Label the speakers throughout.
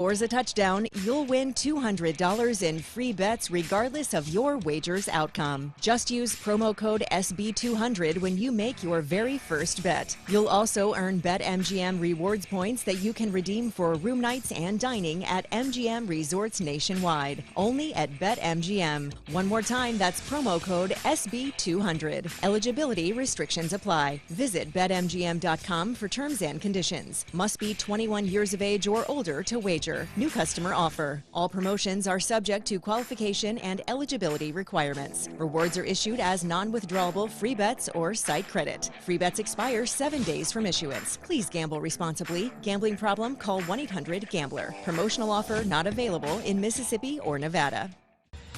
Speaker 1: scores a touchdown, you'll win $200 in free bets regardless of your wager's outcome. Just use promo code SB200 when you make your very first bet. You'll also earn BetMGM rewards points that you can redeem for room nights and dining at MGM resorts nationwide. Only at BetMGM. One more time, that's promo code SB200. Eligibility restrictions apply. Visit BetMGM.com for terms and conditions. Must be 21 years of age or older to wager. New customer offer. All promotions are subject to qualification and eligibility requirements. Rewards are issued as non-withdrawable free bets or site credit. Free bets expire 7 days from issuance. Please gamble responsibly. Gambling problem? Call 1-800-GAMBLER. Promotional offer not available in Mississippi or Nevada.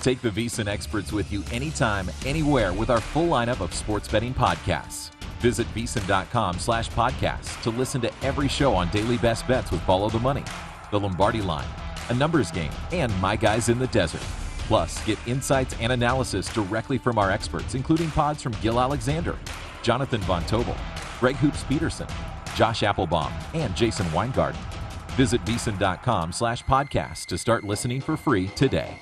Speaker 2: Take the VSiN experts with you anytime, anywhere with our full lineup of sports betting podcasts. Visit VSiN.com/podcast to listen to every show on Daily Best Bets with Follow the Money, The Lombardi Line, A Numbers Game, and My Guys in the Desert. Plus, get insights and analysis directly from our experts, including pods from Gil Alexander, Jonathan Von Tobel, Greg Hoops Peterson, Josh Applebaum, and Jason Weingarten. Visit VSiN.com/podcast to start listening for free today.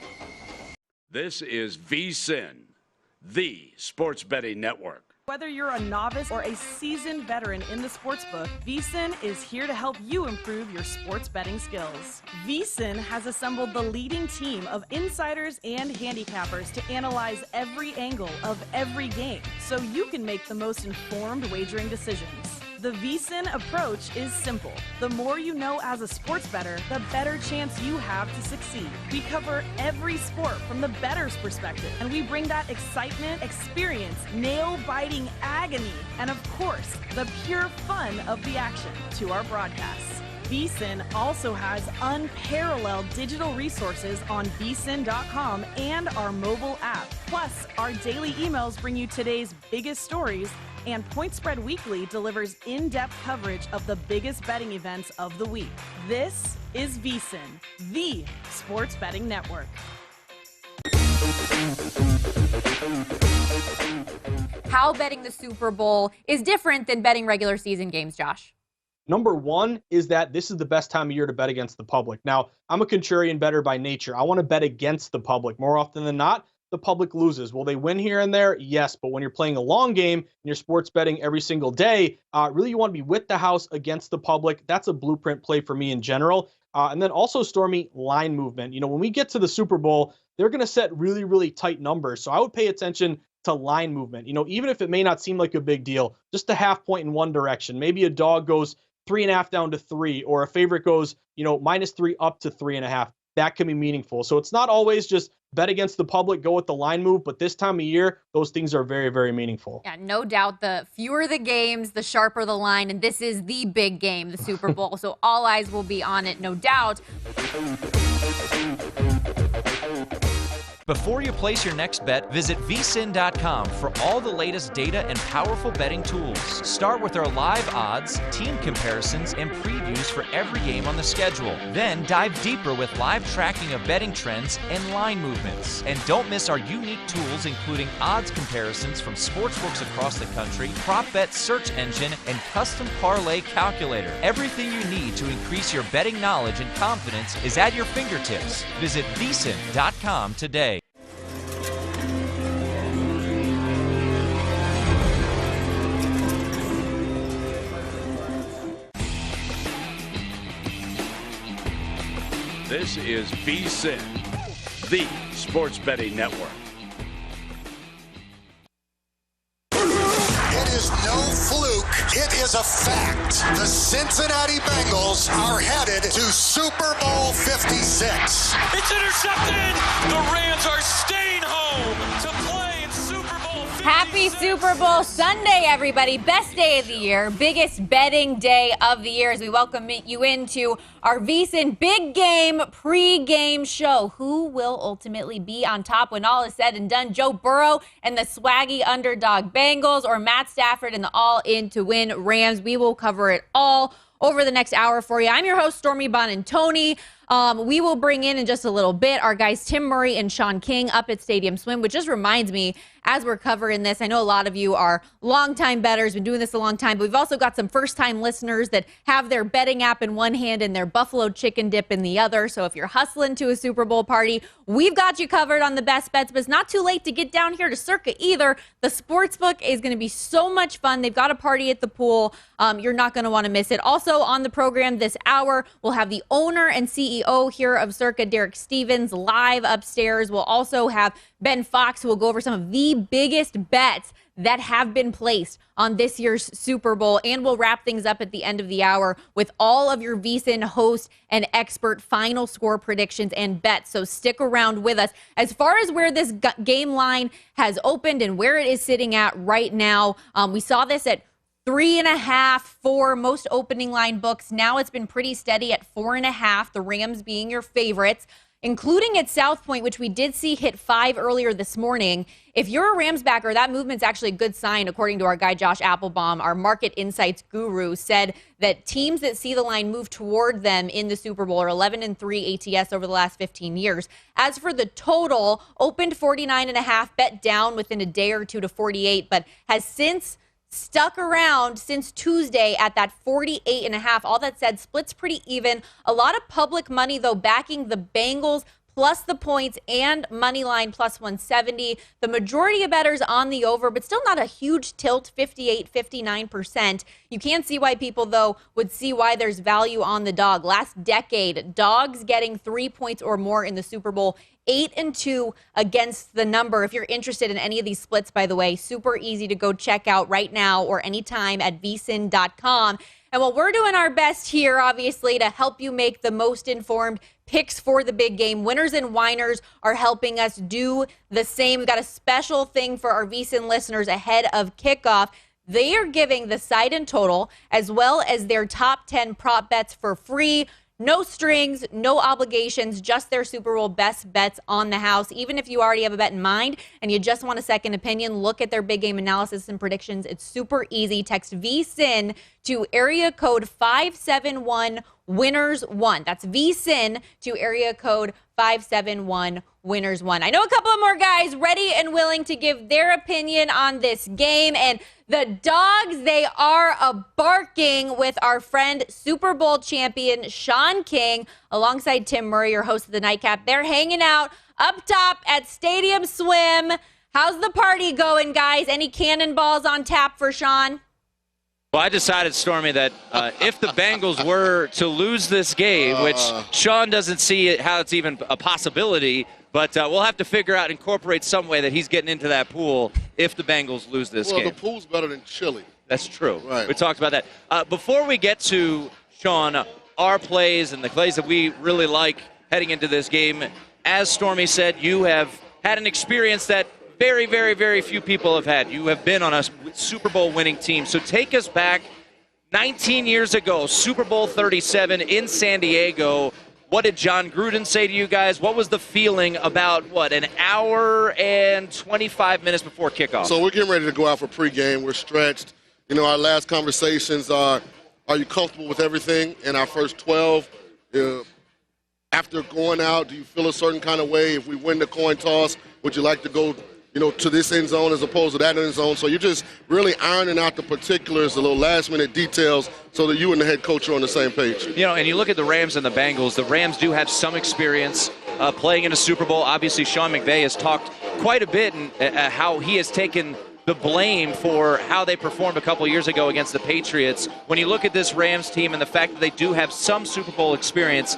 Speaker 3: This is VSiN, the sports betting network.
Speaker 4: Whether you're a novice or a seasoned veteran in the sportsbook, VSiN is here to help you improve your sports betting skills. VSiN has assembled the leading team of insiders and handicappers to analyze every angle of every game so you can make the most informed wagering decisions. The VSiN approach is simple. The more you know as a sports bettor, the better chance you have to succeed. We cover every sport from the bettor's perspective, and we bring that excitement, experience, nail-biting agony, and of course, the pure fun of the action to our broadcasts. VSiN also has unparalleled digital resources on VSiN.com and our mobile app. Plus, our daily emails bring you today's biggest stories, and Point Spread Weekly delivers in-depth coverage of the biggest betting events of the week. This is VSiN, the sports betting network.
Speaker 5: How betting the Super Bowl is different than betting regular season games, Josh?
Speaker 6: Number one is that this is the best time of year to bet against the public. Now, I'm a contrarian bettor by nature. I want to bet against the public. More often than not, the public loses. Will they win here and there? Yes, but when you're playing a long game and you're sports betting every single day, really you want to be with the house against the public. That's a blueprint play for me in general. And then also, Stormy, line movement. When we get to the Super Bowl, they're going to set really, really tight numbers. So I would pay attention to line movement. Even if it may not seem like a big deal, just a half point in one direction. Maybe a dog goes 3.5 down to 3, or a favorite goes, -3 up to 3.5. That can be meaningful. So it's not always just bet against the public, go with the line move, but this time of year, those things are very, very meaningful.
Speaker 5: Yeah, no doubt. The fewer the games, the sharper the line, and this is the big game, the Super Bowl. So all eyes will be on it, no doubt.
Speaker 7: Before you place your next bet, visit VSiN.com for all the latest data and powerful betting tools. Start with our live odds, team comparisons, and previews for every game on the schedule. Then dive deeper with live tracking of betting trends and line movements. And don't miss our unique tools, including odds comparisons from sportsbooks across the country, prop bet search engine, and custom parlay calculator. Everything you need to increase your betting knowledge and confidence is at your fingertips. Visit VSiN.com today.
Speaker 3: This is VSiN, the sports betting network.
Speaker 8: It is no fluke. It is a fact. The Cincinnati Bengals are headed to Super Bowl 56.
Speaker 9: It's intercepted. The Rams are staying home to play in Super Bowl 56.
Speaker 5: Happy Super Bowl Sunday, everybody. Best day of the year, biggest betting day of the year as we welcome you into our VSiN Big Game pre-game show. Who will ultimately be on top when all is said and done? Joe Burrow and the swaggy underdog Bengals, or Matt Stafford and the all-in-to-win Rams? We will cover it all over the next hour for you. I'm your host, Stormy Bonantoni. We will bring in just a little bit our guys Tim Murray and Sean King up at Stadium Swim, which just reminds me, as we're covering this, I know a lot of you are longtime bettors, been doing this a long time, but we've also got some first-time listeners that have their betting app in one hand and their buffalo chicken dip in the other. So if you're hustling to a Super Bowl party, we've got you covered on the best bets, but it's not too late to get down here to Circa either. The Sportsbook is going to be so much fun. They've got a party at the pool. You're not going to want to miss it. Also on the program this hour, we'll have the owner and CEO here of Circa, Derek Stevens, live upstairs. We'll also have Ben Fox, who will go over some of the biggest bets that have been placed on this year's Super Bowl. And we'll wrap things up at the end of the hour with all of your VSiN host and expert final score predictions and bets. So stick around with us. As far as where this game line has opened and where it is sitting at right now, we saw this at 3.5 for most opening line books. Now it's been pretty steady at 4.5, the Rams being your favorites, including at South Point, which we did see hit 5 earlier this morning. If you're a Rams backer, that movement's actually a good sign, according to our guy Josh Applebaum, our market insights guru, said that teams that see the line move toward them in the Super Bowl are 11-3 ATS over the last 15 years. As for the total, opened 49.5, bet down within a day or two to 48, but has since stuck around since Tuesday at that 48.5. All that said, splits pretty even. A lot of public money, though, backing the Bengals plus the points and money line plus 170. The majority of bettors on the over, but still not a huge tilt, 58, 59%. You can see why people, though, would see why there's value on the dog. Last decade, dogs getting 3 points or more in the Super Bowl, 8-2 against the number. If you're interested in any of these splits, by the way, super easy to go check out right now or anytime at VSiN.com. And while we're doing our best here, obviously, to help you make the most informed picks for the big game, Winners and Whiners are helping us do the same. We've got a special thing for our VSiN listeners ahead of kickoff. They are giving the side and total as well as their top 10 prop bets for free. No strings, no obligations, just their Super Bowl best bets on the house. Even if you already have a bet in mind and you just want a second opinion, look at their big game analysis and predictions. It's super easy. Text VSiN to area code 571 Winners 1. That's VSiN to area code 571 Winners 1. I know a couple of more guys ready and willing to give their opinion on this game. And the dogs, they are barking with our friend Super Bowl champion Sean King alongside Tim Murray, your host of the Nightcap. They're hanging out up top at Stadium Swim. How's the party going, guys? Any cannonballs on tap for Sean?
Speaker 10: Well, I decided, Stormy, that if the Bengals were to lose this game, which Sean doesn't see how it's even a possibility, but we'll have to figure out, incorporate some way that he's getting into that pool if the Bengals lose this game.
Speaker 11: Well, the pool's better than chili.
Speaker 10: That's true.
Speaker 11: Right.
Speaker 10: We talked about that. Before we get to, Sean, our plays and the plays that we really like heading into this game, as Stormy said, you have had an experience that very, very, very few people have had. You have been on a Super Bowl winning team. So take us back 19 years ago, Super Bowl 37 in San Diego. What did John Gruden say to you guys? What was the feeling about, an hour and 25 minutes before kickoff?
Speaker 11: So we're getting ready to go out for pregame. We're stretched. Our last conversations are you comfortable with everything in our first 12? After going out, do you feel a certain kind of way? If we win the coin toss, would you like to go to this end zone as opposed to that end zone? So you're just really ironing out the particulars, the little last-minute details, so that you and the head coach are on the same page.
Speaker 10: And you look at the Rams and the Bengals. The Rams do have some experience playing in a Super Bowl. Obviously, Sean McVay has talked quite a bit and how he has taken the blame for how they performed a couple years ago against the Patriots. When you look at this Rams team and the fact that they do have some Super Bowl experience,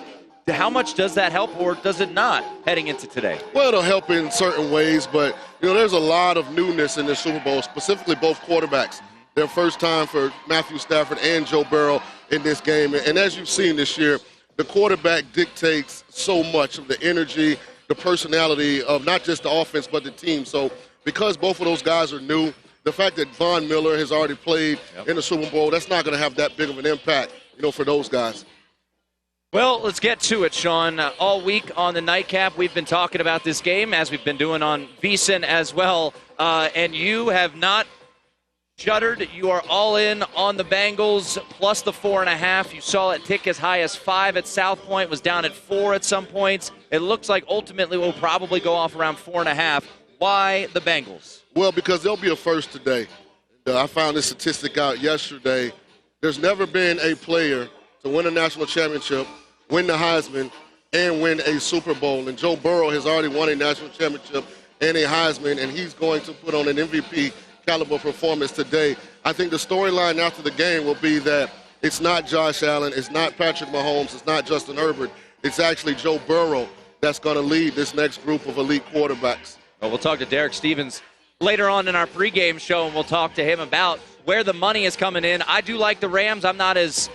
Speaker 10: how much does that help, or does it not, heading into today?
Speaker 11: Well, it'll help in certain ways, but, there's a lot of newness in the Super Bowl, specifically both quarterbacks. Their first time for Matthew Stafford and Joe Burrow in this game. And as you've seen this year, the quarterback dictates so much of the energy, the personality of not just the offense but the team. So because both of those guys are new, the fact that Von Miller has already played in the Super Bowl, that's not going to have that big of an impact, for those guys.
Speaker 10: Well, let's get to it, Sean. All week on the Nightcap, we've been talking about this game, as we've been doing on VSiN as well. And you have not Judderd, you are all in on the Bengals plus the 4.5. You saw it tick as high as 5 at South Point, was down at 4 at some points. It looks like ultimately we'll probably go off around 4.5. Why the Bengals?
Speaker 11: Well, because there'll be a first today. I found this statistic out yesterday. There's never been a player to win a national championship, win the Heisman, and win a Super Bowl. And Joe Burrow has already won a national championship and a Heisman, and he's going to put on an MVP caliber performance today. I think the storyline after the game will be that it's not Josh Allen, it's not Patrick Mahomes, it's not Justin Herbert. It's actually Joe Burrow that's going to lead this next group of elite quarterbacks.
Speaker 10: Well, we'll talk to Derek Stevens later on in our pregame show, and we'll talk to him about where the money is coming in. I do like the Rams. I'm not as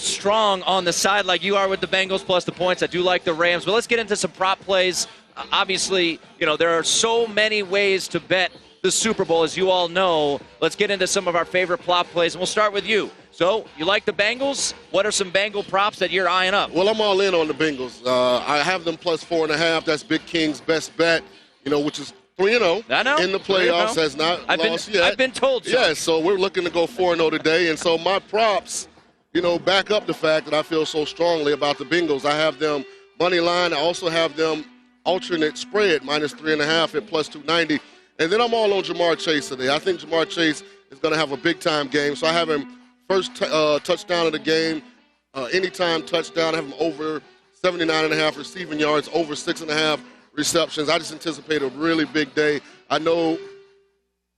Speaker 10: strong on the side like you are with the Bengals plus the points. I do like the Rams. But let's get into some prop plays. Obviously, there are so many ways to bet the Super Bowl, as you all know. Let's get into some of our favorite prop plays, and we'll start with you. So, you like the Bengals? What are some Bengal props that you're eyeing up?
Speaker 11: Well, I'm all in on the Bengals. I have them plus 4.5. That's Big King's best bet, which is 3-0 in the playoffs. Has not lost yet.
Speaker 10: I've been told so.
Speaker 11: Yeah, so we're looking to go 4-0 today. And so my props, back up the fact that I feel so strongly about the Bengals. I have them money line. I also have them alternate spread, minus 3.5 at plus 290. And then I'm all on Jamar Chase today. I think Jamar Chase is going to have a big-time game. So I have him first touchdown of the game, anytime touchdown. I have him over 79.5 receiving yards, over 6.5 receptions. I just anticipate a really big day. I know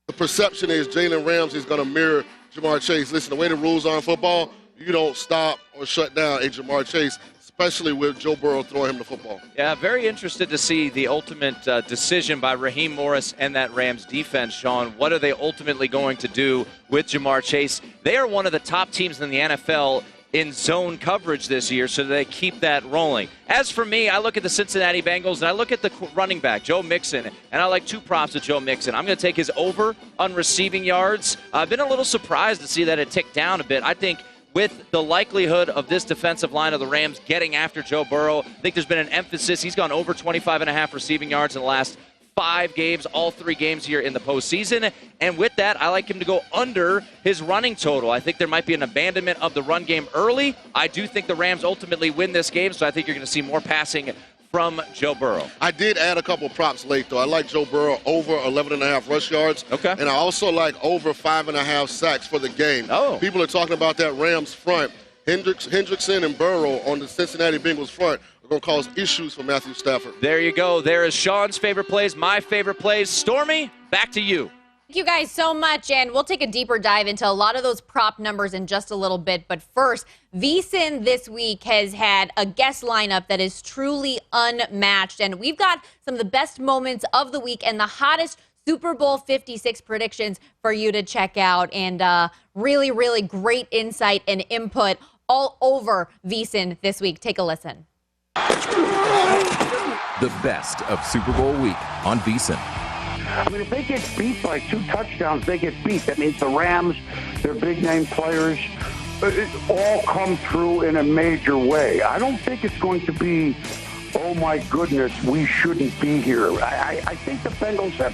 Speaker 11: the perception is Jalen Ramsey is going to mirror Jamar Chase. Listen, the way the rules are in football, you don't stop or shut down a Jamar Chase, especially with Joe Burrow throwing him the football.
Speaker 10: Yeah, very interested to see the ultimate decision by Raheem Morris and that Rams defense, Sean. What are they ultimately going to do with Jamar Chase? They are one of the top teams in the NFL in zone coverage this year, so they keep that rolling. As for me, I look at the Cincinnati Bengals, and I look at the running back, Joe Mixon, and I like 2 props with Joe Mixon. I'm going to take his over on receiving yards. I've been a little surprised to see that it ticked down a bit. I think with the likelihood of this defensive line of the Rams getting after Joe Burrow, I think there's been an emphasis. He's gone over 25.5 receiving yards in the last 5 games, all 3 games here in the postseason. And with that, I like him to go under his running total. I think there might be an abandonment of the run game early. I do think the Rams ultimately win this game, so I think you're going to see more passing from Joe Burrow.
Speaker 11: I did add a couple of props late, though. I like Joe Burrow over 11.5 rush yards.
Speaker 10: Okay.
Speaker 11: And I also like over 5.5 sacks for the game.
Speaker 10: Oh.
Speaker 11: People are talking about that Rams front. Hendrickson and Burrow on the Cincinnati Bengals front are going to cause issues for Matthew Stafford.
Speaker 10: There you go. There is Sean's favorite plays, my favorite plays. Stormy, back to you.
Speaker 5: Thank you guys so much, and we'll take a deeper dive into a lot of those prop numbers in just a little bit. But first, VSiN this week has had a guest lineup that is truly unmatched, and we've got some of the best moments of the week and the hottest Super Bowl 56 predictions for you to check out, and really, really great insight and input all over VSiN this week. Take a listen.
Speaker 2: The best of Super Bowl week on VSiN.
Speaker 12: I mean, if they get beat by 2 touchdowns, they get beat. That means the Rams, their big-name players, all come through in a major way. I don't think it's going to be, oh, my goodness, we shouldn't be here. I think the Bengals have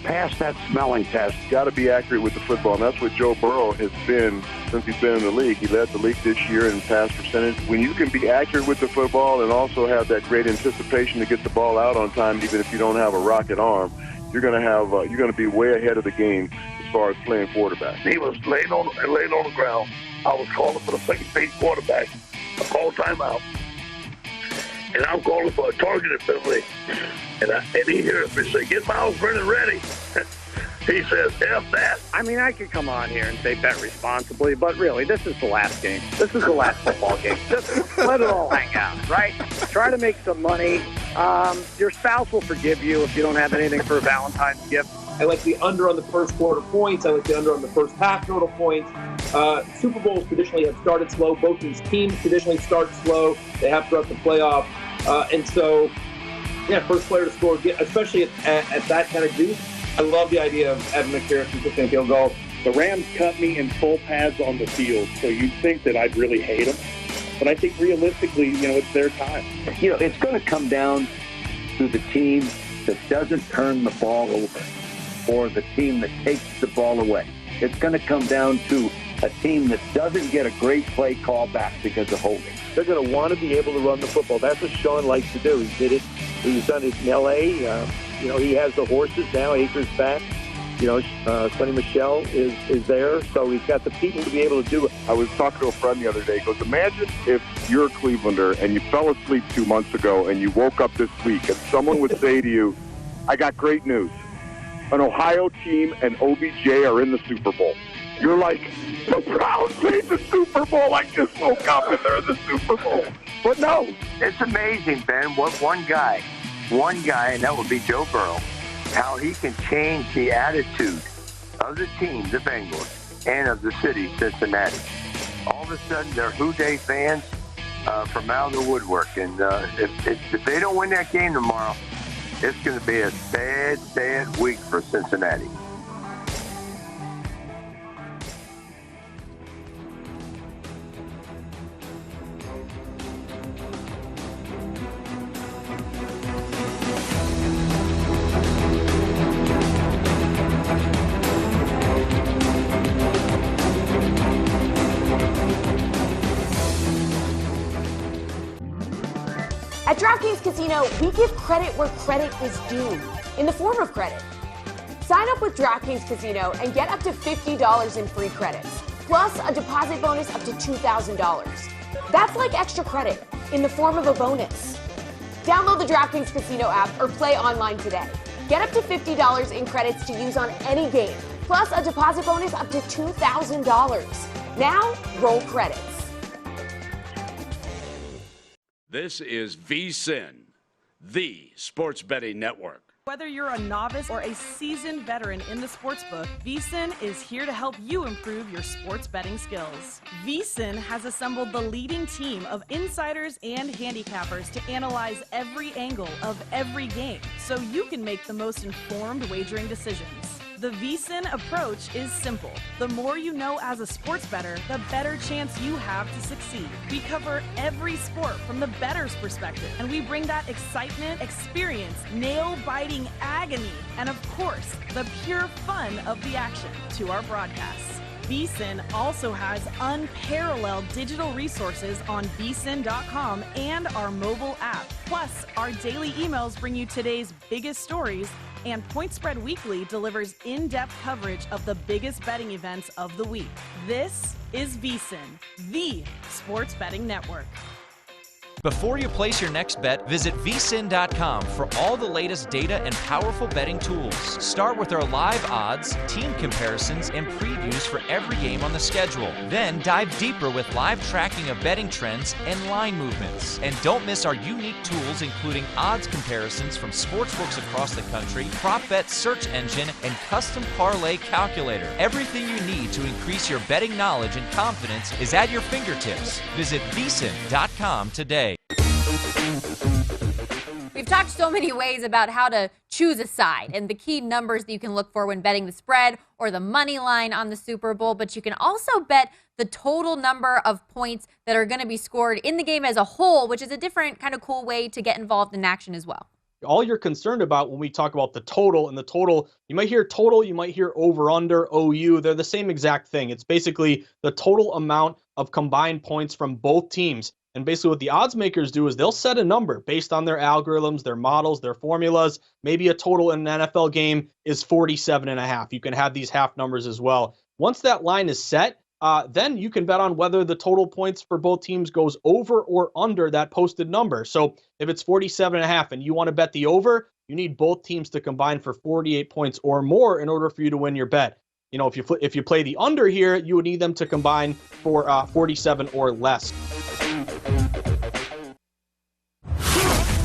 Speaker 12: passed that smelling test.
Speaker 13: Got to be accurate with the football, and that's what Joe Burrow has been since he's been in the league. He led the league this year in pass percentage. When you can be accurate with the football and also have that great anticipation to get the ball out on time, even if you don't have a rocket arm, you're going to be way ahead of the game as far as playing quarterback.
Speaker 14: He was laying on the ground. I was calling for the second base quarterback. I called timeout. And I'm calling for a targeted penalty. And he hears me say, "Get Miles Brennan ready." He says, "F that."
Speaker 15: I mean, I could come on here and say bet responsibly, but really, this is the last game. This is the last football game. Just let it all hang out, right? Try to make some money. Your spouse will forgive you if you don't have anything for a Valentine's gift.
Speaker 16: I like the under on the first quarter points. I like the under on the first half total points. Super Bowls traditionally have started slow. Both these teams traditionally start slow. They have throughout the playoff. And so, yeah, first player to score, especially at that kind of juice. I love the idea of Evan McPherson kicking a field goal.
Speaker 17: The Rams cut me in full pads on the field, so you'd think that I'd really hate them. But I think realistically, it's their time.
Speaker 12: It's going to come down to the team that doesn't turn the ball over or the team that takes the ball away. it's going to come down to a team that doesn't get a great play call back because of holding.
Speaker 14: They're going to want to be able to run the football. That's what Sean likes to do. He did it. He's done it in L.A. He has the horses now, Akers back. Sonny Michel is there, so he's got the people to be able to do it.
Speaker 13: I was talking to a friend the other day. He goes, imagine if you're a Clevelander and you fell asleep 2 months ago and you woke up this week and someone would say to you, I got great news. An Ohio team and OBJ are in the Super Bowl. You're like, the Browns made the Super Bowl. I just woke up and they're in the Super Bowl. But no.
Speaker 18: It's amazing, Ben, what one guy, and that would be Joe Burrow, how he can change the attitude of the team, the Bengals, and of the city, Cincinnati. All of a sudden, they're Who Dey fans from out of the woodwork. And if they don't win that game tomorrow, it's going to be a bad, bad week for Cincinnati.
Speaker 19: At DraftKings Casino, we give credit where credit is due, in the form of credit. Sign up with DraftKings Casino and get up to $50 in free credits, plus a deposit bonus up to $2,000. That's like extra credit in the form of a bonus. Download the DraftKings Casino app or play online today. Get up to $50 in credits to use on any game, plus a deposit bonus up to $2,000. Now, roll credits.
Speaker 3: This is VSiN, the sports betting network.
Speaker 4: Whether you're a novice or a seasoned veteran in the sportsbook, VSiN is here to help you improve your sports betting skills. VSiN has assembled the leading team of insiders and handicappers to analyze every angle of every game so you can make the most informed wagering decisions. The VSiN approach is simple. The more you know as a sports bettor, the better chance you have to succeed. We cover every sport from the bettor's perspective, and we bring that excitement, experience, nail-biting agony, and of course, the pure fun of the action to our broadcasts. VSiN also has unparalleled digital resources on VSiN.com and our mobile app. Plus, our daily emails bring you today's biggest stories, and Point Spread Weekly delivers in-depth coverage of the biggest betting events of the week. This is VSiN, the sports betting network.
Speaker 7: Before you place your next bet, visit VSiN.com for all the latest data and powerful betting tools. Start with our live odds, team comparisons, and previews for every game on the schedule. Then dive deeper with live tracking of betting trends and line movements. And don't miss our unique tools, including odds comparisons from sportsbooks across the country, prop bet search engine, and custom parlay calculator. Everything you need to increase your betting knowledge and confidence is at your fingertips. Visit VSiN.com today.
Speaker 5: We've talked so many ways about how to choose a side and the key numbers that you can look for when betting the spread or the money line on the Super Bowl, but you can also bet the total number of points that are going to be scored in the game as a whole, which is a different kind of cool way to get involved in action as well.
Speaker 6: All you're concerned about when we talk about the total, and the total, you might hear total, you might hear over, under, OU. They're the same exact thing. It's basically the total amount of combined points from both teams. And basically what the odds makers do is they'll set a number based on their algorithms, their models, their formulas. Maybe a total in an NFL game is 47.5. You can have these half numbers as well. Once that line is set, then you can bet on whether the total points for both teams goes over or under that posted number. So if it's 47.5 and you want to bet the over, you need both teams to combine for 48 points or more in order for you to win your bet. You know, if you play the under here, you would need them to combine for 47 or less.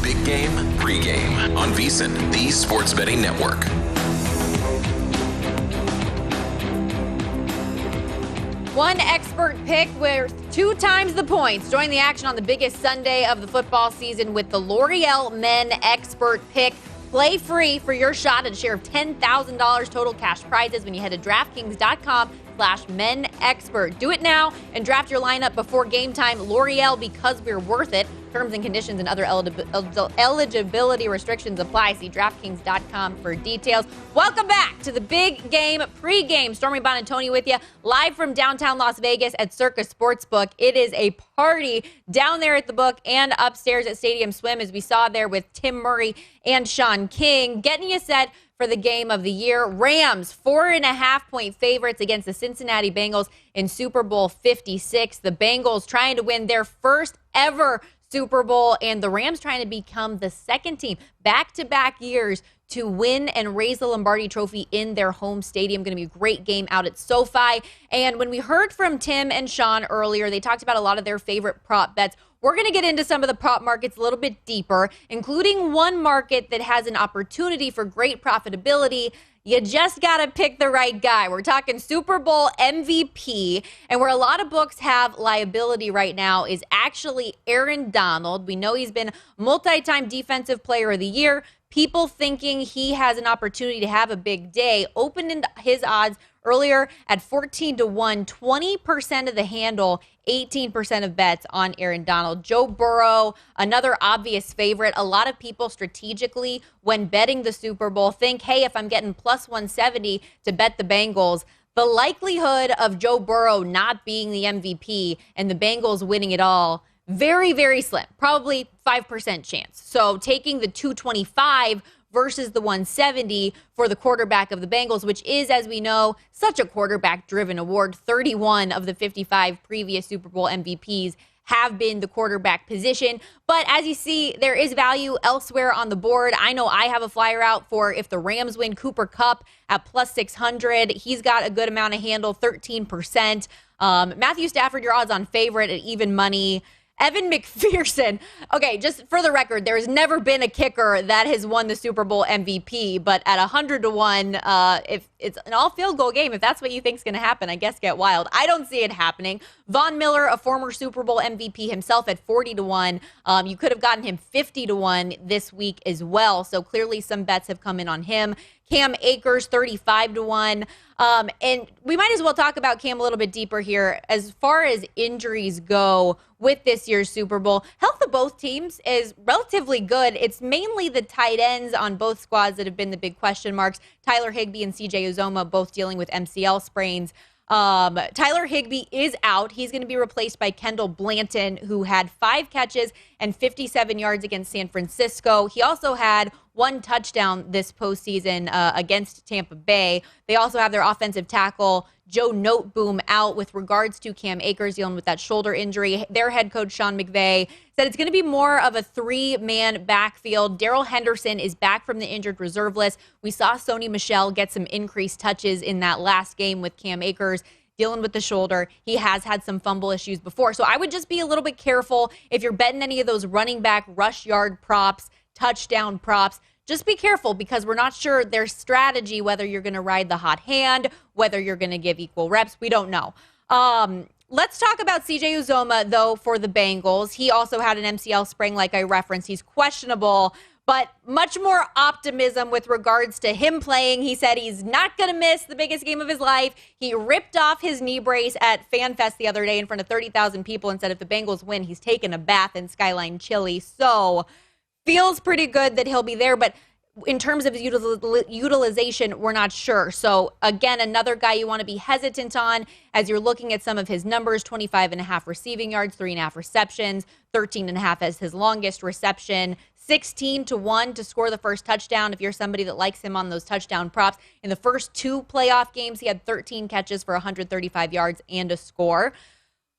Speaker 20: Big Game Pregame on VSiN, the sports betting network.
Speaker 5: One expert pick worth 2 times the points. Join the action on the biggest Sunday of the football season with the L'Oreal Men Expert Pick. Play free for your shot at a share of $10,000 total cash prizes when you head to DraftKings.com/menexpert. Do it now and draft your lineup before game time. L'Oreal, because we're worth it. Terms and conditions and other eligibility restrictions apply. See DraftKings.com for details. Welcome back to the big game pregame. Stormy Bonantoni with you, live from downtown Las Vegas at Circus Sportsbook. It is a party down there at the book and upstairs at Stadium Swim, as we saw there with Tim Murray and Sean King, getting you set for the game of the year. Rams, 4.5-point favorites against the Cincinnati Bengals in Super Bowl 56. The Bengals trying to win their first ever Super Bowl, and the Rams trying to become the second team back-to-back years to win and raise the Lombardi Trophy in their home stadium. Going to be a great game out at SoFi. And when we heard from Tim and Sean earlier, they talked about a lot of their favorite prop bets. We're going to get into some of the prop markets a little bit deeper, including one market that has an opportunity for great profitability. You just got to pick the right guy. We're talking Super Bowl MVP, and where a lot of books have liability right now is actually Aaron Donald. We know he's been multi-time Defensive Player of the Year. People thinking he has an opportunity to have a big day opened his odds earlier at 14-1, 20% of the handle, 18% of bets on Aaron Donald. Joe Burrow, another obvious favorite. A lot of people strategically, when betting the Super Bowl, think, hey, if I'm getting plus 170 to bet the Bengals, the likelihood of Joe Burrow not being the MVP and the Bengals winning it all, very, very slim. Probably 5% chance. So taking the 225 versus the 170 for the quarterback of the Bengals, which is, as we know, such a quarterback-driven award. 31 of the 55 previous Super Bowl MVPs have been the quarterback position. But as you see, there is value elsewhere on the board. I know I have a flyer out for if the Rams win, Cooper Kupp at plus 600. He's got a good amount of handle, 13%. Matthew Stafford, your odds on favorite at even money. Evan McPherson. Okay, just for the record, there's never been a kicker that has won the Super Bowl MVP, but at 100-1, if it's an all-field goal game, if that's what you think is going to happen, I guess get wild. I don't see it happening. Von Miller, a former Super Bowl MVP himself, at 40-1. You could have gotten him 50-1 this week as well, so clearly some bets have come in on him. Cam Akers, 35-1. And we might as well talk about Cam a little bit deeper here. As far as injuries go with this year's Super Bowl, health of both teams is relatively good. It's mainly the tight ends on both squads that have been the big question marks. Tyler Higbee and CJ Uzoma both dealing with MCL sprains. Tyler Higbee is out. He's going to be replaced by Kendall Blanton, who had 5 catches and 57 yards against San Francisco. He also had 1 touchdown this postseason against Tampa Bay. They also have their offensive tackle, Joe Noteboom, out with regards to Cam Akers dealing with that shoulder injury. Their head coach, Sean McVay, said it's going to be more of a 3-man backfield. Darrell Henderson is back from the injured reserve list. We saw Sony Michel get some increased touches in that last game with Cam Akers dealing with the shoulder. He has had some fumble issues before. So I would just be a little bit careful if you're betting any of those running back rush yard props, touchdown props. Just be careful because we're not sure their strategy, whether you're going to ride the hot hand, whether you're going to give equal reps. We don't know. Let's talk about CJ Uzoma, though, for the Bengals. He also had an MCL sprain, like I referenced. He's questionable, but much more optimism with regards to him playing. He said he's not going to miss the biggest game of his life. He ripped off his knee brace at FanFest the other day in front of 30,000 people and said if the Bengals win, he's taking a bath in Skyline Chili. So feels pretty good that he'll be there, but in terms of his utilization, we're not sure. So again, another guy you want to be hesitant on as you're looking at some of his numbers: 25.5 receiving yards, 3.5 receptions, 13.5 as his longest reception, 16-1 to score the first touchdown if you're somebody that likes him on those touchdown props. In the first 2 playoff games, he had 13 catches for 135 yards and a score.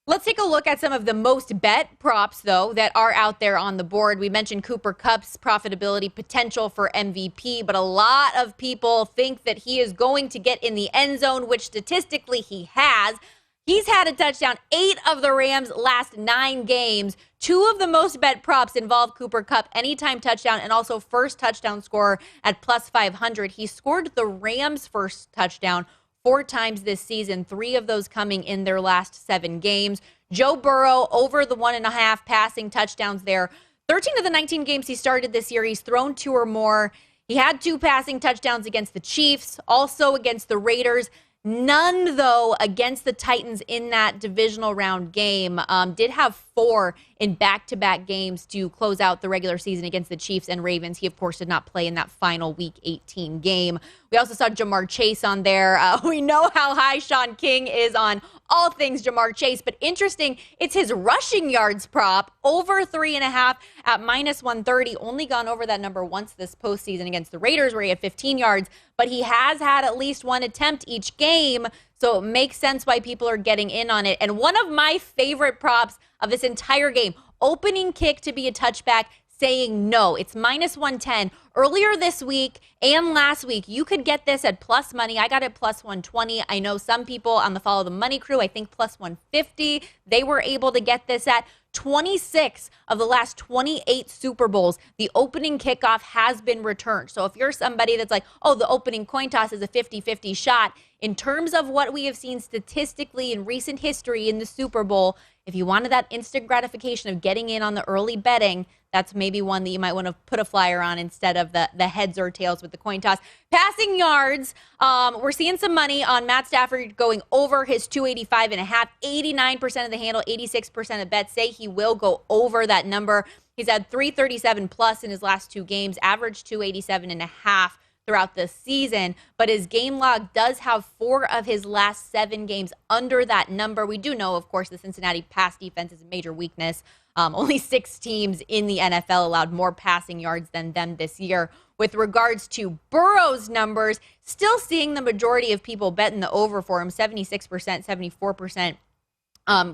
Speaker 5: Let's take a look at some of the most bet props, though, that are out there on the board. We mentioned Cooper Kupp's profitability potential for MVP, but a lot of people think that he is going to get in the end zone, which statistically he has. He's had a touchdown 8 of the Rams' last 9 games. 2 of the most bet props involve Cooper Kupp, anytime touchdown, and also first touchdown scorer at plus 500. He scored the Rams' first touchdown 4 times this season, 3 of those coming in their last 7 games. Joe Burrow over the 1.5 passing touchdowns there. 13 of the 19 games he started this year, he's thrown 2 or more. He had 2 passing touchdowns against the Chiefs, also against the Raiders. None, though, against the Titans in that divisional round game. Did have 4 in back-to-back games to close out the regular season against the Chiefs and Ravens. He, of course, did not play in that final Week 18 game. We also saw Jamar Chase on there. We know how high Sean King is on all things Jamar Chase, but interesting, it's his rushing yards prop, over 3.5 at -130. Only gone over that number once this postseason against the Raiders, where he had 15 yards, but he has had at least one attempt each game, so it makes sense why people are getting in on it. And one of my favorite props of this entire game, opening kick to be a touchback, saying no. It's -110. Earlier this week and last week, you could get this at plus money. I got it plus 120. I know some people on the Follow the Money crew, I think plus 150. They were able to get this at 26 of the last 28 Super Bowls. The opening kickoff has been returned. So if you're somebody that's like, oh, the opening coin toss is a 50-50 shot, in terms of what we have seen statistically in recent history in the Super Bowl, if you wanted that instant gratification of getting in on the early betting, that's maybe one that you might want to put a flyer on instead of the heads or tails with the coin toss. Passing yards, we're seeing some money on Matt Stafford going over his 285.5. 89% of the handle, 86% of bets say he will go over that number. He's had 337 plus in his last two games, average 287.5 throughout the season, but his game log does have 4 of his last 7 games under that number. We do know, of course, the Cincinnati pass defense is a major weakness. Only 6 teams in the NFL allowed more passing yards than them this year. With regards to Burrow's numbers, still seeing the majority of people betting the over for him, 76%, 74%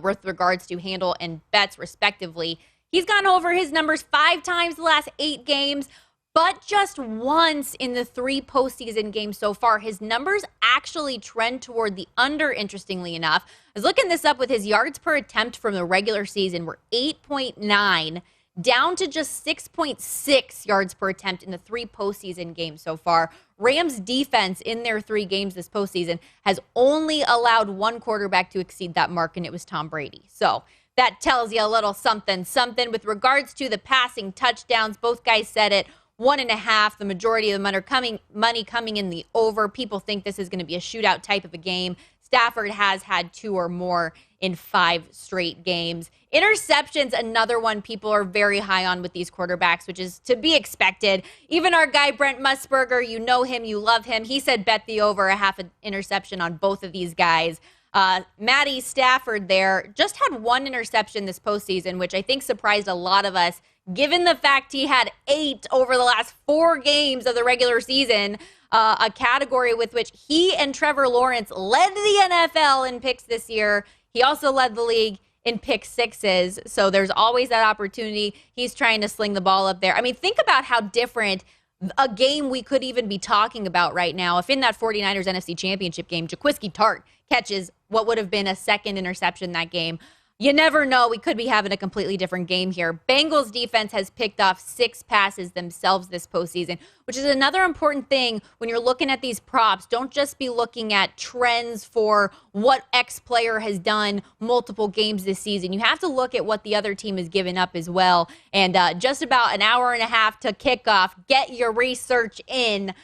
Speaker 5: with regards to handle and bets, respectively. He's gone over his numbers 5 times the last 8 games, but just once in the 3 postseason games so far. His numbers actually trend toward the under, interestingly enough. I was looking this up with his yards per attempt from the regular season were 8.9, down to just 6.6 yards per attempt in the 3 postseason games so far. Rams defense in their 3 games this postseason has only allowed 1 quarterback to exceed that mark, and it was Tom Brady. So that tells you a little something. With regards to the passing touchdowns, both guys said it. 1.5, the majority of the money coming in the over. People think this is going to be a shootout type of a game. Stafford has had 2 or more in 5 straight games. Interceptions, another one people are very high on with these quarterbacks, which is to be expected. Even our guy, Brent Musburger, you know him, you love him. He said bet the over a half an interception on both of these guys. Matty Stafford there just had 1 interception this postseason, which I think surprised a lot of us, given the fact he had 8 over the last 4 games of the regular season, a category with which he and Trevor Lawrence led the NFL in picks this year. He also led the league in pick sixes, so there's always that opportunity. He's trying to sling the ball up there. I mean, think about how different a game we could even be talking about right now if in that 49ers NFC Championship game, Jaquiski Tartt catches what would have been a 2nd interception that game. You never know. We could be having a completely different game here. Bengals defense has picked off 6 passes themselves this postseason, which is another important thing when you're looking at these props. Don't just be looking at trends for what X player has done multiple games this season. You have to look at what the other team has given up as well. And just about an hour and a half to kickoff. Get your research in.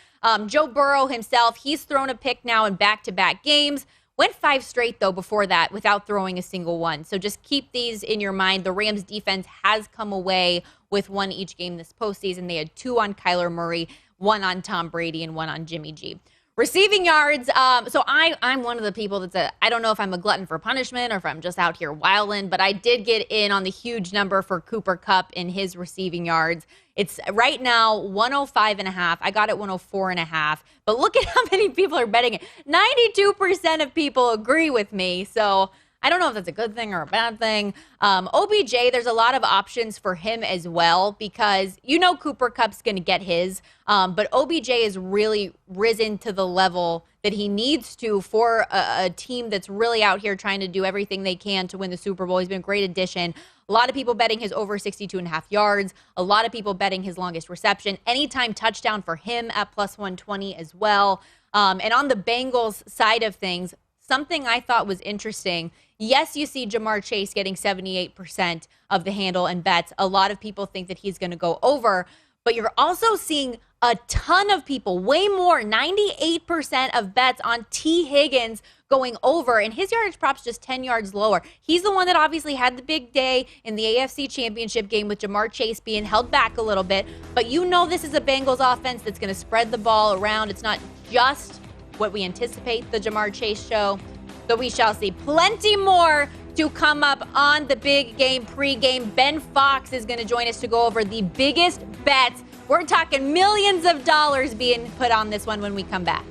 Speaker 5: Joe Burrow himself, he's thrown a pick now in back-to-back games. Went 5 straight, though, before that without throwing a single one. So just keep these in your mind. The Rams defense has come away with 1 each game this postseason. They had 2 on Kyler Murray, 1 on Tom Brady, and 1 on Jimmy G. Receiving yards. So I'm one of the people that's I don't know if I'm a glutton for punishment or if I'm just out here wilding, but I did get in on the huge number for Cooper Kupp in his receiving yards. It's right now 105.5. I got it 104.5. But look at how many people are betting it. 92% of people agree with me. So I don't know if that's a good thing or a bad thing. OBJ, there's a lot of options for him as well because you know Cooper Kupp's going to get his. But OBJ has really risen to the level that he needs to for a team that's really out here trying to do everything they can to win the Super Bowl. He's been a great addition. A lot of people betting his over 62.5 yards. A lot of people betting his longest reception. Anytime touchdown for him at plus 120 as well. And on the Bengals side of things, something I thought was interesting. Yes, you see Jamar Chase getting 78% of the handle and bets. A lot of people think that he's going to go over, but you're also seeing a ton of people, way more, 98% of bets on T. Higgins going over, and his yardage prop's just 10 yards lower. He's the one that obviously had the big day in the AFC Championship game with Jamar Chase being held back a little bit, but you know this is a Bengals offense that's going to spread the ball around. It's not just what we anticipate, the Jamar Chase show, so we shall see. Plenty more to come up on the big game pregame. Ben Fox is going to join us to go over the biggest bets. We're talking millions of dollars being put on this one when we come back.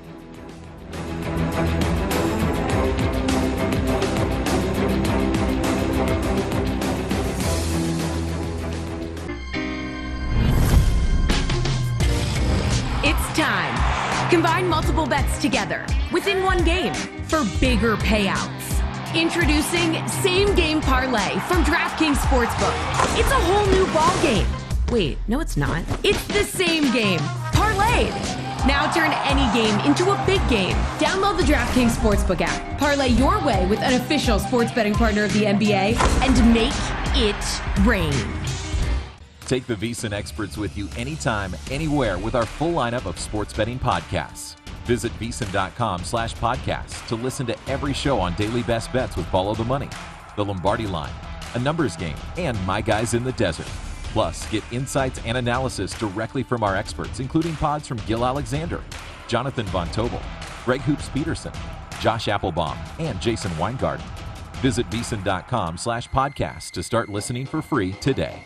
Speaker 21: It's time. Combine multiple bets together within one game for bigger payouts. Introducing Same Game Parlay from DraftKings Sportsbook. It's a whole new ball game. Wait, no it's not. It's the same game, parlayed. Now turn any game into a big game. Download the DraftKings Sportsbook app. Parlay your way with an official sports betting partner of the NBA and make it rain.
Speaker 2: Take the VSiN experts with you anytime, anywhere with our full lineup of sports betting podcasts. Visit VSiN.com/podcast to listen to every show on Daily Best Bets with Follow the Money, The Lombardi Line, A Numbers Game, and My Guys in the Desert. Plus, get insights and analysis directly from our experts, including pods from Gil Alexander, Jonathan Von Tobel, Greg Hoops Peterson, Josh Applebaum, and Jason Weingarten. Visit VSiN.com/podcast to start listening for free today.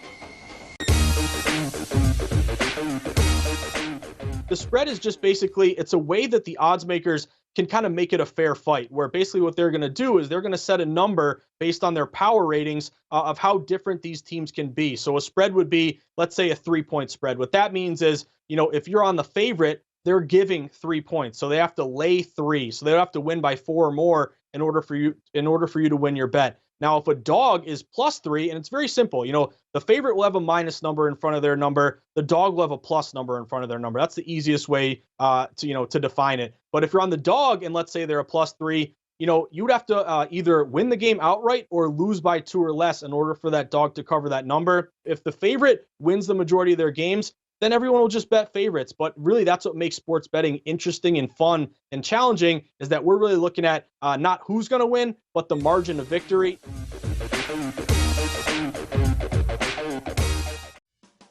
Speaker 6: The spread is just basically, it's a way that the odds makers can kind of make it a fair fight, where basically what they're going to do is they're going to set a number based on their power ratings of how different these teams can be. So a spread would be, let's say, a 3-point spread. What that means is, if you're on the favorite, they're giving 3 points. So they have to lay 3. So they have to win by 4 or more in order for you to win your bet. Now, if a dog is +3, and it's very simple, the favorite will have a minus number in front of their number. The dog will have a plus number in front of their number. That's the easiest way to define it. But if you're on the dog and let's say they're a +3, you would have to either win the game outright or lose by 2 or less in order for that dog to cover that number. If the favorite wins the majority of their games, then everyone will just bet favorites. But really, that's what makes sports betting interesting and fun and challenging, is that we're really looking at not who's going to win, but the margin of victory.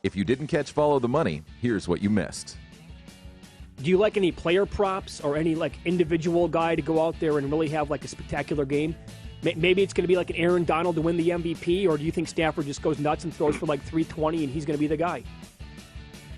Speaker 2: If you didn't catch Follow the Money, here's what you missed.
Speaker 22: Do you like any player props or any individual guy to go out there and really have a spectacular game? Maybe it's going to be like an Aaron Donald to win the MVP, or do you think Stafford just goes nuts and throws for 320 and he's going to be the guy?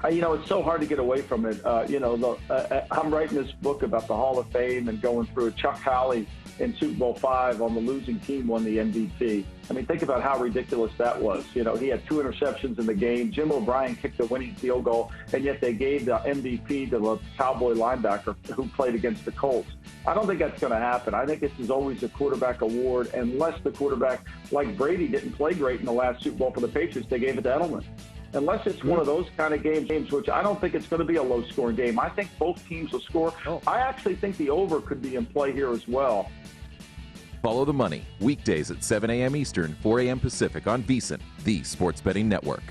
Speaker 23: It's so hard to get away from it. I'm writing this book about the Hall of Fame and going through it. Chuck Howley in Super Bowl V on the losing team won the MVP. Think about how ridiculous that was. He had 2 interceptions in the game. Jim O'Brien kicked the winning field goal, and yet they gave the MVP to the Cowboy linebacker who played against the Colts. I don't think that's going to happen. I think this is always a quarterback award, unless the quarterback, like Brady, didn't play great in the last Super Bowl for the Patriots. They gave it to Edelman. Unless it's one of those kind of games, which I don't think it's going to be a low-scoring game. I think both teams will score. I actually think the over could be in play here as well.
Speaker 2: Follow the Money, weekdays at 7 a.m. Eastern, 4 a.m. Pacific on VSiN, the sports betting network.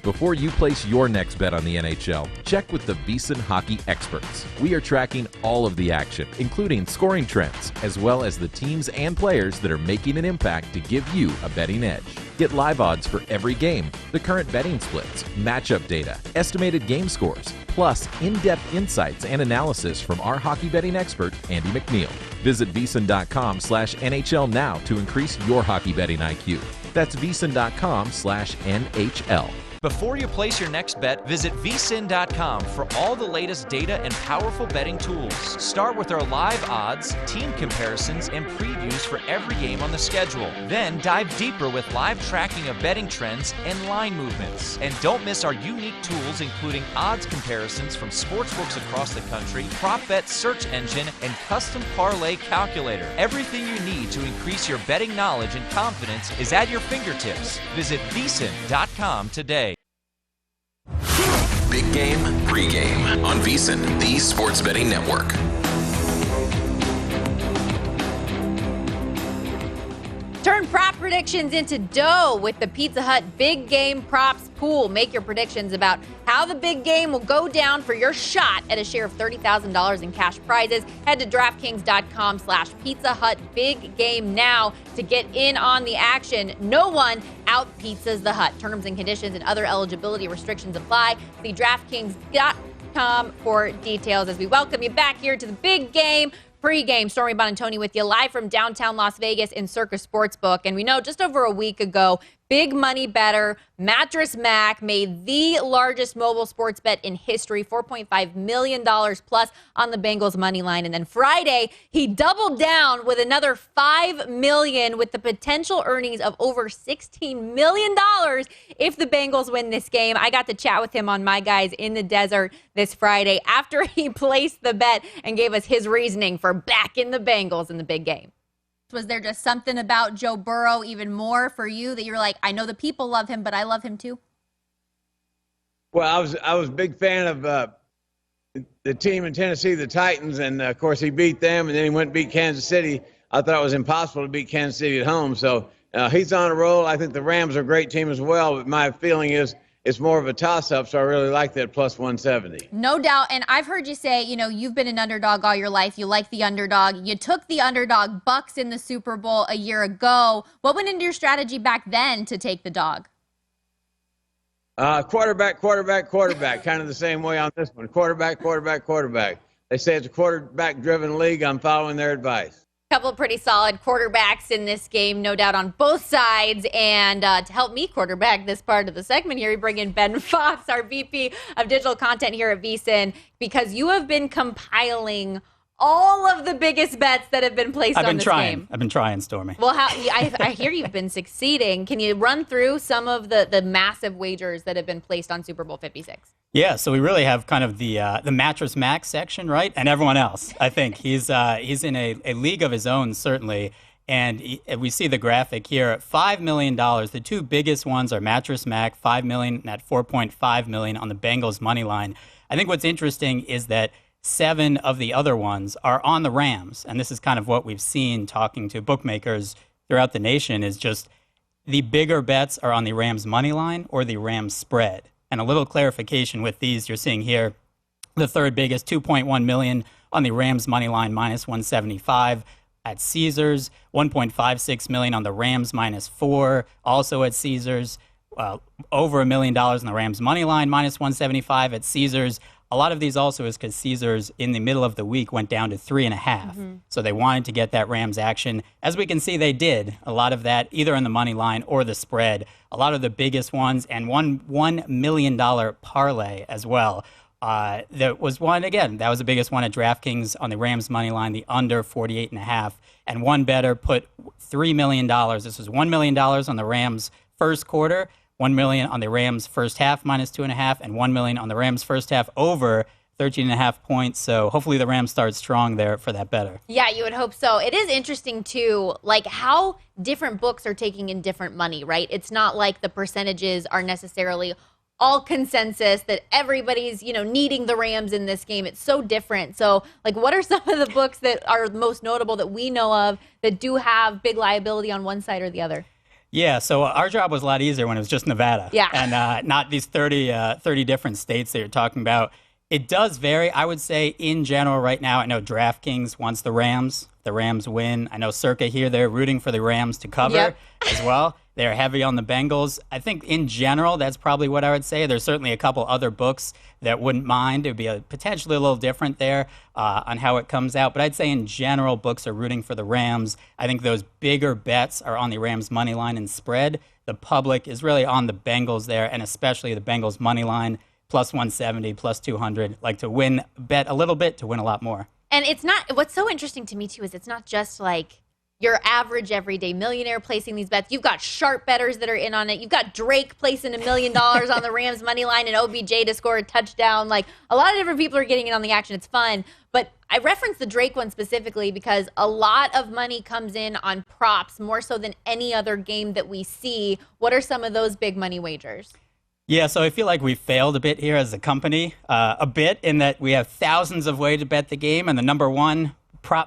Speaker 2: Before you place your next bet on the NHL, check with the VSiN hockey experts. We are tracking all of the action, including scoring trends, as well as the teams and players that are making an impact to give you a betting edge. Get live odds for every game, the current betting splits, matchup data, estimated game scores, plus in-depth insights and analysis from our hockey betting expert, Andy McNeil. Visit VSiN.com/NHL now to increase your hockey betting IQ. That's VSiN.com/NHL.
Speaker 7: Before you place your next bet, visit VSiN.com for all the latest data and powerful betting tools. Start with our live odds, team comparisons, and previews for every game on the schedule. Then dive deeper with live tracking of betting trends and line movements. And don't miss our unique tools, including odds comparisons from sportsbooks across the country, prop bet search engine, and custom parlay calculator. Everything you need to increase your betting knowledge and confidence is at your fingertips. Visit VSiN.com today.
Speaker 20: Big Game Pregame on VSiN, the sports betting network.
Speaker 5: Turn prop predictions into dough with the Pizza Hut Big Game Props Pool. Make your predictions about how the big game will go down for your shot at a share of $30,000 in cash prizes. Head to DraftKings.com/Pizza Hut Big Game now to get in on the action. No one out-pizzas the Hut. Terms and conditions and other eligibility restrictions apply. See DraftKings.com for details as we welcome you back here to the big game. Pre-game, Stormy Bonantoni with you live from downtown Las Vegas in Circus Sportsbook. And we know just over a week ago, big money bettor Mattress Mac made the largest mobile sports bet in history, $4.5 million plus on the Bengals money line. And then Friday, he doubled down with another $5 million with the potential earnings of over $16 million if the Bengals win this game. I got to chat with him on My Guys in the Desert this Friday after he placed the bet and gave us his reasoning for backing the Bengals in the big game. Was there just something about Joe Burrow even more for you that you're like, I know the people love him, but I love him too?
Speaker 1: Well, I was a big fan of the team in Tennessee, the Titans, and of course he beat them, and then he went and beat Kansas City. I thought it was impossible to beat Kansas City at home, so he's on a roll. I think the Rams are a great team as well, but my feeling is it's more of a toss-up, so I really like that plus 170.
Speaker 5: No doubt, and I've heard you say, you've been an underdog all your life. You like the underdog. You took the underdog Bucks in the Super Bowl a year ago. What went into your strategy back then to take the dog?
Speaker 1: Quarterback, kind of the same way on this one. Quarterback. They say it's a quarterback-driven league. I'm following their advice.
Speaker 5: Couple of pretty solid quarterbacks in this game, no doubt on both sides. And to help me quarterback this part of the segment here, we bring in Ben Fox, our VP of Digital Content here at VSiN, because you have been compiling all of the biggest bets that have been placed on this game.
Speaker 8: I've been trying, Stormy.
Speaker 5: Well, I hear you've been succeeding. Can you run through some of the massive wagers that have been placed on Super Bowl 56?
Speaker 8: Yeah, so we really have kind of the Mattress Max section, right? And everyone else. I think he's in a league of his own, certainly. And we see the graphic here, $5 million. The two biggest ones are Mattress Mac, $5 million, at $4.5 million on the Bengals money line. I think what's interesting is that 7 of the other ones are on the Rams. And this is kind of what we've seen talking to bookmakers throughout the nation is just the bigger bets are on the Rams money line or the Rams spread. And a little clarification with these, you're seeing here, the third biggest, $2.1 million on the Rams money line, minus 175 at Caesars, $1.56 million on the Rams, minus 4, also at Caesars, over $1 million on the Rams money line, minus 175 at Caesars. A lot of these also is because Caesars in the middle of the week went down to 3.5. Mm-hmm. So they wanted to get that Rams action. As we can see, they did a lot of that either on the money line or the spread. A lot of the biggest ones and $1 million parlay as well. There was one, again, that was the biggest one at DraftKings on the Rams money line, the under 48.5. And one bettor put $3 million. This was $1 million on the Rams first quarter, $1 million on the Rams first half, minus 2.5, and $1 million on the Rams first half over 13.5 points. So hopefully the Rams start strong there for that bettor.
Speaker 5: Yeah, you would hope so. It is interesting, too, like how different books are taking in different money, right? It's not like the percentages are necessarily all consensus that everybody's, needing the Rams in this game. It's so different. So, like, what are some of the books that are most notable that we know of that do have big liability on one side or the other?
Speaker 8: Yeah, so our job was a lot easier when it was just Nevada.
Speaker 5: Yeah.
Speaker 8: And not these 30 different states that you're talking about. It does vary. I would say in general right now, I know DraftKings wants the Rams. The Rams win. I know Circa here, they're rooting for the Rams to cover as well. They're heavy on the Bengals. I think in general, that's probably what I would say. There's certainly a couple other books that wouldn't mind. It would be potentially a little different there on how it comes out. But I'd say in general, books are rooting for the Rams. I think those bigger bets are on the Rams money line and spread. The public is really on the Bengals there, and especially the Bengals money line, plus 170, plus 200. Like to bet a little bit to win a lot more.
Speaker 5: And it's not, what's so interesting to me too is it's not just like your average everyday millionaire placing these bets. You've got sharp bettors that are in on it. You've got Drake placing $1 million on the Rams money line and OBJ to score a touchdown. Like a lot of different people are getting in on the action. It's fun. But I referenced the Drake one specifically because a lot of money comes in on props more so than any other game that we see. What are some of those big money wagers?
Speaker 8: Yeah, so I feel like we failed a bit here as a company, a bit in that we have thousands of ways to bet the game, and the number one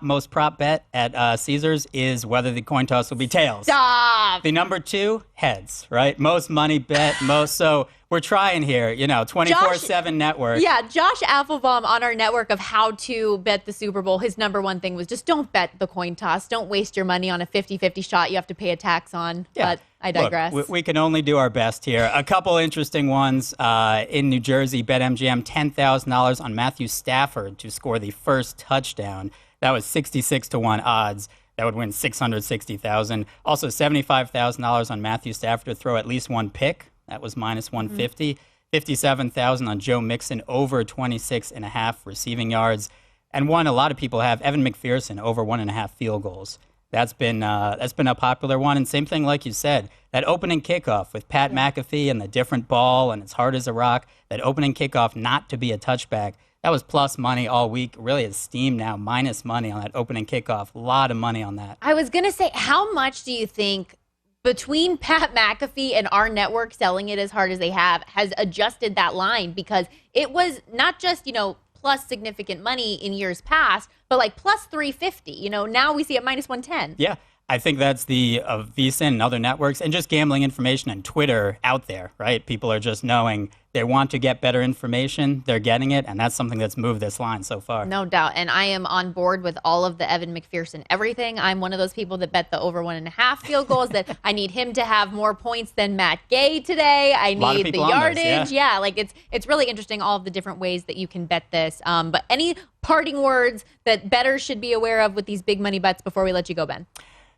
Speaker 8: most prop bet at Caesars is whether the coin toss will be tails.
Speaker 5: Stop.
Speaker 8: The number 2, heads, right? Most money bet, so we're trying here, 24/7 network.
Speaker 5: Yeah, Josh Applebaum on our network of how to bet the Super Bowl, his number one thing was just don't bet the coin toss. Don't waste your money on a 50-50 shot you have to pay a tax on.
Speaker 8: Yeah.
Speaker 5: But I digress.
Speaker 8: Look, we can only do our best here. A couple interesting ones in New Jersey. BetMGM, $10,000 on Matthew Stafford to score the first touchdown. That was 66-1 odds. That would win $660,000. Also, $75,000 on Matthew Stafford to throw at least one pick. That was minus 150. $57,000 on Joe Mixon over 26.5 receiving yards. And one a lot of people have, Evan McPherson over 1.5 field goals. That's been a popular one. And same thing like you said, that opening kickoff with Pat McAfee and the different ball and it's hard as a rock, that opening kickoff not to be a touchback. That was plus money all week. Really is steam now, minus money on that opening kickoff. A lot of money on that.
Speaker 5: I was going to say, how much do you think between Pat McAfee and our network selling it as hard as they have has adjusted that line? Because it was not just, plus significant money in years past, but like plus 350. Now we see it minus 110.
Speaker 8: Yeah. I think that's the VSiN and other networks and just gambling information and Twitter out there, right? People are just knowing they want to get better information. They're getting it, and that's something that's moved this line so far.
Speaker 5: No doubt. And I am on board with all of the Evan McPherson everything. I'm one of those people that bet the over 1.5 field goals that I need him to have more points than Matt Gay today. I need the yardage. Yeah, like it's really interesting, all of the different ways that you can bet this. But any parting words that bettors should be aware of with these big money bets before we let you go, Ben?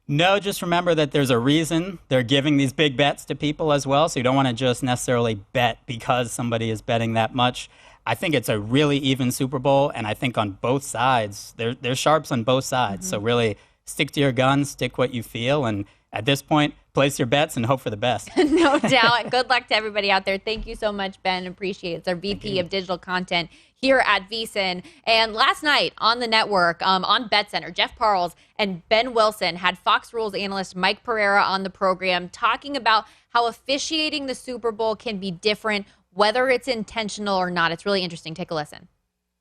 Speaker 8: No, just remember that there's a reason they're giving these big bets to people as well. So you don't want to just necessarily bet because somebody is betting that much. I think it's a really even Super Bowl, and I think on both sides, they're sharps on both sides. Mm-hmm. So really stick to your guns, stick what you feel, and at this point, place your bets and hope for the best.
Speaker 5: No doubt. Good luck to everybody out there. Thank you so much, Ben. Appreciate it. It's our VP of Digital Content here at VSiN. And last night on the network, on BetCenter, Jeff Parles and Ben Wilson had Fox Rules analyst Mike Pereira on the program talking about how officiating the Super Bowl can be different, whether it's intentional or not. It's really interesting. Take a listen.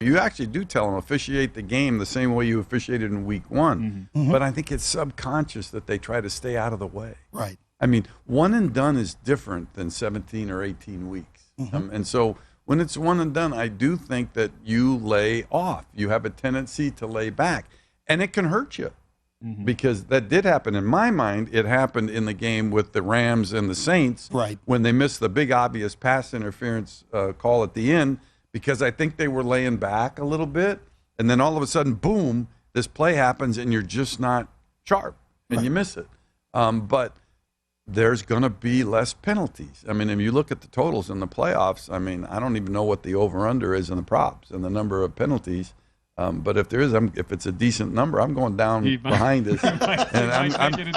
Speaker 9: You actually do tell them officiate the game the same way you officiated in week one. Mm-hmm. But I think it's subconscious that they try to stay out of the way.
Speaker 10: Right.
Speaker 9: I mean, one and done is different than 17 or 18 weeks. Mm-hmm. And so when it's one and done, I do think that you lay off. You have a tendency to lay back. And it can hurt you. Mm-hmm. Because that did happen. In my mind, it happened in the game with the Rams and the Saints.
Speaker 10: Right.
Speaker 9: When they missed the big obvious pass interference call at the end. Because I think they were laying back a little bit, and then all of a sudden, boom, this play happens, and you're just not sharp, and you miss it. But there's going to be less penalties. I mean, if you look at the totals in the playoffs, I mean, I don't even know what the over-under is in the props and the number of penalties. But if there is, if it's a decent number, I'm going down behind us, and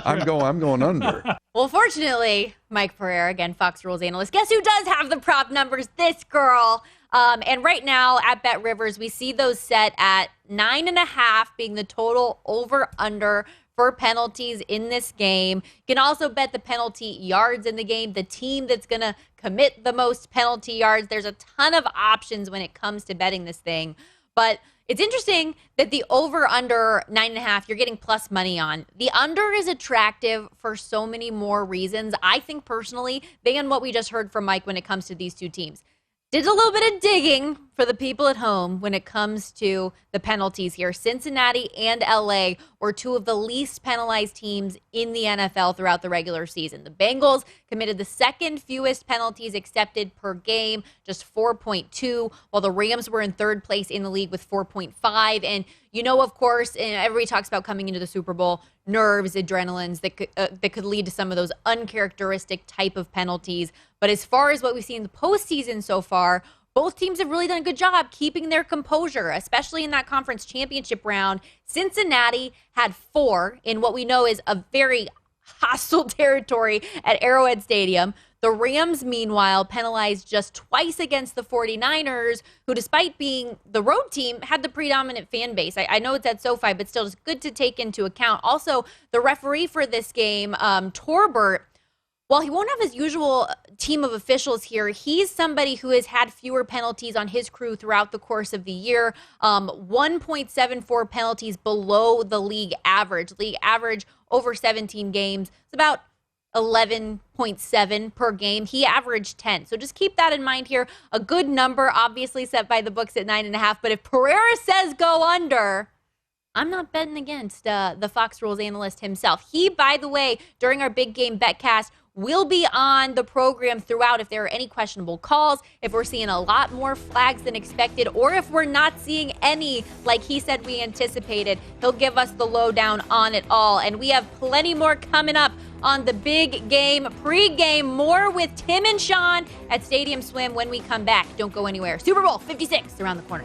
Speaker 9: I'm going under.
Speaker 5: Well, fortunately, Mike Pereira, again, Fox Rules analyst, guess who does have the prop numbers? This girl. And right now at Bet Rivers, we see those set at 9.5 being the total over-under for penalties in this game. You can also bet the penalty yards in the game, the team that's going to commit the most penalty yards. There's a ton of options when it comes to betting this thing. But it's interesting that the over-under 9.5, you're getting plus money on. The under is attractive for so many more reasons, I think personally, than what we just heard from Mike when it comes to these two teams. Did a little bit of digging for the people at home when it comes to the penalties here. Cincinnati and LA were two of the least penalized teams in the NFL throughout the regular season. The Bengals committed the second fewest penalties accepted per game, just 4.2, while the Rams were in third place in the league with 4.5. And of course, and everybody talks about coming into the Super Bowl, nerves, adrenalines that could lead to some of those uncharacteristic type of penalties. But as far as what we've seen in the postseason so far, both teams have really done a good job keeping their composure, especially in that conference championship round. Cincinnati had 4 in what we know is a very hostile territory at Arrowhead Stadium. The Rams, meanwhile, penalized just twice against the 49ers, who, despite being the road team, had the predominant fan base. I know it's at SoFi, but still, it's good to take into account. Also, the referee for this game, Torbert, while he won't have his usual team of officials here, he's somebody who has had fewer penalties on his crew throughout the course of the year. 1.74 penalties below the league average. League average over 17 games. It's about 11.7 per game. He averaged 10. So just keep that in mind here. A good number, obviously set by the books at 9.5. But if Pereira says go under, I'm not betting against the Fox Rules analyst himself. He, by the way, during our big game BetCast, will be on the program throughout if there are any questionable calls, if we're seeing a lot more flags than expected, or if we're not seeing any like he said we anticipated. He'll give us the lowdown on it all. And we have plenty more coming up on the big game pregame. More with Tim and Sean at Stadium Swim when we come back. Don't go anywhere. Super Bowl 56 around the corner.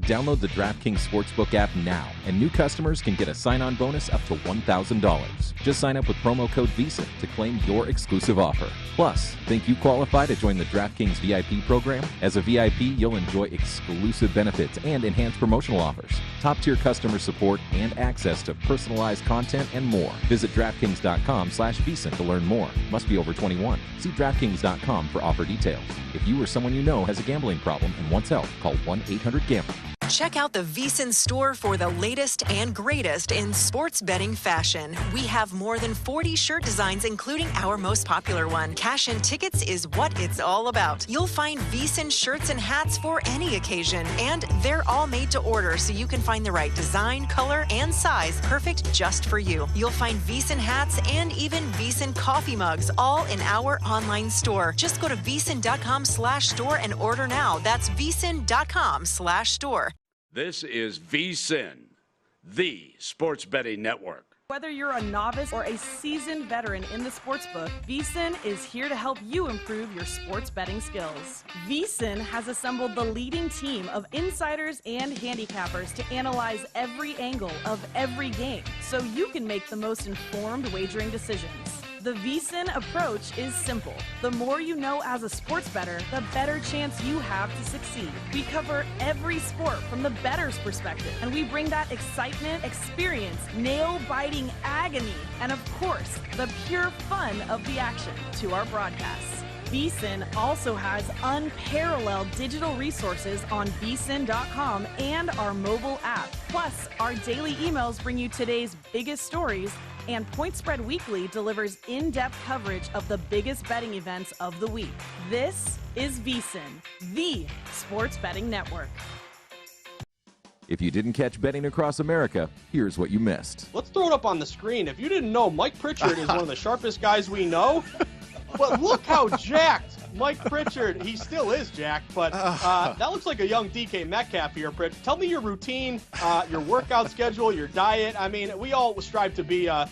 Speaker 2: Download the DraftKings Sportsbook app now, and new customers can get a sign-on bonus up to $1,000. Just sign up with promo code VSiN to claim your exclusive offer. Plus, think you qualify to join the DraftKings VIP program? As a VIP, you'll enjoy exclusive benefits and enhanced promotional offers, top-tier customer support, and access to personalized content and more. Visit DraftKings.com/VSiN to learn more. Must be over 21. See DraftKings.com for offer details. If you or someone you know has a gambling problem and wants help, call 1-800-GAMBLER.
Speaker 10: Check out the VSiN store for the latest and greatest in sports betting fashion. We have more than 40 shirt designs, including our most popular one. Cash and tickets is what it's all about. You'll find VSiN shirts and hats for any occasion, and they're all made to order, so you can find the right design, color, and size perfect just for you. You'll find VSiN hats and even VSiN coffee mugs, all in our online store. Just go to VSiN.com/store and order now. That's VSiN.com/store.
Speaker 3: This is VSiN, the sports betting network.
Speaker 4: Whether you're a novice or a seasoned veteran in the sportsbook, VSiN is here to help you improve your sports betting skills. VSiN has assembled the leading team of insiders and handicappers to analyze every angle of every game, so you can make the most informed wagering decisions. The VSiN approach is simple. The more you know as a sports bettor, the better chance you have to succeed. We cover every sport from the bettor's perspective, and we bring that excitement, experience, nail-biting agony, and of course, the pure fun of the action to our broadcasts. VSiN also has unparalleled digital resources on VSiN.com and our mobile app. Plus, our daily emails bring you today's biggest stories, and Point Spread Weekly delivers in-depth coverage of the biggest betting events of the week. This is VSiN, the sports betting network.
Speaker 2: If you didn't catch Betting Across America, here's what you missed.
Speaker 6: Let's throw it up on the screen. If you didn't know, Mike Pritchard is one of the sharpest guys we know. But look how jacked Mike Pritchard, he still is jacked, but that looks like a young DK Metcalf here, Pritch. Tell me your routine, your workout schedule, your diet. I mean, we all strive to be, a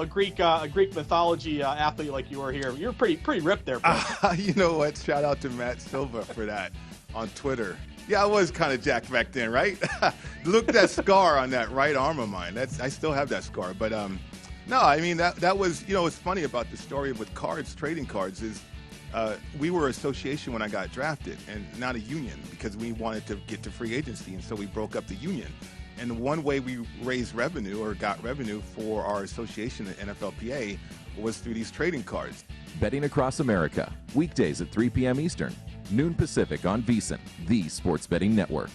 Speaker 6: Greek mythology athlete like you are here. You're pretty ripped there, Pritch.
Speaker 11: You know what? Shout out to Matt Silva for that on Twitter. Yeah, I was kind of jacked back then, right? Look at that scar on that right arm of mine. I still have that scar, but no, I mean, that was, what's funny about the story with cards, trading cards, is we were an association when I got drafted and not a union because we wanted to get to free agency, and so we broke up the union. And one way we raised revenue or got revenue for our association at NFLPA was through these trading cards.
Speaker 2: Betting Across America, weekdays at 3 p.m. Eastern, noon Pacific on VSiN, the sports betting network.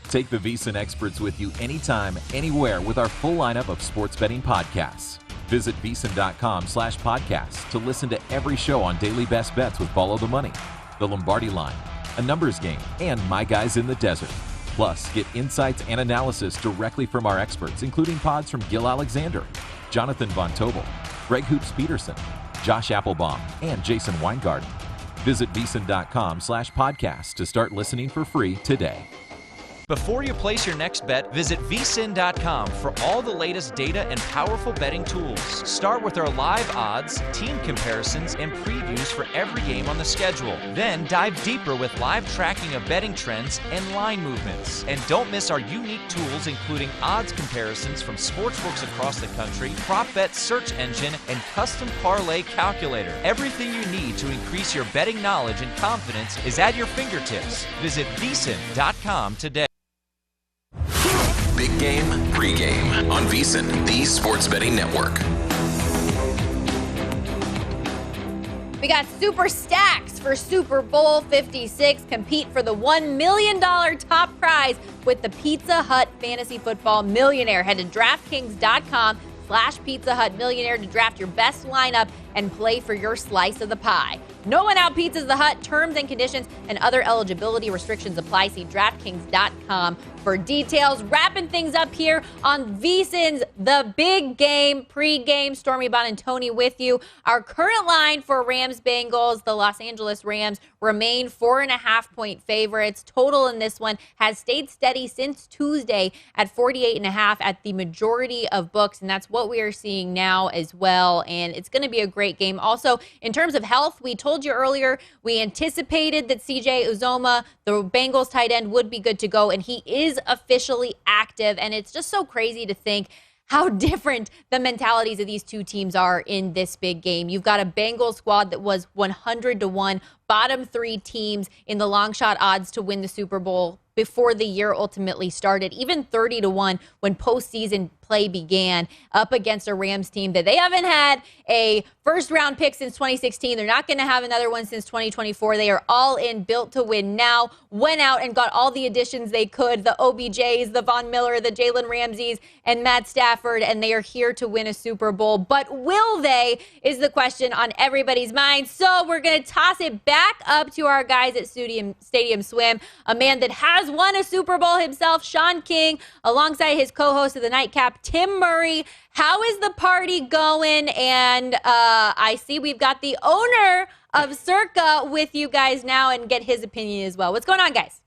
Speaker 2: Take the VSiN experts with you anytime, anywhere with our full lineup of sports betting podcasts. Visit VSiN.com/podcast to listen to every show on Daily Best Bets with Follow the Money, The Lombardi Line, A Numbers Game, and My Guys in the Desert. Plus, get insights and analysis directly from our experts, including pods from Gil Alexander, Jonathan Von Tobel, Greg Hoops Peterson, Josh Applebaum, and Jason Weingarten. Visit VSiN.com/podcast to start listening for free today.
Speaker 7: Before you place your next bet, visit VSiN.com for all the latest data and powerful betting tools. Start with our live odds, team comparisons, and previews for every game on the schedule. Then dive deeper with live tracking of betting trends and line movements. And don't miss our unique tools, including odds comparisons from sportsbooks across the country, prop bet search engine, and custom parlay calculator. Everything you need to increase your betting knowledge and confidence is at your fingertips. Visit VSiN.com today.
Speaker 20: Big Game Pregame on VSiN, the Sports Betting Network.
Speaker 5: We got super stacks for Super Bowl 56. Compete for the $1 million top prize with the Pizza Hut Fantasy Football Millionaire. Head to DraftKings.com/Pizza Hut Millionaire to draft your best lineup and play for your slice of the pie. No one out pizzas the Hut. Terms and conditions and other eligibility restrictions apply. See DraftKings.com for details. Wrapping things up here on VSiN's The Big Game Pregame. Stormy Bond and Tony with you. Our current line for Rams-Bengals, the Los Angeles Rams remain 4.5-point favorites. Total in this one has stayed steady since Tuesday at 48.5 at the majority of books, and that's what we are seeing now as well. And it's going to be a great game. Also, in terms of health, we told you earlier we anticipated that CJ Uzoma, the Bengals tight end, would be good to go, and he is officially active. And it's just so crazy to think how different the mentalities of these two teams are in this big game. You've got a Bengals squad that was 100-1, bottom three teams in the long shot odds to win the Super Bowl before the year ultimately started, even 30-1 when postseason play began, up against a Rams team that they haven't had a first-round pick since 2016. They're not going to have another one since 2024. They are all in, built to win now, went out and got all the additions they could, the OBJs, the Von Miller, the Jalen Ramseys, and Matt Stafford, and they are here to win a Super Bowl. But will they is the question on everybody's mind. So we're going to toss it back up to our guys at Stadium Swim, a man that has won a Super Bowl himself, Sean King, alongside his co-host of the Nightcap, Tim Murray. How is the party going? And I see we've got the owner of Circa with you guys now and get his opinion as well. What's going on, guys?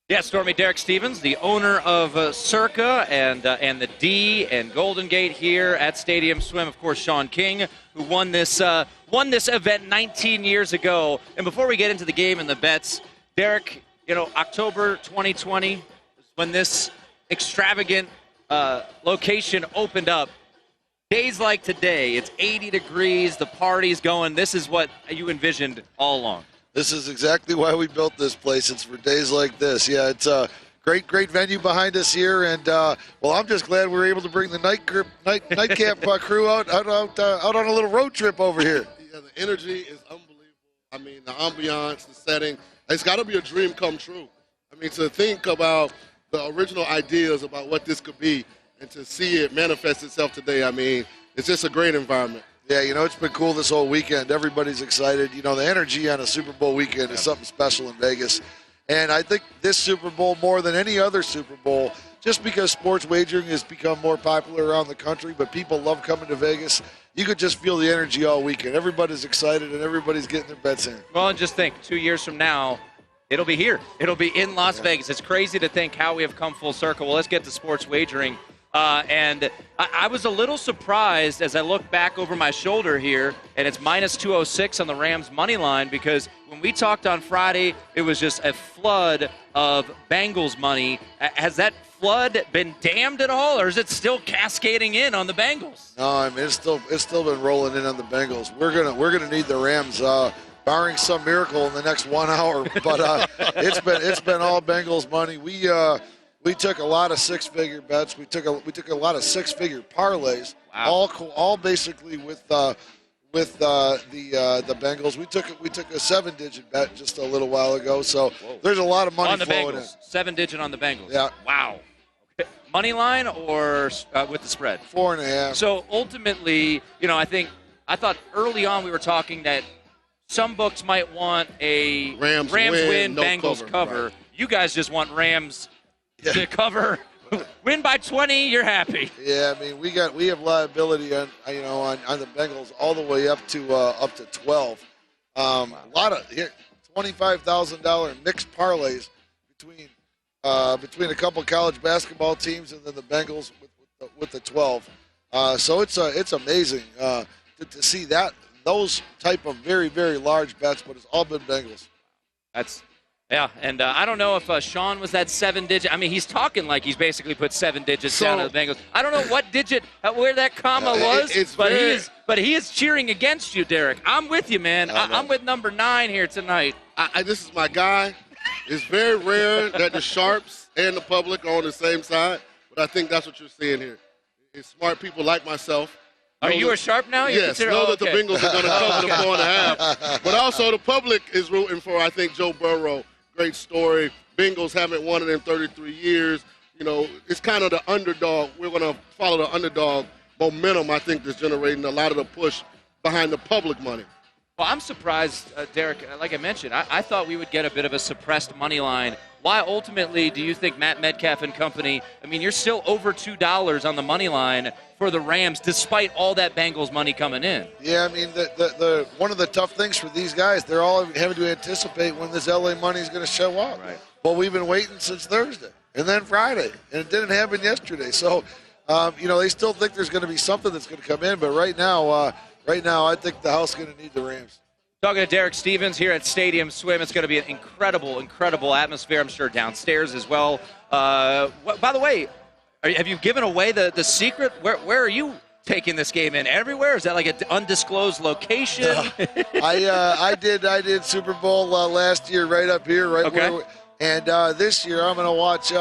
Speaker 15: Yeah, Stormy, Derek Stevens, the owner of Circa and the D and Golden Gate here at Stadium Swim. Of course, Sean King, who won this event 19 years ago. And before we get into the game and the bets, Derek, October 2020 is when this extravagant location opened up. Days like today, it's 80 degrees, the party's going. This is what you envisioned all along.
Speaker 16: This is exactly why we built this place. It's for days like this. Yeah, it's a great venue behind us here, and I'm just glad we were able to bring the nightcap crew out on a little road trip over here.
Speaker 17: Yeah, the energy is unbelievable. I mean, the ambiance, the setting. It's got to be a dream come true. I mean, to think about the original ideas about what this could be and to see it manifest itself today, I mean, it's just a great environment.
Speaker 16: Yeah, it's been cool this whole weekend. Everybody's excited. The energy on a Super Bowl weekend is something special in Vegas. And I think this Super Bowl, more than any other Super Bowl, just because sports wagering has become more popular around the country, but people love coming to Vegas, you could just feel the energy all weekend. Everybody's excited, and everybody's getting their bets in.
Speaker 15: Well, and just think, 2 years from now, it'll be here. It'll be in Las Vegas. It's crazy to think how we have come full circle. Well, let's get to sports wagering. And I was a little surprised as I look back over my shoulder here, and it's minus 206 on the Rams money line, because when we talked on Friday, it was just a flood of Bengals money. Has that flood been dammed at all, or is it still cascading in on the Bengals?
Speaker 16: No, I mean it's still been rolling in on the Bengals. We're gonna need the Rams, barring some miracle in the next 1 hour. But it's been all Bengals money. We took a lot of six-figure bets. We took a lot of six-figure parlays. Wow. All basically with the Bengals. We took a 7-digit bet just a little while ago. So there's a lot of money
Speaker 15: on the
Speaker 16: flowing
Speaker 15: Bengals.
Speaker 16: in.
Speaker 15: 7-digit on the Bengals.
Speaker 16: Yeah.
Speaker 15: Wow. Money line or with the spread?
Speaker 16: 4.5.
Speaker 15: So ultimately, I thought early on we were talking that some books might want a Rams win, no Bengals cover. Right. You guys just want Rams to cover, win by 20, you're happy.
Speaker 16: Yeah, I mean we have liability on the Bengals all the way up to 12. A lot of $25,000 mixed parlays between between a couple college basketball teams and then the Bengals with the 12. So it's amazing to see those type of very, very large bets, but it's all been Bengals.
Speaker 15: Yeah, and I don't know if Sean was that 7-digit. I mean, he's talking like he's basically put 7 digits down to the Bengals. I don't know what digit, where that comma was, but he is cheering against you, Derek. I'm with you, man. I'm with number 9 here tonight.
Speaker 17: This is my guy. It's very rare that the sharps and the public are on the same side, but I think that's what you're seeing here. It's smart people like myself.
Speaker 15: Are you a sharp now?
Speaker 17: Yes, know that the Bengals are going to cover the 4.5. But also the public is rooting for, I think, Joe Burrow. Great story. Bengals haven't won it in 33 years. You know, it's kind of the underdog. We're going to follow the underdog momentum, I think, that's generating a lot of the push behind the public money.
Speaker 15: Well, I'm surprised, Derek, like I mentioned, I thought we would get a bit of a suppressed money line. Why ultimately do you think Matt Metcalf and company, I mean, you're still over $2 on the money line for the Rams despite all that Bengals money coming in?
Speaker 16: Yeah, I mean, the one of the tough things for these guys, they're all having to anticipate when this LA money is going to show up. Right. Well, we've been waiting since Thursday and then Friday, and it didn't happen yesterday. So, they still think there's going to be something that's going to come in, but right now, I think the house is going to need the Rams.
Speaker 15: Talking to Derek Stevens here at Stadium Swim. It's going to be an incredible atmosphere, I'm sure, downstairs as well. By the way, have you given away the secret? Where are you taking this game in? Everywhere? Is that like an undisclosed location?
Speaker 16: I did Super Bowl last year right up here, and this year I'm going to watch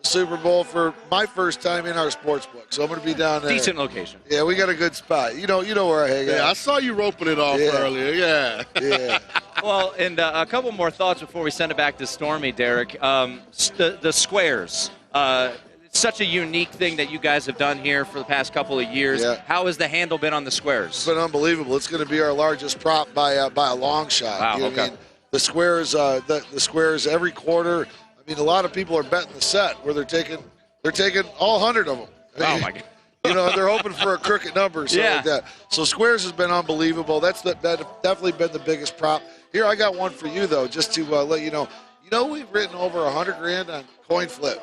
Speaker 16: Super Bowl for my first time in our sports book, so I'm going to be down there.
Speaker 15: Decent location.
Speaker 16: Yeah, we got a good spot. You know where I hang out.
Speaker 17: Yeah, I saw you roping it off earlier. Yeah.
Speaker 15: Well, and a couple more thoughts before we send it back to Stormy, Derek. The squares. It's such a unique thing that you guys have done here for the past couple of years.
Speaker 16: Yeah.
Speaker 15: How has the handle been on the squares?
Speaker 16: It's been unbelievable. It's going to be our largest prop by a long shot.
Speaker 15: Wow.
Speaker 16: You know what I mean? The squares, the squares every quarter. I mean, a lot of people are betting the set where they're taking all 100 of them.
Speaker 15: Oh my God!
Speaker 16: They're hoping for a crooked number, like that. So squares has been unbelievable. That's definitely been the biggest prop. Here, I got one for you though, just to let you know. We've written over $100,000 on coin flip.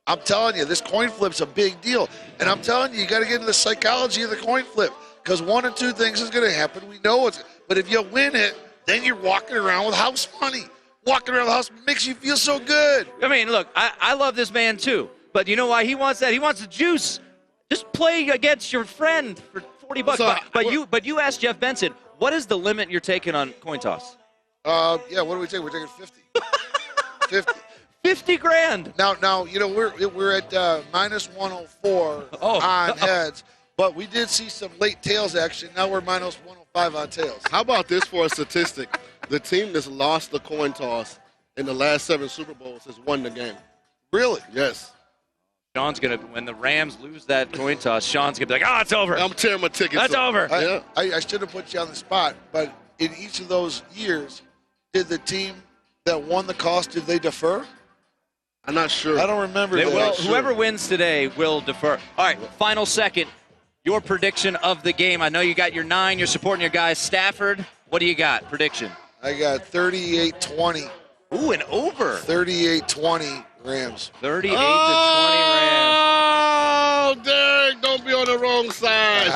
Speaker 16: I'm telling you, this coin flip's a big deal, and I'm telling you, you got to get into the psychology of the coin flip because one of two things is going to happen. We know it's, but if you win it, then you're walking around with house money. Walking around the house makes you feel so good.
Speaker 15: I mean, look, I love this man too, but you know why he wants that? He wants the juice. Just play against your friend for $40.
Speaker 17: So,
Speaker 15: but you asked Jeff Benson, what is the limit you're taking on coin toss?
Speaker 16: What do we take? We're taking 50. 50.
Speaker 15: 50 grand.
Speaker 16: Now, we're at minus 104 on heads, but we did see some late tails action. Now we're minus 105 on tails.
Speaker 17: How about this for a statistic? The team that's lost the coin toss in the last 7 Super Bowls has won the game.
Speaker 16: Really?
Speaker 17: Yes.
Speaker 15: Sean's going to, when the Rams lose that coin toss, Sean's going to be like, it's over.
Speaker 17: I'm tearing my tickets.
Speaker 15: That's over.
Speaker 16: I should have put you on the spot, but in each of those years, did the team that won the cost, did they defer?
Speaker 17: I'm not sure.
Speaker 16: I don't remember that.
Speaker 15: Well, whoever wins today will defer. All right, final second. Your prediction of the game. I know you got your 9. You're supporting your guys. Stafford, what do you got? Prediction.
Speaker 16: I got 38-20.
Speaker 15: Ooh, an over.
Speaker 16: 38-20 Rams.
Speaker 15: 38-20 Rams.
Speaker 17: Oh, Derek, don't be on the wrong side.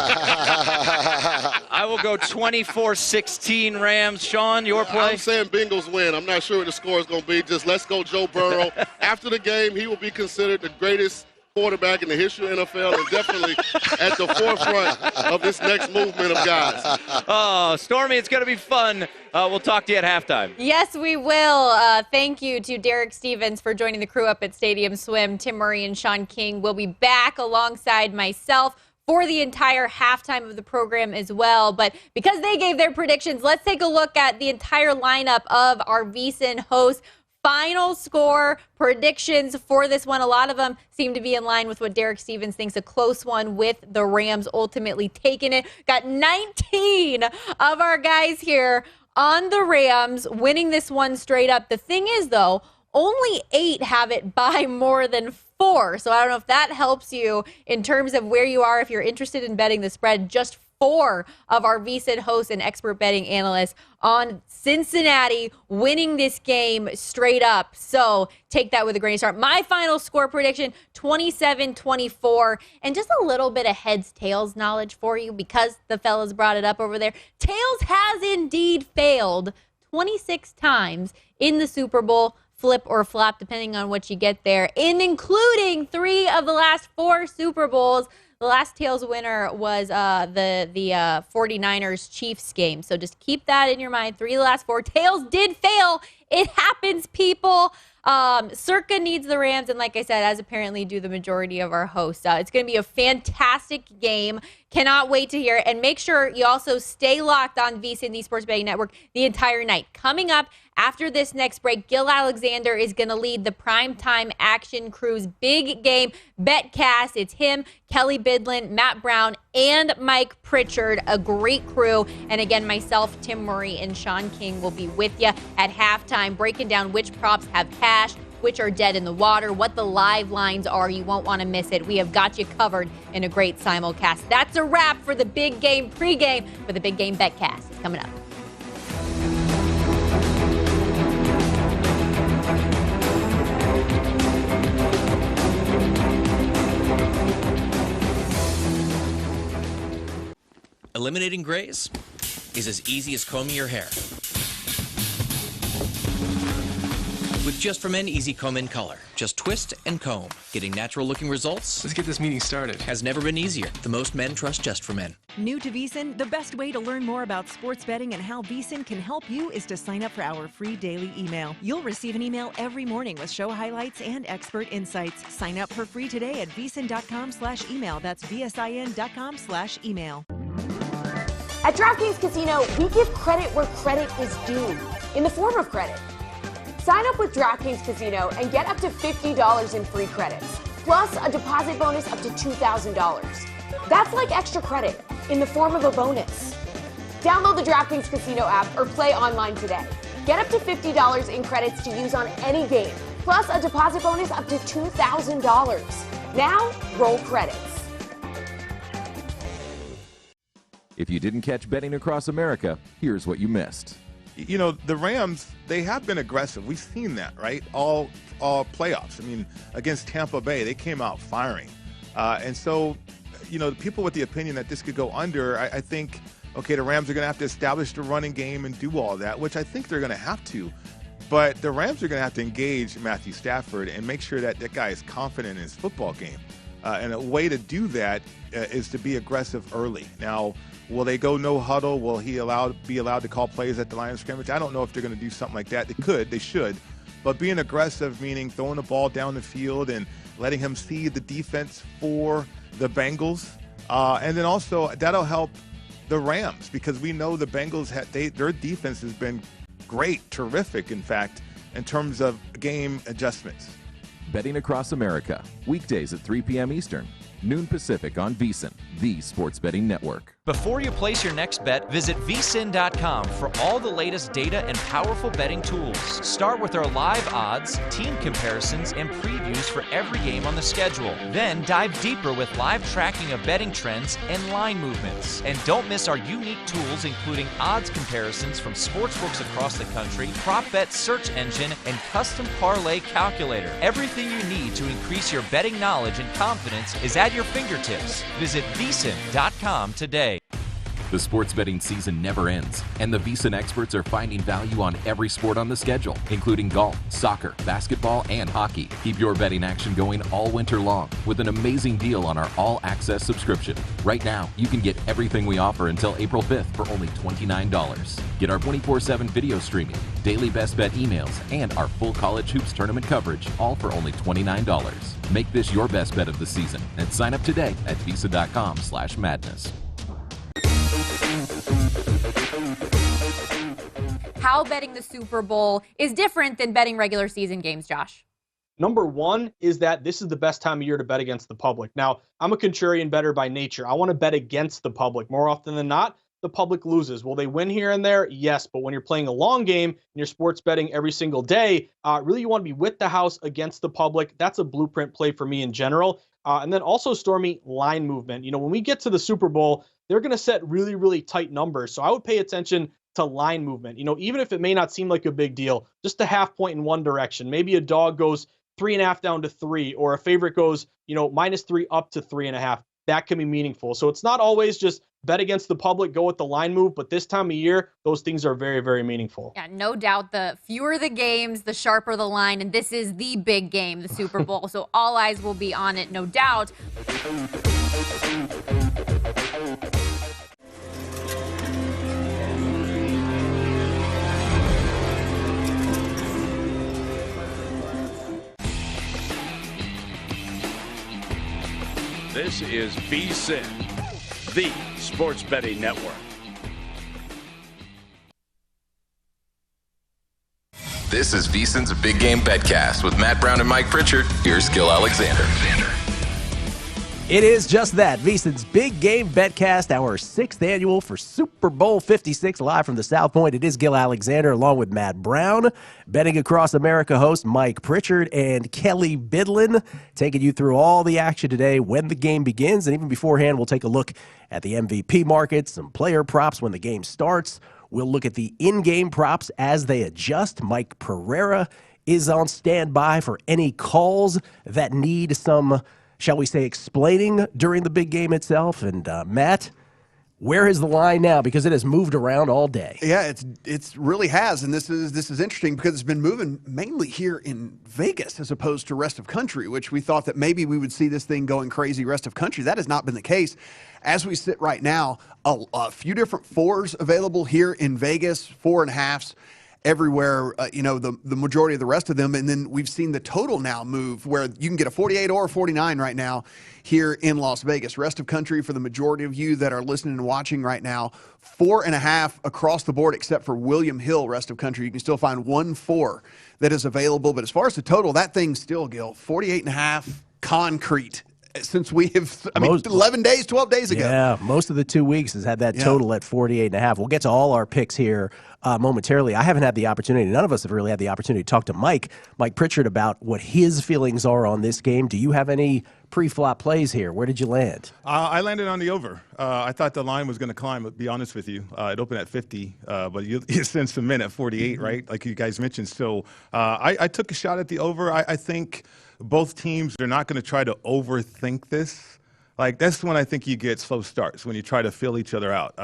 Speaker 15: I will go 24-16 Rams. Sean, your play?
Speaker 17: I'm saying Bengals win. I'm not sure what the score is going to be. Just let's go Joe Burrow. After the game, he will be considered the greatest quarterback in the history of NFL and definitely at the forefront of this next movement of guys.
Speaker 15: Oh, Stormy, it's going to be fun. We'll talk to you at halftime.
Speaker 5: Yes, we will. Thank you to Derek Stevens for joining the crew up at Stadium Swim. Tim Murray and Sean King will be back alongside myself for the entire halftime of the program as well. But because they gave their predictions, let's take a look at the entire lineup of our VSiN hosts. Final score predictions for this one. A lot of them seem to be in line with what Derek Stevens thinks a close one, with the Rams ultimately taking it. Got 19 of our guys here on the Rams winning this one straight up. The thing is, though, only 8 have it by more than 4. So I don't know if that helps you in terms of where you are if you're interested in betting the spread. Just 4 of our VSiN hosts and expert betting analysts on Cincinnati winning this game straight up. So take that with a grain of salt. My final score prediction, 27-24. And just a little bit of heads, tails knowledge for you because the fellas brought it up over there. Tails has indeed failed 26 times in the Super Bowl, flip or flop, depending on what you get there, and including 3 of the last 4 Super Bowls. The last tails winner was the 49ers Chiefs game. So just keep that in your mind. 3 of the last 4. Tails did fail. It happens, people. Circa needs the Rams, and like I said, as apparently do the majority of our hosts. It's going to be a fantastic game. Cannot wait to hear it. And make sure you also stay locked on VSiN, the Sports Betting Network, the entire night. Coming up after this next break, Gil Alexander is going to lead the Primetime Action Crew's big game BetCast. It's him, Kelly Bidlin, Matt Brown, and Mike Pritchard, a great crew. And again, myself, Tim Murray, and Sean King will be with you at halftime, breaking down which props have cash, which are dead in the water, what the live lines are. You won't want to miss it. We have got you covered in a great simulcast. That's a wrap for the big game pregame for the big game BetCast. It's coming up.
Speaker 12: Eliminating grays is as easy as combing your hair. With Just For Men Easy Comb in Color. Just twist and comb. Getting natural looking results. Let's get this meeting started. Has never been easier. The most men trust Just For Men.
Speaker 10: New to VSiN, the best way to learn more about sports betting and how VSiN can help you is to sign up for our free daily email. You'll receive an email every morning with show highlights and expert insights. Sign up for free today at VSiN.com/email. That's VSIN.com/email.
Speaker 19: At DraftKings Casino, we give credit where credit is due, in the form of credit. Sign up with DraftKings Casino and get up to $50 in free credits, plus a deposit bonus up to $2,000. That's like extra credit in the form of a bonus. Download the DraftKings Casino app or play online today. Get up to $50 in credits to use on any game, plus a deposit bonus up to $2,000. Now, roll credits.
Speaker 2: If you didn't catch Betting Across America, here's what you missed.
Speaker 11: You know, the Rams, they have been aggressive. We've seen that, right? All playoffs. I mean, against Tampa Bay, they came out firing. And so, you know, the people with the opinion that this could go under, I think, okay, the Rams are going to have to establish the running game and do all that, which I think they're going to have to. But the Rams are going to have to engage Matthew Stafford and make sure that that guy is confident in his football game. And a way to do that is to be aggressive early. Now, will they go no huddle? Will he be allowed to call plays at the line of scrimmage? I don't know if they're going to do something like that. They should. But being aggressive, meaning throwing the ball down the field and letting him see the defense for the Bengals. And then also that'll help the Rams because we know the Bengals, their defense has been great, terrific, in fact, in terms of game adjustments.
Speaker 2: Betting Across America, weekdays at 3 p.m. Eastern, noon Pacific on VSiN, the Sports Betting Network.
Speaker 7: Before you place your next bet, visit VSiN.com for all the latest data and powerful betting tools. Start with our live odds, team comparisons, and previews for every game on the schedule. Then dive deeper with live tracking of betting trends and line movements. And don't miss our unique tools, including odds comparisons from sportsbooks across the country, prop bet search engine, and custom parlay calculator. Everything you need to increase your betting knowledge and confidence is at your fingertips. Visit VSiN.com today.
Speaker 2: The sports betting season never ends, and the VSiN experts are finding value on every sport on the schedule, including golf, soccer, basketball, and hockey. Keep your betting action going all winter long with an amazing deal on our all-access subscription. Right now, you can get everything we offer until April 5th for only $29. Get our 24/7 video streaming, daily best bet emails, and our full college hoops tournament coverage, all for only $29. Make this your best bet of the season and sign up today at visa.com/madness.
Speaker 5: How betting the Super Bowl is different than betting regular season games, Josh?
Speaker 6: Number one is that this is the best time of year to bet against the public. Now, I'm a contrarian bettor by nature. I want to bet against the public. More often than not, the public loses. Will they win here and there? Yes, but when you're playing a long game and you're sports betting every single day, really you want to be with the house against the public. That's a blueprint play for me in general. And then also, Stormy, line movement. You know, when we get to the Super Bowl, they're going to set really, really tight numbers. So I would pay attention to line movement. You know, even if it may not seem like a big deal, just a half point in one direction. Maybe a dog goes 3.5 down to 3, or a favorite goes, you know, -3 up to 3.5. That can be meaningful. So it's not always just bet against the public, go with the line move, but this time of year, those things are very, very meaningful.
Speaker 5: Yeah, no doubt. The fewer the games, the sharper the line, and this is the big game, the Super Bowl. So all eyes will be on it, no doubt.
Speaker 3: This is VSiN, the sports betting network.
Speaker 20: This is VSiN's Big Game BetCast with Matt Brown and Mike Pritchard. Here's Gil Alexander.
Speaker 13: It is just that, VSiN's Big Game BetCast, our 6th annual for Super Bowl 56, live from the South Point. It is Gil Alexander along with Matt Brown, Betting Across America host Mike Pritchard, and Kelly Bidlin, taking you through all the action today when the game begins. And even beforehand, we'll take a look at the MVP market, some player props when the game starts. We'll look at the in-game props as they adjust. Mike Pereira is on standby for any calls that need some, shall we say, explaining during the big game itself. And Matt, where is the line now? Because it has moved around all day.
Speaker 14: Yeah, it's really has, and this is interesting because it's been moving mainly here in Vegas as opposed to rest of country, which we thought that maybe we would see this thing going crazy rest of country. That has not been the case. As we sit right now, a few different 4s available here in Vegas, 4.5s. Everywhere, the majority of the rest of them. And then we've seen the total now move where you can get a 48 or a 49 right now here in Las Vegas. Rest of country, for the majority of you that are listening and watching right now, 4.5 across the board except for William Hill. Rest of country, you can still find 1-4 that is available. But as far as the total, that thing's still, Gil, 48.5 concrete. Since we have, 11 days, 12 days ago.
Speaker 13: Yeah, most of the 2 weeks has had that total at 48.5. We'll get to all our picks here momentarily. I haven't had the opportunity, none of us have really had the opportunity to talk to Mike Pritchard about what his feelings are on this game. Do you have any pre-flop plays here? Where did you land?
Speaker 11: I landed on the over. I thought the line was going to climb, to be honest with you. It opened at 50, but you sent some in at 48, right? Like you guys mentioned. So I took a shot at the over. I think both teams are not going to try to overthink this. Like, that's when I think you get slow starts, when you try to fill each other out.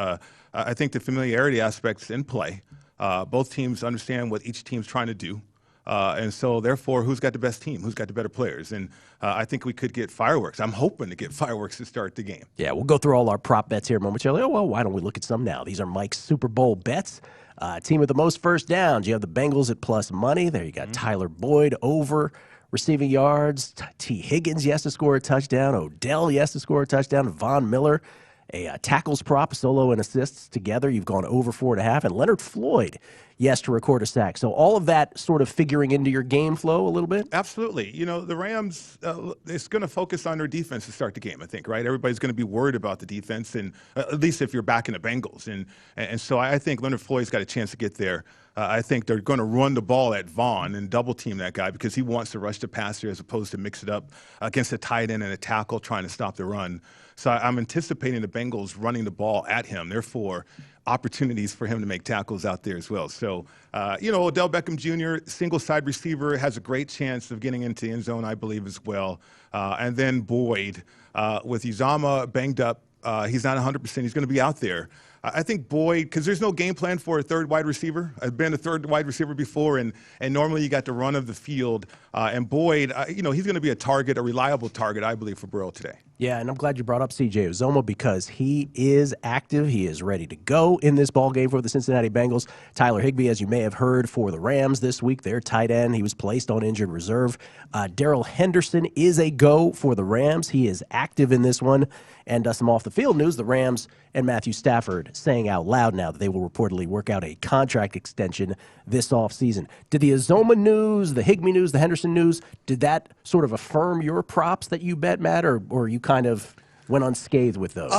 Speaker 11: I think the familiarity aspect's in play. Both teams understand what each team's trying to do. And so, therefore, who's got the best team? Who's got the better players? And I think we could get fireworks. I'm hoping to get fireworks to start the game.
Speaker 13: Yeah, we'll go through all our prop bets here momentarily. Oh, well, why don't we look at some now? These are Mike's Super Bowl bets. Team with the most first downs. You have the Bengals at plus money. There you got Tyler Boyd over receiving yards. T. Higgins, yes, to score a touchdown. Odell, yes, to score a touchdown. Von Miller, a tackles prop, solo and assists together. You've gone over 4.5. And Leonard Floyd, yes, to record a sack. So all of that sort of figuring into your game flow a little bit?
Speaker 11: Absolutely. You know, the Rams, it's going to focus on their defense to start the game, I think, right? Everybody's going to be worried about the defense, and at least if you're backing the Bengals. And so I think Leonard Floyd's got a chance to get there. I think they're going to run the ball at Vaughn and double team that guy because he wants to rush the passer as opposed to mix it up against a tight end and a tackle trying to stop the run. So I'm anticipating the Bengals running the ball at him. Therefore, opportunities for him to make tackles out there as well. So, Odell Beckham Jr., single side receiver, has a great chance of getting into the end zone, I believe, as well. And then Boyd, with Uzoma banged up, he's not 100%. He's going to be out there. I think Boyd, because there's no game plan for a third wide receiver. I've been a third wide receiver before, and normally you got the run of the field. And Boyd, he's going to be a reliable target, I believe, for Burrow today.
Speaker 13: Yeah, and I'm glad you brought up C.J. Uzoma because he is active. He is ready to go in this ball game for the Cincinnati Bengals. Tyler Higbee, as you may have heard, for the Rams this week, their tight end. He was placed on injured reserve. Darrell Henderson is a go for the Rams. He is active in this one. And some off-the-field news, the Rams and Matthew Stafford saying out loud now that they will reportedly work out a contract extension this offseason. Did the Uzoma news, the Higbee news, the Henderson news, did that sort of affirm your props that you bet, Matt, or you kind of went unscathed with those?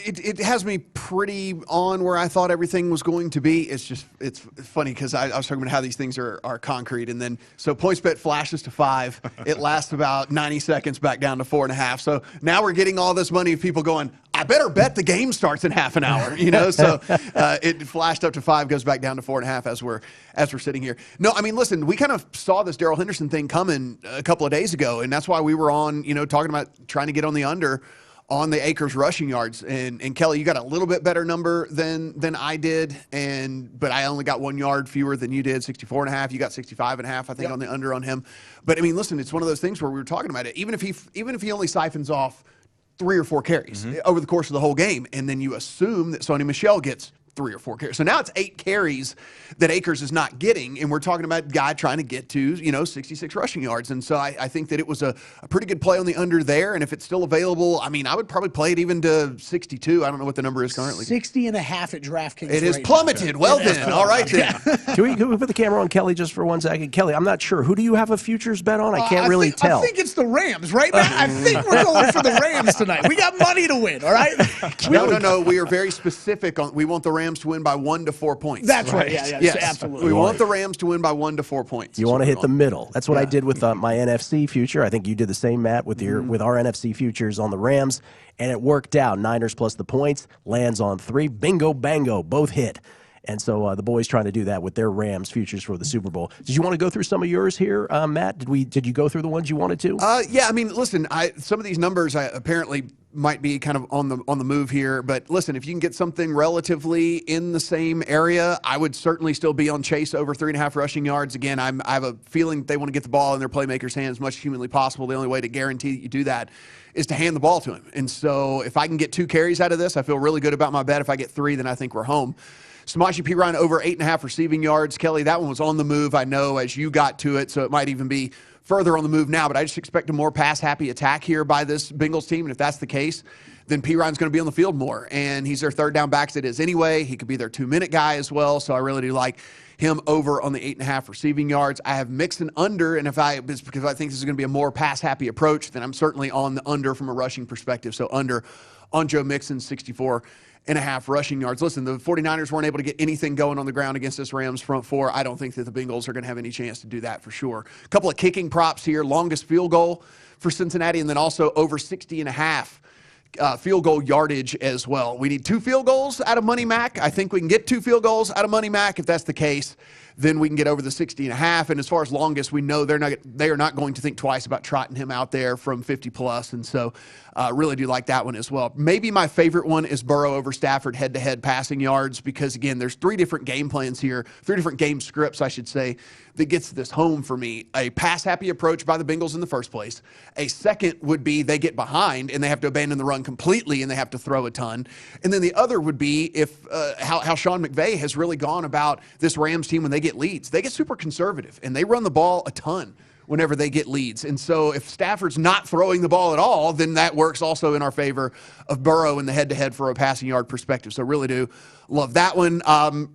Speaker 14: It has me pretty on where I thought everything was going to be. It's funny because I was talking about how these things are concrete, and then so PointsBet flashes to 5. It lasts about 90 seconds back down to 4.5. So now we're getting all this money of people going, I better bet the game starts in half an hour. So it flashed up to 5, goes back down to 4.5 as we're sitting here. No, I mean, listen, we kind of saw this Darrell Henderson thing coming a couple of days ago, and that's why we were on, talking about trying to get on the under on the Akers rushing yards. And Kelly, you got a little bit better number than I did, but I only got 1 yard fewer than you did, 64.5. You got 65.5, I think, on the under on him. But I mean, listen, it's one of those things where we were talking about it. Even if he only siphons off 3 or 4 carries over the course of the whole game, and then you assume that Sony Michel gets 3 or 4 carries. So now it's 8 carries that Akers is not getting, and we're talking about a guy trying to get to, 66 rushing yards. And so I think that it was a pretty good play on the under there, and if it's still available, I mean, I would probably play it even to 62. I don't know what the number is currently.
Speaker 18: 60.5 at DraftKings.
Speaker 14: It is plummeted. Well then, all right then.
Speaker 13: Can we put the camera on Kelly just for 1 second? Kelly, I'm not sure. Who do you have a futures bet on? I can't really tell.
Speaker 18: I think it's the Rams, right, Matt? I think we're going for the Rams tonight. We got money to win, all right?
Speaker 14: No. We are very specific on. We want the Rams to win by 1 to 4 points.
Speaker 18: That's right. Yeah,
Speaker 14: yes.
Speaker 18: Absolutely.
Speaker 14: We want the Rams to win by 1 to 4 points.
Speaker 13: You want to hit the middle. That's what I did with my NFC future. I think you did the same, Matt, with our NFC futures on the Rams, and it worked out. Niners plus the points lands on 3. Bingo, bango, both hit. And so the boys trying to do that with their Rams futures for the Super Bowl. Did you want to go through some of yours here, Matt? Did you go through the ones you wanted to?
Speaker 14: Yeah. I mean, listen. Some of these numbers apparently might be kind of on the move here. But listen, if you can get something relatively in the same area, I would certainly still be on Chase over 3.5 rushing yards. Again, I have a feeling they want to get the ball in their playmakers' hands as much as humanly possible. The only way to guarantee that you do that is to hand the ball to him. And so if I can get 2 carries out of this, I feel really good about my bet. If I get 3, then I think we're home. Samaje Perine over 8.5 receiving yards. Kelly, that one was on the move, I know, as you got to it, so it might even be further on the move now. But I just expect a more pass-happy attack here by this Bengals team, and if that's the case, then Perine's going to be on the field more. And he's their third down back as it is anyway. He could be their 2-minute guy as well, so I really do like him over on the 8.5 receiving yards. I have Mixon under, and it's because I think this is going to be a more pass-happy approach, then I'm certainly on the under from a rushing perspective. So under on Joe Mixon, 64.5 rushing yards. Listen, the 49ers weren't able to get anything going on the ground against this Rams front four. I don't think that the Bengals are going to have any chance to do that for sure. A couple of kicking props here. Longest field goal for Cincinnati, and then also over 60.5 field goal yardage as well. We need 2 field goals out of Money Mac. I think we can get 2 field goals out of Money Mac. If that's the case, then we can get over the 60.5. And as far as longest, we know they are not going to think twice about trotting him out there from 50 plus. And so really do like that one as well. Maybe my favorite one is Burrow over Stafford head-to-head passing yards, because again, there's 3 different game plans here, 3 different game scripts, I should say, that gets this home for me. A pass-happy approach by the Bengals in the first place. A second would be they get behind and they have to abandon the run completely and they have to throw a ton. And then the other would be if how Sean McVay has really gone about this Rams team when they get leads. They get super conservative and they run the ball a ton whenever they get leads. And so if Stafford's not throwing the ball at all, then that works also in our favor of Burrow in the head-to-head for a passing yard perspective. So really do love that one.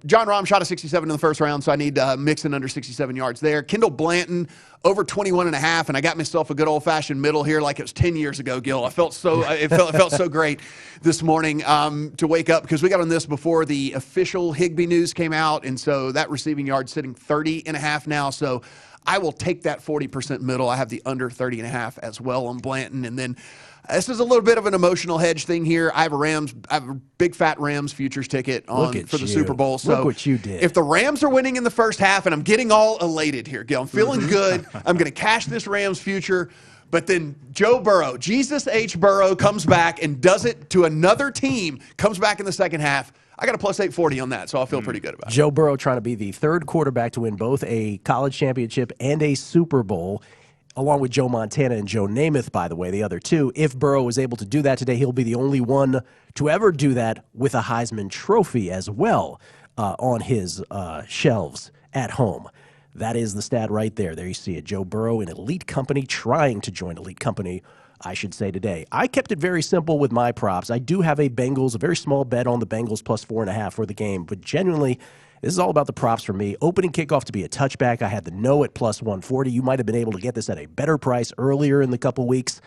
Speaker 14: John Rahm shot a 67 in the first round, so I need Mixon under 67 yards there. Kendall Blanton over 21.5, and I got myself a good old-fashioned middle here like it was 10 years ago, Gil. It felt so great this morning to wake up, because we got on this before the official Higbee news came out, and so that receiving yard sitting 30.5 now. So I will take that 40% middle. I have the under 30.5 as well on Blanton. And then this is a little bit of an emotional hedge thing here. I have a big fat Rams futures ticket on for the Super Bowl. So
Speaker 13: look what you did.
Speaker 14: If the Rams are winning in the first half, and I'm getting all elated here, Gil, I'm feeling good. I'm going to cash this Rams future. But then Joe Burrow, Jesus H. Burrow, comes back and does it to another team, comes back in the second half. I got a plus 840 on that, so I'll feel pretty good about it.
Speaker 13: Joe Burrow trying to be the third quarterback to win both a college championship and a Super Bowl, along with Joe Montana and Joe Namath, by the way, the other two. If Burrow is able to do that today, he'll be the only one to ever do that with a Heisman Trophy as well on his shelves at home. That is the stat right there. There you see it. Joe Burrow, an elite company, trying to join elite company, I should say, today. I kept it very simple with my props. I do have a very small bet on the Bengals plus 4.5 for the game, but genuinely, this is all about the props for me. Opening kickoff to be a touchback. I had the no at plus 140. You might have been able to get this at a better price earlier in the couple weeks.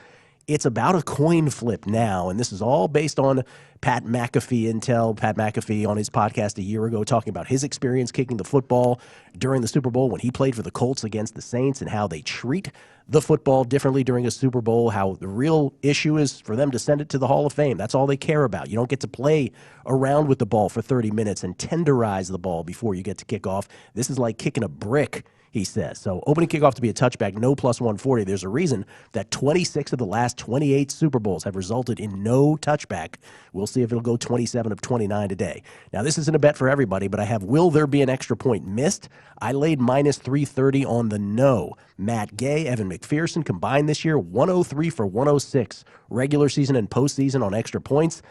Speaker 13: It's about a coin flip now, and this is all based on Pat McAfee intel. Pat McAfee on his podcast a year ago talking about his experience kicking the football during the Super Bowl when he played for the Colts against the Saints and how they treat the football differently during a Super Bowl, how the real issue is for them to send it to the Hall of Fame. That's all they care about. You don't get to play around with the ball for 30 minutes and tenderize the ball before you get to kick off. This is like kicking a brick, he says. So opening kickoff to be a touchback, no plus 140. There's a reason that 26 of the last 28 Super Bowls have resulted in no touchback. We'll see if it'll go 27 of 29 today. Now, this isn't a bet for everybody, but I have will there be an extra point missed? I laid minus 330 on the no. Matt Gay, Evan McPherson combined this year, 103 for 106. Regular season and postseason on extra points.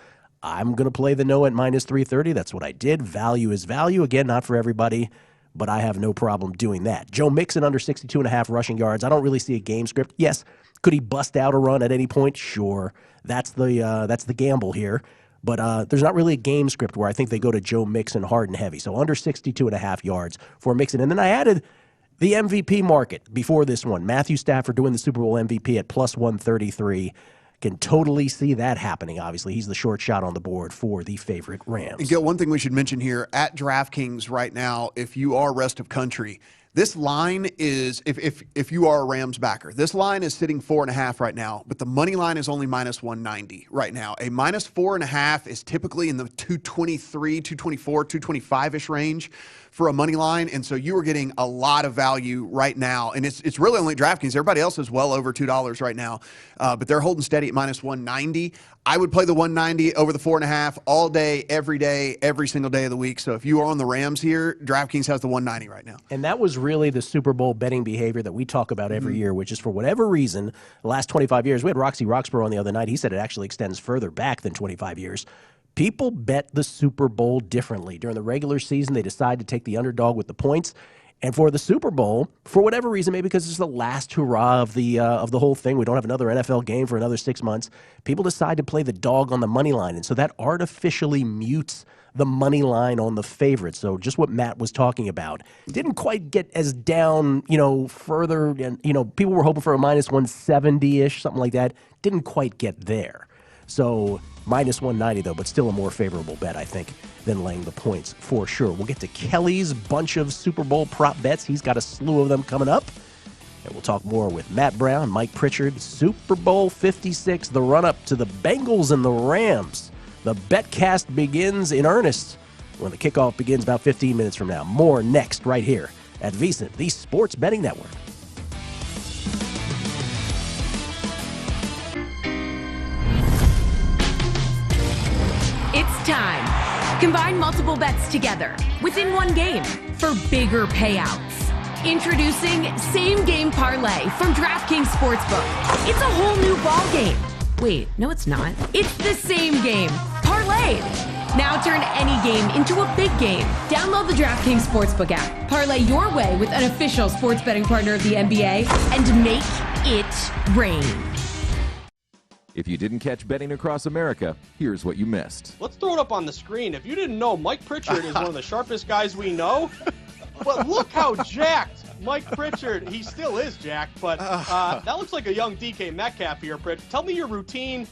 Speaker 13: I'm going to play the no at minus 330. That's what I did. Value is value. Again, not for everybody, but I have no problem doing that. Joe Mixon under 62.5 rushing yards. I don't really see a game script. Yes, could he bust out a run at any point? Sure. That's the gamble here. But there's not really a game script where I think they go to Joe Mixon hard and heavy. So under 62.5 yards for Mixon. And then I added the MVP market before this one. Matthew Stafford doing the Super Bowl MVP at plus 133. Can totally see that happening. Obviously, he's the short shot on the board for the favorite Rams.
Speaker 14: And Gil, one thing we should mention here, at DraftKings right now, if you are rest of country, this line is, if you are a Rams backer, this line is sitting 4.5 right now, but the money line is only minus 190 right now. A minus 4.5 is typically in the 223, 224, 225-ish range for a money line, and so you are getting a lot of value right now, and it's really only DraftKings. Everybody else is well over $2 right now, but they're holding steady at minus 190. I would play the 190 over the 4.5 all day, every single day of the week. So if you are on the Rams here, DraftKings has the 190 right now.
Speaker 13: And that was really the Super Bowl betting behavior that we talk about every year, which is for whatever reason, the last 25 years. We had Roxy Roxborough on the other night. He said it actually extends further back than 25 years. People bet the Super Bowl differently. During the regular season, they decide to take the underdog with the points. And for the Super Bowl, for whatever reason, maybe because it's the last hurrah of the whole thing, we don't have another NFL game for another 6 months, people decide to play the dog on the money line. And so that artificially mutes the money line on the favorite. So just what Matt was talking about. Didn't quite get as down, further. And, people were hoping for a minus 170-ish, something like that. Didn't quite get there. So minus 190, though, but still a more favorable bet, I think, than laying the points for sure. We'll get to Kelly's bunch of Super Bowl prop bets. He's got a slew of them coming up. And we'll talk more with Matt Brown, Mike Pritchard, Super Bowl 56, the run-up to the Bengals and the Rams. The BetCast begins in earnest when the kickoff begins about 15 minutes from now. More next right here at VSiN, the Sports Betting Network.
Speaker 21: It's time. Combine multiple bets together within one game for bigger payouts. Introducing Same Game Parlay from DraftKings Sportsbook. It's a whole new ball game. Wait, no it's not. It's the same game, parlayed. Now turn any game into a big game. Download the DraftKings Sportsbook app. Parlay your way with an official sports betting partner of the NBA and make it rain.
Speaker 2: If you didn't catch Betting Across America, here's what you missed.
Speaker 6: Let's throw it up on the screen. If you didn't know, Mike Pritchard is one of the sharpest guys we know. But look how jacked Mike Pritchard, he still is jacked, but that looks like a young DK Metcalf here, Pritch. Tell me your routine,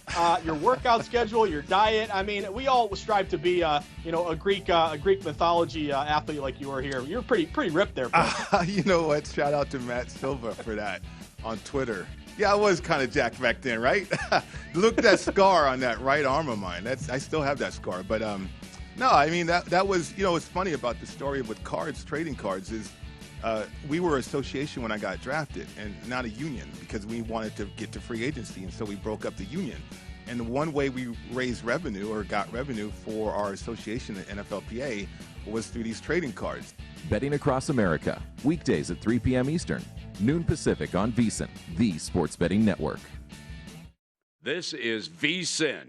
Speaker 6: your workout schedule, your diet. I mean, we all strive to be, a Greek mythology athlete like you are here. You're pretty ripped there, Pritch.
Speaker 11: You know what? Shout out to Matt Silva for that on Twitter. Yeah, I was kind of jacked back then, right? Look at that scar on that right arm of mine. I still have that scar, but no, I mean that was, what's funny about the story with cards, trading cards, is we were an association when I got drafted and not a union because we wanted to get to free agency, and so we broke up the union. And the one way we raised revenue or got revenue for our association at NFLPA was through these trading cards.
Speaker 2: Betting Across America, weekdays at 3 p.m. Eastern, noon Pacific on VSiN, the Sports Betting Network.
Speaker 3: This is VSiN,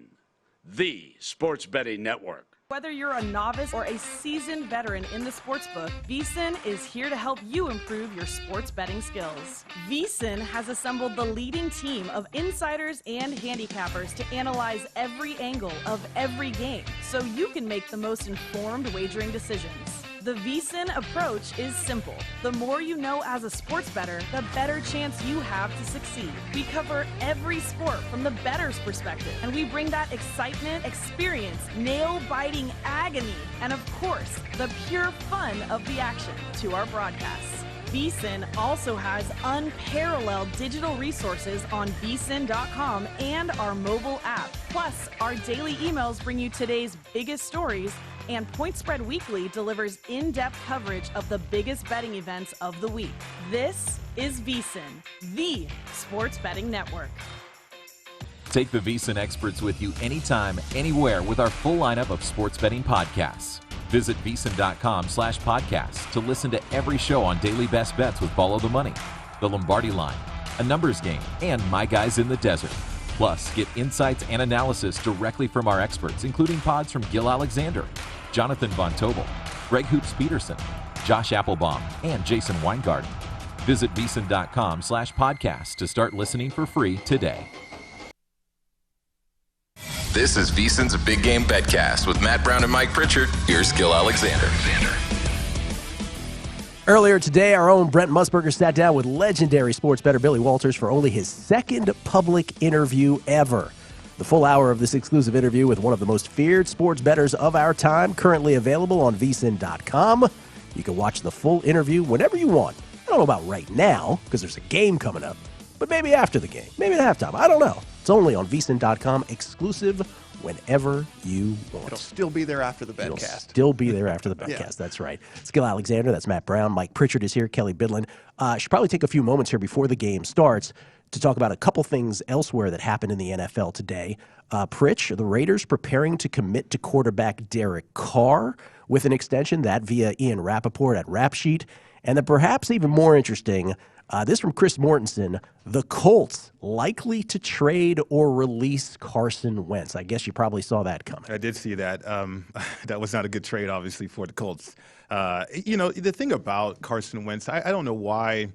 Speaker 3: the Sports Betting Network.
Speaker 4: Whether you're a novice or a seasoned veteran in the sportsbook, VSiN is here to help you improve your sports betting skills. VSiN has assembled the leading team of insiders and handicappers to analyze every angle of every game so you can make the most informed wagering decisions. The VSiN approach is simple. The more you know as a sports bettor, the better chance you have to succeed. We cover every sport from the bettor's perspective, and we bring that excitement, experience, nail-biting agony, and of course, the pure fun of the action to our broadcasts. VSiN also has unparalleled digital resources on VSiN.com and our mobile app. Plus, our daily emails bring you today's biggest stories, and Point Spread Weekly delivers in-depth coverage of the biggest betting events of the week. This is VSiN, the sports betting network.
Speaker 2: Take the VSiN experts with you anytime, anywhere with our full lineup of sports betting podcasts. Visit VSiN.com/podcast to listen to every show on Daily Best Bets with Follow the Money, The Lombardi Line, A Numbers Game, and My Guys in the Desert. Plus, get insights and analysis directly from our experts, including pods from Gil Alexander, Jonathan Von Tobel, Greg Hoops Peterson, Josh Applebaum, and Jason Weingarten. Visit VSiN.com/podcast to start listening for free today.
Speaker 20: This is VSiN's Big Game BetCast with Matt Brown and Mike Pritchard. Here's Gil Alexander.
Speaker 13: Earlier today, our own Brent Musburger sat down with legendary sports bettor Billy Walters for only his second public interview ever. The full hour of this exclusive interview with one of the most feared sports bettors of our time, currently available on VSiN.com. You can watch the full interview whenever you want. I don't know about right now, because there's a game coming up, but maybe after the game, maybe at halftime. I don't know. It's only on VSiN.com, exclusive whenever you want.
Speaker 14: It'll still be there after the
Speaker 13: It'll
Speaker 14: BetCast.
Speaker 13: still be there after the BetCast.
Speaker 14: Yeah.
Speaker 13: That's right. It's Gil Alexander. That's Matt Brown. Mike Pritchard is here. Kelly Bidlin. Should probably take a few moments here before the game starts to talk about a couple things elsewhere that happened in the NFL today. Pritch, the Raiders preparing to commit to quarterback Derek Carr with an extension, that via Ian Rappaport at Rap Sheet. And then perhaps even more interesting, this from Chris Mortensen, the Colts likely to trade or release Carson Wentz. I guess you probably saw that coming.
Speaker 1: I did see that. That was not a good trade, obviously, for the Colts. The thing about Carson Wentz, I don't know why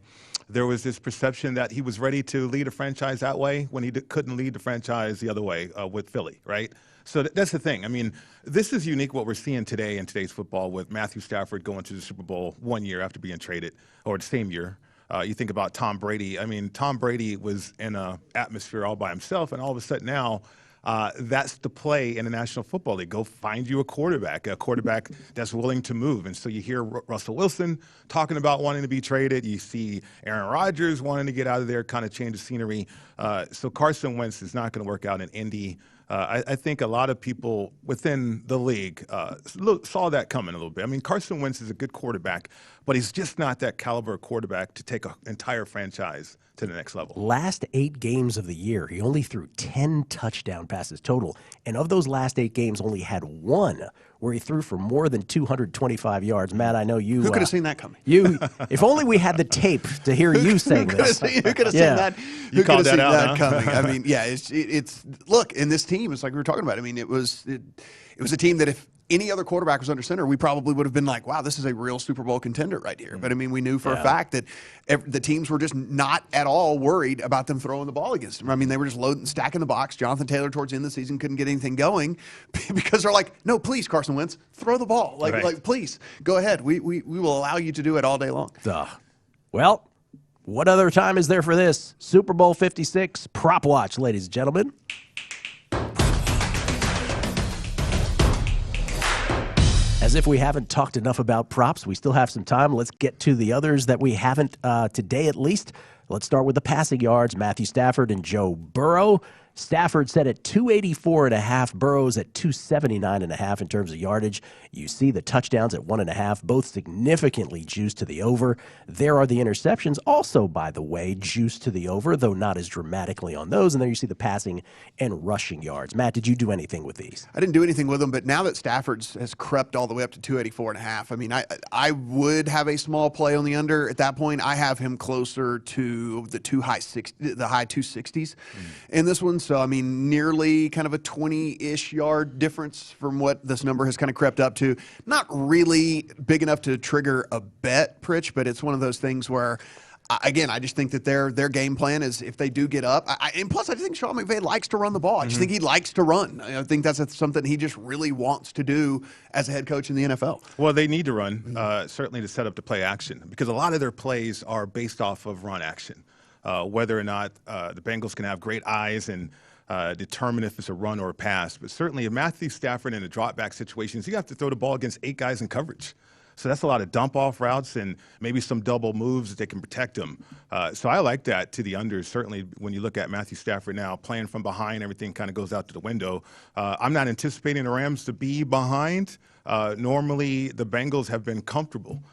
Speaker 1: there was this perception that he was ready to lead a franchise that way when he couldn't lead the franchise the other way with Philly, right? So that's the thing. I mean, this is unique what we're seeing today in today's football with Matthew Stafford going to the Super Bowl 1 year after being traded, or the same year. You think about Tom Brady. I mean, Tom Brady was in an atmosphere all by himself, and all of a sudden now that's the play in the National Football League. Go find you a quarterback that's willing to move. And so you hear Russell Wilson talking about wanting to be traded. You see Aaron Rodgers wanting to get out of there, kind of change the scenery. So Carson Wentz is not going to work out in Indy. I think a lot of people within the league saw that coming a little bit. I mean, Carson Wentz is a good quarterback, but he's just not that caliber of quarterback to take an entire franchise to the next level.
Speaker 13: Last 8 games of the year, he only threw 10 touchdown passes total. And of those last 8 games, only had 1 where he threw for more than 225 yards. Matt, I know you.
Speaker 14: Who could have seen that coming?
Speaker 13: If only we had the tape to hear you saying this.
Speaker 14: Who could have seen that?
Speaker 1: You called that out,
Speaker 14: coming? I mean, yeah, it's look, in this team, it's like we were talking about. I mean, it was a team that if any other quarterback was under center, we probably would have been like, wow, this is a real Super Bowl contender right here. But I mean, we knew for a fact that the teams were just not at all worried about them throwing the ball against them. I mean, they were just stacking the box. Jonathan Taylor towards the end of the season couldn't get anything going because they're like, no, please, Carson Wentz, throw the ball. Like please, go ahead. We will allow you to do it all day long.
Speaker 13: Well, what other time is there for this? Super Bowl 56 Prop Watch, ladies and gentlemen. As if we haven't talked enough about props, we still have some time. Let's get to the others that we haven't today at least. Let's start with the passing yards. Matthew Stafford and Joe Burrow. Stafford set at 284.5, Burrow's at 279.5 in terms of yardage. You see the touchdowns at 1.5, both significantly juiced to the over. There are the interceptions, also, by the way, juiced to the over, though not as dramatically on those. And there you see the passing and rushing yards. Matt, did you do anything with these?
Speaker 14: I didn't do anything with them, but now that Stafford has crept all the way up to 284.5, I mean, I would have a small play on the under at that point. I have him closer to the high 260s in this one. So, I mean, nearly kind of a 20-ish yard difference from what this number has kind of crept up to. Not really big enough to trigger a bet, Pritch, but it's one of those things where again, I just think that their game plan is if they do get up. And plus, I think Sean McVay likes to run the ball. I just think he likes to run. I think that's something he just really wants to do as a head coach in the NFL.
Speaker 1: Well, they need to run, certainly to set up the play action, because a lot of their plays are based off of run action. Whether or not the Bengals can have great eyes and determine if it's a run or a pass. But certainly, if Matthew Stafford in the drop back situations, you have to throw the ball against 8 guys in coverage. So that's a lot of dump-off routes and maybe some double moves that they can protect them. So I like that to the unders. Certainly, when you look at Matthew Stafford now playing from behind, everything kind of goes out to the window. I'm not anticipating the Rams to be behind. Normally, the Bengals have been comfortable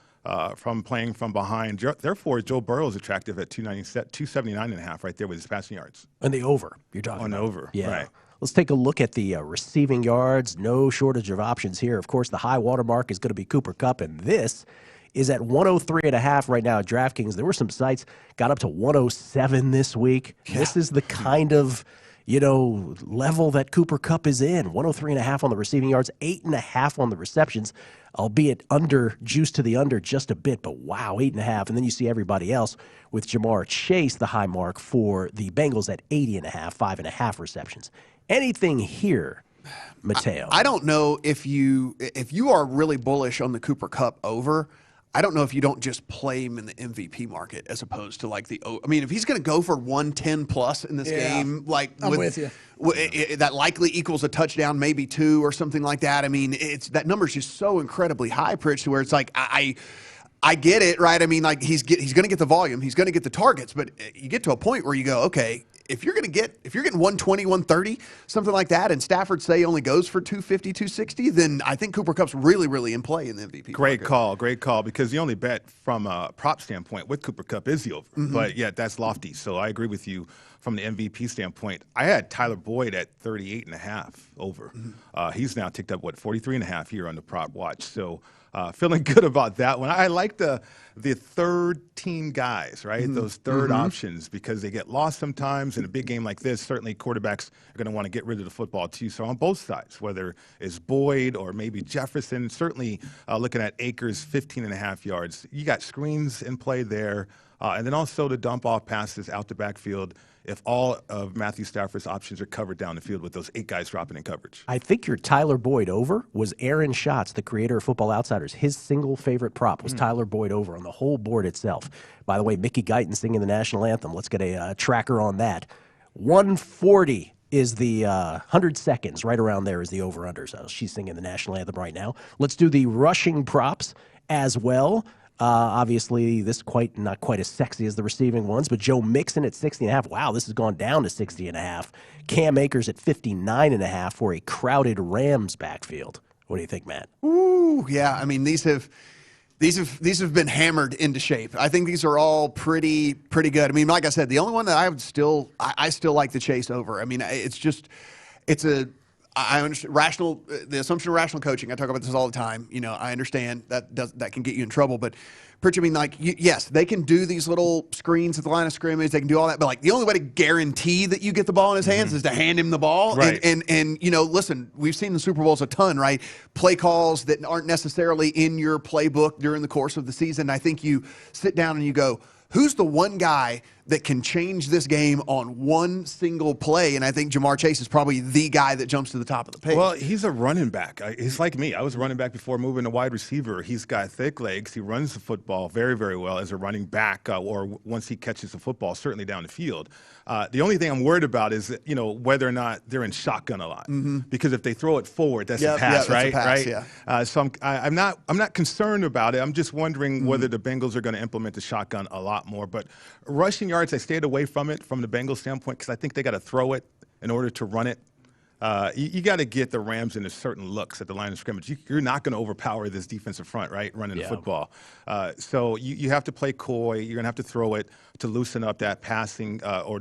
Speaker 1: from playing from behind. Therefore, Joe Burrow is attractive at 279.5 right there with his passing yards.
Speaker 13: And the over, you're talking
Speaker 1: about.
Speaker 13: On
Speaker 1: over,
Speaker 13: yeah.
Speaker 1: Right.
Speaker 13: Let's take a look at the receiving yards. No shortage of options here. Of course, the high water mark is going to be Cooper Kupp, and this is at 103.5 right now at DraftKings. There were some sites got up to 107 this week. Yeah. This is the kind of level that Cooper Kupp is in. 103.5 on the receiving yards, 8.5 on the receptions, albeit juiced to the under just a bit, but wow, 8.5. And then you see everybody else with Jamar Chase, the high mark for the Bengals at 80.5, 5.5 receptions. Anything here, Mateo?
Speaker 14: I don't know if you are really bullish on the Cooper Kupp over. I don't know if you don't just play him in the MVP market as opposed to like if he's going to go for 110 plus in this game,
Speaker 18: I'm with you.
Speaker 14: That likely equals a touchdown, maybe 2 or something like that. I mean, that number's just so incredibly high, Pritch, to where it's like I get it, right? I mean, like he's going to get the volume, he's going to get the targets, but you get to a point where you go, okay, if you're getting 120, 130, something like that, and Stafford say only goes for 250, 260, then I think Cooper Kupp's really, really in play in the MVP.
Speaker 1: Great call, because the only bet from a prop standpoint with Cooper Kupp is the over. But yeah, that's lofty. So I agree with you from the MVP standpoint. I had Tyler Boyd at 38.5 over. He's now ticked up 43.5 here on the prop watch. So feeling good about that one. I like the third team guys, right? Those third options, because they get lost sometimes in a big game like this. Certainly quarterbacks are going to want to get rid of the football too. So on both sides, whether it's Boyd or maybe Jefferson, certainly looking at Akers, 15.5 yards. You got screens in play there. And then also the dump off passes out the backfield if all of Matthew Stafford's options are covered down the field with those 8 guys dropping in coverage.
Speaker 13: I think your Tyler Boyd over was Aaron Schatz, the creator of Football Outsiders. His single favorite prop was Tyler Boyd over on the whole board itself. By the way, Mickey Guyton singing the national anthem. Let's get a tracker on that. 140 is the 100 seconds. Right around there is the over-under. So she's singing the national anthem right now. Let's do the rushing props as well. Obviously, this not quite as sexy as the receiving ones, but Joe Mixon at 60.5. Wow, this has gone down to 60.5. Cam Akers at 59.5 for a crowded Rams backfield. What do you think, Matt?
Speaker 14: Ooh, yeah. I mean, these have been hammered into shape. I think these are all pretty good. I mean, like I said, the only one that I still like the Chase over. I mean, I understand the assumption of rational coaching. I talk about this all the time. I understand that can get you in trouble. But, Pritch, I mean, yes, they can do these little screens at the line of scrimmage. They can do all that. But, the only way to guarantee that you get the ball in his hands is to hand him the ball.
Speaker 1: Right.
Speaker 14: And listen, we've seen the Super Bowls a ton, right? Play calls that aren't necessarily in your playbook during the course of the season. I think you sit down and you go, who's the one guy that can change this game on one single play? And I think Jamar Chase is probably the guy that jumps to the top of the page.
Speaker 1: Well, he's a running back. He's like me. I was a running back before moving to wide receiver. He's got thick legs. He runs the football very, very well as a running back, or once he catches the football, certainly down the field. The only thing I'm worried about is, whether or not they're in shotgun a lot. Because if they throw it forward, that's a pass, right?
Speaker 14: That's a pass,
Speaker 1: right. So I'm not concerned about it. I'm just wondering whether the Bengals are going to implement the shotgun a lot more. But rushing yards, I stayed away from it from the Bengals standpoint because I think they got to throw it in order to run it. You got to get the Rams into certain looks at the line of scrimmage. You're not going to overpower this defensive front, right, running the football. So you have to play coy. You're going to have to throw it to loosen up that passing or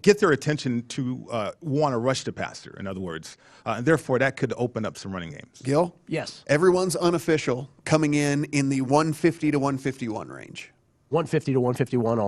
Speaker 1: get their attention to want to rush the passer, in other words. And therefore, that could open up some running games.
Speaker 14: Gil?
Speaker 13: Yes.
Speaker 14: Everyone's unofficial coming in the 150 to 151 range.
Speaker 13: 150 to 151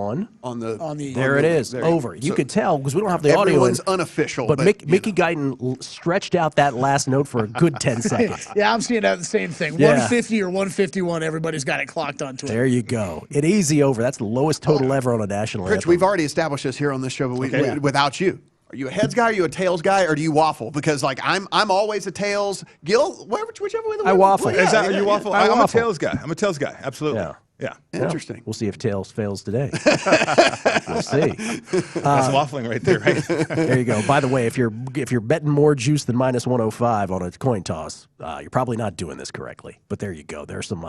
Speaker 14: on the.
Speaker 13: There it is. Over. You could tell because we don't have the audio.
Speaker 14: Everyone's unofficial.
Speaker 13: But Mickey Guyton stretched out that last note for a good 10 seconds.
Speaker 18: Yeah, I'm seeing that the same thing.
Speaker 13: Yeah.
Speaker 18: 150 or 151, everybody's got it clocked on Twitter.
Speaker 13: There you go. An easy over. That's the lowest total ever on a national
Speaker 14: Rich,
Speaker 13: anthem.
Speaker 14: we've already established this here on this show, but without you. Are you a heads guy? Are you a tails guy? Or do you waffle? Because I'm always a tails. Gil, whichever way the
Speaker 13: I waffle.
Speaker 1: Are you waffle? I'm a
Speaker 13: waffle.
Speaker 1: tails guy. I'm a tails guy. Absolutely. Yeah.
Speaker 14: Interesting.
Speaker 13: We'll see if tails fails today. We'll see.
Speaker 1: That's waffling right there, right?
Speaker 13: There you go. By the way, if you're betting more juice than minus 105 on a coin toss, you're probably not doing this correctly. But there you go. There's some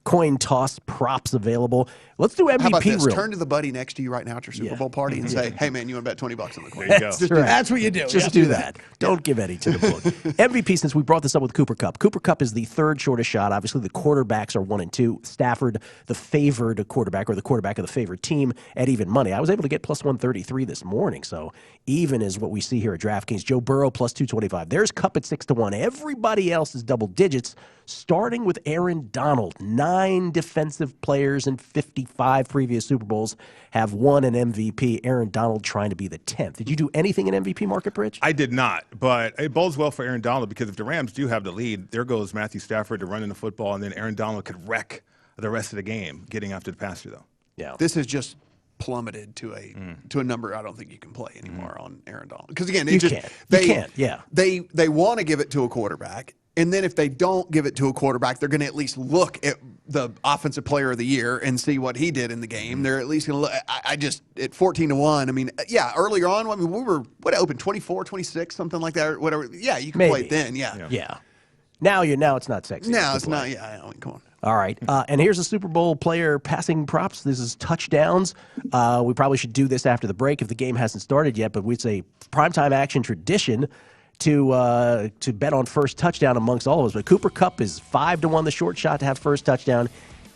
Speaker 13: coin toss props available. Let's do MVP
Speaker 14: How about this?
Speaker 13: reel.
Speaker 14: Turn to the buddy next to you right now at your Super Bowl party and say, "Hey, man, you want to bet $20 on the coin?"
Speaker 1: There you go.
Speaker 18: That's what you do.
Speaker 13: Just do that. Don't give any to the book. MVP, since we brought this up with Cooper Kupp. Cooper Kupp is the third shortest shot. Obviously, the quarterbacks are 1 and 2. Stafford, the favored quarterback or the quarterback of the favored team at even money. I was able to get plus 133 this morning. So even is what we see here at DraftKings. Joe Burrow plus 225. There's Kupp at 6-1. Everybody else is double digits, starting with Aaron Donald. 9 defensive players in 55 previous Super Bowls have won an MVP. Aaron Donald trying to be the 10th. Did you do anything in MVP market, Bridge?
Speaker 1: I did not, but it bodes well for Aaron Donald because if the Rams do have the lead, there goes Matthew Stafford to running the football, and then Aaron Donald could wreck the rest of the game getting after the passer, though.
Speaker 13: Yeah.
Speaker 14: This has just plummeted to a number I don't think you can play anymore on Aaron Donald. Because again,
Speaker 13: You can't. Yeah.
Speaker 14: They want to give it to a quarterback. And then if they don't give it to a quarterback, they're going to at least look at the offensive player of the year and see what he did in the game. They're at least going to look. I just, at 14-1, I mean, yeah, earlier on, I mean, we were, open 24, 26, something like that, or whatever. Yeah, you can play it then,
Speaker 13: Yeah. Now it's not sexy.
Speaker 14: Now it's not, come on.
Speaker 13: All right. And here's a Super Bowl player passing props. This is touchdowns. We probably should do this after the break if the game hasn't started yet, but it's a primetime action tradition to bet on first touchdown amongst all of us. But Cooper Kupp is 5-1, the short shot to have first touchdown.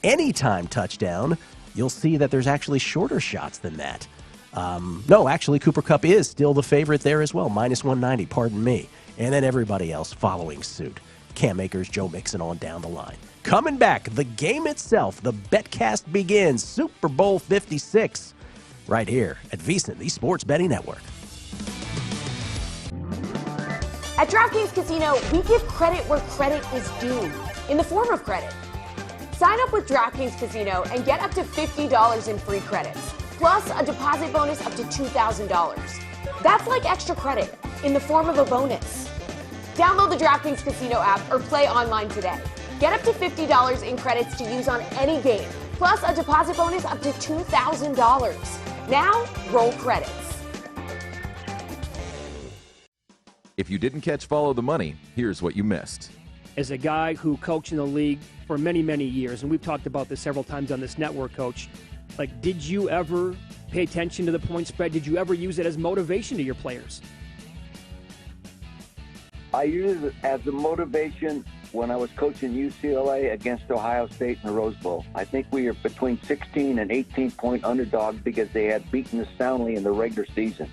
Speaker 13: Anytime touchdown, you'll see that there's actually shorter shots than that. No, actually, Cooper Kupp is still the favorite there as well, minus 190, pardon me. And then everybody else following suit. Cam Akers, Joe Mixon on down the line. Coming back, the game itself, the BetCast begins, Super Bowl 56, right here at VSiN, the Sports Betting Network.
Speaker 19: At DraftKings Casino, we give credit where credit is due, in the form of credit. Sign up with DraftKings Casino and get up to $50 in free credits, plus a deposit bonus up to $2,000. That's like extra credit in the form of a bonus. Download the DraftKings Casino app or play online today. Get up to $50 in credits to use on any game, plus a deposit bonus up to $2,000. Now, roll credits.
Speaker 2: If you didn't catch Follow the Money, here's what you missed.
Speaker 8: As a guy who coached in the league for many, many years, and we've talked about this several times on this network, Coach, like, did you ever pay attention to the point spread? Did you ever use it as motivation to your players?
Speaker 22: I used it as a motivation when I was coaching UCLA against Ohio State in the Rose Bowl. I think we were between 16 and 18-point underdogs because they had beaten us soundly in the regular season.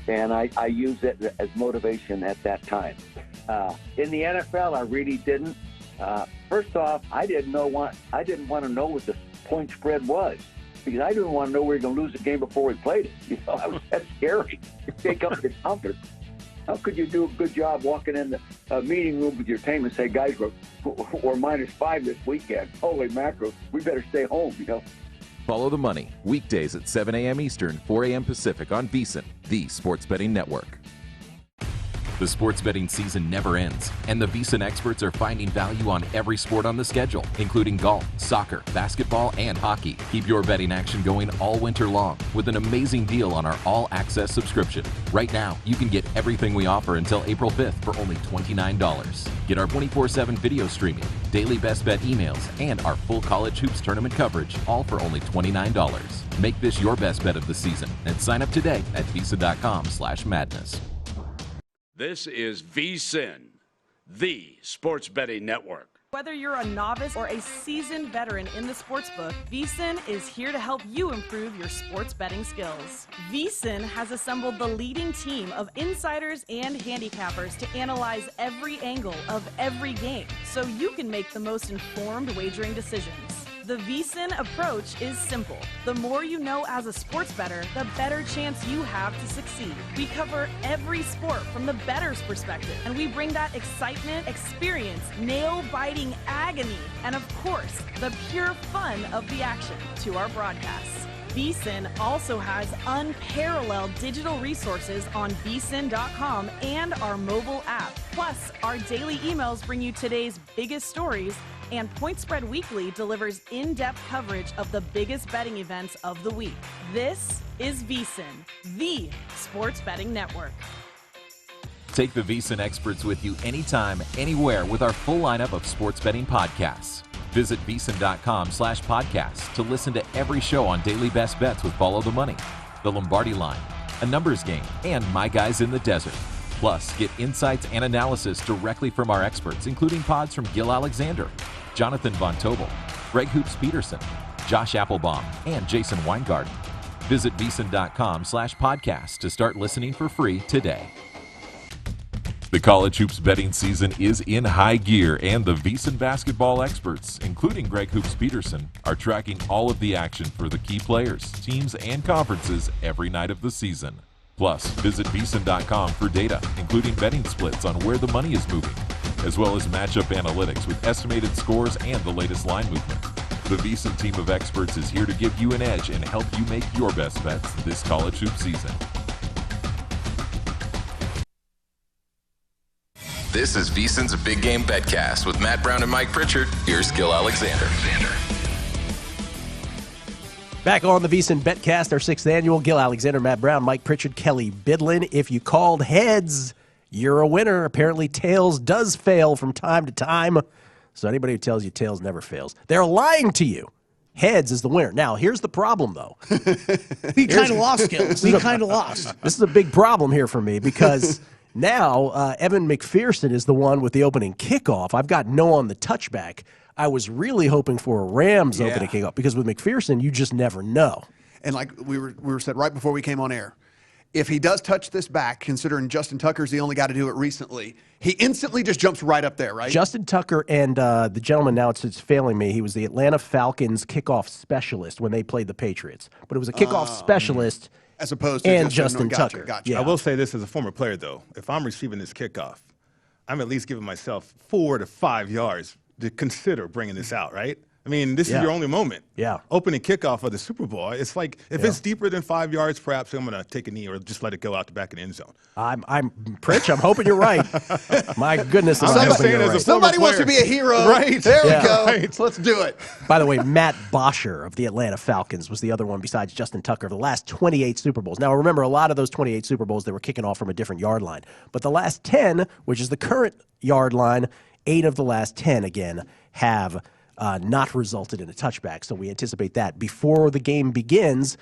Speaker 22: And I used it as motivation at that time. In the NFL, I really didn't. First off, I didn't want to know what the point spread was because I didn't want to know we were going to lose the game before we played it. That's scary. Take up your comfort. How could you do a good job walking in the meeting room with your team and say, guys, we're -5 this weekend. Holy mackerel, we better stay home,
Speaker 2: Follow the Money, weekdays at 7 a.m. Eastern, 4 a.m. Pacific on VSiN, the Sports Betting Network. The sports betting season never ends, and the VSiN experts are finding value on every sport on the schedule, including golf, soccer, basketball, and hockey. Keep your betting action going all winter long with an amazing deal on our all-access subscription. Right now, you can get everything we offer until April 5th for only $29. Get our 24/7 video streaming, daily best bet emails, and our full college hoops tournament coverage, all for only $29. Make this your best bet of the season and sign up today at visa.com/madness.
Speaker 3: This is VSiN, the Sports Betting Network.
Speaker 4: Whether you're a novice or a seasoned veteran in the sportsbook, VSiN is here to help you improve your sports betting skills. VSiN has assembled the leading team of insiders and handicappers to analyze every angle of every game so you can make the most informed wagering decisions. The VSiN approach is simple. The more you know as a sports bettor, the better chance you have to succeed. We cover every sport from the bettor's perspective, and we bring that excitement, experience, nail-biting agony, and of course, the pure fun of the action to our broadcasts. VSiN also has unparalleled digital resources on VSiN.com and our mobile app. Plus, our daily emails bring you today's biggest stories, and Point Spread Weekly delivers in-depth coverage of the biggest betting events of the week. This is VSiN, the sports betting network.
Speaker 2: Take the VSiN experts with you anytime, anywhere with our full lineup of sports betting podcasts. Visit VSiN.com/podcast to listen to every show on Daily Best Bets with Follow the Money, The Lombardi Line, A Numbers Game, and My Guys in the Desert. Plus, get insights and analysis directly from our experts, including pods from Gil Alexander, Jonathan Von Tobel, Greg Hoops Peterson, Josh Applebaum, and Jason Weingarten. Visit VSiN.com/podcast to start listening for free today. The college hoops betting season is in high gear, and the VSiN basketball experts, including Greg Hoops Peterson, are tracking all of the action for the key players, teams, and conferences every night of the season. Plus, visit VSiN.com for data, including betting splits on where the money is moving, as well as matchup analytics with estimated scores and the latest line movement. The VSiN team of experts is here to give you an edge and help you make your best bets this college hoop season.
Speaker 20: This is VSiN's Big Game BetCast with Matt Brown and Mike Pritchard. Here's Gil Alexander.
Speaker 13: Back on the VSiN BetCast, our 6th annual. Gil Alexander, Matt Brown, Mike Pritchard, Kelly Bidlin. If you called heads, you're a winner. Apparently, tails does fail from time to time. So anybody who tells you tails never fails, they're lying to you. Heads is the winner. Now, here's the problem, though.
Speaker 18: We kind of lost, Gil. We kind of lost.
Speaker 13: This is a big problem here for me because now Evan McPherson is the one with the opening kickoff. I've got no on the touchback. I was really hoping for a Rams opening kickoff because with McPherson, you just never know.
Speaker 14: And like we were said right before we came on air, if he does touch this back, considering Justin Tucker's the only guy to do it recently, he instantly just jumps right up there, right?
Speaker 13: Justin Tucker and the gentleman, now it's failing me, he was the Atlanta Falcons kickoff specialist when they played the Patriots. But it was a kickoff specialist
Speaker 14: as opposed to
Speaker 13: and Justin Tucker.
Speaker 14: Gotcha.
Speaker 13: Yeah.
Speaker 1: I will say this as a former player, though. If I'm receiving this kickoff, I'm at least giving myself 4 to 5 yards to consider bringing this out, right? I mean, this is your only moment.
Speaker 13: Yeah.
Speaker 1: Opening kickoff of the Super Bowl. It's like, if it's deeper than 5 yards, perhaps I'm going to take a knee or just let it go out the back of the end zone.
Speaker 13: I'm Pritch, I'm hoping you're right. My goodness.
Speaker 14: Somebody wants to be a hero.
Speaker 1: Right.
Speaker 14: There we go. Right. Let's do it.
Speaker 13: By the way, Matt Bosher of the Atlanta Falcons was the other one besides Justin Tucker of the last 28 Super Bowls. Now, remember, a lot of those 28 Super Bowls, they were kicking off from a different yard line. But the last 10, which is the current yard line, 8 of the last 10, again, have not resulted in a touchback. So we anticipate that. Before the game begins,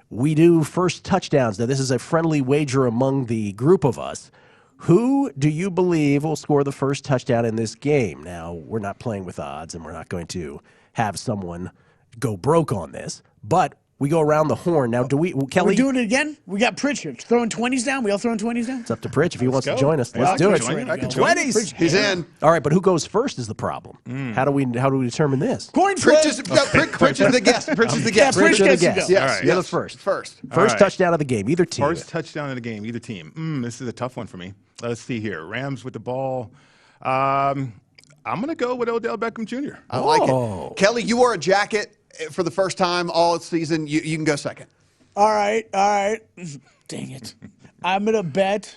Speaker 13: we do first touchdowns. Now, this is a friendly wager among the group of us. Who do you believe will score the first touchdown in this game? Now, we're not playing with odds, and we're not going to have someone go broke on this, but we go around the horn. Now, Kelly?
Speaker 18: We're doing it again? We got Pritchard throwing 20s down. We all throwing 20s down?
Speaker 13: It's up to Pritch if he wants to join us. Let's do it.
Speaker 14: 20s. He's in.
Speaker 13: All right, but who goes first is the problem. How do we determine this?
Speaker 18: Coin flip.
Speaker 14: Pritch is the guest. Pritch is the guest.
Speaker 13: Pritch is the guest.
Speaker 14: Yes.
Speaker 13: All right. You're the first.
Speaker 14: First
Speaker 13: touchdown of the game, either team.
Speaker 1: First touchdown of the game, either team. This is a tough one for me. Let's see here. Rams with the ball. I'm going to go with Odell Beckham Jr.
Speaker 14: I like it. Kelly, you wore a jacket for the first time all season. You can go second.
Speaker 18: All right. Dang it. I'm going to bet.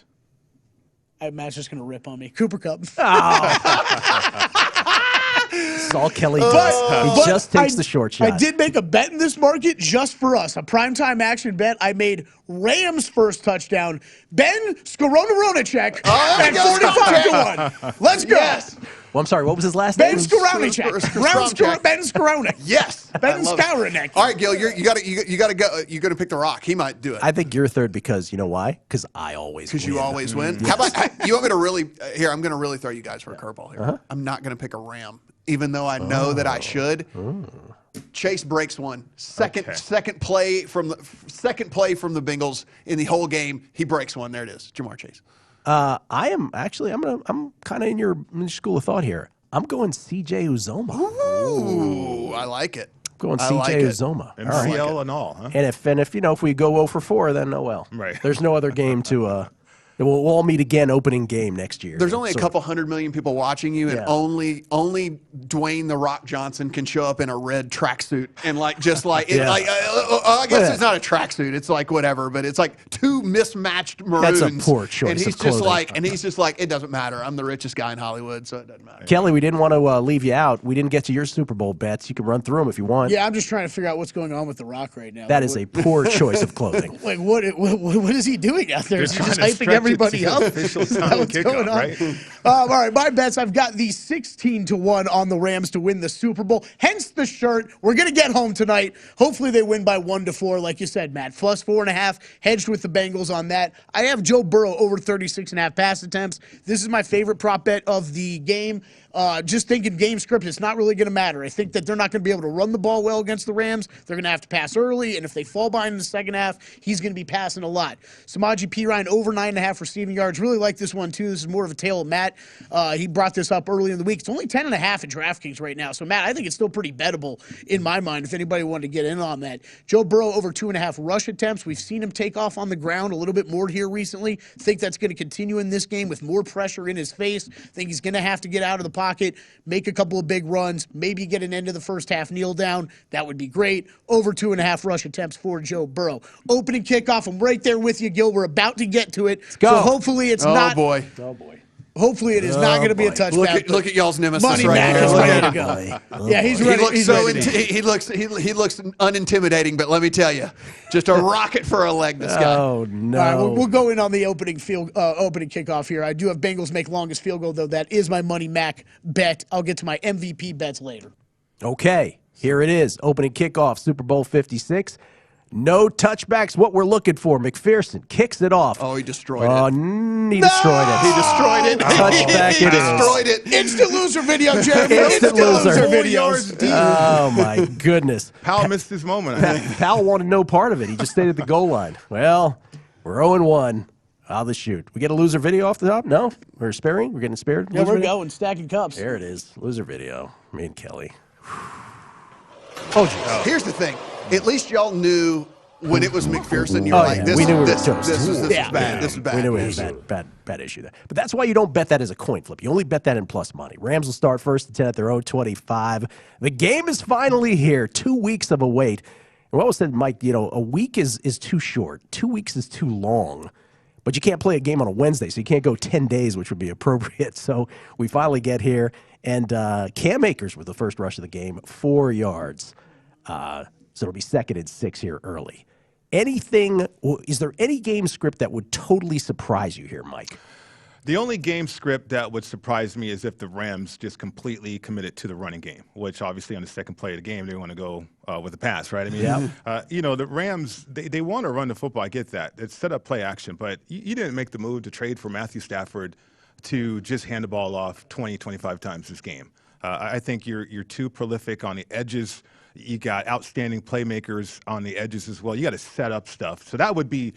Speaker 18: Matt's just going to rip on me. Cooper Kupp.
Speaker 13: This is all Kelly does. He just takes the short shot.
Speaker 18: I did make a bet in this market just for us. A primetime action bet. I made Rams first touchdown. Ben Skoronacek at 45-1. Let's go.
Speaker 14: Yes.
Speaker 13: Well, I'm sorry. What was his last
Speaker 18: Ben
Speaker 13: name?
Speaker 18: Skoronacek. Ben Skoronek.
Speaker 14: Yes.
Speaker 18: Ben Skoronek.
Speaker 14: All right, Gil, you got to go. You're going to pick the rock. He might do it.
Speaker 13: I think you're third because you know why? Because I always win.
Speaker 14: Because you always win. How about you want me to really? Here, I'm going to really throw you guys for a curveball here. I'm not going to pick a Ram, even though I know that I should. Chase breaks one. Second play from the Bengals in the whole game. He breaks one. There it is. Jamar Chase.
Speaker 13: I'm kind of in your school of thought here. I'm going CJ Uzoma.
Speaker 14: Ooh, I like it.
Speaker 13: Going
Speaker 14: I
Speaker 13: CJ
Speaker 14: like it.
Speaker 13: Uzoma.
Speaker 1: MCL and all, huh?
Speaker 13: And if we go 0 for 4, then oh well.
Speaker 1: Right.
Speaker 13: There's no other game to. We'll all meet again opening game next year.
Speaker 14: There's only a
Speaker 13: So-
Speaker 14: couple 100 million people watching you, and
Speaker 13: Yeah.
Speaker 14: only Dwayne the Rock Johnson can show up in a red tracksuit and I guess it's not a tracksuit. It's like whatever, but it's like two mismatched maroons.
Speaker 13: That's a poor choice
Speaker 14: And he's
Speaker 13: of clothing.
Speaker 14: just like, it doesn't matter. I'm the richest guy in Hollywood, so it doesn't matter.
Speaker 13: Kelly, we didn't want to leave you out. We didn't get to your Super Bowl bets. You can run through them if you want.
Speaker 18: Yeah, I'm just trying to figure out what's going on with The Rock right now.
Speaker 13: That is a poor choice of clothing.
Speaker 18: Like, what is he doing out there?
Speaker 1: They're
Speaker 18: Is he
Speaker 1: trying
Speaker 18: just
Speaker 1: to
Speaker 18: hyping
Speaker 1: stretch it
Speaker 18: everybody
Speaker 1: to
Speaker 18: up?
Speaker 1: official
Speaker 18: Is that
Speaker 1: time
Speaker 18: what's
Speaker 1: kickoff,
Speaker 18: going on?
Speaker 1: right?
Speaker 18: All right, my bets. I've got the 16-1 on the Rams to win the Super Bowl. Hence the shirt. We're gonna get home tonight. Hopefully they win by 1-4, like you said, Matt. Plus 4.5. Hedged with the Bengals on that. I have Joe Burrow over 36.5 pass attempts. This is my favorite prop bet of the game. Just thinking game script, it's not really going to matter. I think that they're not going to be able to run the ball well against the Rams. They're going to have to pass early, and if they fall behind in the second half, he's going to be passing a lot. Samaje Perine over 9.5 receiving yards. Really like this one, too. This is more of a tale of Matt. He brought this up early in the week. It's only 10.5 at DraftKings right now. So, Matt, I think it's still pretty bettable in my mind if anybody wanted to get in on that. Joe Burrow over 2.5 rush attempts. We've seen him take off on the ground a little bit more here recently. Think that's going to continue in this game with more pressure in his face. Think he's going to have to get out of the pocket, make a couple of big runs, maybe get an end of the first half kneel down. That would be great. Over 2.5 rush attempts for Joe Burrow. Opening kickoff, I'm right there with you, Gil. We're about to get to it.
Speaker 13: go.
Speaker 18: So hopefully it's not.
Speaker 14: Oh, boy.
Speaker 18: Hopefully it is not going to be a touchback.
Speaker 14: Look at y'all's nemesis
Speaker 18: Money
Speaker 14: right
Speaker 18: Mac
Speaker 14: here.
Speaker 18: is
Speaker 14: Look
Speaker 18: ready
Speaker 14: at
Speaker 18: to
Speaker 14: him.
Speaker 18: go. Yeah, he's ready.
Speaker 14: He looks
Speaker 18: He's ready.
Speaker 14: he looks unintimidating, but let me tell you, just a rocket for a leg, this guy.
Speaker 13: Oh, no.
Speaker 18: All right, we'll go in on the opening kickoff here. I do have Bengals make longest field goal, though. That is my Money Mac bet. I'll get to my MVP bets later.
Speaker 13: Okay, here it is. Opening kickoff, Super Bowl 56. No touchbacks, what we're looking for. McPherson kicks it off.
Speaker 14: Oh, he destroyed it.
Speaker 13: He destroyed it.
Speaker 14: He destroyed it.
Speaker 13: Touchback
Speaker 14: He
Speaker 13: it is.
Speaker 14: destroyed it.
Speaker 18: Instant loser video, Jeremy.
Speaker 13: Instant loser.
Speaker 18: videos.
Speaker 13: Oh, my goodness.
Speaker 1: Powell missed his moment. I think.
Speaker 13: Powell wanted no part of it. He just stayed at the goal line. Well, we're 0-1. I'll just shoot. We get a loser video off the top? No? We're sparing? We're getting spared?
Speaker 18: Yeah,
Speaker 13: Loser
Speaker 18: we're
Speaker 13: video?
Speaker 18: going. Stacking cups.
Speaker 13: There it is. Loser video. Me and Kelly.
Speaker 14: Here's the thing. At least y'all knew when it was McPherson, you were like, this
Speaker 13: we knew we were
Speaker 14: is
Speaker 13: toast.
Speaker 14: bad. This is bad.
Speaker 13: We knew it was a bad issue there. But that's why you don't bet that as a coin flip. You only bet that in plus money. Rams will start first and 10 at their own 25. The game is finally here. 2 weeks of a wait. And what was said, Mike, a week is too short. 2 weeks is too long. But you can't play a game on a Wednesday, so you can't go 10 days, which would be appropriate. So we finally get here. And Cam Akers with the first rush of the game, 4 yards. So it'll be 2nd and 6 here early. Is there any game script that would totally surprise you here, Mike?
Speaker 1: The only game script that would surprise me is if the Rams just completely committed to the running game, which obviously on the second play of the game, they want to go with the pass, right? I mean, the Rams, they want to run the football. I get that. It's set up play action, but you didn't make the move to trade for Matthew Stafford to just hand the ball off 20, 25 times this game. I think you're too prolific on the edges. You got outstanding playmakers on the edges as well. You got to set up stuff. So that would be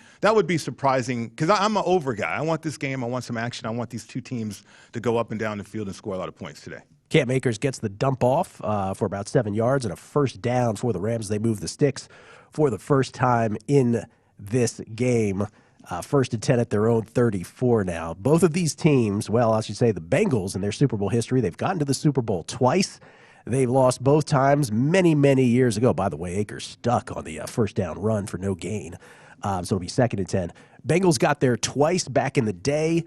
Speaker 1: surprising because I'm an over guy. I want this game. I want some action. I want these two teams to go up and down the field and score a lot of points today.
Speaker 13: Cam Akers gets the dump off for about 7 yards and a first down for the Rams. They move the sticks for the first time in this game. 1st and 10 at their own 34 now. Both of these teams, well, I should say the Bengals in their Super Bowl history, they've gotten to the Super Bowl twice. They've lost both times many, many years ago. By the way, Akers stuck on the first down run for no gain. So it'll be 2nd and 10. Bengals got there twice back in the day,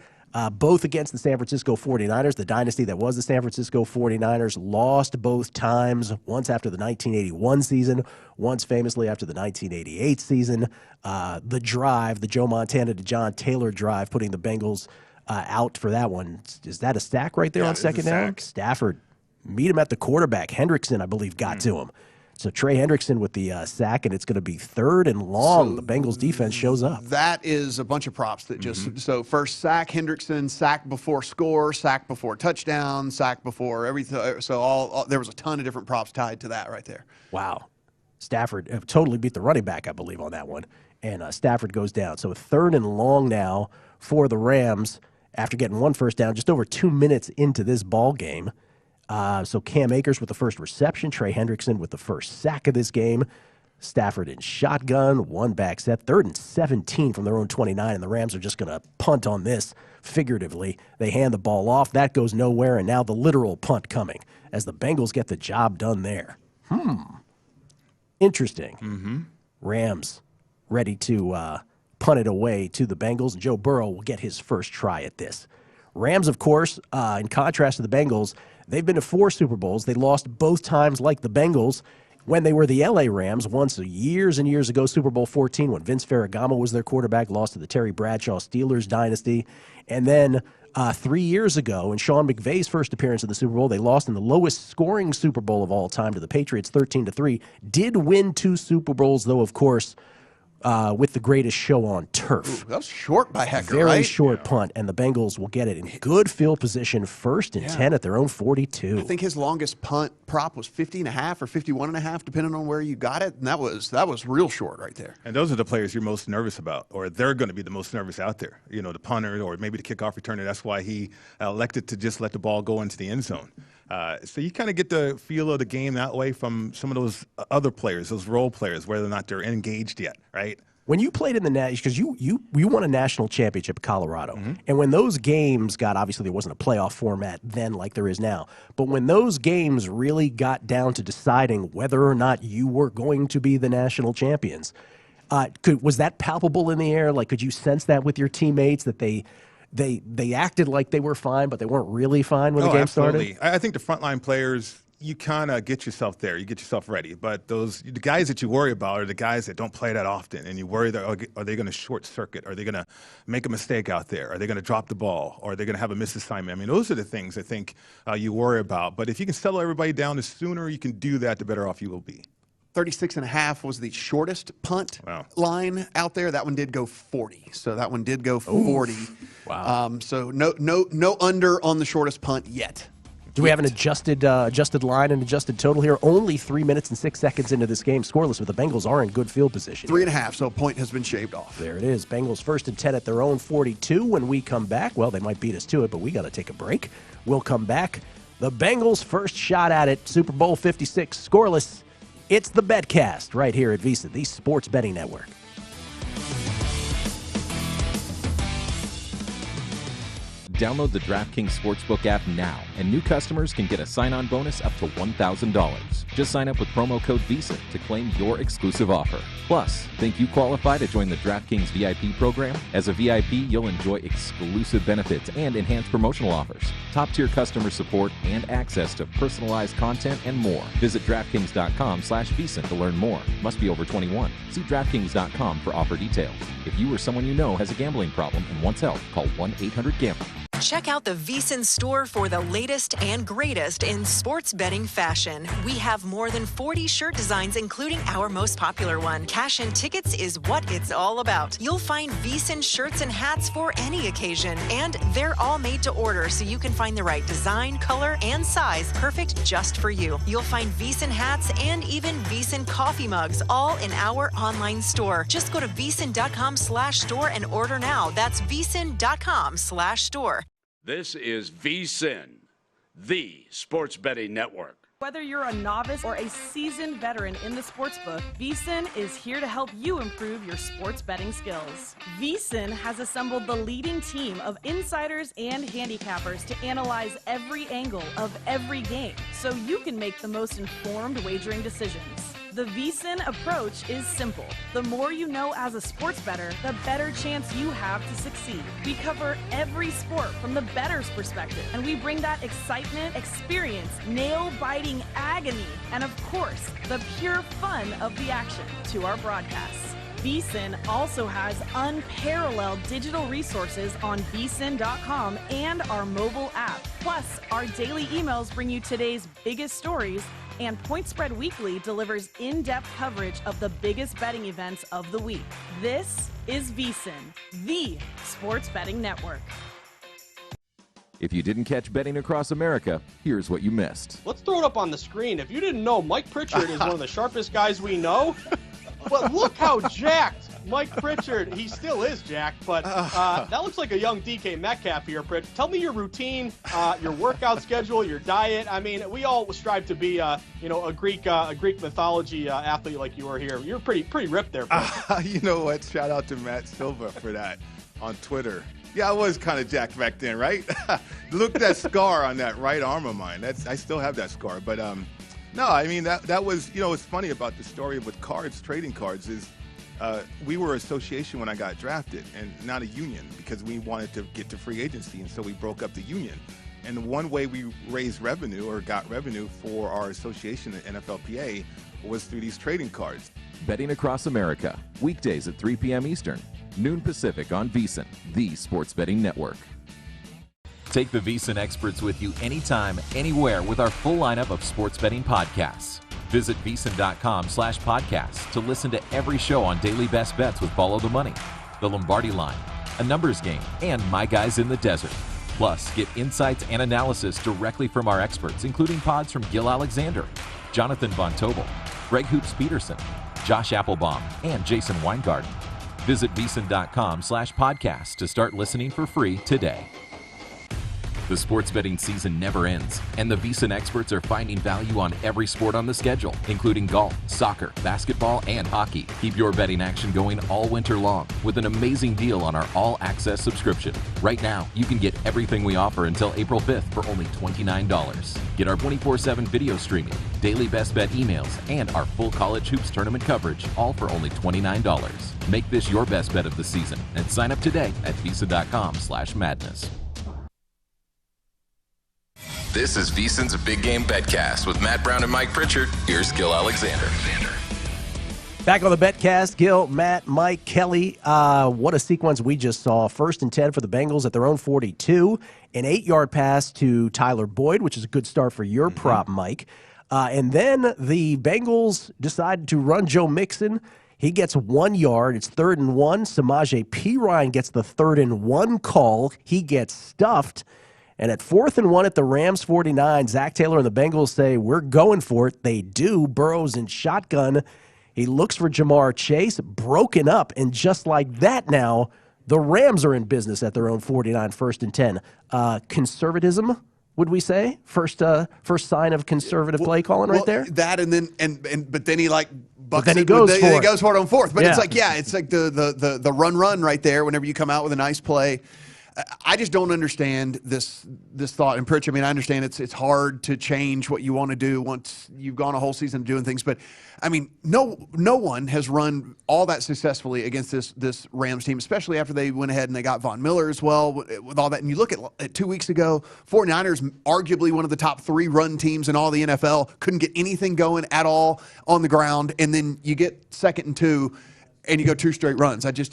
Speaker 13: both against the San Francisco 49ers. The dynasty that was the San Francisco 49ers lost both times, once after the 1981 season, once famously after the 1988 season. The drive, the Joe Montana to John Taylor drive, putting the Bengals out for that one. Is that a sack right there on second down? Stafford. Meet him at the quarterback. Hendrickson, I believe, got to him. So Trey Hendrickson with the sack, and it's going to be 3rd and long. The Bengals defense shows up.
Speaker 14: That is a bunch of props that just so first sack Hendrickson, sack before score, sack before touchdown, sack before everything. So all there was a ton of different props tied to that right there.
Speaker 13: Wow. Stafford totally beat the running back, I believe, on that one. And Stafford goes down. So 3rd and long now for the Rams after getting one first down just over 2 minutes into this ball game. So Cam Akers with the first reception, Trey Hendrickson with the first sack of this game. Stafford in shotgun, one back set, 3rd and 17 from their own 29, and the Rams are just going to punt on this figuratively. They hand the ball off. That goes nowhere, and now the literal punt coming as the Bengals get the job done there. Interesting. Rams ready to punt it away to the Bengals, and Joe Burrow will get his first try at this. Rams, of course, in contrast to the Bengals, they've been to 4 Super Bowls. They lost both times like the Bengals when they were the L.A. Rams, once years and years ago, Super Bowl 14, when Vince Ferragamo was their quarterback, lost to the Terry Bradshaw Steelers dynasty. And then 3 years ago, in Sean McVay's first appearance in the Super Bowl, they lost in the lowest scoring Super Bowl of all time to the Patriots, 13-3. Did win 2 Super Bowls, though, of course, with the greatest show on turf.
Speaker 14: Ooh, that was short by Hecker,
Speaker 13: Very
Speaker 14: right?
Speaker 13: short punt, and the Bengals will get it in good field position, 1st and 10 at their own 42.
Speaker 14: I think his longest punt prop was 50.5 or 51.5, depending on where you got it, and that was real short right there.
Speaker 1: And those are the players you're most nervous about, or they're going to be the most nervous out there. You know, the punter or maybe the kickoff returner. That's why he elected to just let the ball go into the end zone. So you kind of get the feel of the game that way from some of those other players, those role players, whether or not they're engaged yet, right?
Speaker 13: When you played in the national, because you won a national championship at Colorado, and when those games got, obviously there wasn't a playoff format then like there is now, but when those games really got down to deciding whether or not you were going to be the national champions, was that palpable in the air? Like, could you sense that with your teammates that they acted like they were fine, but they weren't really fine when the game started?
Speaker 1: I think the frontline players, you kind of get yourself there. You get yourself ready. But the guys that you worry about are the guys that don't play that often, and you worry that are they going to short circuit? Are they going to make a mistake out there? Are they going to drop the ball? Or are they going to have a misassignment? I mean, those are the things I think you worry about. But if you can settle everybody down, the sooner you can do that, the better off you will be.
Speaker 14: 36.5 was the shortest punt line out there. That one did go 40. So that one did go 40.
Speaker 13: Ooh. Wow.
Speaker 14: So no under on the shortest punt yet.
Speaker 13: Do we have an adjusted line and adjusted total here? Only 3 minutes and 6 seconds into this game, scoreless, but the Bengals are in good field position.
Speaker 14: 3.5, so a point has been shaved off.
Speaker 13: There it is. Bengals 1st and 10 at their own 42. When we come back, well, they might beat us to it, but we got to take a break. We'll come back. The Bengals' first shot at it, Super Bowl 56, scoreless. It's the BetCast right here at VSiN, the Sports Betting Network.
Speaker 2: Download the DraftKings Sportsbook app now, and new customers can get a sign-on bonus up to $1,000. Just sign up with promo code VSiN to claim your exclusive offer. Plus, think you qualify to join the DraftKings VIP program? As a VIP, you'll enjoy exclusive benefits and enhanced promotional offers, top-tier customer support, and access to personalized content and more. Visit DraftKings.com/VSiN to learn more. Must be over 21. See DraftKings.com for offer details. If you or someone you know has a gambling problem and wants help, call 1-800-GAMBLER.
Speaker 10: Check out the VSiN store for the latest and greatest in sports betting fashion. We have more than 40 shirt designs, including our most popular one. Cash and tickets is what it's all about. You'll find VSiN shirts and hats for any occasion, and they're all made to order, so you can find the right design, color, and size perfect just for you. You'll find VSiN hats and even VSiN coffee mugs, all in our online store. Just go to VSiN.com/store and order now. That's VSiN.com/store.
Speaker 3: This is VSiN, the Sports Betting Network.
Speaker 4: Whether you're a novice or a seasoned veteran in the sportsbook, VSiN is here to help you improve your sports betting skills. VSiN has assembled the leading team of insiders and handicappers to analyze every angle of every game, so you can make the most informed wagering decisions. The VSiN approach is simple. The more you know as a sports bettor, the better chance you have to succeed. We cover every sport from the bettor's perspective, and we bring that excitement, experience, nail-biting agony, and of course, the pure fun of the action to our broadcasts. VSiN also has unparalleled digital resources on VSiN.com and our mobile app. Plus, our daily emails bring you today's biggest stories, and Point Spread Weekly delivers in-depth coverage of the biggest betting events of the week. This is VSiN, the Sports Betting Network.
Speaker 2: If you didn't catch betting across America, here's what you missed.
Speaker 6: Let's throw it up on the screen. If you didn't know, Mike Pritchard is one of the sharpest guys we know. But look how jacked Mike Pritchard, he still is, Jack, but that looks like a young DK Metcalf here, Pritch. Tell me your routine, your workout schedule, your diet. I mean, we all strive to be, a Greek mythology athlete like you are here. You're pretty ripped there, Pritch.
Speaker 11: You know what? Shout out to Matt Silva for that on Twitter. Yeah, I was kind of jacked back then, right? Look at that scar on that right arm of mine. I still have that scar. But no, I mean, that was, what's funny about the story with cards, trading cards, is we were an association when I got drafted and not a union because we wanted to get to free agency. And so we broke up the union. And one way we raised revenue or got revenue for our association at NFLPA was through these trading cards.
Speaker 2: Betting across America, weekdays at 3 p.m. Eastern, noon Pacific on VSiN, the sports betting network. Take the VSiN experts with you anytime, anywhere with our full lineup of sports betting podcasts. Visit VSiN.com/podcasts to listen to every show on Daily Best Bets with Follow the Money, The Lombardi Line, A Numbers Game, and My Guys in the Desert. Plus, get insights and analysis directly from our experts, including pods from Gil Alexander, Jonathan Von Tobel, Greg Hoops Peterson, Josh Applebaum, and Jason Weingarten. Visit VSiN.com/podcast to start listening for free today. The sports betting season never ends, and the VSiN experts are finding value on every sport on the schedule, including golf, soccer, basketball, and hockey. Keep your betting action going all winter long with an amazing deal on our all-access subscription. Right now, you can get everything we offer until April 5th for only $29. Get our 24/7 video streaming, daily best bet emails, and our full college hoops tournament coverage, all for only $29. Make this your best bet of the season and sign up today at VSiN.com/madness.
Speaker 20: This is VSiN's Big Game BetCast with Matt Brown and Mike Pritchard. Here's Gil Alexander.
Speaker 13: Back on the BetCast, Gil, Matt, Mike, Kelly. What a sequence we just saw. 1st and 10 for the Bengals at their own 42. An 8-yard pass to Tyler Boyd, which is a good start for your prop, Mike. And then the Bengals decided to run Joe Mixon. He gets 1 yard. It's 3rd and 1. Samaje Perine gets the 3rd and 1 call. He gets stuffed. And at 4th and 1 at the Rams 49, Zach Taylor and the Bengals say, we're going for it. They do. Burrow's in shotgun. He looks for Jamar Chase, broken up. And just like that now, the Rams are in business at their own 49, 1st and 10. Conservatism, would we say? First sign of conservative play calling right there?
Speaker 14: That but then he bucks
Speaker 13: but then he
Speaker 14: it.
Speaker 13: Goes for
Speaker 14: he goes for it on 4th. But
Speaker 13: yeah.
Speaker 14: it's like the run right there whenever you come out with a nice play. I just don't understand this thought. And Pritch, I mean, I understand it's hard to change what you want to do once you've gone a whole season doing things. But I mean, no one has run all that successfully against this Rams team, especially after they went ahead and they got Von Miller as well with all that. And you look at 2 weeks ago, 49ers, arguably one of the top 3 run teams in all the NFL, couldn't get anything going at all on the ground. And then you get 2nd and 2. And you go 2 straight runs. It just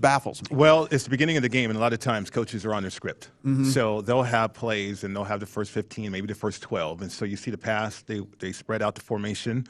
Speaker 14: baffles me.
Speaker 1: Well, it's the beginning of the game, and a lot of times coaches are on their script.
Speaker 14: Mm-hmm.
Speaker 1: So they'll have plays, and they'll have the first 15, maybe the first 12. And so you see the pass, they spread out the formation.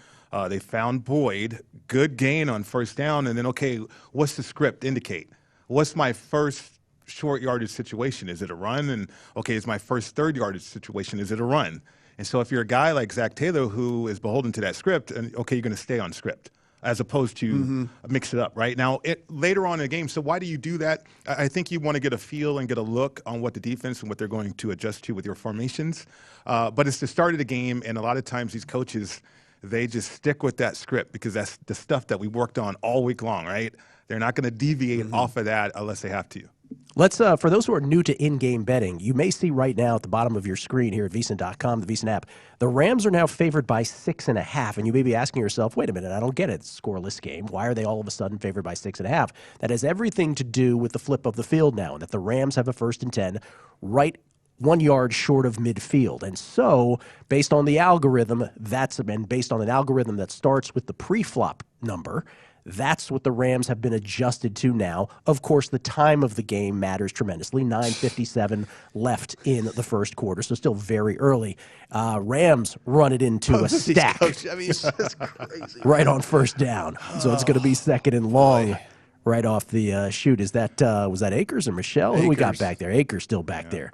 Speaker 1: They found Boyd, good gain on 1st down, and then, okay, what's the script indicate? What's my first short yardage situation? Is it a run? And, okay, is my first 3rd yardage situation, is it a run? And so if you're a guy like Zach Taylor who is beholden to that script, and okay, you're going to stay on script, as opposed to mix it up, right? Now, later on in the game, so why do you do that? I think you want to get a feel and get a look on what the defense and what they're going to adjust to with your formations. But it's the start of the game, and a lot of times these coaches, they just stick with that script because that's the stuff that we worked on all week long, right? They're not going to deviate off of that unless they have to.
Speaker 13: Let's for those who are new to in-game betting, you may see right now at the bottom of your screen here at VSiN.com, the VSiN app, the Rams are now favored by 6.5, and you may be asking yourself, wait a minute, I don't get it. It's a scoreless game. Why are they all of a sudden favored by 6.5? That has everything to do with the flip of the field now, and that the Rams have a 1st and 10 right 1 yard short of midfield. And so, based on the algorithm, based on an algorithm that starts with the pre-flop number, that's what the Rams have been adjusted to now. Of course, the time of the game matters tremendously. 9:57 left in the 1st quarter, so still very early. Rams run it into a stack.
Speaker 14: Coach, I mean, it's just crazy.
Speaker 13: Right on 1st down. So it's going to be 2nd and long right off the shoot. Is that was that Akers or Michelle? Who we got back there? Akers still back there.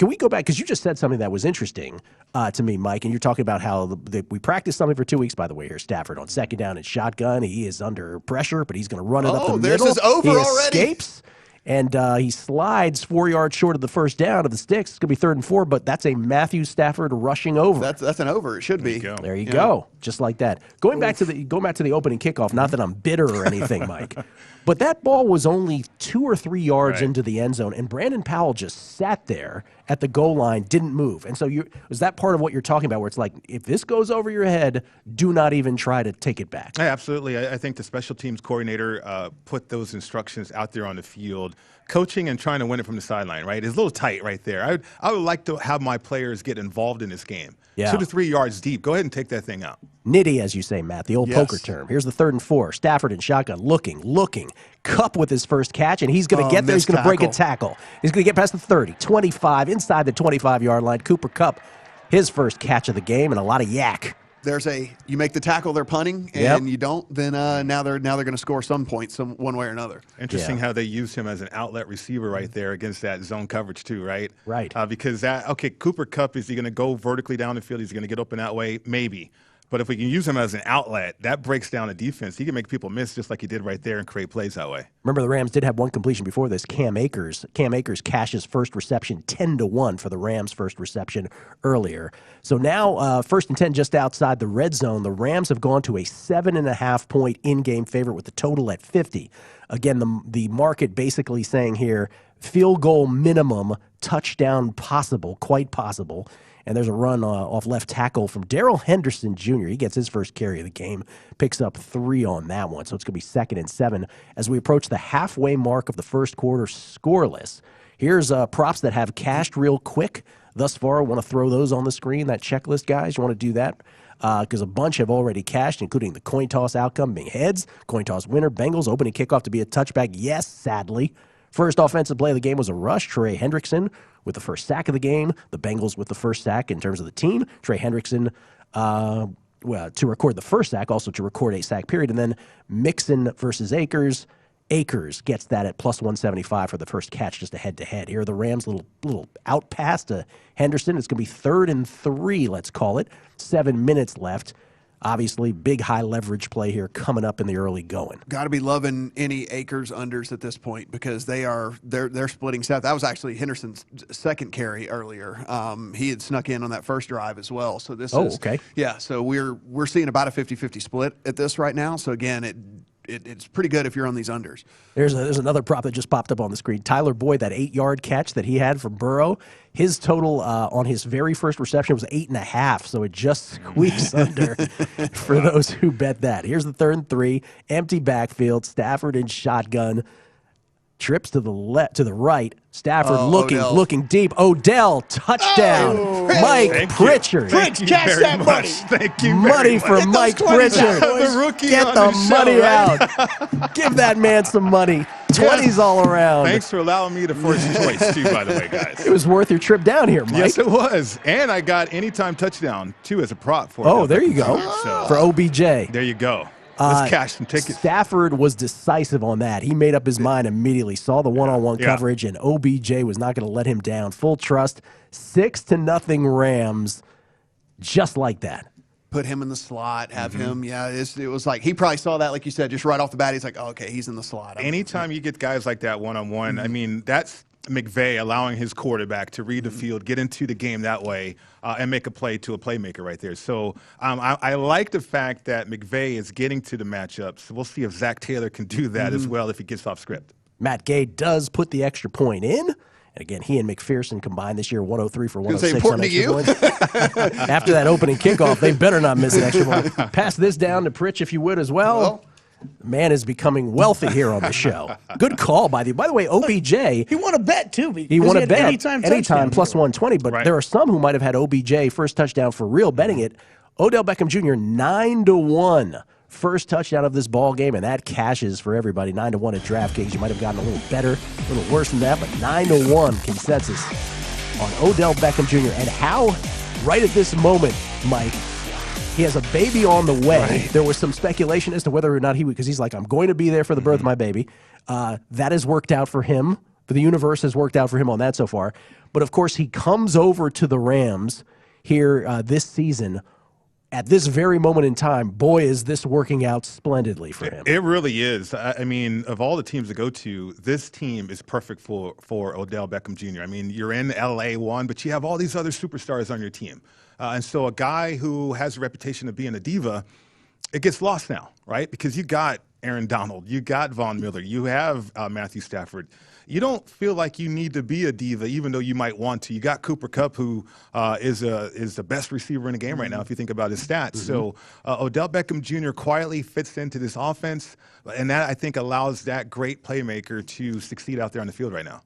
Speaker 13: Can we go back? Because you just said something that was interesting to me, Mike, and you're talking about how we practiced something for 2 weeks, by the way, here. Stafford on second down and shotgun. He is under pressure, but he's going to run it up the middle.
Speaker 14: There's his over
Speaker 13: he
Speaker 14: already.
Speaker 13: Escapes. And he slides 4 yards short of the first down of the sticks. It's going to be 3rd and 4, but that's a Matthew Stafford rushing over.
Speaker 14: That's an over. It should be.
Speaker 13: There you go. Just like that. Going back to the opening kickoff, not that I'm bitter or anything, Mike, but that ball was only 2 or 3 yards into the end zone, and Brandon Powell just sat there at the goal line, didn't move. And so was that part of what you're talking about, where it's like, if this goes over your head, do not even try to take it back?
Speaker 1: Yeah, absolutely. I think the special teams coordinator put those instructions out there on the field. Coaching and trying to win it from the sideline, right? It's a little tight right there. I would like to have my players get involved in this game.
Speaker 13: Yeah.
Speaker 1: 2 to 3 yards deep. Go ahead and take that thing out.
Speaker 13: Nitty, as you say, Matt, the old poker term. Here's the 3rd and 4. Stafford and shotgun, looking. Cup with his first catch, and he's going to get there. He's going to break a tackle. He's going to get past the 30, 25, inside the 25-yard line. Cooper Kupp, his first catch of the game, and a lot of yak.
Speaker 14: You make the tackle, they're punting, and you don't, then now they're going to score some points one way or another.
Speaker 1: Interesting how they use him as an outlet receiver right there against that zone coverage too, right?
Speaker 13: Right.
Speaker 1: Because Cooper Kupp, is he going to go vertically down the field? He's going to get open that way? Maybe. But if we can use him as an outlet, that breaks down the defense. He can make people miss just like he did right there and create plays that way.
Speaker 13: Remember, the Rams did have one completion before this. Cam Akers cashes first reception 10-1 for the Rams' first reception earlier. So now 1st and 10 just outside the red zone. The Rams have gone to a 7.5-point in-game favorite with the total at 50. Again, the market basically saying here, field goal minimum, touchdown possible, quite possible. And there's a run off left tackle from Darrell Henderson Jr. He gets his first carry of the game, picks up 3 on that one. So it's going to be 2nd and 7 as we approach the halfway mark of the first quarter scoreless. Here's props that have cashed real quick thus far. I want to throw those on the screen, that checklist, guys. You want to do that? Because a bunch have already cashed, including the coin toss outcome being heads. Coin toss winner, Bengals opening kickoff to be a touchback. Yes, sadly. First offensive play of the game was a rush. Trey Hendrickson with the first sack of the game. The Bengals with the first sack in terms of the team. Trey Hendrickson to record the first sack, also to record a sack period. And then Mixon versus Akers. Akers gets that at plus 175 for the first catch, just a head-to-head. Here are the Rams' little out pass to Henderson. It's going to be 3rd and 3, let's call it. 7 minutes left. Obviously, big high leverage play here coming up in the early going.
Speaker 14: Got to be loving any Akers unders at this point because they're splitting stuff. That was actually Henderson's second carry earlier. He had snuck in on that first drive as well. So this is
Speaker 13: okay.
Speaker 14: Yeah, so we're seeing about a 50-50 split at this right now. So again, it's pretty good if you're on these unders.
Speaker 13: There's another prop that just popped up on the screen. Tyler Boyd, that 8-yard catch that he had from Burrow, his total on his very first reception was 8.5, so it just squeaks under for those who bet that. Here's the 3rd and 3, empty backfield, Stafford in shotgun, trips to the right. Stafford looking deep. Odell, touchdown. Mike Pritchard.
Speaker 18: Pritch, cash that money.
Speaker 1: Thank you.
Speaker 13: Money for Mike Pritchard.
Speaker 1: The rookie
Speaker 13: Get
Speaker 1: on
Speaker 13: the
Speaker 1: show,
Speaker 13: money
Speaker 1: right?
Speaker 13: out. Give that man some money. 20s all around.
Speaker 1: Thanks for allowing me the first choice, too, by the way, guys.
Speaker 13: It was worth your trip down here, Mike.
Speaker 1: Yes, it was. And I got anytime touchdown, too, as a prop for it.
Speaker 13: Oh, there you go. For OBJ.
Speaker 1: There you go. Let's cash some tickets.
Speaker 13: Stafford was decisive on that. He made up his mind immediately, saw the one-on-one coverage, and OBJ was not going to let him down. Full trust, 6-0 Rams, just like that.
Speaker 14: Put him in the slot, have him. Yeah, it was like he probably saw that, like you said, just right off the bat. He's like, oh, okay, he's in the slot.
Speaker 1: Anytime you get guys like that one-on-one, I mean, that's McVay allowing his quarterback to read the field, get into the game that way, and make a play to a playmaker right there. So I like the fact that McVay is getting to the matchups. We'll see if Zach Taylor can do that as well if he gets off script.
Speaker 13: Matt Gay does put the extra point in. And again, he and McPherson combined this year 103 for 106 on extra points. After that opening kickoff, they better not miss an extra point. Pass this down to Pritch, if you would, as well. The man is becoming wealthy here on the show. Good call, by the way, OBJ.
Speaker 18: He won a bet, too.
Speaker 13: He won a bet.
Speaker 18: Anytime
Speaker 13: plus 120. But there are some who might have had OBJ first touchdown for real betting it. Odell Beckham Jr., 9-1. First touchdown of this ball game, and that cashes for everybody. 9-1 at DraftKings. You might have gotten a little better, a little worse than that, but 9-1 consensus on Odell Beckham Jr. And how, right at this moment, Mike, he has a baby on the way. Right. There was some speculation as to whether or not he would, because he's like, I'm going to be there for the birth of my baby. That has worked out for him. the universe has worked out for him on that so far. But, of course, he comes over to the Rams here this season. At this very moment in time, boy, is this working out splendidly for him.
Speaker 1: It really is. I mean, of all the teams to go to, this team is perfect for Odell Beckham Jr. I mean, you're in LA one, but you have all these other superstars on your team. And so a guy who has a reputation of being a diva, it gets lost now, right? Because you got Aaron Donald, you got Von Miller, you have Matthew Stafford. You don't feel like you need to be a diva, even though you might want to. You got Cooper Kupp, who is the best receiver in the game right now, if you think about his stats. So Odell Beckham Jr. quietly fits into this offense, and that, I think, allows that great playmaker to succeed out there on the field right now.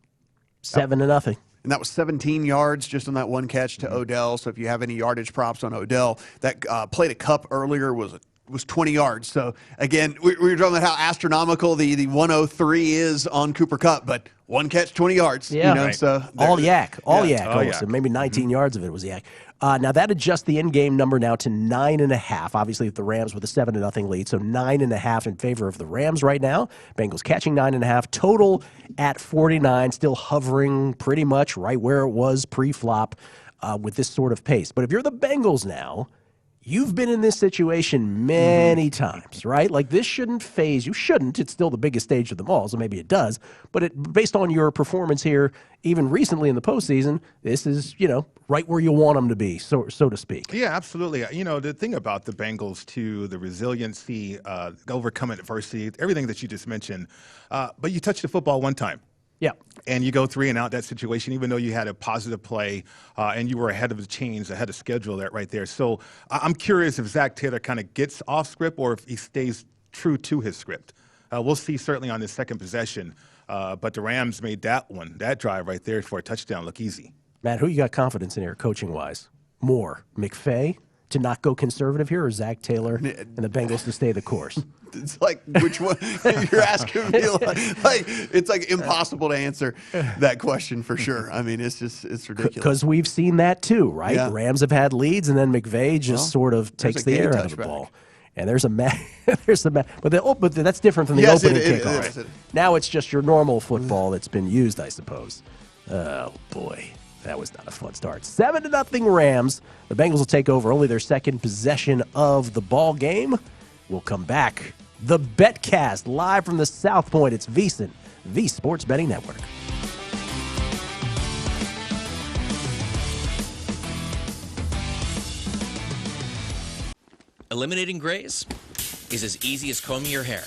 Speaker 13: 7-0.
Speaker 14: And that was 17 yards just on that one catch to Odell. So if you have any yardage props on Odell, that play to Kupp earlier was 20 yards. So, again, we were talking about how astronomical the 103 is on Cooper Kupp, but one catch, 20 yards.
Speaker 13: Yeah.
Speaker 14: You know, so
Speaker 13: all yak.
Speaker 14: Yeah.
Speaker 13: So maybe 19 yards of it was yak. Now, that adjusts the in-game number now to 9.5. Obviously, the Rams with a 7-0 lead, so 9.5 in favor of the Rams right now. Bengals catching 9.5. Total at 49, still hovering pretty much right where it was pre-flop with this sort of pace. But if you're the Bengals now, you've been in this situation many times, right? Like, this shouldn't phase you. Shouldn't. It's still the biggest stage of them all, so maybe it does. But based on your performance here, even recently in the postseason, this is, right where you want them to be, so to speak.
Speaker 1: Yeah, absolutely. The thing about the Bengals, too, the resiliency, overcoming adversity, everything that you just mentioned. But you touched the football one time.
Speaker 13: Yeah.
Speaker 1: And you go 3 and out that situation, even though you had a positive play and you were ahead of the chains, ahead of schedule right there. So I'm curious if Zach Taylor kind of gets off script or if he stays true to his script. We'll see certainly on his second possession. But the Rams made that drive right there for a touchdown look easy.
Speaker 13: Matt, who you got confidence in here coaching-wise? More, McVay to not go conservative here, or Zach Taylor and the Bengals to stay the course?
Speaker 14: It's like, which one? You're asking me, it's like impossible to answer that question for sure. I mean, it's ridiculous.
Speaker 13: Because we've seen that too, right?
Speaker 14: Yeah.
Speaker 13: Rams have had leads, and then McVay just sort of takes the air out of the ball. And there's a but that's different than the opening kickoff. Now it's just your normal football that's been used, I suppose. Oh boy, that was not a fun start. 7-0 Rams. The Bengals will take over only their second possession of the ball game. We'll come back. The BetCast, live from the South Point. It's VSiN, the Sports Betting Network.
Speaker 12: Eliminating grays is as easy as combing your hair.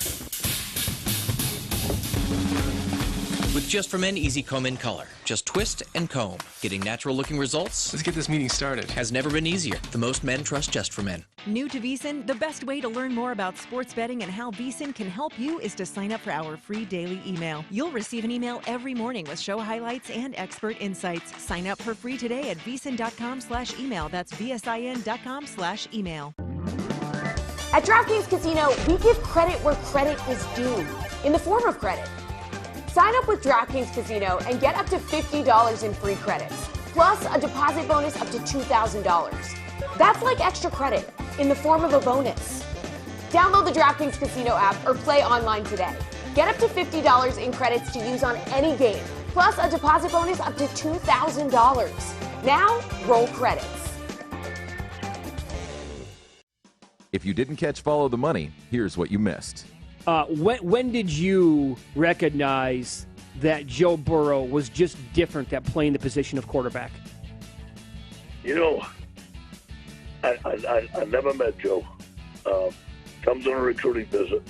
Speaker 12: With Just for Men Easy Comb in Color. Just twist and comb. Getting natural-looking results. Let's get this meeting started. Has never been easier. The most men trust Just for Men.
Speaker 10: New to VSiN, the best way to learn more about sports betting and how VSiN can help you is to sign up for our free daily email. You'll receive an email every morning with show highlights and expert insights. Sign up for free today at VSiN.com/email. That's VSIN.com/email.
Speaker 19: At DraftKings Casino, we give credit where credit is due in the form of credit. Sign up with DraftKings Casino and get up to $50 in free credits, plus a deposit bonus up to $2,000. That's like extra credit in the form of a bonus. Download the DraftKings Casino app or play online today. Get up to $50 in credits to use on any game, plus a deposit bonus up to $2,000. Now, roll credits.
Speaker 2: If you didn't catch Follow the Money, here's what you missed.
Speaker 8: When did you recognize that Joe Burrow was just different at playing the position of quarterback?
Speaker 9: I never met Joe. Comes on a recruiting visit.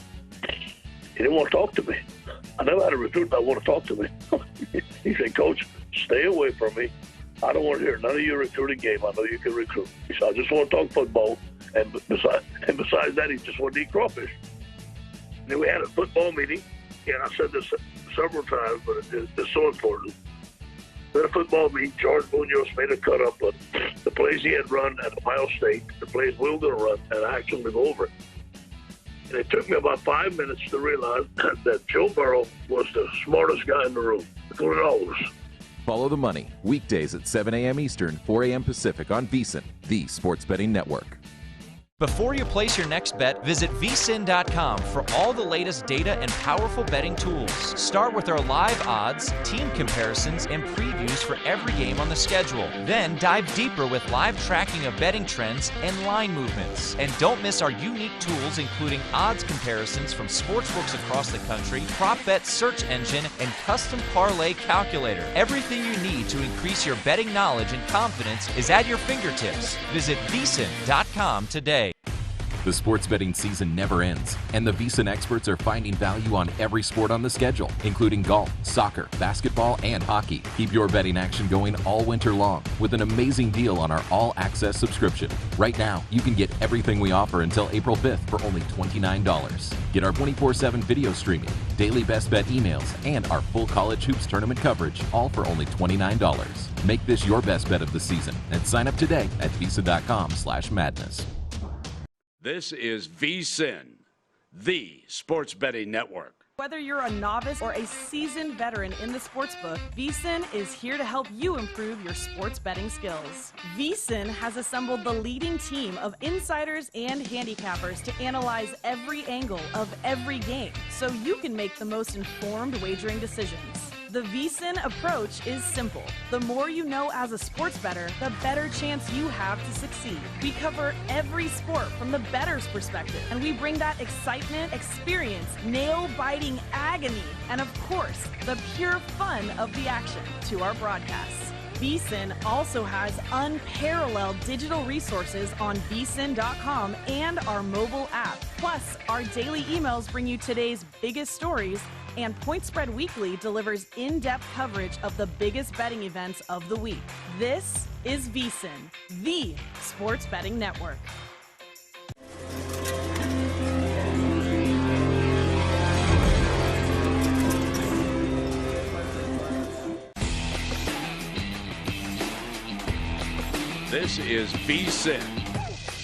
Speaker 9: He didn't want to talk to me. I never had a recruit that want to talk to me. He said, "Coach, stay away from me. I don't want to hear none of your recruiting game. I know you can recruit." He said, "I just want to talk football." And besides that, he just wanted to eat crawfish. And then we had a football meeting, and I said this several times, but it's so important. We had a football meeting. George Munoz made a cut up of the plays he had run at Ohio State, the plays we were going to run, and I asked him to go over it. And it took me about 5 minutes to realize that Joe Burrow was the smartest guy in the room. Including all of us.
Speaker 2: Follow the Money, weekdays at 7 a.m. Eastern, 4 a.m. Pacific on VSiN, the Sports Betting Network.
Speaker 7: Before you place your next bet, visit VSiN.com for all the latest data and powerful betting tools. Start with our live odds, team comparisons, and previews for every game on the schedule. Then dive deeper with live tracking of betting trends and line movements. And don't miss our unique tools, including odds comparisons from sportsbooks across the country, prop bet search engine, and custom parlay calculator. Everything you need to increase your betting knowledge and confidence is at your fingertips. Visit VSiN.com today.
Speaker 2: The sports betting season never ends, and the VSiN experts are finding value on every sport on the schedule, including golf, soccer, basketball, and hockey. Keep your betting action going all winter long with an amazing deal on our all-access subscription. Right now, you can get everything we offer until April 5th for only $29. Get our 24/7 video streaming, daily best bet emails, and our full college hoops tournament coverage, all for only $29. Make this your best bet of the season and sign up today at VSiN.com/madness.
Speaker 3: This is VSiN, the sports betting network.
Speaker 4: Whether you're a novice or a seasoned veteran in the sportsbook, VSiN is here to help you improve your sports betting skills. VSiN has assembled the leading team of insiders and handicappers to analyze every angle of every game so you can make the most informed wagering decisions. The VSiN approach is simple. The more you know as a sports bettor, the better chance you have to succeed. We cover every sport from the bettor's perspective, and we bring that excitement, experience, nail-biting agony, and of course, the pure fun of the action to our broadcasts. VSiN also has unparalleled digital resources on VSiN.com and our mobile app. Plus, our daily emails bring you today's biggest stories, and Point Spread Weekly delivers in-depth coverage of the biggest betting events of the week. This is VSiN, the sports betting network.
Speaker 3: This is VSiN,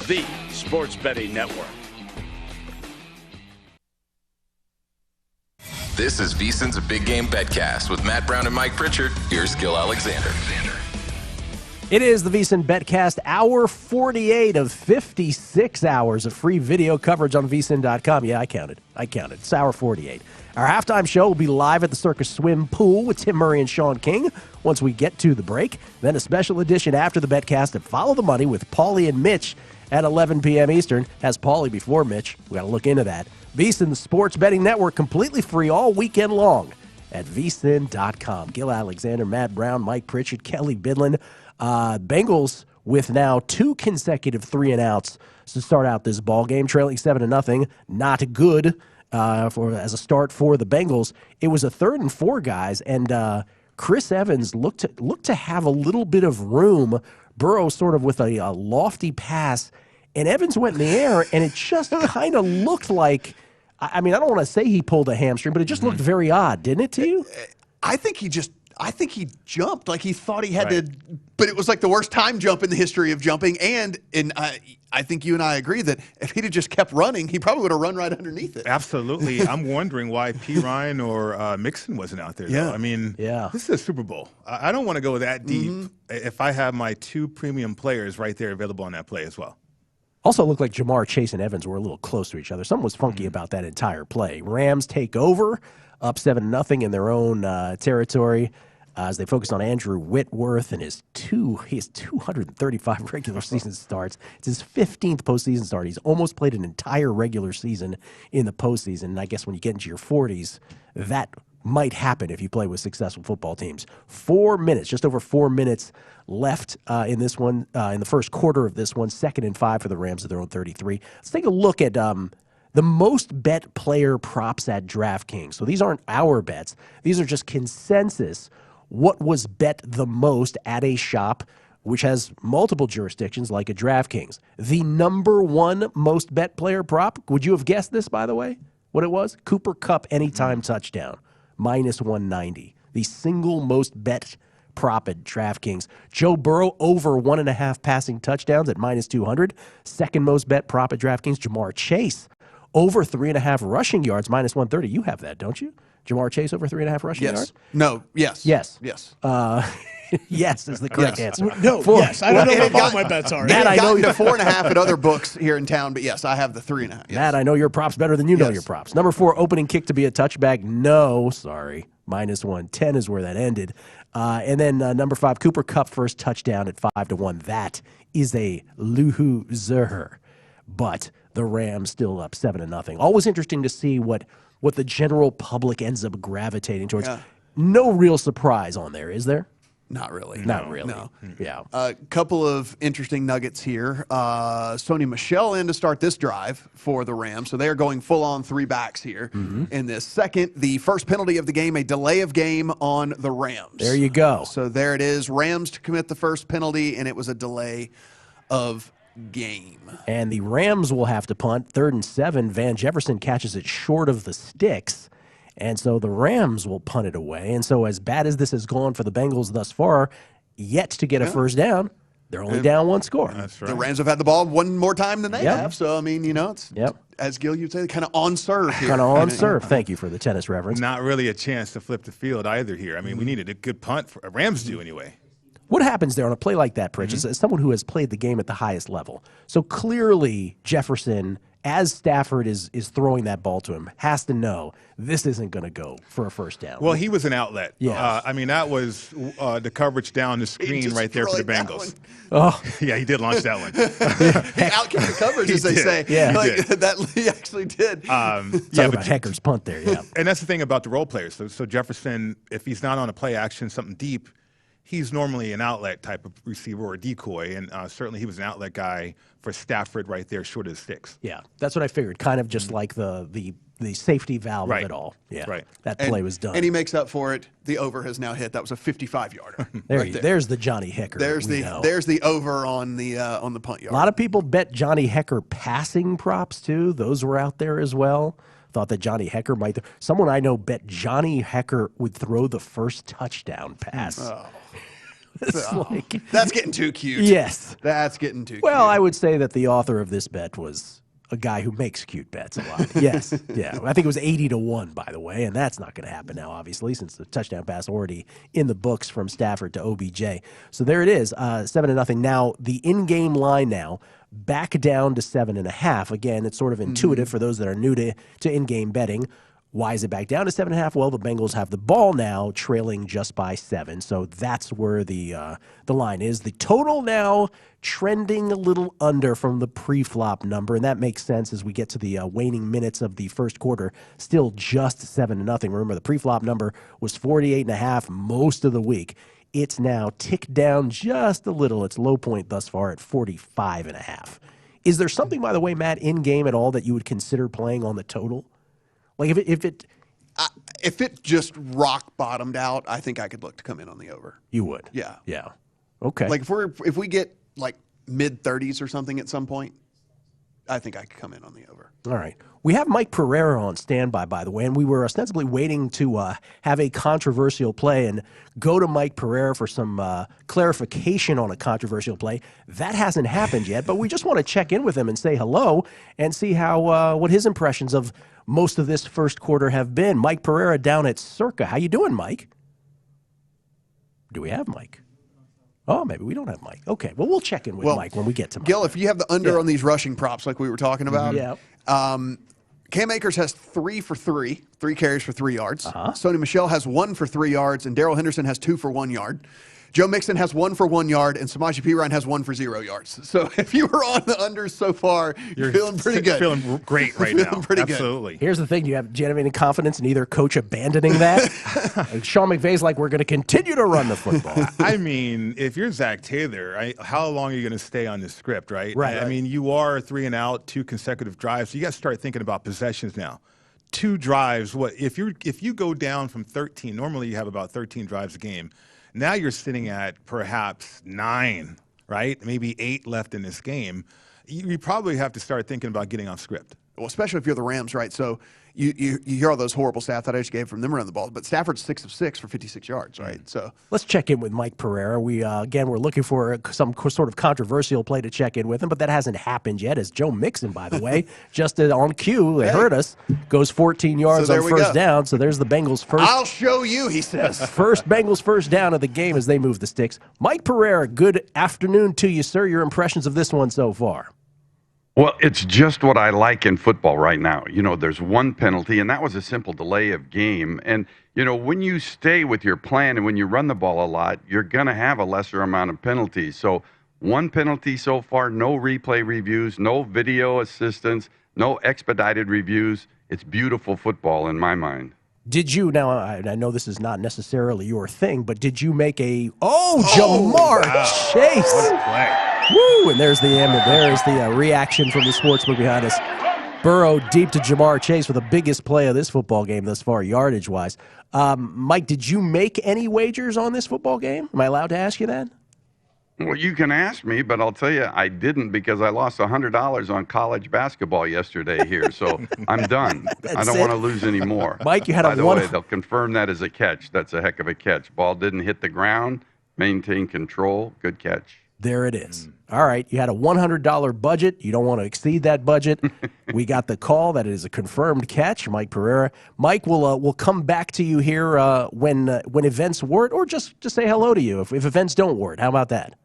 Speaker 3: the sports betting network.
Speaker 20: This is VSiN's Big Game BetCast with Matt Brown and Mike Pritchard. Here's Gil Alexander.
Speaker 13: It is the VSiN BetCast, hour 48 of 56 hours of free video coverage on VSiN.com. Yeah, I counted. It's hour 48. Our halftime show will be live at the Circus Swim Pool with Tim Murray and Sean King once we get to the break. Then a special edition after the BetCast at Follow the Money with Paulie and Mitch at 11 p.m. Eastern. Has Paulie before Mitch. We got to look into that. VSiN, the sports betting network, completely free all weekend long at VSiN.com. Gil Alexander, Matt Brown, Mike Pritchard, Kelly Bidlin. Bengals with now 2 consecutive 3-and-outs to start out this ball game, trailing 7-0. Not good as a start for the Bengals. It was a 3rd and 4, guys, and Chris Evans looked to have a little bit of room. Burrow sort of with a lofty pass, and Evans went in the air, and it just kind of looked like, I mean, I don't want to say he pulled a hamstring, but it just looked very odd, didn't it to you?
Speaker 14: I think he jumped like he thought he had to, but it was like the worst time jump in the history of jumping. And I think you and I agree that if he'd have just kept running, he probably would have run right underneath it.
Speaker 1: Absolutely. I'm wondering why P. Ryan or Mixon wasn't out there.
Speaker 14: Yeah.
Speaker 1: Though. I mean, this is a Super Bowl. I don't want to go that deep if I have my 2 premium players right there available on that play as well.
Speaker 13: Also looked like Jamar Chase and Evans were a little close to each other. Something was funky about that entire play. Rams take over, up 7-0 in their own territory as they focus on Andrew Whitworth and his 235 regular season starts. It's his 15th postseason start. He's almost played an entire regular season in the postseason. And I guess when you get into your 40s, that might happen if you play with successful football teams. 4 minutes, just over 4 minutes left in this one, in the first quarter of this one. 2nd and 5 for the Rams at their own 33. Let's take a look at the most bet player props at DraftKings. So these aren't our bets. These are just consensus. What was bet the most at a shop which has multiple jurisdictions like a DraftKings? The number 1 most bet player prop, would you have guessed this, by the way, what it was? Cooper Kupp anytime touchdown, -190. The single most bet prop at DraftKings. Joe Burrow over 1.5 passing touchdowns at -200. Second most bet prop at DraftKings. Jamar Chase over 3.5 rushing yards, -130. You have that, don't you? Jamar Chase over 3.5 rushing yards?
Speaker 14: No. Yes.
Speaker 13: Yes.
Speaker 14: Yes.
Speaker 13: Yes is the correct answer.
Speaker 18: No, yes. I don't know what all my bets are.
Speaker 14: Matt, I know to 4.5 at other books here in town, but yes, I have the 3.5. Yes.
Speaker 13: Matt, I know your props better than you know your props. Number 4, opening kick to be a touchback. No, sorry. -110 is where that ended. And then number 5, Cooper Kupp first touchdown at 5-1. That is a loser. But the Rams still up 7-0. Always interesting to see what the general public ends up gravitating towards.
Speaker 14: Yeah.
Speaker 13: No real surprise on there, is there?
Speaker 14: Not really.
Speaker 13: Not really.
Speaker 14: No.
Speaker 13: Yeah.
Speaker 14: A couple of interesting nuggets here. Sony Michel in to start this drive for the Rams. So they are going full-on 3 backs here in this. Second, the first penalty of the game, a delay of game on the Rams.
Speaker 13: There you go.
Speaker 14: So there it is. Rams to commit the first penalty, and it was a delay of game.
Speaker 13: And the Rams will have to punt. 3rd and 7. Van Jefferson catches it short of the sticks. And so the Rams will punt it away. And so as bad as this has gone for the Bengals thus far, yet to get a first down, they're only down 1 score.
Speaker 1: That's right.
Speaker 14: The Rams have had the ball one more time than they have. So, I mean, it's, as Gil, you'd say, kind of on serve here.
Speaker 13: Kind of on serve. Thank you for the tennis reference.
Speaker 1: Not really a chance to flip the field either here. I mean, we needed a good punt. Rams do anyway.
Speaker 13: What happens there on a play like that, Pritch, is someone who has played the game at the highest level. So clearly Jefferson, as Stafford is throwing that ball to him, has to know this isn't going to go for a first down.
Speaker 1: Well, he was an outlet.
Speaker 13: Yeah.
Speaker 1: I mean, that was the coverage down the screen right there for the Bengals.
Speaker 13: Oh.
Speaker 1: Yeah, he did launch that one.
Speaker 14: Outkick the coverage, as they say.
Speaker 13: Yeah.
Speaker 14: That he actually did.
Speaker 13: Talk about Hecker's punt there, yeah.
Speaker 1: And that's the thing about the role players. So Jefferson, if he's not on a play action, something deep, he's normally an outlet type of receiver or a decoy, and certainly he was an outlet guy for Stafford right there, short of the sticks.
Speaker 13: Yeah, that's what I figured. Kind of just like the safety valve of it all. Yeah,
Speaker 1: right.
Speaker 13: That play was done.
Speaker 14: And he makes up for it. The over has now hit. That was a 55-yarder.
Speaker 13: There's the Johnny Hecker.
Speaker 14: There's the over on the punt yard.
Speaker 13: A lot of people bet Johnny Hecker passing props too. Those were out there as well. Thought that Johnny Hecker might. Someone I know bet Johnny Hecker would throw the first touchdown pass.
Speaker 14: Oh.
Speaker 13: Like,
Speaker 14: that's getting too cute.
Speaker 13: Yes.
Speaker 14: That's getting too cute.
Speaker 13: Well, I would say that the author of this bet was a guy who makes cute bets a lot. Yes. Yeah. I think it was 80-1, by the way, and that's not going to happen now, obviously, since the touchdown pass already in the books from Stafford to OBJ. So there it is, 7-0. Now, the in-game line now back down to 7.5. Again, it's sort of intuitive for those that are new to in-game betting. Why is it back down to 7.5? Well, the Bengals have the ball now, trailing just by 7. So that's where the line is. The total now trending a little under from the pre-flop number, and that makes sense as we get to the waning minutes of the first quarter. Still just 7-0. Remember, the pre-flop number was 48.5 most of the week. It's now ticked down just a little. Its low point thus far at 45.5. Is there something, by the way, Matt, in game at all that you would consider playing on the total? Like if it
Speaker 14: just rock bottomed out, I think I could look to come in on the over.
Speaker 13: You would?
Speaker 14: Yeah.
Speaker 13: Yeah. Okay.
Speaker 14: Like if we get like mid-30s or something at some point, I think I could come in on the over.
Speaker 13: All right. We have Mike Pereira on standby, by the way, and we were ostensibly waiting to have a controversial play and go to Mike Pereira for some clarification on a controversial play. That hasn't happened yet, but we just want to check in with him and say hello and see how what his impressions of most of this first quarter have been. Mike Pereira down at Circa. How you doing, Mike? Do we have Mike? Oh, maybe we don't have Mike. Okay, well, we'll check in with Mike when we get to Mike.
Speaker 14: Gil, if you have the under on these rushing props like we were talking about, Cam Akers has 3 for 3 carries for 3 yards. Sony Michel has 1 for 3 yards, and Darrell Henderson has 2 for 1 yard. Joe Mixon has 1 for 1 yard, and Samaje Perine has 1 for 0 yards. So if you were on the unders so far, you're feeling pretty good.
Speaker 1: Feeling great right now.
Speaker 14: Pretty
Speaker 1: Absolutely.
Speaker 14: Good.
Speaker 13: Here's the thing. Do you have any confidence in either coach abandoning that? Sean McVay's like, we're going to continue to run the football.
Speaker 1: I mean, if you're Zach Taylor, how long are you going to stay on this script, right?
Speaker 13: Right.
Speaker 1: I mean, you are 3 and out, 2 consecutive drives. So you got to start thinking about possessions now. 2 drives. What if you go down from 13? Normally you have about 13 drives a game. Now you're sitting at perhaps 9, right? Maybe 8 left in this game. You probably have to start thinking about getting off script.
Speaker 14: Well, especially if you're the Rams, right? So you hear all those horrible stats that I just gave from them around the ball, but Stafford's 6 of 6 for 56 yards, right? So
Speaker 13: let's check in with Mike Pereira. We we're looking for some sort of controversial play to check in with him, but that hasn't happened yet. As Joe Mixon, by the way, just on cue, they heard us, goes 14 yards on first down. So there's the Bengals first.
Speaker 14: I'll show you, he says.
Speaker 13: First Bengals first down of the game as they move the sticks. Mike Pereira, good afternoon to you, sir. Your impressions of this one so far?
Speaker 16: Well, it's just what I like in football right now. There's one penalty, and that was a simple delay of game. And, when you stay with your plan and when you run the ball a lot, you're going to have a lesser amount of penalties. So one penalty so far, no replay reviews, no video assistance, no expedited reviews. It's beautiful football in my mind.
Speaker 13: Did you, now I know this is not necessarily your thing, but did you make Jamar Chase?
Speaker 1: What a play.
Speaker 13: Woo! And there's the reaction from the sportsbook behind us. Burrow deep to Jamar Chase with the biggest play of this football game thus far, yardage-wise. Mike, did you make any wagers on this football game? Am I allowed to ask you that?
Speaker 16: Well, you can ask me, but I'll tell you I didn't because I lost $100 on college basketball yesterday here. So I'm done. I don't want to lose any more.
Speaker 13: Mike, you had
Speaker 16: By the way, they'll confirm that as a catch. That's a heck of a catch. Ball didn't hit the ground. Maintain control. Good catch.
Speaker 13: There it is. All right, you had a $100 budget. You don't want to exceed that budget. We got the call that it is a confirmed catch, Mike Pereira. Mike, we'll come back to you here when events warrant, or just say hello to you if events don't warrant. How about that?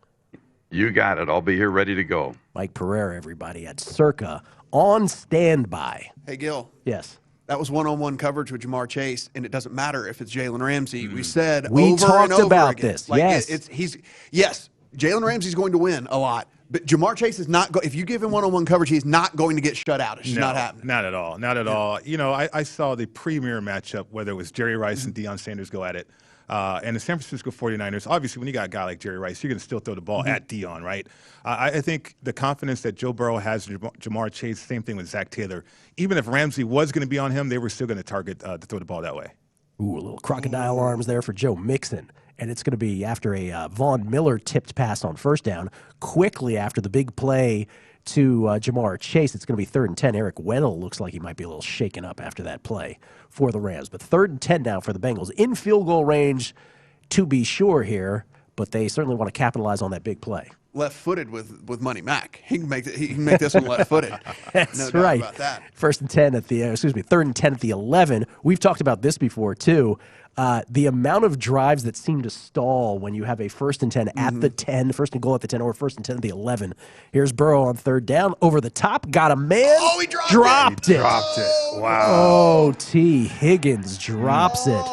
Speaker 16: You got it. I'll be here ready to go.
Speaker 13: Mike Pereira, everybody, at Circa on standby.
Speaker 14: Hey, Gil.
Speaker 13: Yes.
Speaker 14: That was one-on-one coverage with Jamar Chase, and it doesn't matter if it's Jalen Ramsey. We said
Speaker 13: we
Speaker 14: over
Speaker 13: talked
Speaker 14: and over
Speaker 13: about
Speaker 14: again.
Speaker 13: this.
Speaker 14: Yes, yes. Jalen Ramsey's going to win a lot, but Jamar Chase is not. If you give him one-on-one coverage, he's not going to get shut out. It's just not happening.
Speaker 1: Not at all. Not at all. I saw the premier matchup, whether it was Jerry Rice and Deion Sanders go at it, and the San Francisco 49ers. Obviously, when you got a guy like Jerry Rice, you're going to still throw the ball at Deion, right? I think the confidence that Joe Burrow has in Jamar Chase, same thing with Zach Taylor. Even if Ramsey was going to be on him, they were still going to target to throw the ball that way.
Speaker 13: Ooh, a little crocodile arms there for Joe Mixon. And it's going to be after a Von Miller tipped pass on first down. Quickly after the big play to Jamar Chase, it's going to be 3rd and 10. Eric Weddle looks like he might be a little shaken up after that play for the Rams. But 3rd and 10 now for the Bengals. In field goal range to be sure here, but they certainly want to capitalize on that big play.
Speaker 14: Left-footed with Money Mac. He can make this one left-footed.
Speaker 13: That's
Speaker 14: no doubt
Speaker 13: right.
Speaker 14: about that.
Speaker 13: 3rd and 10 at the 11. We've talked about this before too. The amount of drives that seem to stall when you have a 1st and 10 at the 10, 1st and goal at the 10, or 1st and 10 at the 11. Here's Burrow on 3rd down, over the top, got a man.
Speaker 14: Oh, he dropped
Speaker 13: it.
Speaker 1: Dropped it. Wow.
Speaker 13: Oh, T. Higgins drops it.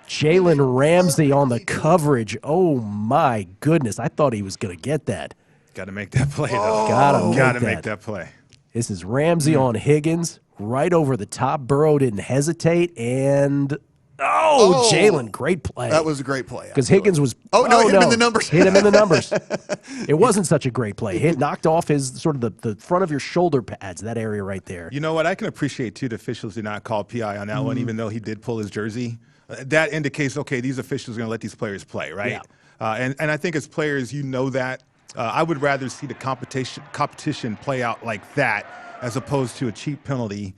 Speaker 13: Jalen Ramsey on the coverage. Oh, my goodness. I thought he was going to get that.
Speaker 1: Got to make that play, though.
Speaker 13: Gotta
Speaker 1: make that play.
Speaker 13: This is Ramsey on Higgins, right over the top. Burrow didn't hesitate, and Jalen, great play.
Speaker 14: That was a great play.
Speaker 13: Because Higgins was
Speaker 14: hit him in the numbers.
Speaker 13: Hit him in the numbers. It wasn't such a great play. Knocked off his sort of the front of your shoulder pads, that area right there.
Speaker 1: You know what? I can appreciate, too, the officials did not call PI on that one, even though he did pull his jersey. That indicates, okay, these officials are going to let these players play, right? Yeah. And I think as players, you know that. I would rather see the competition play out like that as opposed to a cheap penalty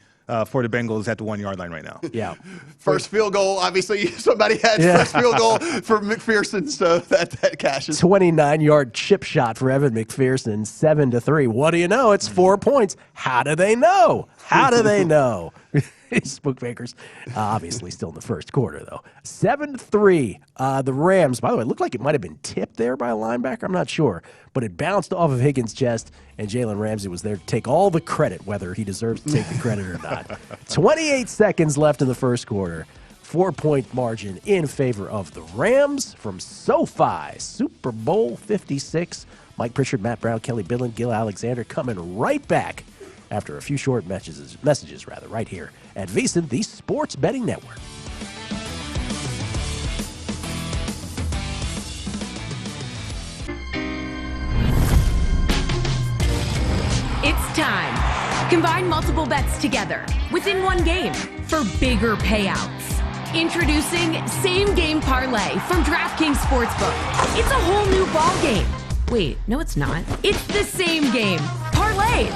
Speaker 1: for the Bengals at the 1-yard line right now.
Speaker 13: Yeah.
Speaker 14: First field goal, obviously, somebody had first field goal for McPherson, so that cashes.
Speaker 13: 29-yard chip shot for Evan McPherson, 7-3. What do you know? It's 4 points. How do they know? How do they know? Spookmakers, obviously still in the first quarter, though. 7-3. The Rams, by the way, it looked like it might have been tipped there by a linebacker. I'm not sure. But it bounced off of Higgins' chest, and Jalen Ramsey was there to take all the credit, whether he deserves to take the credit or not. 28 seconds left in the first quarter. 4-point margin in favor of the Rams from SoFi. Super Bowl 56. Mike Pritchard, Matt Brown, Kelly Bidlin, Gil Alexander coming right back after a few short messages right here at VSiN, the Sports Betting Network.
Speaker 21: It's time. Combine multiple bets together within one game for bigger payouts. Introducing Same Game Parlay from DraftKings Sportsbook. It's a whole new ball game. Wait, no it's not. It's the same game, parlayed.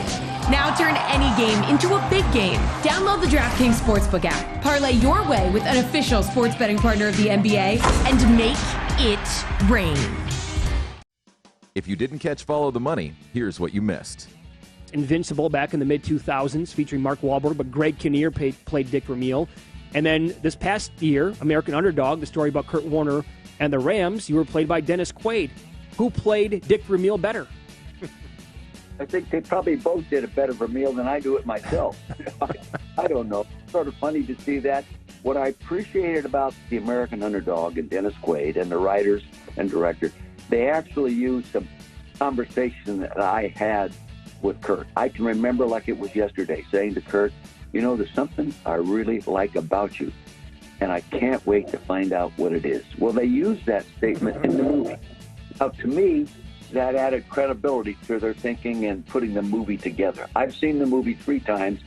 Speaker 21: Now turn any game into a big game. Download the DraftKings Sportsbook app. Parlay your way with an official sports betting partner of the NBA and make it rain.
Speaker 2: If you didn't catch Follow the Money, here's what you missed.
Speaker 8: Invincible back in the mid-2000s featuring Mark Wahlberg, but Greg Kinnear played Dick Vermeil. And then this past year, American Underdog, the story about Kurt Warner and the Rams, you were played by Dennis Quaid. Who played Dick Vermeil better?
Speaker 22: I think they probably both did a better Vermeil than I do it myself. I don't know. It's sort of funny to see that. What I appreciated about the American Underdog and Dennis Quaid and the writers and director, they actually used some conversation that I had with Kurt. I can remember like it was yesterday, saying to Kurt, you know, there's something I really like about you, and I can't wait to find out what it is. Well, they used that statement in the movie. Now, to me, that added credibility to their thinking and putting the movie together. I've seen the movie 3 times,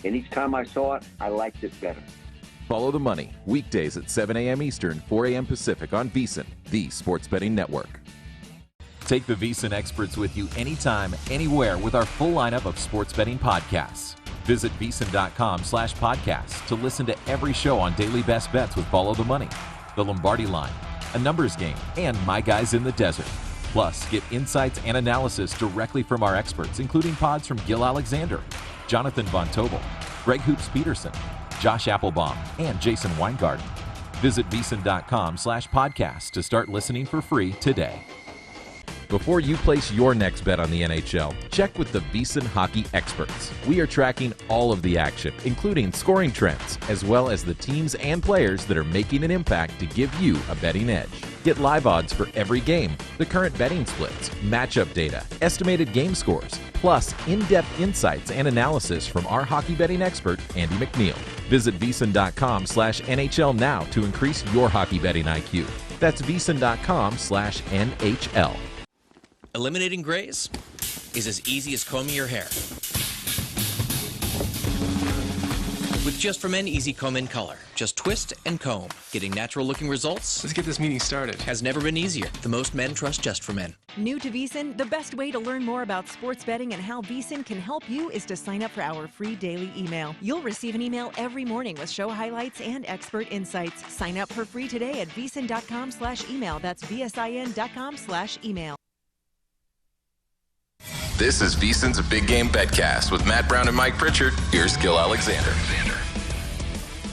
Speaker 22: and each time I saw it, I liked it better.
Speaker 2: Follow the Money, weekdays at 7 a.m. Eastern, 4 a.m. Pacific on VSiN, the sports betting network. Take the VSiN experts with you anytime, anywhere with our full lineup of sports betting podcasts. Visit VSiN.com/podcasts to listen to every show on Daily Best Bets with Follow the Money, The Lombardi Line, A Numbers Game, and My Guys in the Desert. Plus, get insights and analysis directly from our experts, including pods from Gil Alexander, Jonathan Von Tobel, Greg Hoops Peterson, Josh Applebaum, and Jason Weingarten. Visit VSiN.com/podcasts to start listening for free today. Before you place your next bet on the NHL, check with the VSiN Hockey experts. We are tracking all of the action, including scoring trends, as well as the teams and players that are making an impact to give you a betting edge. Get live odds for every game, the current betting splits, matchup data, estimated game scores, plus in-depth insights and analysis from our hockey betting expert, Andy McNeil. Visit VSiN.com/NHL now to increase your hockey betting IQ. That's VSiN.com/NHL.
Speaker 12: Eliminating grays is as easy as combing your hair. With Just for Men Easy Comb in Color, just twist and comb. Getting natural looking results. Let's get this meeting started. Has never been easier. The most men trust Just for Men.
Speaker 10: New to VSiN, the best way to learn more about sports betting and how VSiN can help you is to sign up for our free daily email. You'll receive an email every morning with show highlights and expert insights. Sign up for free today at VSiN.com/email. That's VSIN.com/email.
Speaker 20: This is VSiN's Big Game BetCast with Matt Brown and Mike Pritchard. Here's Gil Alexander.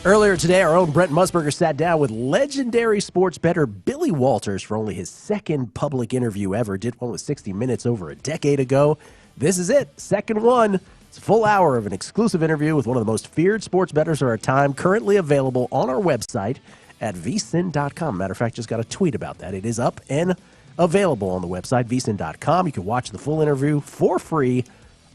Speaker 13: Earlier today, our own Brent Musburger sat down with legendary sports bettor Billy Walters for only his second public interview ever. Did one with 60 Minutes over a decade ago. This is it, second one. It's a full hour of an exclusive interview with one of the most feared sports bettors of our time, currently available on our website at VSiN.com. Matter of fact, just got a tweet about that. It is up and available on the website, VSiN.com. You can watch the full interview for free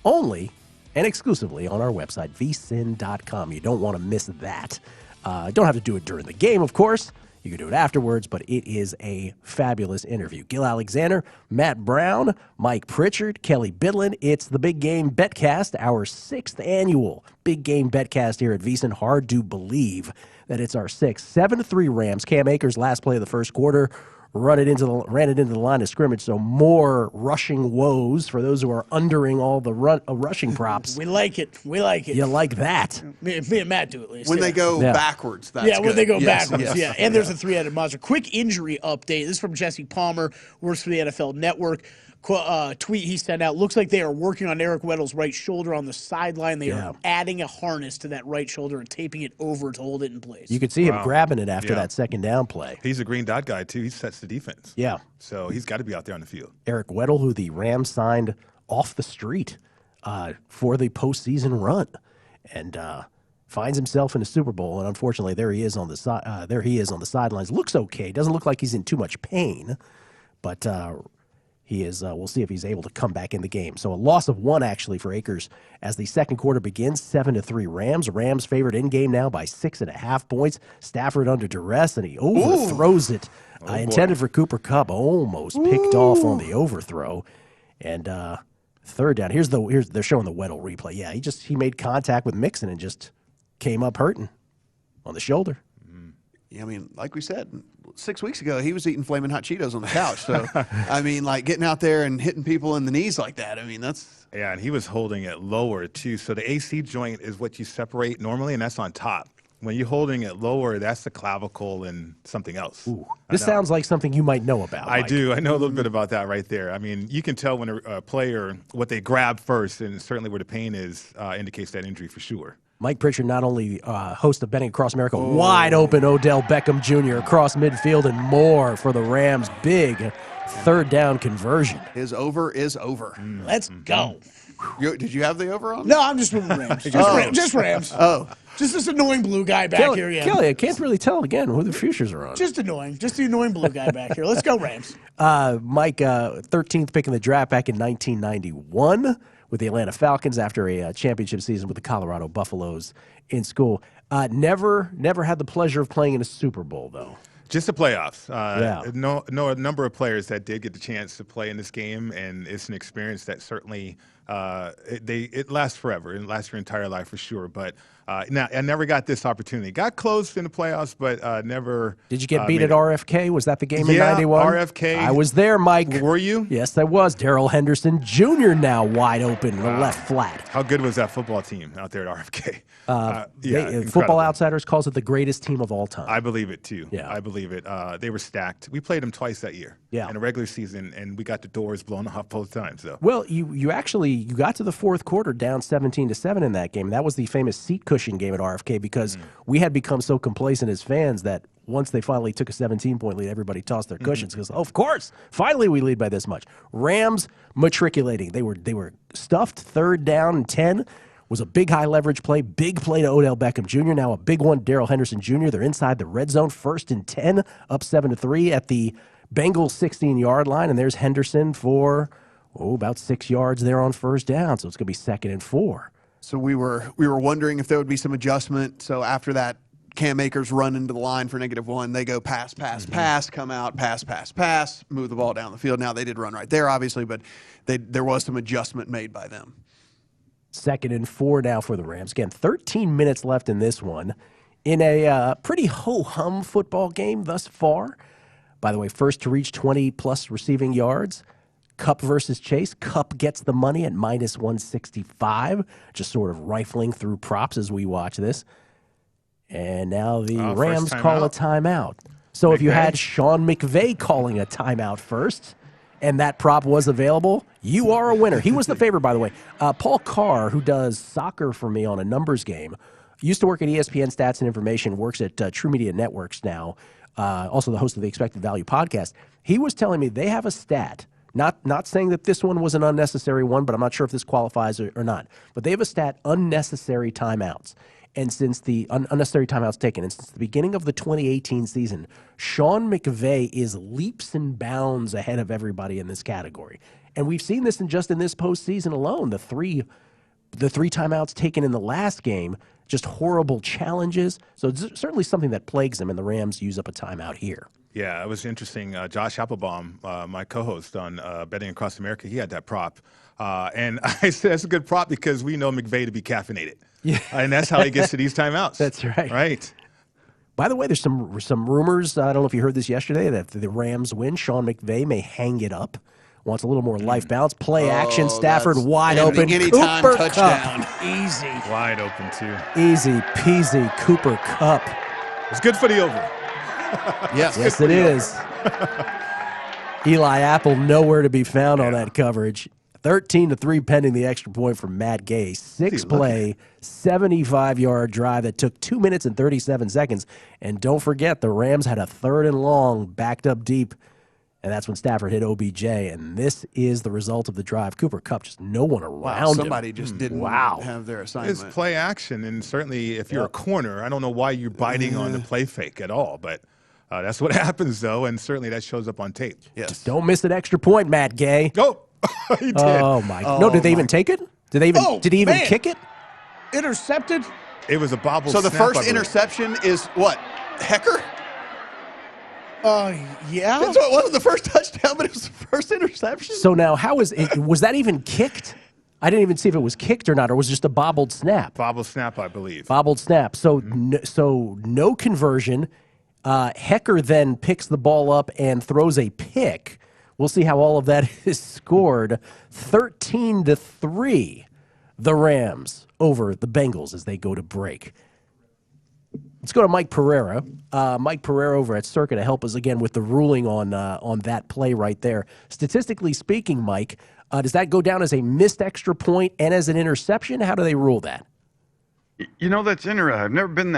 Speaker 13: only and exclusively on our website, VSiN.com. You don't want to miss that. Don't have to do it during the game, of course. You can do it afterwards, but it is a fabulous interview. Gil Alexander, Matt Brown, Mike Pritchard, Kelly Bidlin. It's the Big Game BetCast, our 6th annual Big Game BetCast here at VSiN. Hard to believe that it's our 6th. 7-3 Rams. Cam Akers, last play of the first quarter, ran it into the line of scrimmage, so more rushing woes for those who are undering all the rushing props.
Speaker 18: We like it. We like it.
Speaker 13: You like that.
Speaker 18: Me and Matt do, at least.
Speaker 14: When they go backwards, that's
Speaker 18: when
Speaker 14: good.
Speaker 18: they go
Speaker 14: Yes,
Speaker 18: backwards,
Speaker 14: yes.
Speaker 18: And there's a three-headed monster. Quick injury update. This is from Jesse Palmer, works for the NFL Network. Tweet he sent out. Looks like they are working on Eric Weddle's right shoulder on the sideline. They are adding a harness to that right shoulder and taping it over to hold it in place.
Speaker 13: You could see him grabbing it after that second down play.
Speaker 1: He's a green dot guy, too. He sets the defense.
Speaker 13: Yeah.
Speaker 1: So he's got to be out there on the field.
Speaker 13: Eric Weddle, who the Rams signed off the street for the postseason run, and finds himself in a Super Bowl. And unfortunately, there he is on the sidelines. Looks okay. Doesn't look like he's in too much pain, but he is. We'll see if he's able to come back in the game. So a loss of 1 actually for Akers as the second quarter begins. 7-3 Rams. Rams favored in game now by 6.5 points. Stafford under duress and he overthrows it. Intended for Cooper Kupp, almost picked off on the overthrow. And third down. Here's they're showing the Weddle replay. Yeah, he made contact with Mixon and just came up hurting on the shoulder.
Speaker 14: Yeah, I mean, like we said, 6 weeks ago, he was eating Flamin' Hot Cheetos on the couch. So, I mean, like getting out there and hitting people in the knees like that, I mean, that's
Speaker 1: Yeah, and he was holding it lower, too. So the AC joint is what you separate normally, and that's on top. When you're holding it lower, that's the clavicle and something else.
Speaker 13: This sounds like something you might know about.
Speaker 1: I
Speaker 13: Mike.
Speaker 1: do. I know a little bit about that right there. I mean, you can tell when a player, what they grab first, and certainly where the pain is, indicates that injury for sure.
Speaker 13: Mike Pritchard, not only host of Betting Across America, wide open Odell Beckham Jr. across midfield and more for the Rams. Big third down conversion.
Speaker 14: His over is over.
Speaker 18: Let's go.
Speaker 14: Did you have the over on?
Speaker 18: No, I'm just moving Rams. Just Rams.
Speaker 14: Oh.
Speaker 18: Just this annoying blue guy back here. Yeah.
Speaker 13: Kelly, I can't really tell again who the futures are on.
Speaker 18: Just annoying. Just the annoying blue guy back here. Let's go, Rams.
Speaker 13: Mike, 13th pick in the draft back in 1991 with the Atlanta Falcons after a championship season with the Colorado Buffaloes in school. Never had the pleasure of playing in a Super Bowl, though.
Speaker 1: Just the playoffs.
Speaker 13: Yeah.
Speaker 1: A number of players that did get the chance to play in this game, and it's an experience that certainly it lasts forever. It lasts your entire life for sure. But now I never got this opportunity. Got close in the playoffs, but never.
Speaker 13: Did you get beat at RFK? Was that the game in
Speaker 1: Yeah,
Speaker 13: '91?
Speaker 1: RFK.
Speaker 13: I was there, Mike.
Speaker 1: Were you?
Speaker 13: Yes, I was. Darrell Henderson Jr. now wide open in the left flat.
Speaker 1: How good was that football team out there at RFK?
Speaker 13: Football Outsiders calls it the greatest team of all time.
Speaker 1: I believe it too.
Speaker 13: Yeah.
Speaker 1: I believe it. They were stacked. We played them twice that year.
Speaker 13: Yeah.
Speaker 1: In a regular season, and we got the doors blown off both times. So.
Speaker 13: Well, you actually got to the fourth quarter down 17-7 in that game. That was the famous seat cushion game at RFK because we had become so complacent as fans that once they finally took a 17-point lead, everybody tossed their cushions because, of course, finally we lead by this much. Rams matriculating. They were stuffed. Third down and 10 was a big high leverage play. Big play to Odell Beckham Jr. Now a big one, Darrell Henderson Jr. They're inside the red zone, 1st and 10, up 7-3 at the Bengals 16-yard line, and there's Henderson for about 6 yards there on first down. So it's going to be 2nd and 4.
Speaker 14: So we were wondering if there would be some adjustment. So after that, Cam Akers run into the line for -1. They go pass, come out, pass, move the ball down the field. Now they did run right there, obviously, but there was some adjustment made by them.
Speaker 13: 2nd and 4 now for the Rams. Again, 13 minutes left in this one in a pretty ho-hum football game thus far. By the way, first to reach 20-plus receiving yards. Kupp versus Chase. Kupp gets the money at -165, just sort of rifling through props as we watch this. And now the Rams call a timeout. So if you had Sean McVay calling a timeout first, and that prop was available, you are a winner. He was the favorite, by the way. Paul Carr, who does soccer for me on a numbers game, used to work at ESPN Stats and Information, works at True Media Networks now, also the host of the Expected Value podcast. He was telling me they have a stat, not saying that this one was an unnecessary one, but I'm not sure if this qualifies or not. But they have a stat, unnecessary timeouts. And since the unnecessary timeouts taken, and since the beginning of the 2018 season, Sean McVay is leaps and bounds ahead of everybody in this category. And we've seen this in this postseason alone. The three timeouts taken in the last game, just horrible challenges. So it's certainly something that plagues them, and the Rams use up a timeout here.
Speaker 1: Yeah, it was interesting. Josh Applebaum, my co-host on Betting Across America, he had that prop. And I said that's a good prop because we know McVay to be caffeinated. Yeah. And that's how he gets to these timeouts.
Speaker 13: That's right.
Speaker 1: Right.
Speaker 13: By the way, there's some rumors, I don't know if you heard this yesterday, that if the Rams win, Sean McVay may hang it up. Wants a little more life balance. Play action. Stafford wide open.
Speaker 14: Anytime
Speaker 13: Cooper
Speaker 14: touchdown.
Speaker 13: Kupp.
Speaker 18: Easy.
Speaker 1: Wide open, too.
Speaker 13: Easy peasy. Cooper Kupp.
Speaker 1: It's good for the over.
Speaker 13: Yes, it is. Eli Apple nowhere to be found on that coverage. 13-3 pending the extra point from Matt Gay. 6-play, 75-yard drive that took 2 minutes and 37 seconds. And don't forget, the Rams had a 3rd and long backed up deep. And that's when Stafford hit OBJ. And this is the result of the drive. Cooper Kupp, just no one around him.
Speaker 14: Somebody just didn't have their assignment.
Speaker 1: It's play action. And certainly if you're a corner, I don't know why you're biting on the play fake at all. But that's what happens, though. And certainly that shows up on tape.
Speaker 14: Yes.
Speaker 13: Just don't miss an extra point, Matt Gay.
Speaker 1: Oh, he did.
Speaker 13: Oh, my. No, did they even take it? Did he even kick it?
Speaker 18: Intercepted?
Speaker 1: It was a bobble
Speaker 14: So the
Speaker 1: snap,
Speaker 14: first interception is what? Hecker?
Speaker 18: Yeah.
Speaker 14: So it wasn't the first touchdown, but it was the first interception.
Speaker 13: So now, how is it? Was that even kicked? I didn't even see if it was kicked or not, or was it just a bobbled snap?
Speaker 1: Bobble snap, I believe.
Speaker 13: Bobbled snap. So, no conversion. Hecker then picks the ball up and throws a pick. We'll see how all of that is scored. 13-3, the Rams over the Bengals as they go to break. Let's go to Mike Pereira. Mike Pereira over at Circa to help us again with the ruling on that play right there. Statistically speaking, Mike, does that go down as a missed extra point and as an interception? How do they rule that?
Speaker 16: You know, that's interesting. I've never been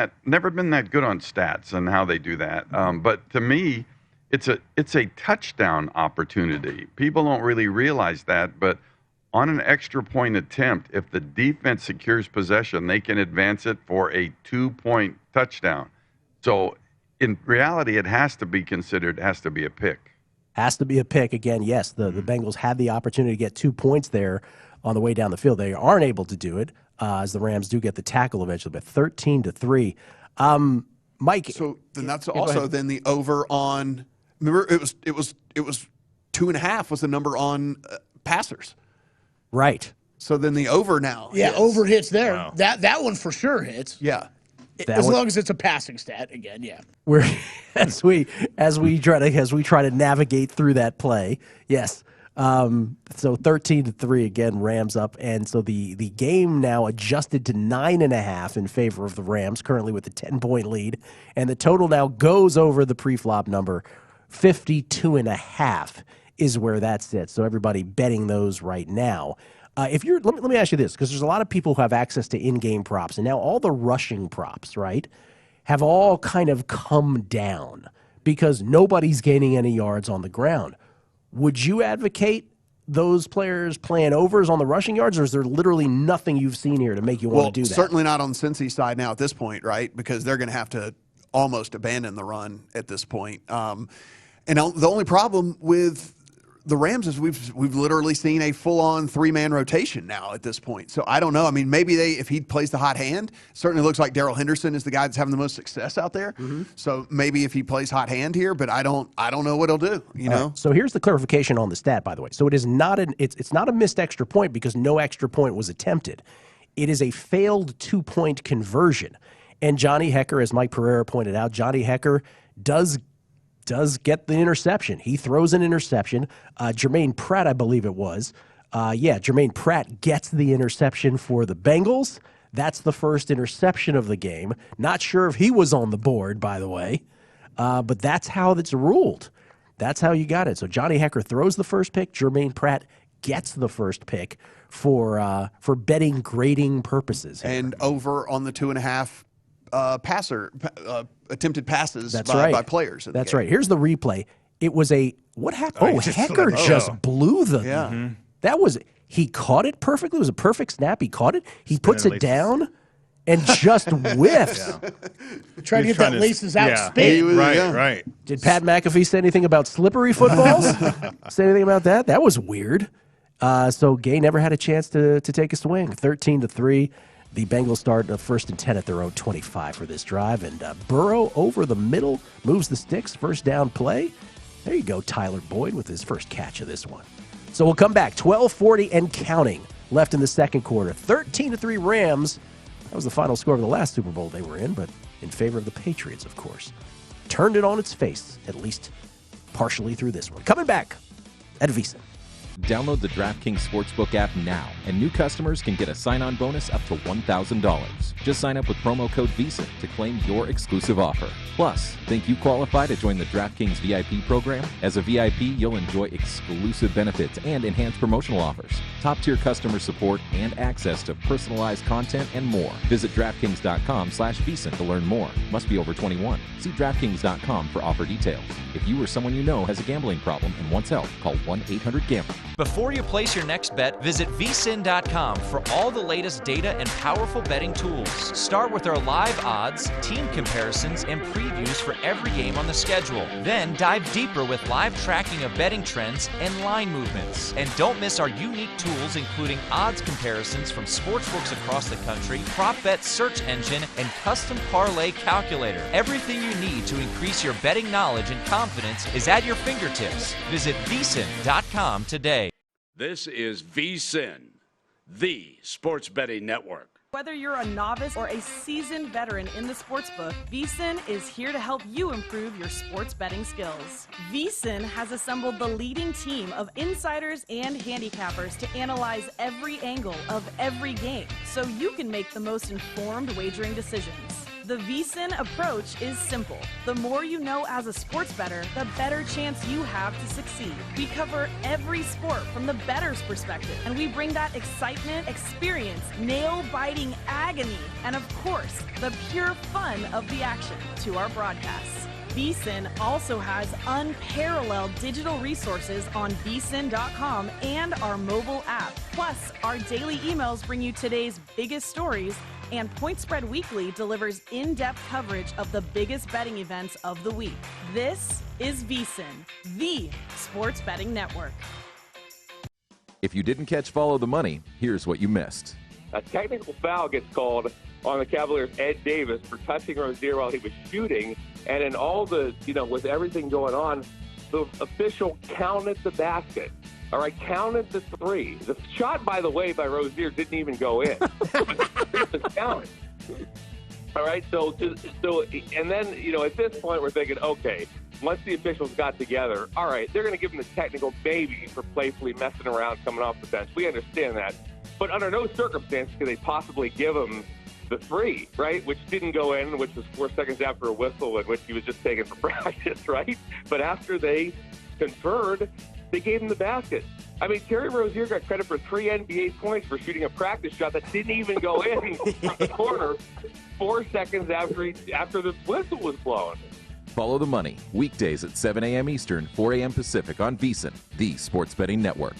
Speaker 16: that good on stats and how they do that. But to me, it's a touchdown opportunity. People don't really realize that, but on an extra point attempt, if the defense secures possession, they can advance it for a 2-point touchdown. So in reality, it has to be considered, has to be a pick.
Speaker 13: Has to be a pick. Again, yes, the Bengals had the opportunity to get 2 points there on the way down the field. They aren't able to do it as the Rams do get the tackle eventually, but 13-3. Mike.
Speaker 14: So then that's also then the over on, remember, it was 2.5 was the number on passers.
Speaker 13: Right.
Speaker 14: So then the over now.
Speaker 18: Yeah,
Speaker 14: hits.
Speaker 18: over hits there.
Speaker 14: Wow.
Speaker 18: That one for sure hits.
Speaker 14: Yeah.
Speaker 18: As long as it's a passing stat again, yeah.
Speaker 13: We're as we try to navigate through that play. Yes. So 13-3 again, Rams up, and so the game now adjusted to 9.5 in favor of the Rams, currently with a 10-point lead, and the total now goes over the pre-flop number. 52.5 is where that sits. So everybody betting those right now. If you're, let me ask you this, because there's a lot of people who have access to in-game props, and now all the rushing props, right, have all kind of come down because nobody's gaining any yards on the ground. Would you advocate those players playing overs on the rushing yards, or is there literally nothing you've seen here to make you want to do that?
Speaker 14: Certainly not on Cincy's side now at this point, right? Because they're going to have to almost abandon the run at this point. And the only problem with the Rams is we've literally seen a full-on 3-man rotation now at this point. So I don't know. I mean, maybe if he plays the hot hand, certainly looks like Darrell Henderson is the guy that's having the most success out there. Mm-hmm. So maybe if he plays hot hand here, but I don't know what he'll do. You know.
Speaker 13: Right. So here's the clarification on the stat, by the way. So it is not it's not a missed extra point because no extra point was attempted. It is a failed 2-point conversion. And Johnny Hecker, as Mike Pereira pointed out, Johnny Hecker does get the interception. He throws an interception. Jermaine Pratt, I believe it was. Jermaine Pratt gets the interception for the Bengals. That's the first interception of the game. Not sure if he was on the board, by the way, but that's how it's ruled. That's how you got it. So Johnny Hecker throws the first pick. Jermaine Pratt gets the first pick for betting grading purposes.
Speaker 14: And over on the 2.5 attempted passes by players.
Speaker 13: That's right. Here's the replay. It was what happened? Hecker just blew the.
Speaker 14: Yeah. Mm-hmm.
Speaker 13: That was, he caught it perfectly. It was a perfect snap. He caught it. He puts it down and just whiffs.
Speaker 18: Yeah. Trying to get that laces out spin.
Speaker 1: Right.
Speaker 13: Did Pat McAfee say anything about slippery footballs? Say anything about that? That was weird. So Gay never had a chance to take a swing. 13-3. The Bengals start 1st and 10 at their own 25 for this drive. And Burrow over the middle, moves the sticks, first down play. There you go, Tyler Boyd with his first catch of this one. So we'll come back, 12:40 and counting left in the second quarter. 13-3 Rams. That was the final score of the last Super Bowl they were in, but in favor of the Patriots, of course. Turned it on its face, at least partially through this one. Coming back at VSiN.
Speaker 2: Download the DraftKings Sportsbook app now, and new customers can get a sign-on bonus up to $1,000. Just sign up with promo code VSiN to claim your exclusive offer. Plus, think you qualify to join the DraftKings VIP program? As a VIP, you'll enjoy exclusive benefits and enhanced promotional offers, top-tier customer support, and access to personalized content and more. Visit DraftKings.com/VSiN to learn more. Must be over 21. See DraftKings.com for offer details. If you or someone you know has a gambling problem and wants help, call 1-800-GAMBLER.
Speaker 7: Before you place your next bet, visit VSiN.com for all the latest data and powerful betting tools. Start with our live odds, team comparisons, and previews for every game on the schedule. Then dive deeper with live tracking of betting trends and line movements. And don't miss our unique tools, including odds comparisons from sportsbooks across the country, prop bet search engine, and custom parlay calculator. Everything you need to increase your betting knowledge and confidence is at your fingertips. Visit VSiN.com today.
Speaker 3: This is VSiN, the sports betting network.
Speaker 4: Whether you're a novice or a seasoned veteran in the sportsbook, VSiN is here to help you improve your sports betting skills. VSiN has assembled the leading team of insiders and handicappers to analyze every angle of every game so you can make the most informed wagering decisions. The VSiN approach is simple. The more you know as a sports bettor, the better chance you have to succeed. We cover every sport from the bettor's perspective, and we bring that excitement, experience, nail-biting agony, and of course, the pure fun of the action to our broadcasts. VSiN also has unparalleled digital resources on VSiN.com and our mobile app. Plus, our daily emails bring you today's biggest stories, and Point Spread Weekly delivers in-depth coverage of the biggest betting events of the week. This is VSiN, the sports betting network.
Speaker 2: If you didn't catch Follow the Money, here's what you missed.
Speaker 15: A technical foul gets called on the Cavaliers' Ed Davis for touching Rozier while he was shooting. And in all the, with everything going on, the official counted the basket. All right, counted the three. The shot, by the way, by Rozier didn't even go in. It was counted. All right, so and then, at this point, we're thinking, okay, once the officials got together, all right, they're going to give him the technical maybe for playfully messing around coming off the bench. We understand that. But under no circumstance could they possibly give him the three, right, which didn't go in, which was 4 seconds after a whistle, in which he was just taken for practice, right? But after they conferred, they gave him the basket. I mean, Terry Rozier got credit for 3 NBA points for shooting a practice shot that didn't even go in from the corner 4 seconds after the whistle was blown.
Speaker 2: Follow the Money, weekdays at 7 a.m. Eastern, 4 a.m. Pacific on VSiN, the sports betting network.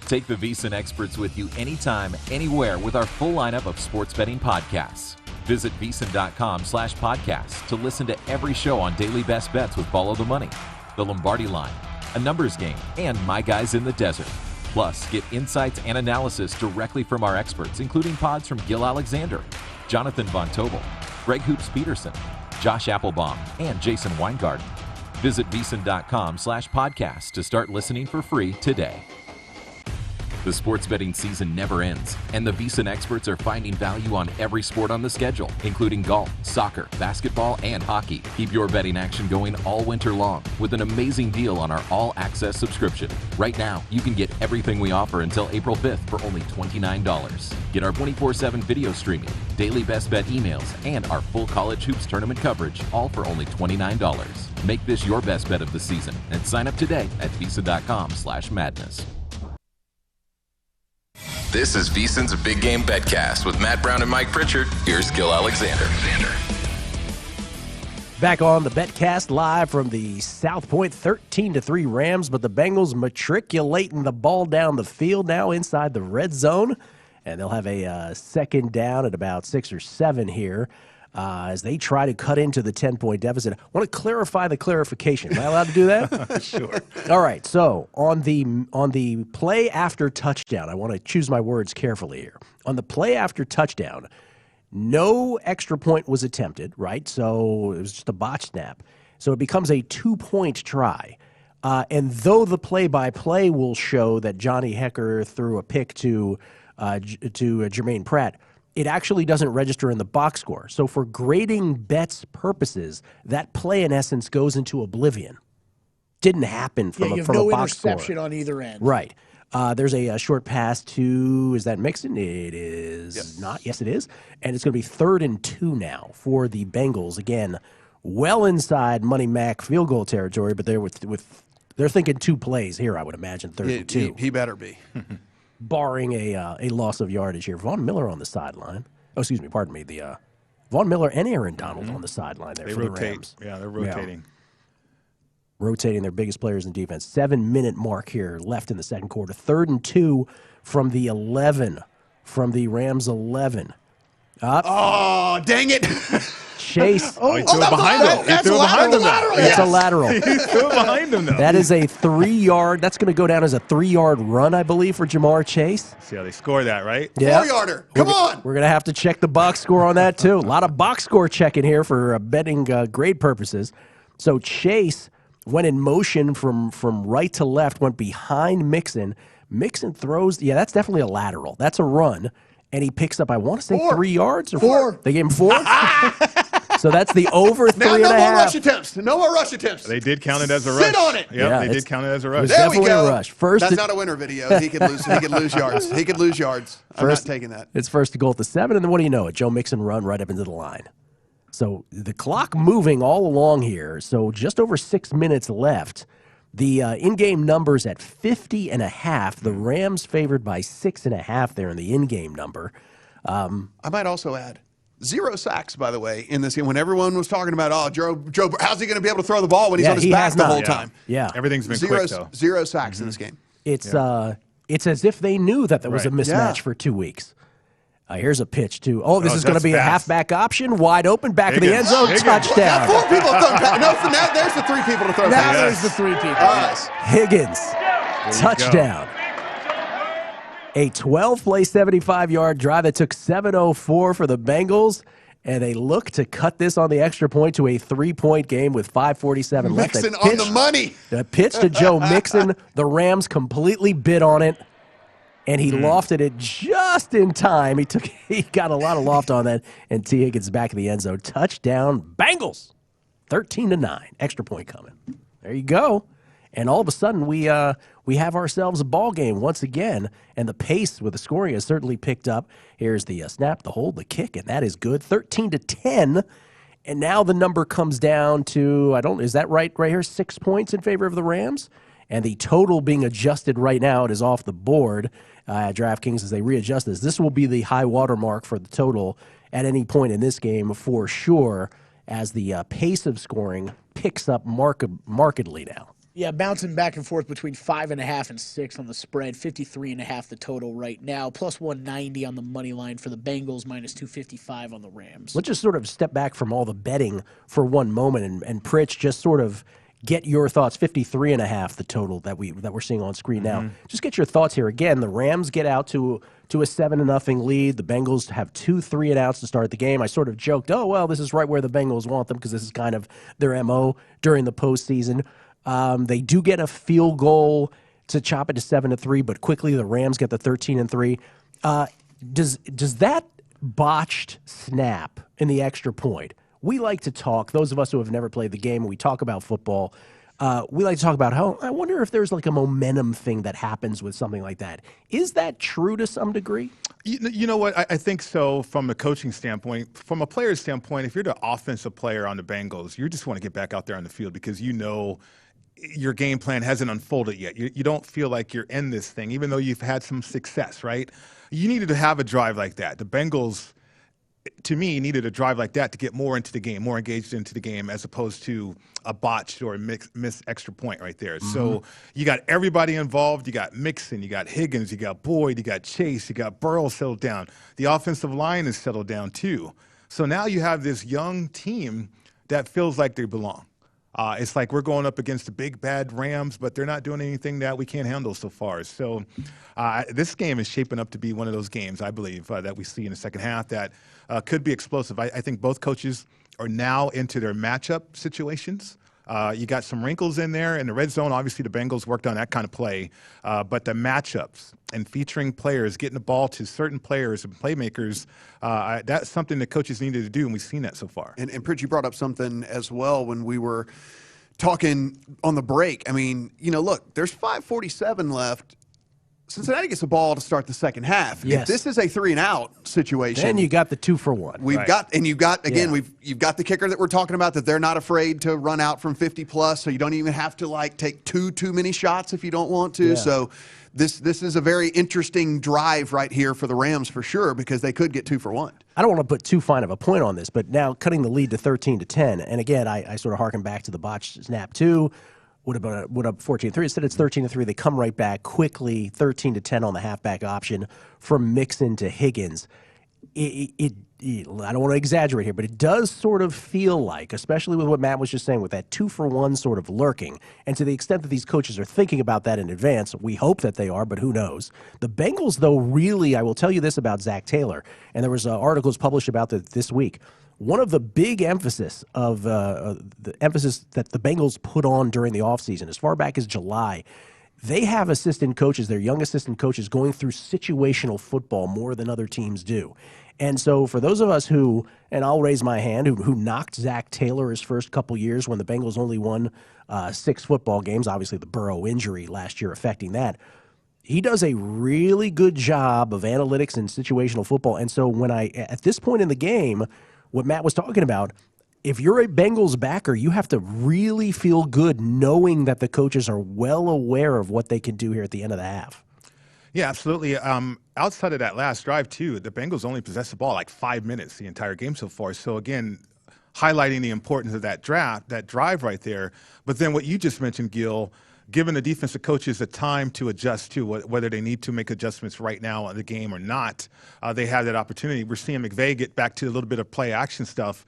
Speaker 2: Take the VSiN experts with you anytime, anywhere with our full lineup of sports betting podcasts. Visit VSiN.com/podcasts to listen to every show on Daily Best Bets with Follow the Money, The Lombardi Line, A Numbers Game, and My Guys in the Desert. Plus, get insights and analysis directly from our experts, including pods from Gil Alexander, Jonathan Von Tobel, Greg Hoops Peterson, Josh Applebaum, and Jason Weingarten. Visit VSiN.com/podcasts to start listening for free today. The sports betting season never ends, and the VSiN experts are finding value on every sport on the schedule, including golf, soccer, basketball, and hockey. Keep your betting action going all winter long with an amazing deal on our all-access subscription. Right now, you can get everything we offer until April 5th for only $29. Get our 24/7 video streaming, daily best bet emails, and our full college hoops tournament coverage, all for only $29. Make this your best bet of the season and sign up today at VSiN.com/madness.
Speaker 20: This is VSiN's Big Game BetCast with Matt Brown and Mike Pritchard. Here's Gil Alexander.
Speaker 13: Back on the BetCast live from the South Point, 13-3 Rams, but the Bengals matriculating the ball down the field now inside the red zone, and they'll have a second down at about 6 or 7 here as they try to cut into the 10-point deficit. I want to clarify the clarification. Am I allowed to do that?
Speaker 1: Sure.
Speaker 13: All right. So on the play after touchdown, I want to choose my words carefully here. On the play after touchdown, no extra point was attempted, right? So it was just a botch snap. So it becomes a 2-point try. And though the play-by-play will show that Johnny Hekker threw a pick to Jermaine Pratt, it actually doesn't register in the box score. So for grading bets purposes, that play in essence goes into oblivion. Didn't happen from
Speaker 18: you
Speaker 13: a
Speaker 18: have no
Speaker 13: box score.
Speaker 18: interception on either end.
Speaker 13: Right. There's a short pass to, is that Mixon? It is not. Yes, it is. And it's going to be 3rd and 2 now for the Bengals. Again, well inside Money Mac field goal territory, but they're thinking 2 plays here, I would imagine, 3rd and 2.
Speaker 14: He better be.
Speaker 13: Barring a loss of yardage here. Von Miller on the sideline. Oh, excuse me, pardon me. The Von Miller and Aaron Donald on the sideline there for the Rams.
Speaker 1: Yeah, they're rotating.
Speaker 13: Yeah. Rotating their biggest players in defense. 7-minute mark here left in the second quarter. 3rd and 2 from the 11. From the Rams 11. Up.
Speaker 14: Oh, dang it.
Speaker 13: Chase.
Speaker 1: He threw it behind him.
Speaker 18: That's a lateral.
Speaker 13: It's a lateral.
Speaker 1: He threw it behind him, though.
Speaker 13: That is a 3-yard. That's going to go down as a 3-yard run, I believe, for Jamar Chase.
Speaker 1: See how they score that, right?
Speaker 13: Yeah.
Speaker 14: 4-yarder. Come on.
Speaker 13: We're going to have to check the box score on that, too. A lot of box score checking here for betting grade purposes. So Chase went in motion from right to left, went behind Mixon. Mixon throws, that's definitely a lateral. That's a run. and he picks up, I want to say
Speaker 14: 4.
Speaker 13: 3 yards or
Speaker 18: 4.
Speaker 13: They gave him 4. So that's the over 3.5.
Speaker 14: Now, no more rush attempts. No more rush attempts.
Speaker 1: They did count it as a rush.
Speaker 14: Sit on it.
Speaker 1: Yep,
Speaker 13: Yeah,
Speaker 1: they did count it as a rush.
Speaker 14: There we
Speaker 13: definitely
Speaker 14: go.
Speaker 13: a rush. First,
Speaker 14: That's not a winner video. He could lose. He could lose yards. He could lose yards. I'm not taking that.
Speaker 13: It's first to goal at the 7, and then what do you know? Joe Mixon run right up into the line. So the clock moving all along here. So just over 6 minutes left. The in-game numbers at 50.5. The Rams favored by 6.5 there in the in-game number.
Speaker 14: I might also add 0 sacks, by the way, in this game. When everyone was talking about, Joe, how's he going to be able to throw the ball when he's on his back the whole time?
Speaker 13: Yeah.
Speaker 1: Everything's been
Speaker 14: 0,
Speaker 1: quick, though.
Speaker 14: 0 sacks in this game.
Speaker 13: It's as if they knew that there was a
Speaker 1: Right.
Speaker 13: mismatch for 2 weeks. Here's a pitch to, this is going to
Speaker 1: that's
Speaker 13: be a
Speaker 1: fast.
Speaker 13: halfback option, wide open, back of the end
Speaker 1: Higgins.
Speaker 13: zone,
Speaker 1: Higgins.
Speaker 13: touchdown.
Speaker 14: Now 4 people have thrown passes. No, now there's the 3 people to throw
Speaker 18: Now
Speaker 14: passes.
Speaker 18: there's the 3 people.
Speaker 13: Higgins,
Speaker 1: you
Speaker 13: touchdown. A 12-play, 75-yard drive that took 7:04 for the Bengals, and they look to cut this on the extra point to a 3-point game with 5:47 left.
Speaker 14: Mixon on the money.
Speaker 13: The pitch to Joe Mixon. The Rams completely bid on it, and he lofted it just in time. He got a lot of loft on that, and T. Higgins back in the end zone. Touchdown, Bengals, 13-9. Extra point coming. There you go. And all of a sudden, we have ourselves a ball game once again, and the pace with the scoring has certainly picked up. Here's the snap, the hold, the kick, and that is good. 13-10. And now the number comes down to, is that right here? 6 points in favor of the Rams? And the total being adjusted right now, it is off the board at DraftKings as they readjust this. This will be the high water mark for the total at any point in this game for sure, as the pace of scoring picks up markedly now.
Speaker 18: Yeah, bouncing back and forth between 5.5 and 6 on the spread. 53.5 the total right now. Plus 190 on the money line for the Bengals. Minus 255 on the Rams.
Speaker 13: Let's just sort of step back from all the betting for one moment, and Pritch, just sort of get your thoughts. 53.5 the total that we're seeing on screen now. Just get your thoughts here. Again, the Rams get out to a 7-0 lead. The Bengals have 2 3-and-outs to start the game. I sort of joked, this is right where the Bengals want them because this is kind of their MO during the postseason. They do get a field goal to chop it to 7-3, but quickly the Rams get the 13-3. Does that botched snap in the extra point? We like to talk, those of us who have never played the game, and we talk about football, we like to talk about how, I wonder if there's like a momentum thing that happens with something like that. Is that true to some degree?
Speaker 1: You know what? I think so from a coaching standpoint. From a player's standpoint, if you're the offensive player on the Bengals, you just want to get back out there on the field because you know your game plan hasn't unfolded yet. You don't feel like you're in this thing, even though you've had some success, right? You needed to have a drive like that. The Bengals, to me, needed a drive like that to get more into the game, more engaged into the game, as opposed to a botched or a missed extra point right there. So you got everybody involved. You got Mixon, you got Higgins, you got Boyd, you got Chase, you got Burrow settled down. The offensive line is settled down too. So now you have this young team that feels like they belong. It's like we're going up against the big, bad Rams, but they're not doing anything that we can't handle so far. So this game is shaping up to be one of those games, I believe, that we see in the second half that could be explosive. I think both coaches are now into their matchup situations. You got some wrinkles in there. In the red zone, obviously the Bengals worked on that kind of play. But the matchups and featuring players, getting the ball to certain players and playmakers, that's something that coaches needed to do, and we've seen that so far.
Speaker 14: And Pritch, you brought up something as well when we were talking on the break. I mean, look, there's 5:47 left. Cincinnati gets the ball to start the second half.
Speaker 13: Yes.
Speaker 14: If this is a 3-and-out situation,
Speaker 13: Then you got the 2-for-1.
Speaker 14: You've got the kicker that we're talking about, that they're not afraid to run out from 50 plus, so you don't even have to take too many shots if you don't want to.
Speaker 13: Yeah.
Speaker 14: So this is a very interesting drive right here for the Rams for sure, because they could get 2-for-1.
Speaker 13: I don't want to put too fine of a point on this, but now cutting the lead to 13-10, and again, I sort of harken back to the botched snap too. Would have been up 14-3. Instead, it's 13-3. They come right back quickly, 13-10 on the halfback option from Mixon to Higgins. I don't want to exaggerate here, but it does sort of feel like, especially with what Matt was just saying, with that 2-for-1 sort of lurking, and to the extent that these coaches are thinking about that in advance, we hope that they are, but who knows. The Bengals, though, really, I will tell you this about Zach Taylor, and there was articles published about this week. One of the big emphasis of the emphasis that the Bengals put on during the offseason, as far back as July, they have assistant coaches, their young assistant coaches, going through situational football more than other teams do. And so for those of us who, and I'll raise my hand, who knocked Zach Taylor his first couple years when the Bengals only won 6 football games, obviously the Burrow injury last year affecting that, he does a really good job of analytics and situational football. And so when at this point in the game, what Matt was talking about, if you're a Bengals backer, you have to really feel good knowing that the coaches are well aware of what they can do here at the end of the half.
Speaker 1: Yeah, absolutely. Outside of that last drive, too, the Bengals only possessed the ball like 5 minutes the entire game so far. So, again, highlighting the importance of that drive right there. But then what you just mentioned, Gil, giving the defensive coaches the time to adjust to whether they need to make adjustments right now in the game or not, they have that opportunity. We're seeing McVay get back to a little bit of play action stuff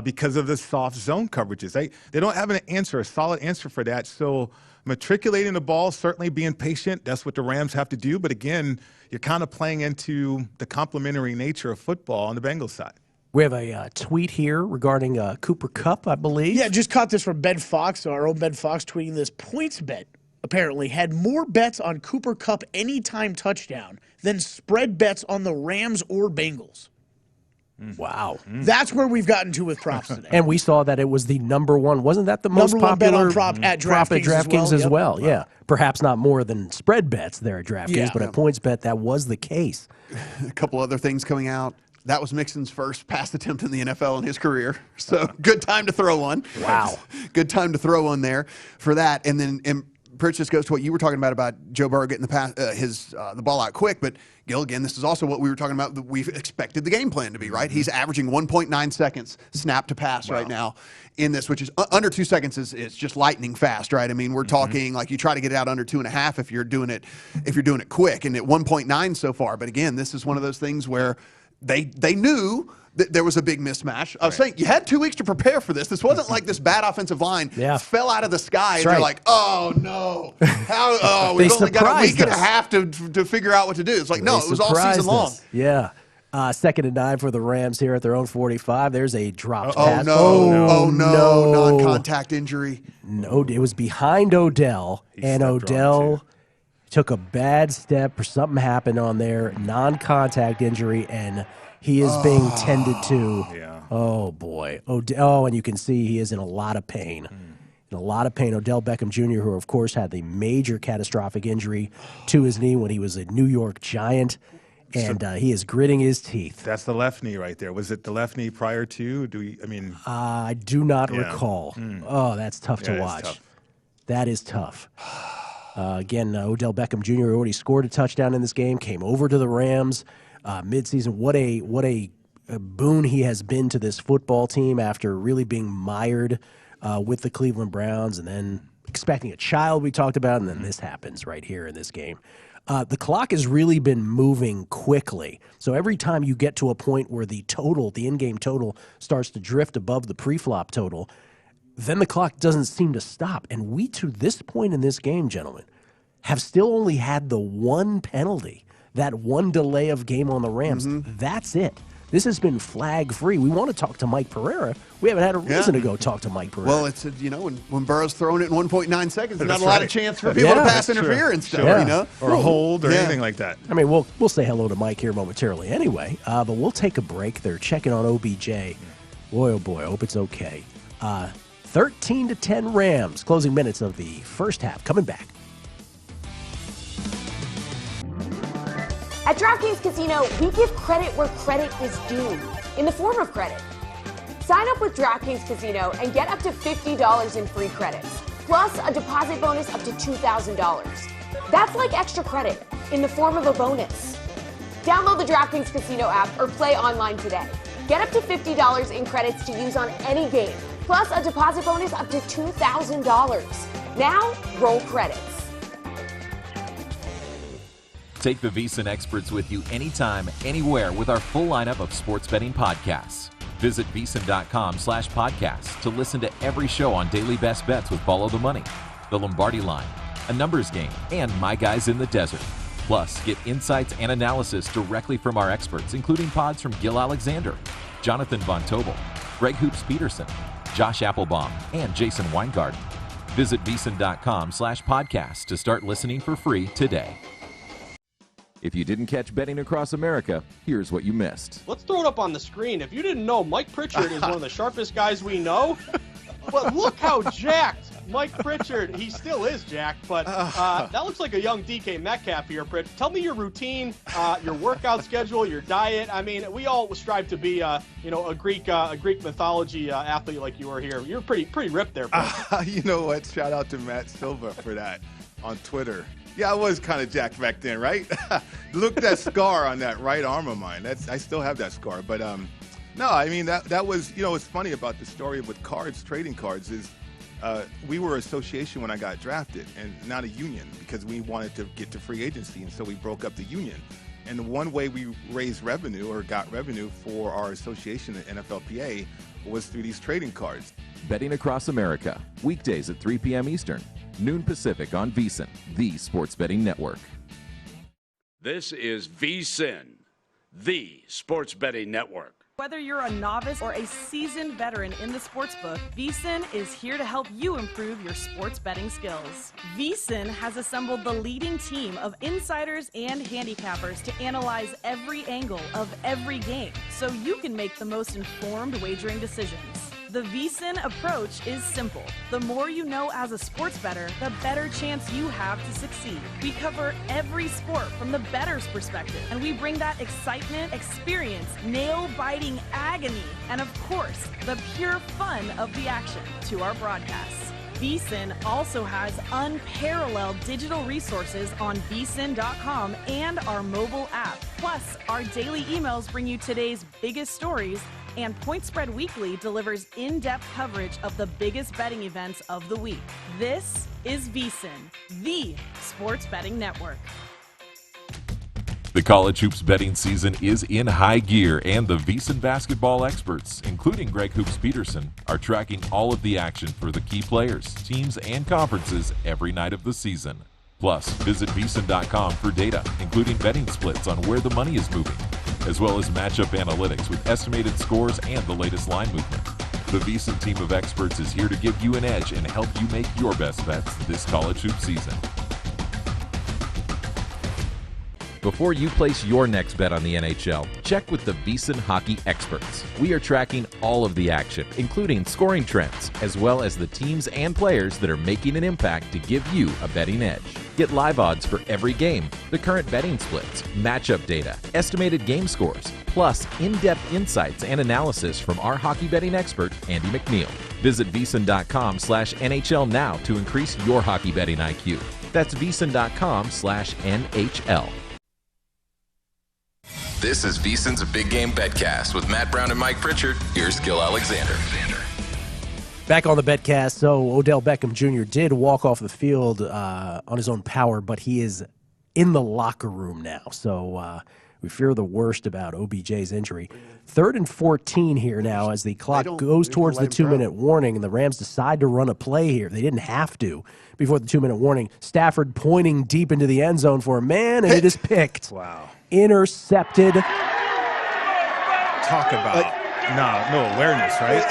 Speaker 1: because of the soft zone coverages. They don't have a solid answer for that. So matriculating the ball, certainly being patient, that's what the Rams have to do. But again, you're kind of playing into the complementary nature of football on the Bengals side.
Speaker 13: We have a tweet here regarding Cooper Kupp, I believe.
Speaker 18: Yeah, just caught this from Ben Fox, our own Ben Fox tweeting this. PointsBet apparently had more bets on Cooper Kupp anytime touchdown than spread bets on the Rams or Bengals.
Speaker 13: Wow.
Speaker 18: That's where we've gotten to with props today.
Speaker 13: And we saw that it was the number one. Wasn't that the most
Speaker 18: Number one bet
Speaker 13: popular
Speaker 18: on prop at DraftKings
Speaker 13: as well?
Speaker 18: Yep.
Speaker 13: Yeah. Perhaps not more than spread bets there at DraftKings, but at PointsBet, that was the case.
Speaker 14: A couple other things coming out. That was Mixon's first pass attempt in the NFL in his career. So good time to throw one.
Speaker 13: Wow.
Speaker 14: Good time to throw one there for that. And then Purchase goes to what you were talking about Joe Burrow getting the ball out quick. But, Gil, again, this is also what we were talking about that we've expected the game plan to be, right? He's averaging 1.9 seconds snap to pass right now in this, which is under 2 seconds is just lightning fast, right? I mean, we're talking like you try to get it out under 2.5 if you're doing it quick, and at 1.9 so far. But, again, this is one of those things where they knew that there was a big mismatch. I was saying, you had 2 weeks to prepare for this. This wasn't like this bad offensive line fell out of the sky and they're like, oh, no. We've only got a week and a half to figure out what to do. It's like, no, it was all season long.
Speaker 13: Yeah. 2nd and 9 for the Rams here at their own 45. There's a dropped pass.
Speaker 14: No. Non-contact injury.
Speaker 13: No, it was behind Odell, and Odell took a bad step or something happened on there, non-contact injury, and he is being tended to.
Speaker 1: Yeah.
Speaker 13: Oh, boy. And you can see he is in a lot of pain. In a lot of pain. Odell Beckham Jr., who, of course, had the major catastrophic injury to his knee when he was a New York Giant, and he is gritting his teeth.
Speaker 1: That's the left knee right there. Was it the left knee prior to?
Speaker 13: I do not recall. Oh, that's tough to watch.
Speaker 1: Tough.
Speaker 13: That is tough. Again, Odell Beckham Jr. already scored a touchdown in this game, came over to the Rams midseason. What a boon he has been to this football team after really being mired with the Cleveland Browns and then expecting a child we talked about, and then this happens right here in this game. The clock has really been moving quickly. So every time you get to a point where the in-game total, starts to drift above the pre-flop total, then the clock doesn't seem to stop. And we, to this point in this game, gentlemen, have still only had the one penalty, that one delay of game on the Rams. That's it. This has been flag-free. We want to talk to Mike Pereira. We haven't had a reason to go talk to Mike Pereira.
Speaker 14: Well, it's when Burrow's throwing it in 1.9 seconds, there's not a lot of chance for people to pass interference stuff,
Speaker 1: or a hold or anything like that.
Speaker 13: I mean, we'll say hello to Mike here momentarily anyway, but we'll take a break. They're checking on OBJ. Boy, oh boy, I hope it's okay. 13-10 Rams. Closing minutes of the first half. Coming back.
Speaker 19: At DraftKings Casino, we give credit where credit is due, in the form of credit. Sign up with DraftKings Casino and get up to $50 in free credits, plus a deposit bonus up to $2,000. That's like extra credit in the form of a bonus. Download the DraftKings Casino app or play online today. Get up to $50 in credits to use on any game, plus a deposit bonus up to $2,000. Now, roll credits.
Speaker 2: Take the VSiN experts with you anytime, anywhere with our full lineup of sports betting podcasts. Visit VSiN.com/podcasts to listen to every show on Daily Best Bets with Follow the Money, The Lombardi Line, A Numbers Game, and My Guys in the Desert. Plus, get insights and analysis directly from our experts, including pods from Gil Alexander, Jonathan Von Tobel, Greg Hoops Peterson, Josh Applebaum, and Jason Weingarten. Visit VSiN.com/podcast to start listening for free today. If you didn't catch Betting Across America, here's what you missed.
Speaker 6: Let's throw it up on the screen. If you didn't know, Mike Pritchard is one of the sharpest guys we know. But look how jacked Mike Pritchard, he still is jacked, but that looks like a young DK Metcalf here, Pritch. Tell me your routine, your workout schedule, your diet. I mean, we all strive to be, a Greek mythology athlete like you were here. You're pretty ripped there, Pritch.
Speaker 11: You know what? Shout out to Matt Silva for that on Twitter. Yeah, I was kind of jacked back then, right? Look at that scar on that right arm of mine. I still have that scar. But no, I mean, that was, what's funny about the story with cards, trading cards, is we were an association when I got drafted and not a union because we wanted to get to free agency. And so we broke up the union. And one way we raised revenue or got revenue for our association, the NFLPA, was through these trading cards.
Speaker 2: Betting Across America, weekdays at 3 p.m. Eastern, noon Pacific on VSiN, the sports betting network.
Speaker 3: This is VSiN, the sports betting network.
Speaker 4: Whether you're a novice or a seasoned veteran in the sportsbook, VSiN is here to help you improve your sports betting skills. VSiN has assembled the leading team of insiders and handicappers to analyze every angle of every game so you can make the most informed wagering decisions. The VSiN approach is simple. The more you know as a sports bettor, the better chance you have to succeed. We cover every sport from the bettor's perspective, and we bring that excitement, experience, nail-biting agony, and of course, the pure fun of the action to our broadcasts. VSiN also has unparalleled digital resources on VSiN.com and our mobile app. Plus, our daily emails bring you today's biggest stories, and Point Spread Weekly delivers in-depth coverage of the biggest betting events of the week. This is VSiN, the sports betting network.
Speaker 2: The college hoops betting season is in high gear, and the VSiN basketball experts, including Greg Hoops Peterson, are tracking all of the action for the key players, teams, and conferences every night of the season. Plus, visit VSiN.com for data, including betting splits on where the money is moving, as well as matchup analytics with estimated scores and the latest line movement. The VSiN team of experts is here to give you an edge and help you make your best bets this college hoop season. Before you place your next bet on the NHL, check with the VSiN hockey experts. We are tracking all of the action, including scoring trends, as well as the teams and players that are making an impact to give you a betting edge. Get live odds for every game, the current betting splits, matchup data, estimated game scores, plus in-depth insights and analysis from our hockey betting expert, Andy McNeil. Visit VSiN.com/NHL now to increase your hockey betting IQ. That's VSiN.com/NHL.
Speaker 20: This is VSiN's Big Game BetCast with Matt Brown and Mike Pritchard. Here's Gil Alexander.
Speaker 13: Back on the BetCast, so Odell Beckham Jr. did walk off the field on his own power, but he is in the locker room now. So we fear the worst about OBJ's injury. 3rd and 14 here now as the clock goes towards the 2-minute warning, and the Rams decide to run a play here. They didn't have to before the 2-minute warning. Stafford pointing deep into the end zone for a man, and it is picked.
Speaker 1: Wow.
Speaker 13: Intercepted.
Speaker 1: Talk about no awareness, right?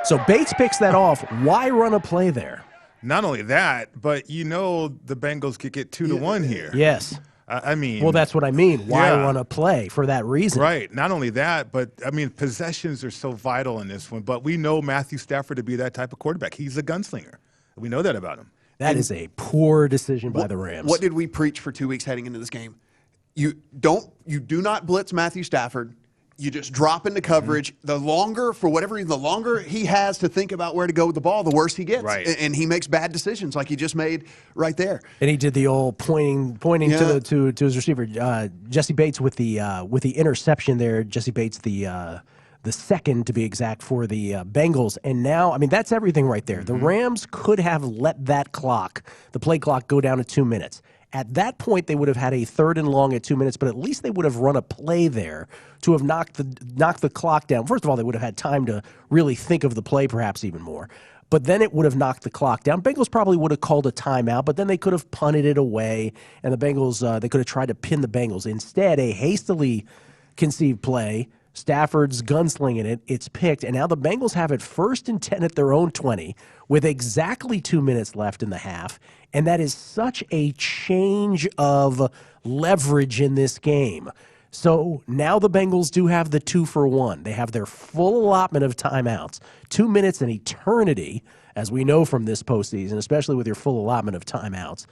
Speaker 13: So Bates picks that off. Why run a play there?
Speaker 1: Not only that, but the Bengals could get 2-1 here.
Speaker 13: Yes.
Speaker 1: I mean,
Speaker 13: well, that's what I mean. Why run a play for that reason?
Speaker 1: Right. Not only that, but I mean, possessions are so vital in this one. But we know Matthew Stafford to be that type of quarterback. He's a gunslinger. We know that about him.
Speaker 13: That is a poor decision by the Rams.
Speaker 14: What did we preach for 2 weeks heading into this game? You do not blitz Matthew Stafford. You just drop into coverage. The longer, for whatever reason, the longer he has to think about where to go with the ball, the worse he gets.
Speaker 1: Right.
Speaker 14: And he makes bad decisions like he just made right there.
Speaker 13: And he did the old pointing to his receiver, Jesse Bates with the interception there. Jesse Bates the second, to be exact, for the Bengals. And now, I mean, that's everything right there. The Rams could have let that clock, the play clock, go down to 2 minutes. At that point, they would have had a 3rd and long at 2 minutes, but at least they would have run a play there to have knocked the clock down. First of all, they would have had time to really think of the play, perhaps even more. But then it would have knocked the clock down. Bengals probably would have called a timeout, but then they could have punted it away, and the Bengals, they could have tried to pin the Bengals. Instead, a hastily conceived play Stafford's gunslinging it. It's picked, and now the Bengals have it 1st and 10 at their own 20 with exactly 2 minutes left in the half, and that is such a change of leverage in this game. So now the Bengals do have the 2-for-1. They have their full allotment of timeouts. 2 minutes an eternity, as we know from this postseason, especially with your full allotment of timeouts.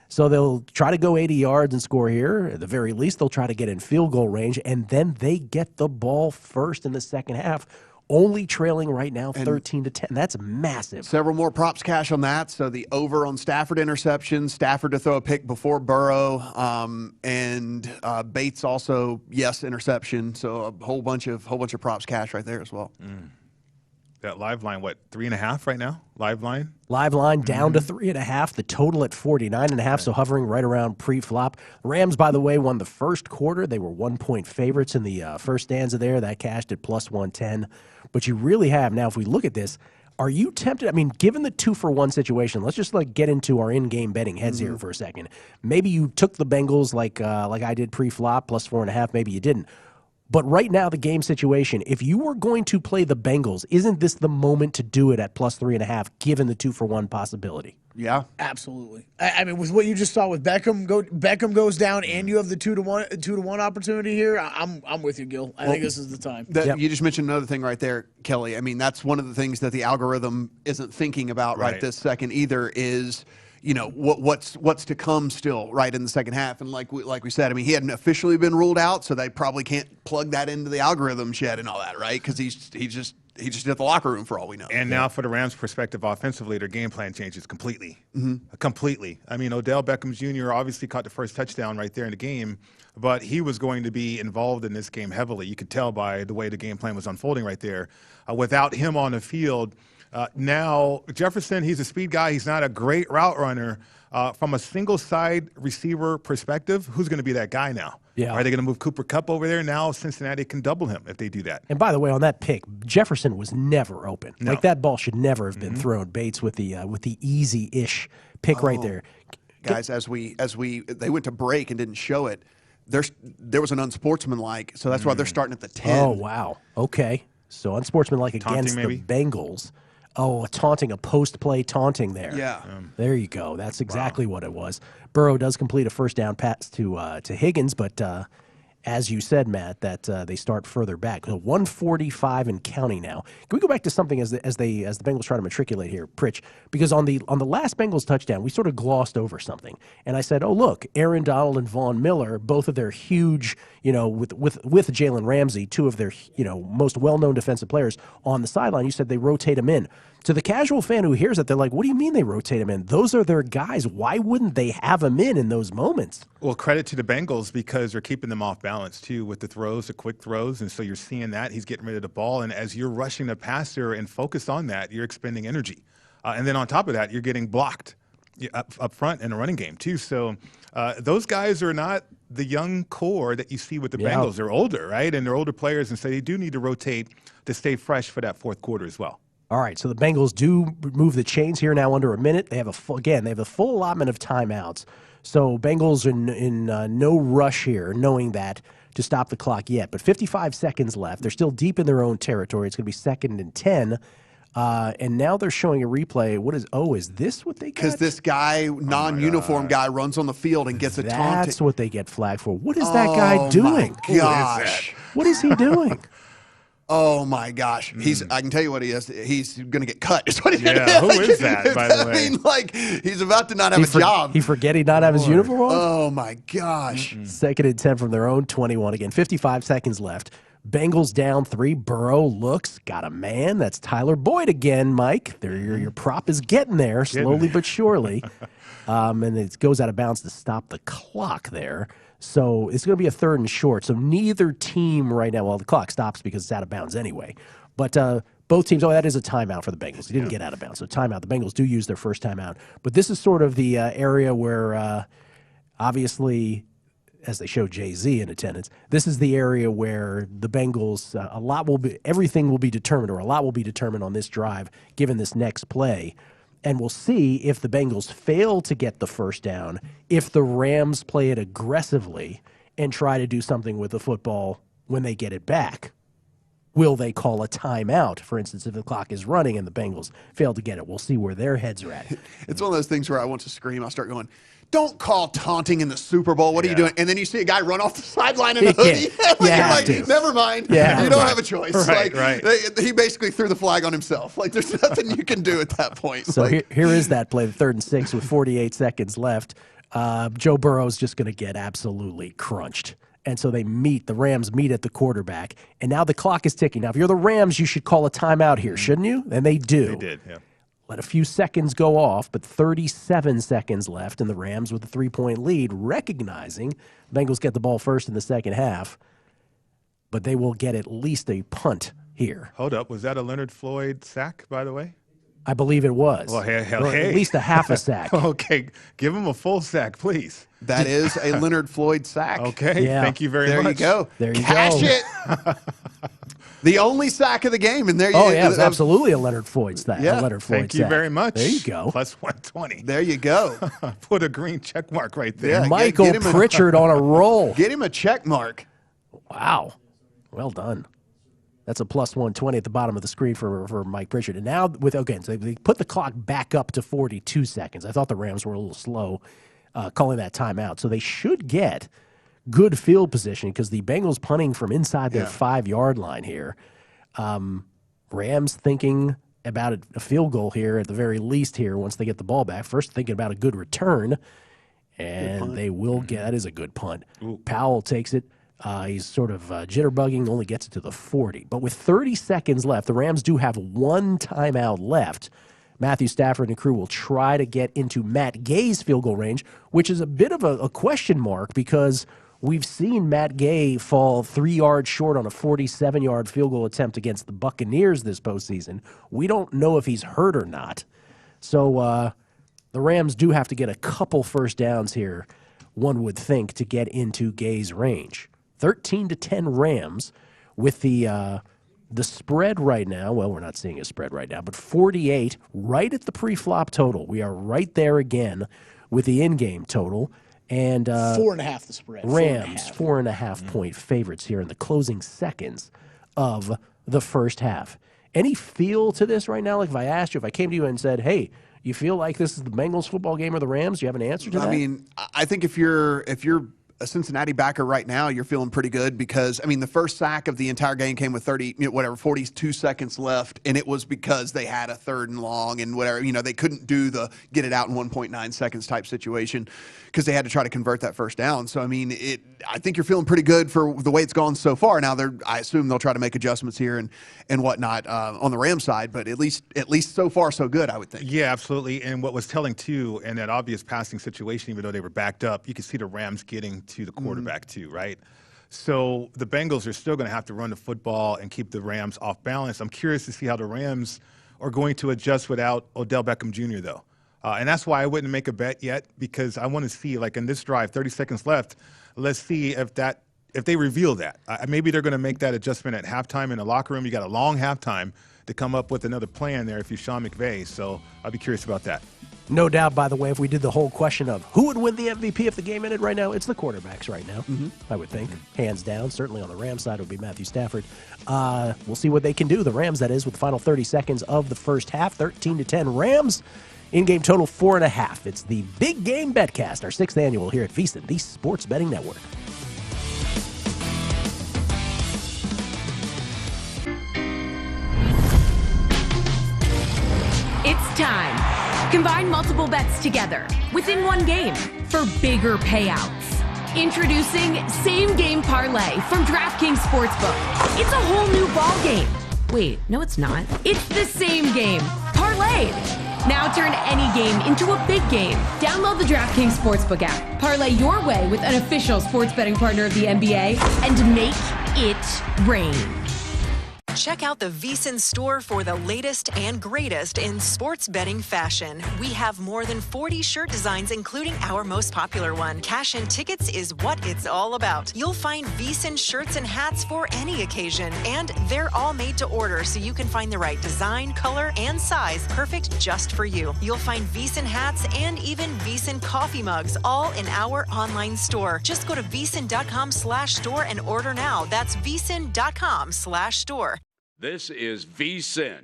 Speaker 13: So they'll try to go 80 yards and score here. At the very least, they'll try to get in field goal range, and then they get the ball first in the second half, only trailing right now 13-10. That's massive.
Speaker 14: Several more props cash on that. So the over on Stafford interception, Stafford to throw a pick before Burrow, and Bates also, yes, interception. So a whole bunch of props cash right there as well.
Speaker 1: That live line, what, 3.5 right now? Live line?
Speaker 13: Live line down to 3.5. The total at 49.5, so hovering right around pre-flop. Rams, by the way, won the first quarter. They were 1-point favorites in the first stanza there. That cashed at plus 110. But you really have, now if we look at this, are you tempted? I mean, given the 2-for-1 situation, let's just get into our in-game betting heads here for a second. Maybe you took the Bengals like I did pre-flop, plus 4.5. Maybe you didn't. But right now, the game situation, if you were going to play the Bengals, isn't this the moment to do it at plus 3.5, given the 2-for-1 possibility?
Speaker 14: Yeah,
Speaker 18: absolutely. I mean, with what you just saw with Beckham, Beckham goes down, and you have the 2-to-1 opportunity here. I'm with you, Gil. I think this is the time.
Speaker 14: You just mentioned another thing right there, Kelly. I mean, that's one of the things that the algorithm isn't thinking about right this second either. Is what's to come still right in the second half. And like we said, I mean, he hadn't officially been ruled out, so they probably can't plug that into the algorithms yet and all that, right? Because he's just at the locker room for all we know.
Speaker 1: And now for the Rams' perspective offensively, their game plan changes completely. Completely. I mean, Odell Beckham Jr. obviously caught the first touchdown right there in the game, but he was going to be involved in this game heavily. You could tell by the way the game plan was unfolding right there. Without him on the field, now, Jefferson, he's a speed guy. He's not a great route runner. From a single-side receiver perspective, who's going to be that guy now?
Speaker 13: Yeah.
Speaker 1: Are they going to move Cooper Kupp over there? Now Cincinnati can double him if they do that.
Speaker 13: And by the way, on that pick, Jefferson was never open.
Speaker 1: No.
Speaker 13: Like, that ball should never have been thrown. Bates with the easy-ish pick right there.
Speaker 14: Guys, as they went to break and didn't show it, there was an unsportsmanlike, so that's why they're starting at the 10.
Speaker 13: Oh, wow. Okay. So unsportsmanlike against the Bengals. Oh, a post-play taunting there.
Speaker 14: Yeah.
Speaker 13: There you go. That's exactly what it was. Burrow does complete a first down pass to Higgins, but as you said, Matt, that they start further back. So 145 and counting now. Can we go back to something as the Bengals try to matriculate here, Pritch? Because on the last Bengals touchdown, we sort of glossed over something, and I said, "Oh, look, Aaron Donald and Von Miller, both of their huge, with Jalen Ramsey, two of their most well-known defensive players on the sideline." You said they rotate them in. To the casual fan who hears it, they're like, what do you mean they rotate him in? Those are their guys. Why wouldn't they have him in those moments?
Speaker 1: Well, credit to the Bengals because they're keeping them off balance, too, with the throws, the quick throws. And so you're seeing that. He's getting rid of the ball. And as you're rushing the passer and focused on that, you're expending energy. And then on top of that, you're getting blocked up front in a running game, too. So those guys are not the young core that you see with the Bengals. They're older, right? And they're older players. And so they do need to rotate to stay fresh for that fourth quarter as well.
Speaker 13: All right, so the Bengals do move the chains here now under a minute. They have the full allotment of timeouts. So Bengals in no rush here, knowing that to stop the clock yet. But 55 seconds left. They're still deep in their own territory. It's going to be 2nd and 10. And now they're showing a replay. Is this what they got?
Speaker 14: Because this guy, non-uniform guy, runs on the field and gets a taunt.
Speaker 13: That's what they get flagged for. What is that guy doing?
Speaker 14: My gosh.
Speaker 13: What is he doing?
Speaker 14: Oh my gosh! I can tell you what he is. He's going to get cut. Is what
Speaker 1: who is that, by the way?
Speaker 14: I mean, he's about to not have a job.
Speaker 13: He forget he not have his uniform on?
Speaker 14: Oh my gosh!
Speaker 13: 2nd and 10 from their own 21 again. 55 seconds left. Bengals down 3. Burrow looks, got a man. That's Tyler Boyd again, Mike. Your prop is getting there slowly but surely. And it goes out of bounds to stop the clock there. So it's going to be a 3rd and short. So neither team right now, the clock stops because it's out of bounds anyway. But both teams, that is a timeout for the Bengals. He didn't get out of bounds. So timeout. The Bengals do use their first timeout. But this is sort of the area where obviously, as they show Jay-Z in attendance, this is the area where the Bengals, everything will be determined, or a lot will be determined on this drive given this next play. And we'll see if the Bengals fail to get the first down, if the Rams play it aggressively and try to do something with the football when they get it back. Will they call a timeout? For instance, if the clock is running and the Bengals fail to get it, we'll see where their heads are at.
Speaker 14: It's one of those things where I want to scream. I'll start going, don't call taunting in the Super Bowl. What are you doing? And then you see a guy run off the sideline in a hoodie. You're like, never mind. You don't have a choice.
Speaker 1: Right.
Speaker 14: He basically threw the flag on himself. Like, there's nothing you can do at that point.
Speaker 13: So here is that play, the 3rd and 6 with 48 seconds left. Joe Burrow's just going to get absolutely crunched. And so the Rams meet at the quarterback. And now the clock is ticking. Now, if you're the Rams, you should call a timeout here, shouldn't you? And they do.
Speaker 1: They did, yeah.
Speaker 13: Let a few seconds go off, but 37 seconds left, and the Rams with a 3-point lead, recognizing the Bengals get the ball first in the second half, but they will get at least a punt here.
Speaker 1: Hold up. Was that a Leonard Floyd sack, by the way?
Speaker 13: I believe it was.
Speaker 1: Well, hey.
Speaker 13: At least a half a sack.
Speaker 1: Okay. Give him a full sack, please.
Speaker 14: That is a Leonard Floyd sack.
Speaker 1: Okay.
Speaker 13: Yeah.
Speaker 1: Thank you very much.
Speaker 14: There you go.
Speaker 13: There you
Speaker 14: Cash
Speaker 13: go.
Speaker 14: it. The only sack of the game. And there you
Speaker 13: go. Oh, yeah, it was absolutely a Leonard Floyd sack.
Speaker 14: Yeah.
Speaker 1: Thank you very much.
Speaker 13: There you go.
Speaker 1: Plus 120.
Speaker 14: There you go.
Speaker 1: Put a green check mark right there.
Speaker 14: Yeah,
Speaker 13: Michael
Speaker 14: get him
Speaker 13: Pritchard on a roll.
Speaker 14: Get him a check mark.
Speaker 13: Wow. Well done. That's a plus 120 at the bottom of the screen for Mike Pritchard. And now, so they put the clock back up to 42 seconds. I thought the Rams were a little slow calling that timeout. So they should get good field position because the Bengals punting from inside their 5-yard line here. Rams thinking about a field goal here at the very least here once they get the ball back. First thinking about a good return, and they will get – that is a good punt.
Speaker 1: Ooh.
Speaker 13: Powell takes it. He's sort of jitterbugging, only gets it to the 40. But with 30 seconds left, the Rams do have one timeout left. Matthew Stafford and crew will try to get into Matt Gay's field goal range, which is a bit of a question mark because we've seen Matt Gay fall 3 yards short on a 47-yard field goal attempt against the Buccaneers this postseason. We don't know if he's hurt or not. So the Rams do have to get a couple first downs here, one would think, to get into Gay's range. 13-10 Rams with the spread right now. Well, we're not seeing a spread right now, but 48 right at the pre-flop total. We are right there again with the in-game total. And
Speaker 18: 4.5 the spread.
Speaker 13: Rams, 4.5 point favorites here in the closing seconds of the first half. Any feel to this right now? Like if I asked you, if I came to you and said, hey, you feel like this is the Bengals football game or the Rams? Do you have an answer to that?
Speaker 14: I mean, I think if you're a Cincinnati backer right now, you're feeling pretty good because, I mean, the first sack of the entire game came with 42 seconds left, and it was because they had a 3rd and long and whatever. They couldn't do the get it out in 1.9 seconds type situation because they had to try to convert that first down. So, I mean, I think you're feeling pretty good for the way it's gone so far. Now, I assume they'll try to make adjustments here and whatnot on the Rams side, but at least so far so good, I would think.
Speaker 1: Yeah, absolutely. And what was telling, too, in that obvious passing situation, even though they were backed up, you could see the Rams getting to the quarterback too, right? So the Bengals are still going to have to run the football and keep the Rams off balance. I'm curious to see how the Rams are going to adjust without Odell Beckham Jr., though. And that's why I wouldn't make a bet yet because I want to see, like in this drive, 30 seconds left, let's see if they reveal that. Maybe they're going to make that adjustment at halftime in the locker room. You got a long halftime to come up with another plan there if you're Sean McVay. So I'll be curious about that.
Speaker 13: No doubt, by the way, if we did the whole question of who would win the MVP if the game ended right now, it's the quarterbacks right now, I would think. Hands down. Certainly on the Rams side, it would be Matthew Stafford. We'll see what they can do, the Rams, that is, with the final 30 seconds of the first half. 13-10 Rams. In-game total 4.5. It's the Big Game BetCast, our 6th annual here at VSiN, the Sports Betting Network.
Speaker 21: It's time. Combine multiple bets together within one game for bigger payouts. Introducing Same Game Parlay from DraftKings Sportsbook. It's a whole new ball game. Wait, no it's not. It's the same game, parlayed. Now turn any game into a big game. Download the DraftKings Sportsbook app. Parlay your way with an official sports betting partner of the NBA and make it rain.
Speaker 10: Check out the VSiN's store for the latest and greatest in sports betting fashion. We have more than 40 shirt designs, including our most popular one. Cash and tickets is what it's all about. You'll find VSiN shirts and hats for any occasion, and they're all made to order so you can find the right design, color, and size perfect just for you. You'll find VSiN hats and even VSiN coffee mugs all in our online store. Just go to VSiN.com/store and order now. That's VSiN.com/store.
Speaker 3: This is VSiN,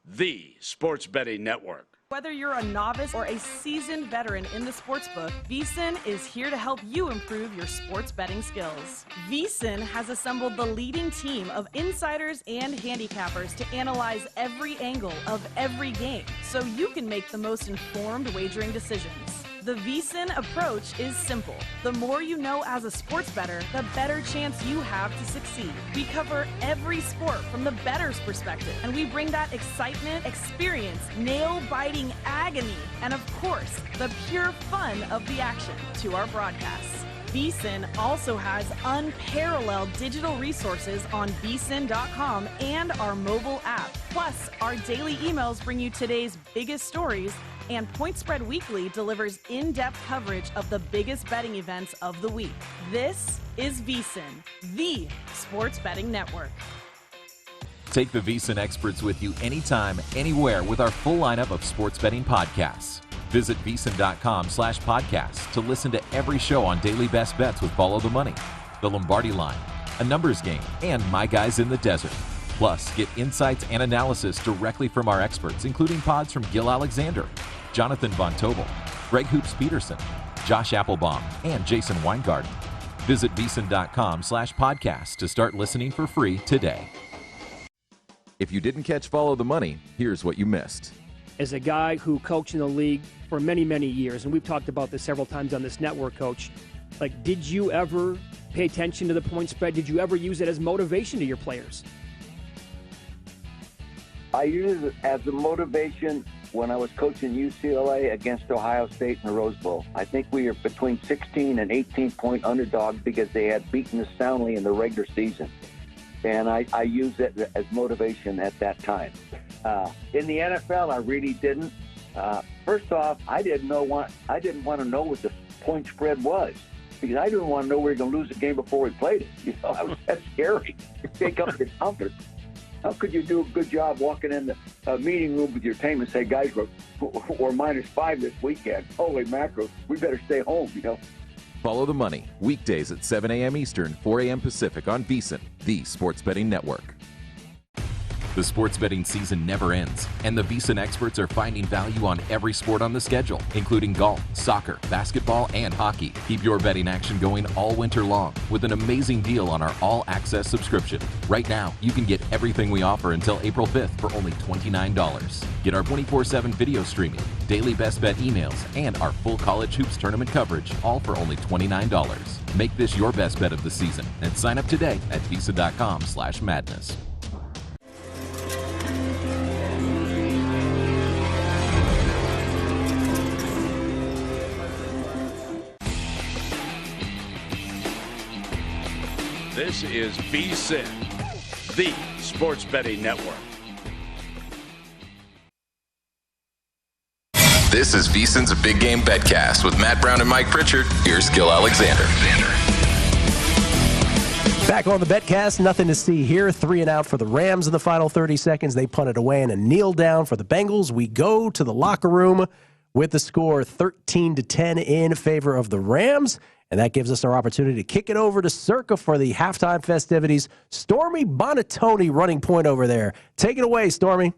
Speaker 3: the sports betting network.
Speaker 4: Whether you're a novice or a seasoned veteran in the sportsbook, VSiN is here to help you improve your sports betting skills. VSiN has assembled the leading team of insiders and handicappers to analyze every angle of every game so you can make the most informed wagering decisions. The VSiN approach is simple. The more you know as a sports bettor, the better chance you have to succeed. We cover every sport from the bettor's perspective, and we bring that excitement, experience, nail-biting agony, and of course, the pure fun of the action to our broadcasts. VSiN also has unparalleled digital resources on VSiN.com and our mobile app. Plus, our daily emails bring you today's biggest stories, and Point Spread Weekly delivers in-depth coverage of the biggest betting events of the week. This is VSiN, the sports betting network.
Speaker 2: Take the VSiN experts with you anytime, anywhere with our full lineup of sports betting podcasts. Visit VSiN.com/podcast to listen to every show on Daily Best Bets with Follow the Money, The Lombardi Line, A Numbers Game, and My Guys in the Desert. Plus, get insights and analysis directly from our experts, including pods from Gil Alexander, Jonathan Von Tobel, Greg Hoops Peterson, Josh Applebaum, and Jason Weingarten. Visit VSiN.com/podcast to start listening for free today. If you didn't catch Follow the Money, here's what you missed.
Speaker 8: As a guy who coached in the league for many, many years, and we've talked about this several times on this network, Coach, like, did you ever pay attention to the point spread? Did you ever use it as motivation to your players?
Speaker 22: I used it as a motivation when I was coaching UCLA against Ohio State in the Rose Bowl. I think we were between 16 and 18-point underdogs because they had beaten us soundly in the regular season. And I used it as motivation at that time. In the NFL, I really didn't. First off, I didn't want to know what the point spread was because I didn't want to know we were going to lose the game before we played it. You know, that's scary. You take up your confidence. How could you do a good job walking in the meeting room with your team and say, guys, we're -5 this weekend. Holy mackerel, we better stay home, you know.
Speaker 2: Follow the Money, weekdays at 7 a.m. Eastern, 4 a.m. Pacific on VSiN, the sports betting network. The sports betting season never ends, and the VSiN experts are finding value on every sport on the schedule, including golf, soccer, basketball, and hockey. Keep your betting action going all winter long with an amazing deal on our all-access subscription. Right now, you can get everything we offer until April 5th for only $29. Get our 24/7 video streaming, daily best bet emails, and our full college hoops tournament coverage, all for only $29. Make this your best bet of the season and sign up today at VSiN.com/madness.
Speaker 3: This is VSiN, the sports betting network.
Speaker 20: This is VSiN's Big Game BetCast with Matt Brown and Mike Pritchard. Here's Gil Alexander.
Speaker 13: Back on the BetCast, nothing to see here. 3 and out for the Rams in the final 30 seconds. They punted away and a kneel down for the Bengals. We go to the locker room with the score 13-10 in favor of the Rams. And that gives us our opportunity to kick it over to Circa for the halftime festivities. Stormy Bonatoni running point over there. Take it away, Stormy.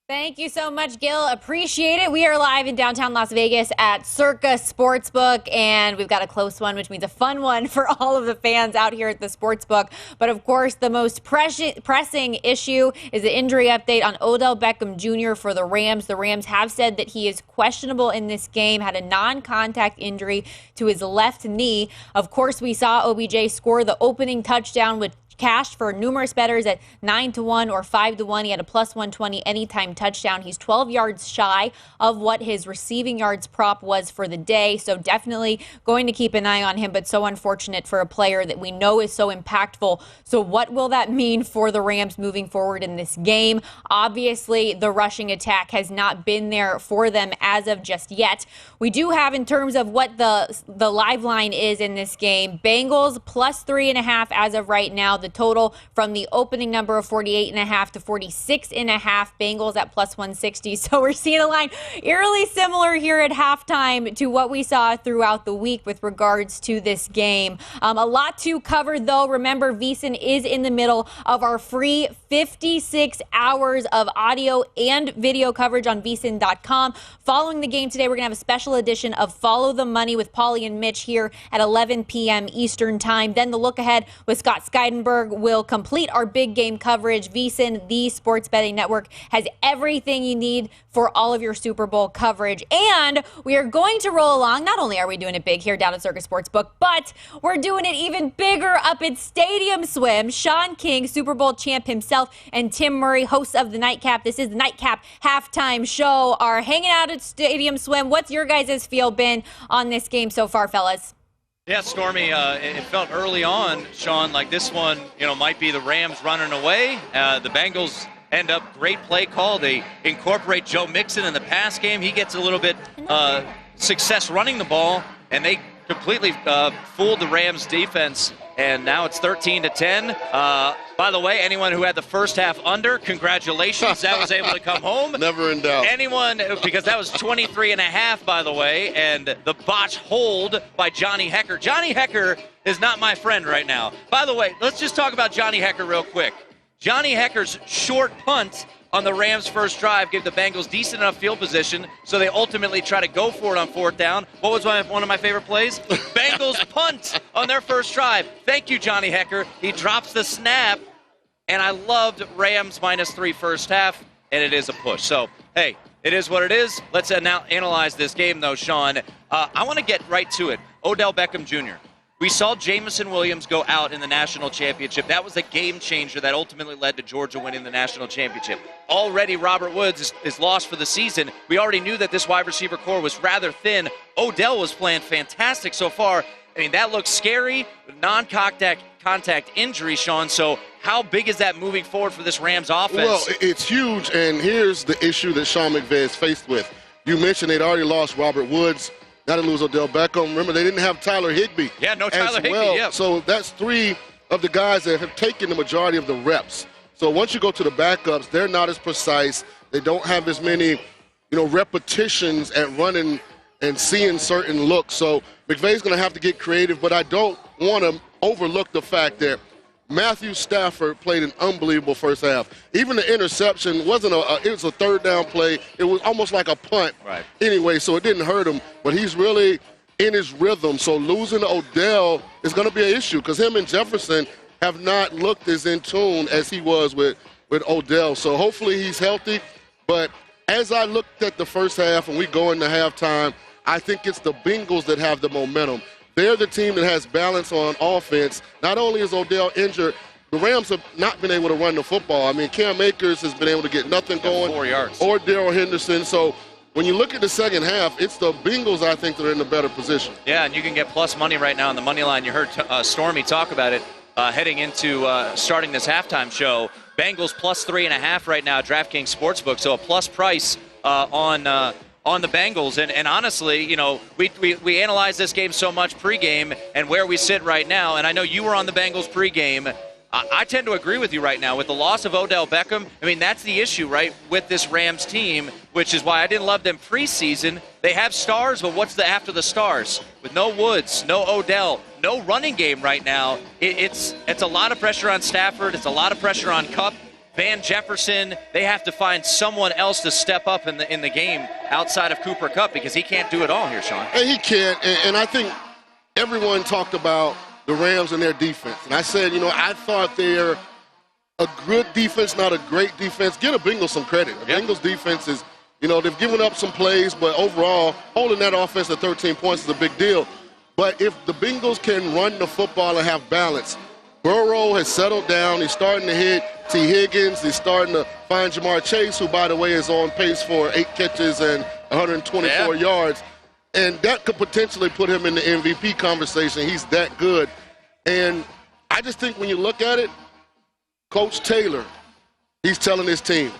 Speaker 5: Thank you so much, Gil. Appreciate it. We are live in downtown Las Vegas at Circa Sportsbook, and we've got a close one, which means a fun one for all of the fans out here at the Sportsbook. But, of course, the most pressing issue is the injury update on Odell Beckham Jr. for the Rams. The Rams have said that he is questionable in this game, had a non-contact injury to his left knee. Of course, we saw OBJ score the opening touchdown with cashed for numerous bettors at 9-1 or 5-1. He had a plus 120 anytime touchdown. He's 12 yards shy of what his receiving yards prop was for the day. So definitely going to keep an eye on him, but so unfortunate for a player that we know is so impactful. So what will that mean for the Rams moving forward in this game? Obviously, the rushing attack has not been there for them as of just yet. We do have, in terms of what the live line is in this game, Bengals plus 3.5 as of right now. The total from the opening number of 48.5 to 46.5. Bengals at plus 160. So we're seeing a line eerily similar here at halftime to what we saw throughout the week with regards to this game. A lot to cover, though. Remember, VSiN is in the middle of our free 56 hours of audio and video coverage on VSiN.com. Following the game today, we're going to have a special edition of Follow the Money with Paulie and Mitch here at 11 p.m. Eastern Time. Then the look ahead with Scott Skeidenberg will complete our big game coverage. VSiN, the sports betting network, has everything you need for all of your Super Bowl coverage. And we are going to roll along. Not only are we doing it big here down at Circus Sportsbook, but we're doing it even bigger up at Stadium Swim. Sean King, Super Bowl champ himself, and Tim Murray, hosts of the Nightcap. This is the Nightcap halftime show, are hanging out at Stadium Swim. What's your guys' feel been on this game so far, fellas?
Speaker 9: Yeah, Stormy, it felt early on, Sean, like this one, might be the Rams running away. The Bengals end up great play call. They incorporate Joe Mixon in the pass game. He gets a little bit success running the ball, and they completely fooled the Rams defense. And now it's 13-10. By the way, anyone who had the first half under, congratulations. That was able to come home.
Speaker 17: Never in doubt.
Speaker 9: Anyone, because that was 23.5, by the way, and the botch hold by Johnny Hecker. Johnny Hecker is not my friend right now. By the way, let's just talk about Johnny Hecker real quick. Johnny Hecker's short punt on the Rams' first drive gave the Bengals decent enough field position, so they ultimately try to go for it on fourth down. What was one of my favorite plays? Bengals punt on their first drive. Thank you, Johnny Hecker. He drops the snap, and I loved Rams -3 first half, and it is a push. So, hey, it is what it is. Let's now analyze this game, though, Sean. I want to get right to it. Odell Beckham Jr. We saw Jameson Williams go out in the national championship. That was a game changer that ultimately led to Georgia winning the national championship. Already Robert Woods is lost for the season. We already knew that this wide receiver core was rather thin. Odell was playing fantastic so far. I mean, that looks scary. Non-contact injury, Sean. So how big is that moving forward for this Rams offense?
Speaker 17: Well, it's huge, and here's the issue that Sean McVay is faced with. You mentioned they'd already lost Robert Woods. Now they lose Odell Beckham. Remember, they didn't have Tyler Higbee.
Speaker 9: Yeah, no Tyler Higbee, yeah.
Speaker 17: So that's 3 of the guys that have taken the majority of the reps. So once you go to the backups, they're not as precise. They don't have as many, repetitions at running and seeing certain looks. So McVay's going to have to get creative, but I don't want to overlook the fact that Matthew Stafford played an unbelievable first half. Even the interception wasn't it was a third down play. It was almost like a punt.
Speaker 9: Right.
Speaker 17: Anyway, so it didn't hurt him, but he's really in his rhythm. So losing Odell is going to be an issue because him and Jefferson have not looked as in tune as he was with Odell. So hopefully he's healthy. But as I looked at the first half and we go into halftime, I think it's the Bengals that have the momentum. They're the team that has balance on offense. Not only is Odell injured, the Rams have not been able to run the football. I mean, Cam Akers has been able to get nothing going.
Speaker 9: 4 yards.
Speaker 17: Or Darrell Henderson. So when you look at the second half, it's the Bengals, I think, that are in a better position.
Speaker 9: Yeah, and you can get plus money right now on the money line. You heard Stormy talk about it heading into starting this halftime show. Bengals plus 3.5 right now at DraftKings Sportsbook. So a plus price on the Bengals. And honestly, we analyze this game so much pregame and where we sit right now. And I know you were on the Bengals pregame. I tend to agree with you right now. With the loss of Odell Beckham, I mean, that's the issue, right, with this Rams team, which is why I didn't love them preseason. They have stars, but what's after the stars? With no Woods, no Odell, no running game right now, it's a lot of pressure on Stafford. It's a lot of pressure on Kupp. Van Jefferson, they have to find someone else to step up in the game outside of Cooper Kupp because he can't do it all here, Sean.
Speaker 17: And he can't, and I think everyone talked about the Rams and their defense. And I said, I thought they're a good defense, not a great defense. Give the Bengals some credit. The Bengals defense is, they've given up some plays, but overall, holding that offense at 13 points is a big deal. But if the Bengals can run the football and have balance, Burrow has settled down. He's starting to hit T. Higgins. He's starting to find Jamar Chase, who, by the way, is on pace for 8 catches and 124 yards. And that could potentially put him in the MVP conversation. He's that good. And I just think when you look at it, Coach Taylor, he's telling his team,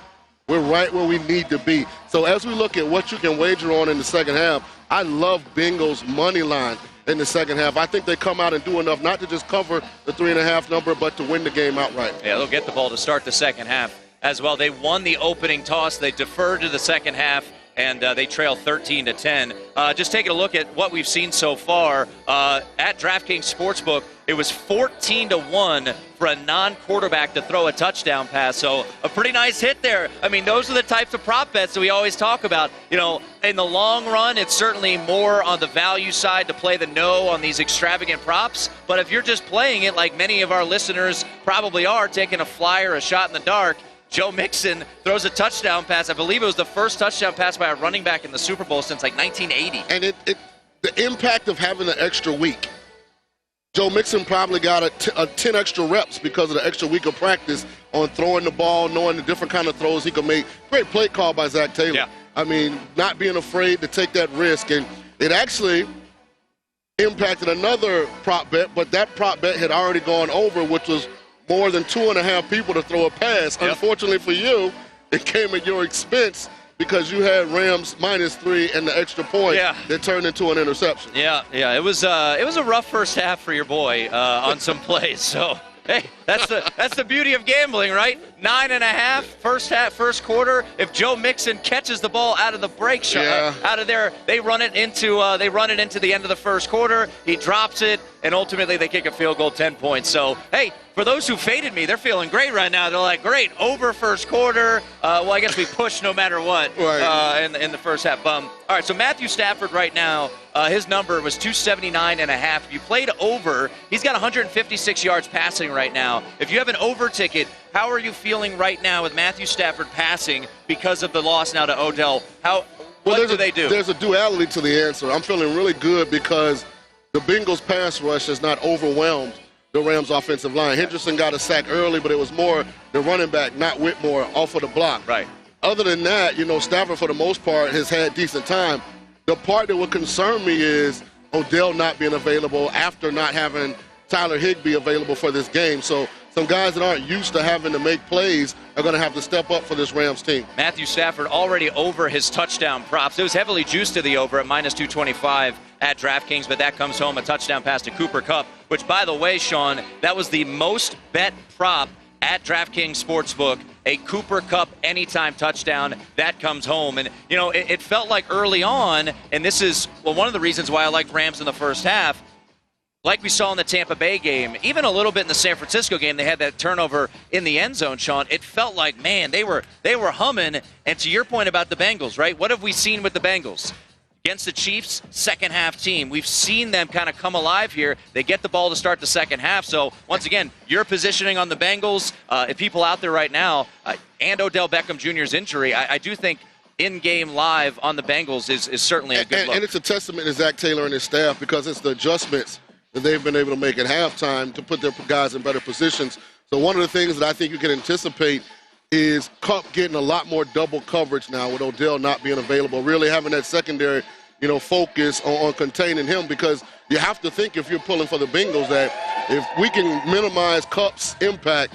Speaker 17: we're right where we need to be. So as we look at what you can wager on in the second half, I love Bengals money line. in the second half. I think they come out and do enough not to just cover the 3.5 number, but to win the game outright.
Speaker 9: Yeah, they'll get the ball to start the second half as well. They won the opening toss. They deferred to the second half, and they trail 13-10. Just taking a look at what we've seen so far at DraftKings Sportsbook, it was 14-1 for a non-quarterback to throw a touchdown pass. So a pretty nice hit there. I mean, those are the types of prop bets that we always talk about. You know, in the long run, it's certainly more on the value side to play the no on these extravagant props. But if you're just playing it like many of our listeners probably are, taking a flyer, a shot in the dark, Joe Mixon throws a touchdown pass. I believe it was the first touchdown pass by a running back in the Super Bowl since like 1980.
Speaker 17: And the impact of having an extra week. Joe Mixon probably got a 10 extra reps because of the extra week of practice on throwing the ball, knowing the different kind of throws he could make. Great play call by Zach Taylor.
Speaker 9: Yeah.
Speaker 17: I mean, not being afraid to take that risk. And it actually impacted another prop bet, but that prop bet had already gone over, which was more than 2.5 people to throw a pass. Yep. Unfortunately for you, it came at your expense because you had Rams -3 and the extra point that turned into an interception.
Speaker 9: Yeah. It was a rough first half for your boy on some plays. So hey, that's the beauty of gambling, right? 9.5 first quarter. If Joe Mixon catches the ball out of the break shot, out of there, they run it into the end of the first quarter. He drops it, and ultimately they kick a field goal, 10 points. So hey, for those who faded me, they're feeling great right now. They're like, great, over first quarter. Well, I guess we push no matter what in the first half. All right, so Matthew Stafford right now, his number was 279.5. If you played over, he's got 156 yards passing right now. If you have an over ticket, how are you feeling right now with Matthew Stafford passing because of the loss now to Odell? What do they do?
Speaker 17: There's a duality to the answer. I'm feeling really good because the Bengals pass rush has not overwhelmed the Rams offensive line. Henderson got a sack early, but it was more the running back, not Whitmore, off of the block.
Speaker 9: Right.
Speaker 17: Other than that, Stafford for the most part has had decent time. The part that would concern me is Odell not being available after not having Tyler Higbee available for this game. So some guys that aren't used to having to make plays are going to have to step up for this Rams team.
Speaker 9: Matthew Stafford already over his touchdown props. It was heavily juiced to the over at -225 at DraftKings, but that comes home a touchdown pass to Cooper Kupp, which, by the way, Sean, that was the most bet prop at DraftKings Sportsbook, a Cooper Kupp anytime touchdown. That comes home. And, it felt like early on, and this is one of the reasons why I liked Rams in the first half, like we saw in the Tampa Bay game, even a little bit in the San Francisco game, they had that turnover in the end zone, Sean. It felt like, man, they were humming. And to your point about the Bengals, right? What have we seen with the Bengals? Against the Chiefs, second half team. We've seen them kind of come alive here. They get the ball to start the second half. So, once again, your positioning on the Bengals, if people out there right now, and Odell Beckham Jr.'s injury, I do think in-game live on the Bengals is certainly a good look.
Speaker 17: And it's a testament to Zach Taylor and his staff because it's the adjustments that they've been able to make at halftime to put their guys in better positions. So one of the things that I think you can anticipate is Kupp getting a lot more double coverage now with Odell not being available, really having that secondary, focus on containing him, because you have to think, if you're pulling for the Bengals, that if we can minimize Kupp's impact,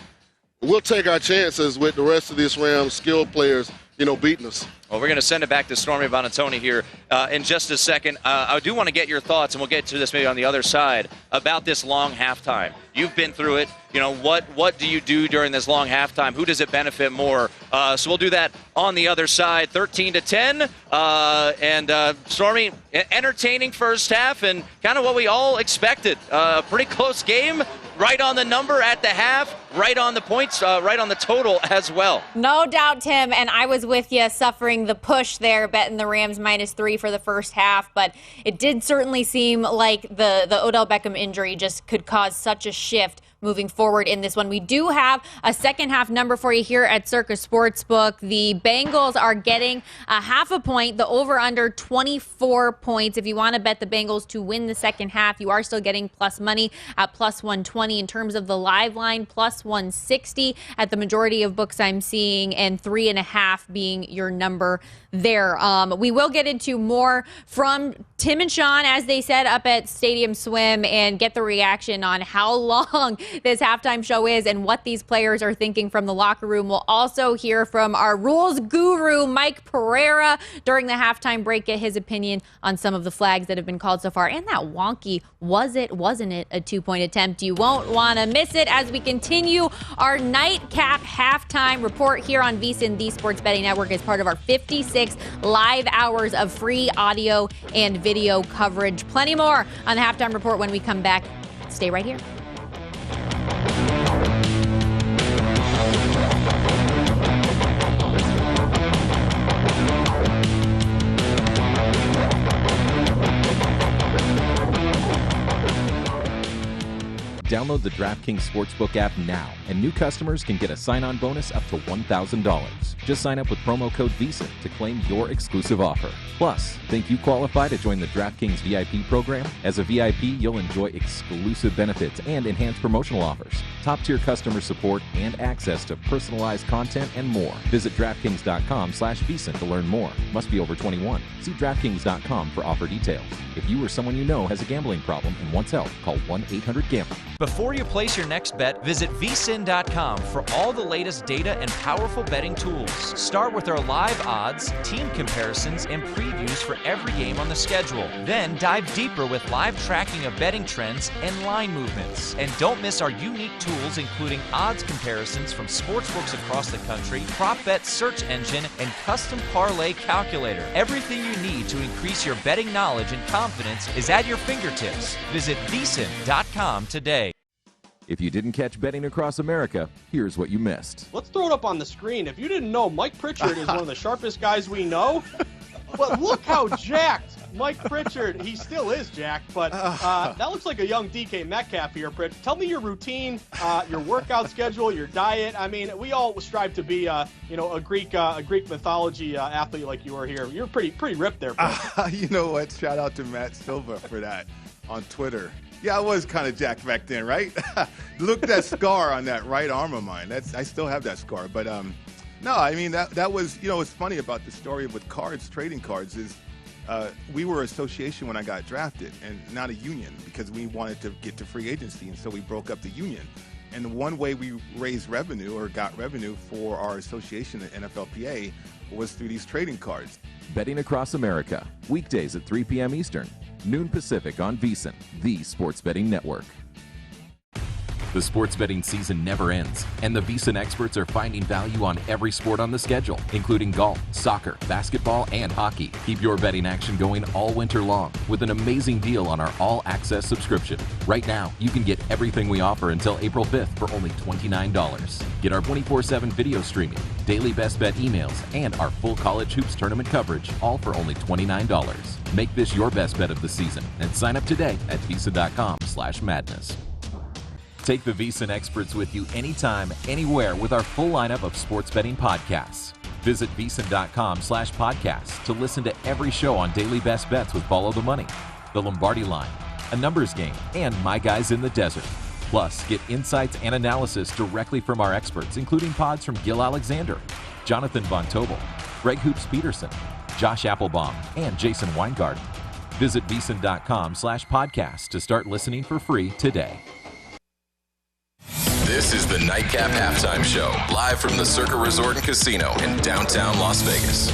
Speaker 17: we'll take our chances with the rest of these Rams skilled players, beating us.
Speaker 9: Well, we're going to send it back to Stormy Bonatoni here in just a second. I do want to get your thoughts, and we'll get to this maybe on the other side, about this long halftime. You've been through it. What do you do during this long halftime? Who does it benefit more? So we'll do that on the other side. 13-10. And Stormy, entertaining first half and kind of what we all expected. A pretty close game. Right on the number at the half, right on the points, right on the total as well.
Speaker 5: No doubt, Tim, and I was with you suffering the push there, betting the Rams -3 for the first half, but it did certainly seem like the Odell Beckham injury just could cause such a shift moving forward in this one. We do have a second half number for you here at Circus Sportsbook. The Bengals are getting a half a point, the over under 24 points. If you want to bet the Bengals to win the second half, you are still getting plus money at plus 120. In terms of the live line, plus 160 at the majority of books I'm seeing, and 3.5 being your number there. We will get into more from Tim and Sean, as they said, up at Stadium Swim, and get the reaction on how long this halftime show is and what these players are thinking from the locker room. We'll also hear from our rules guru, Mike Pereira, during the halftime break, get his opinion on some of the flags that have been called so far. And that wonky, wasn't it, a 2-point attempt? You won't want to miss it as we continue our nightcap halftime report here on VSiN, the Sports Betting Network, as part of our 56 live hours of free audio and video coverage. Plenty more on the halftime report when we come back. Stay right here.
Speaker 2: Download the DraftKings Sportsbook app now, and new customers can get a sign-on bonus up to $1,000. Just sign up with promo code VSiN to claim your exclusive offer. Plus, think you qualify to join the DraftKings VIP program? As a VIP, you'll enjoy exclusive benefits and enhanced promotional offers, top-tier customer support, and access to personalized content and more. Visit DraftKings.com/VSiN to learn more. Must be over 21. See DraftKings.com for offer details. If you or someone you know has a gambling problem and wants help, call 1-800-GAMBLER.
Speaker 7: Before you place your next bet, visit VSiN.com for all the latest data and powerful betting tools. Start with our live odds, team comparisons, and previews for every game on the schedule. Then dive deeper with live tracking of betting trends and line movements. And don't miss our unique tools, including odds comparisons from sportsbooks across the country, prop bet search engine, and custom parlay calculator. Everything you need to increase your betting knowledge and confidence is at your fingertips. Visit VSiN.com today.
Speaker 2: If you didn't catch Betting Across America, here's what you missed.
Speaker 6: Let's throw it up on the screen. If you didn't know, Mike Pritchard is one of the sharpest guys we know. But look how jacked Mike Pritchard, he still is jacked, but that looks like a young DK Metcalf here, Pritch. Tell me your routine, your workout schedule, your diet. I mean, we all strive to be, a Greek mythology athlete like you are here. You're pretty ripped there, Pritch.
Speaker 11: You know what? Shout out to Matt Silva for that on Twitter. Yeah, I was kind of jacked back then, right? Look at that scar on that right arm of mine. I still have that scar. But no, I mean, that was, what's funny about the story with cards, trading cards, is we were an association when I got drafted and not a union because we wanted to get to free agency. And so we broke up the union. And one way we raised revenue or got revenue for our association at NFLPA was through these trading cards.
Speaker 2: Betting Across America, weekdays at 3 p.m. Eastern, noon Pacific on VSiN, the Sports Betting Network. The sports betting season never ends, and the VSiN experts are finding value on every sport on the schedule, including golf, soccer, basketball, and hockey. Keep your betting action going all winter long with an amazing deal on our all-access subscription. Right now, you can get everything we offer until April 5th for only $29. Get our 24/7 video streaming, daily best bet emails, and our full college hoops tournament coverage, all for only $29. Make this your best bet of the season and sign up today at VSiN.com/madness. Take the VSiN experts with you anytime, anywhere with our full lineup of sports betting podcasts. Visit VSiN.com/podcasts to listen to every show on Daily Best Bets with Follow the Money, The Lombardi Line, A Numbers Game, and My Guys in the Desert. Plus, get insights and analysis directly from our experts, including pods from Gil Alexander, Jonathan Von Tobel, Greg Hoops Peterson, Josh Applebaum, and Jason Weingarten. Visit VSiN.com/podcasts to start listening for free today.
Speaker 20: This is the Nightcap Halftime Show, live from the Circa Resort and Casino in downtown Las Vegas.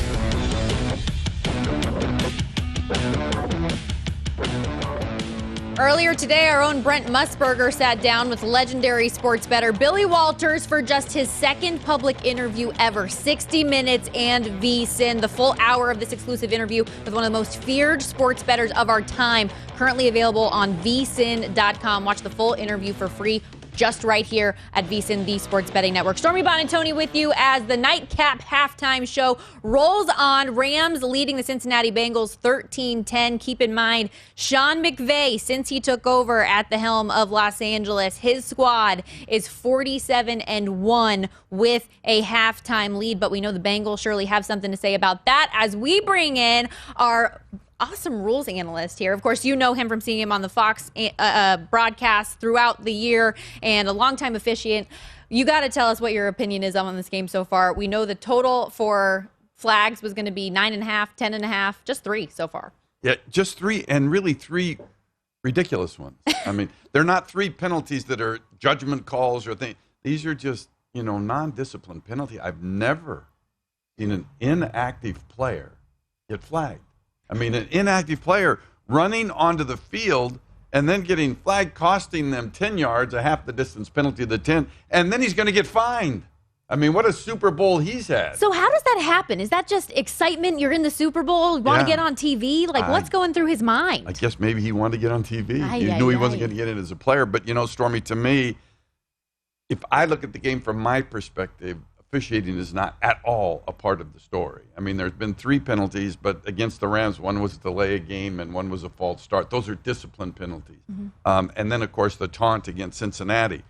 Speaker 5: Earlier today, our own Brent Musburger sat down with legendary sports bettor Billy Walters for just his second public interview ever. 60 Minutes and VSiN, the full hour of this exclusive interview with one of the most feared sports bettors of our time, currently available on VSiN.com. Watch the full interview for free just right here at VSiN, the Sports Betting Network. Stormy Bonantoni with you as the Nightcap Halftime Show rolls on. Rams leading the Cincinnati Bengals 13-10. Keep in mind, Sean McVay, since he took over at the helm of Los Angeles, his squad is 47-1 with a halftime lead. But we know the Bengals surely have something to say about that as we bring in our awesome rules analyst here. Of course, you know him from seeing him on the Fox broadcast throughout the year and a longtime officiant. You got to tell us what your opinion is on this game so far. We know the total for flags was going to be 9.5, 10.5, just 3 so far.
Speaker 12: Yeah, just 3, and really 3 ridiculous ones. I mean, they're not 3 penalties that are judgment calls or things. These are just, non-disciplined penalty. I've never seen an inactive player get flagged. I mean, an inactive player running onto the field and then getting flagged, costing them 10 yards, a half the distance penalty of the 10, and then he's going to get fined. I mean, what a Super Bowl he's had.
Speaker 5: So how does that happen? Is that just excitement? You're in the Super Bowl, you want to get on TV? Like, what's going through his mind?
Speaker 12: I guess maybe he wanted to get on TV. He knew he wasn't going to get in as a player. But, Stormy, to me, if I look at the game from my perspective, officiating is not at all a part of the story. I mean, there's been 3 penalties, but against the Rams, one was a delay of game and one was a false start. Those are discipline penalties. And then, of course, the taunt against Cincinnati.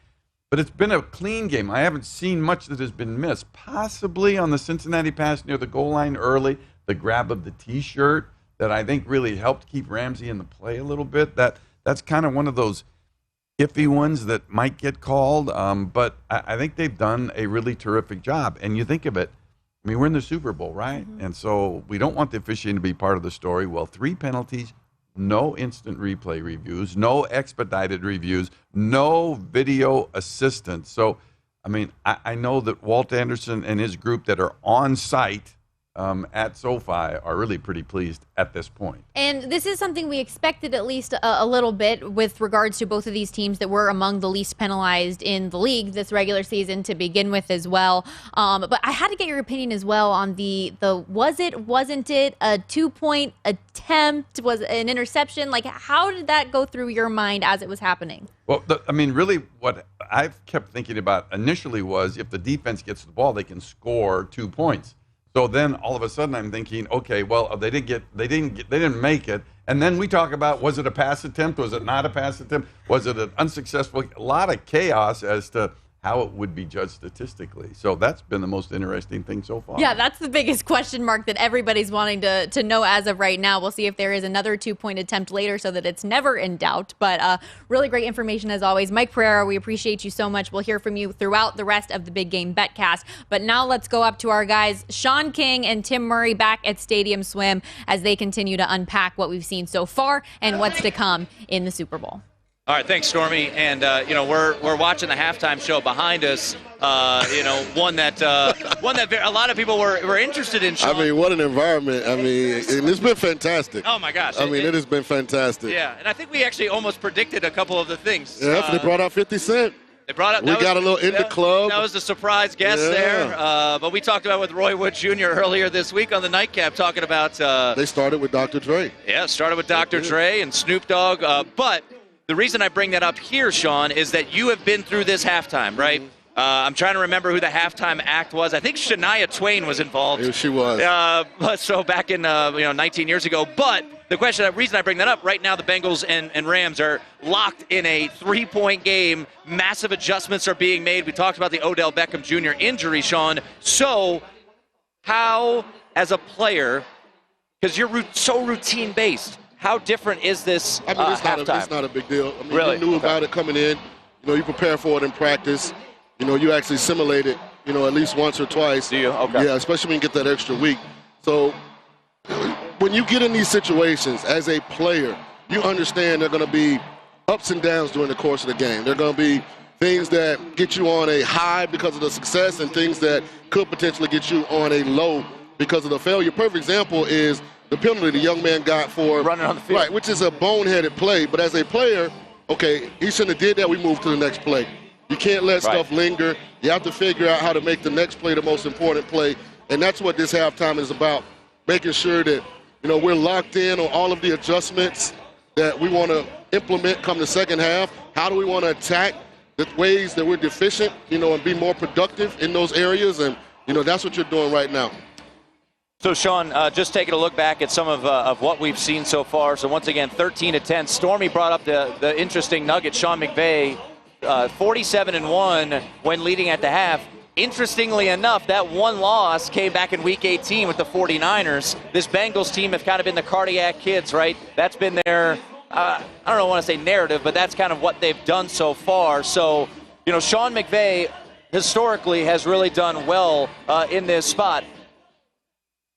Speaker 12: But it's been a clean game. I haven't seen much that has been missed. Possibly on the Cincinnati pass near the goal line early, the grab of the T-shirt that I think really helped keep Ramsey in the play a little bit. That's kind of one of those iffy ones that might get called. But I think they've done a really terrific job. And you think of it, I mean, we're in the Super Bowl, right? And so we don't want the officiating to be part of the story. Well, 3 penalties. No instant replay reviews, no expedited reviews, no video assistance. So, I mean, I know that Walt Anderson and his group that are on site at SoFi are really pretty pleased at this point.
Speaker 5: And this is something we expected at least a little bit with regards to both of these teams that were among the least penalized in the league this regular season to begin with as well. But I had to get your opinion as well on the wasn't it a 2-point attempt, was an interception? Like, how did that go through your mind as it was happening?
Speaker 12: Well, really what I've kept thinking about initially was if the defense gets the ball, they can score 2 points. So then all of a sudden I'm thinking, okay, well, they didn't make it. And then we talk about, was it a pass attempt? Was it not a pass attempt? Was it an unsuccessful? A lot of chaos as to how it would be judged statistically. So that's been the most interesting thing so far.
Speaker 5: Yeah, that's the biggest question mark that everybody's wanting to know as of right now. We'll see if there is another 2-point attempt later so that it's never in doubt. But really great information as always. Mike Pereira, we appreciate you so much. We'll hear from you throughout the rest of the Big Game BetCast. But now let's go up to our guys, Sean King and Tim Murray, back at Stadium Swim as they continue to unpack what we've seen so far and what's to come in the Super Bowl.
Speaker 9: All right, thanks, Stormy. And we're watching the halftime show behind us. One that a lot of people were interested in. Sean.
Speaker 17: I mean, what an environment! I mean, and it's been fantastic.
Speaker 9: Oh my gosh!
Speaker 17: It has been fantastic.
Speaker 9: Yeah, and I think we actually almost predicted a couple of the things.
Speaker 17: Yeah, they brought out 50 Cent.
Speaker 9: They brought out.
Speaker 17: We got a little in the club.
Speaker 9: That was a surprise guest there. But we talked about with Roy Wood Jr. earlier this week on the Nightcap, talking about. They
Speaker 17: started with Dr. Dre.
Speaker 9: Yeah, started with Dr. Dre and Snoop Dogg, but. The reason I bring that up here, Sean, is that you have been through this halftime, right? I'm trying to remember who the halftime act was. I think Shania Twain was involved.
Speaker 17: Yeah, she was.
Speaker 9: So back in 19 years ago. But the reason I bring that up, right now the Bengals and Rams are locked in a 3-point game. Massive adjustments are being made. We talked about the Odell Beckham Jr. injury, Sean. So how, as a player, because you're so routine-based, how different is this halftime?
Speaker 17: It's not a big deal. I mean,
Speaker 9: really?
Speaker 17: You knew about it coming in. You prepare for it in practice. You actually simulate it, at least once or twice.
Speaker 9: Do you? Okay.
Speaker 17: Yeah, especially when you get that extra week. So when you get in these situations as a player, you understand there are going to be ups and downs during the course of the game. There are going to be things that get you on a high because of the success and things that could potentially get you on a low because of the failure. Perfect example is the penalty the young man got for
Speaker 9: running on the field.
Speaker 17: Right, which is a boneheaded play. But as a player, okay, he shouldn't have did that. We move to the next play. You can't let stuff linger. You have to figure out how to make the next play the most important play. And that's what this halftime is about, making sure that, we're locked in on all of the adjustments that we want to implement come the second half. How do we want to attack the ways that we're deficient, and be more productive in those areas? And, that's what you're doing right now.
Speaker 9: So, Sean, just taking a look back at some of what we've seen so far. So, once again, 13-10. Stormy brought up the interesting nugget. Sean McVay, 47-1 when leading at the half. Interestingly enough, that one loss came back in Week 18 with the 49ers. This Bengals team have kind of been the cardiac kids, right? That's been their, I don't want to say narrative, but that's kind of what they've done so far. So, Sean McVay historically has really done well in this spot.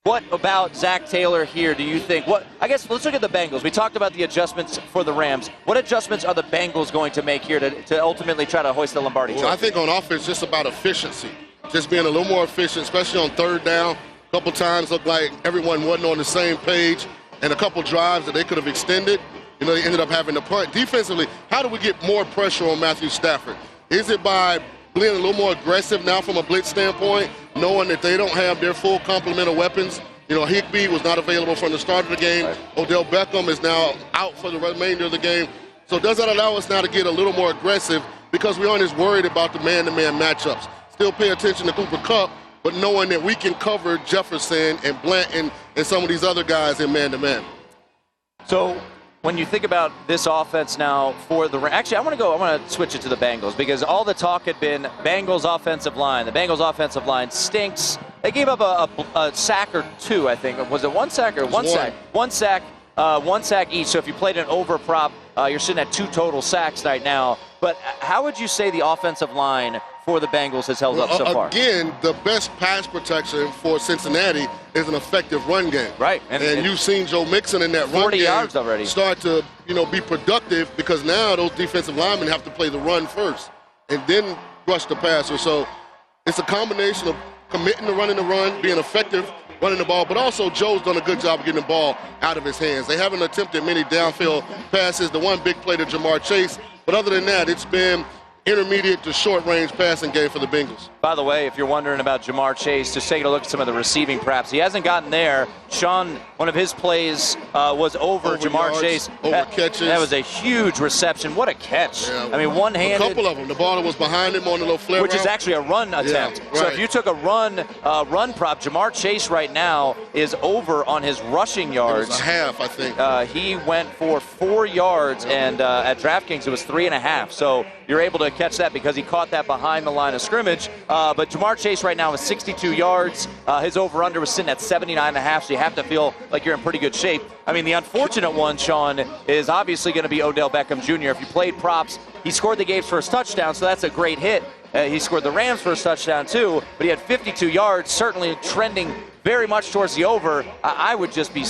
Speaker 9: What about Zach Taylor here do you think? I guess let's look at the Bengals. We talked about the adjustments for the Rams. What adjustments are the Bengals going to make here to ultimately try to hoist the Lombardi Trophy?
Speaker 17: Well, I think on offense, just about efficiency. Just being a little more efficient, especially on third down. A couple times looked like everyone wasn't on the same page, and a couple drives that they could have extended. They ended up having to punt. Defensively, how do we get more pressure on Matthew Stafford? Is it by being a little more aggressive now from a blitz standpoint, knowing that they don't have their full complement of weapons? Higbee was not available from the start of the game. Right. Odell Beckham is now out for the remainder of the game. So does that allow us now to get a little more aggressive because we aren't as worried about the man-to-man matchups? Still pay attention to Cooper Kupp, but knowing that we can cover Jefferson and Blanton and some of these other guys in man-to-man.
Speaker 9: So when you think about this offense now for the – actually, I want to switch it to the Bengals because all the talk had been Bengals offensive line. The Bengals offensive line stinks. They gave up a sack or two, I think. Was it one sack or one sack? One sack each. So if you played an over prop, you're sitting at 2 total sacks right now. But how would you say the offensive line for the Bengals has held up so far?
Speaker 17: Again, the best pass protection for Cincinnati is an effective run game.
Speaker 9: Right.
Speaker 17: And you've seen Joe Mixon in that run game
Speaker 9: 40 yards already.
Speaker 17: Start to be productive because now those defensive linemen have to play the run first and then rush the passer. So it's a combination of committing to running the run, being effective running the ball, but also Joe's done a good job of getting the ball out of his hands. They haven't attempted many downfield passes. The one big play to Jamar Chase, but other than that, it's been intermediate to short-range passing game for the Bengals.
Speaker 9: By the way, if you're wondering about Jamar Chase, just taking a look at some of the receiving props. He hasn't gotten there. Sean, one of his plays was over Jamar
Speaker 17: yards,
Speaker 9: Chase.
Speaker 17: over catches.
Speaker 9: That was a huge reception. What a catch.
Speaker 17: Yeah,
Speaker 9: I mean, one-handed.
Speaker 17: A couple of them. The ball was behind him on the little flare
Speaker 9: which
Speaker 17: route.
Speaker 9: is actually a run attempt.
Speaker 17: Yeah, right.
Speaker 9: So if you took a run prop, Jamar Chase right now is over on his rushing yards.
Speaker 17: It was a half, I think.
Speaker 9: He went for 4 yards, and at DraftKings it was 3.5. So you're able to catch that because he caught that behind the line of scrimmage. But Jamar Chase right now is 62 yards. His over-under was sitting at 79.5, so you have to feel like you're in pretty good shape. I mean, the unfortunate one, Sean, is obviously going to be Odell Beckham Jr. If you played props, he scored the Gabe's first touchdown, so that's a great hit. He scored the Rams' first touchdown, too, but he had 52 yards, certainly trending very much towards the over. I would just be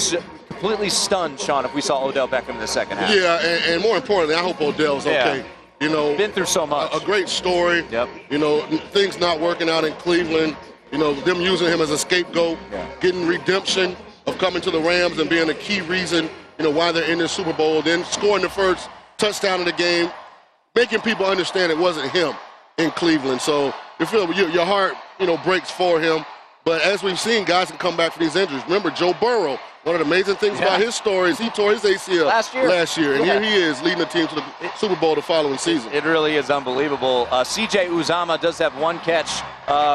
Speaker 9: completely stunned, Sean, if we saw Odell Beckham in the second half.
Speaker 17: Yeah, and more importantly, I hope Odell's okay.
Speaker 9: Been through so much.
Speaker 17: A great story.
Speaker 9: Yep.
Speaker 17: Things not working out in Cleveland. Them using him as a scapegoat, getting redemption of coming to the Rams and being a key reason, why they're in the Super Bowl. Then scoring the first touchdown of the game, making people understand it wasn't him in Cleveland. So you feel your heart, breaks for him. But as we've seen, guys can come back from these injuries. Remember, Joe Burrow, one of the amazing things about his story is he tore his ACL last year. And here he is leading the team to the Super Bowl the following season.
Speaker 9: It really is unbelievable. CJ Uzoma does have one catch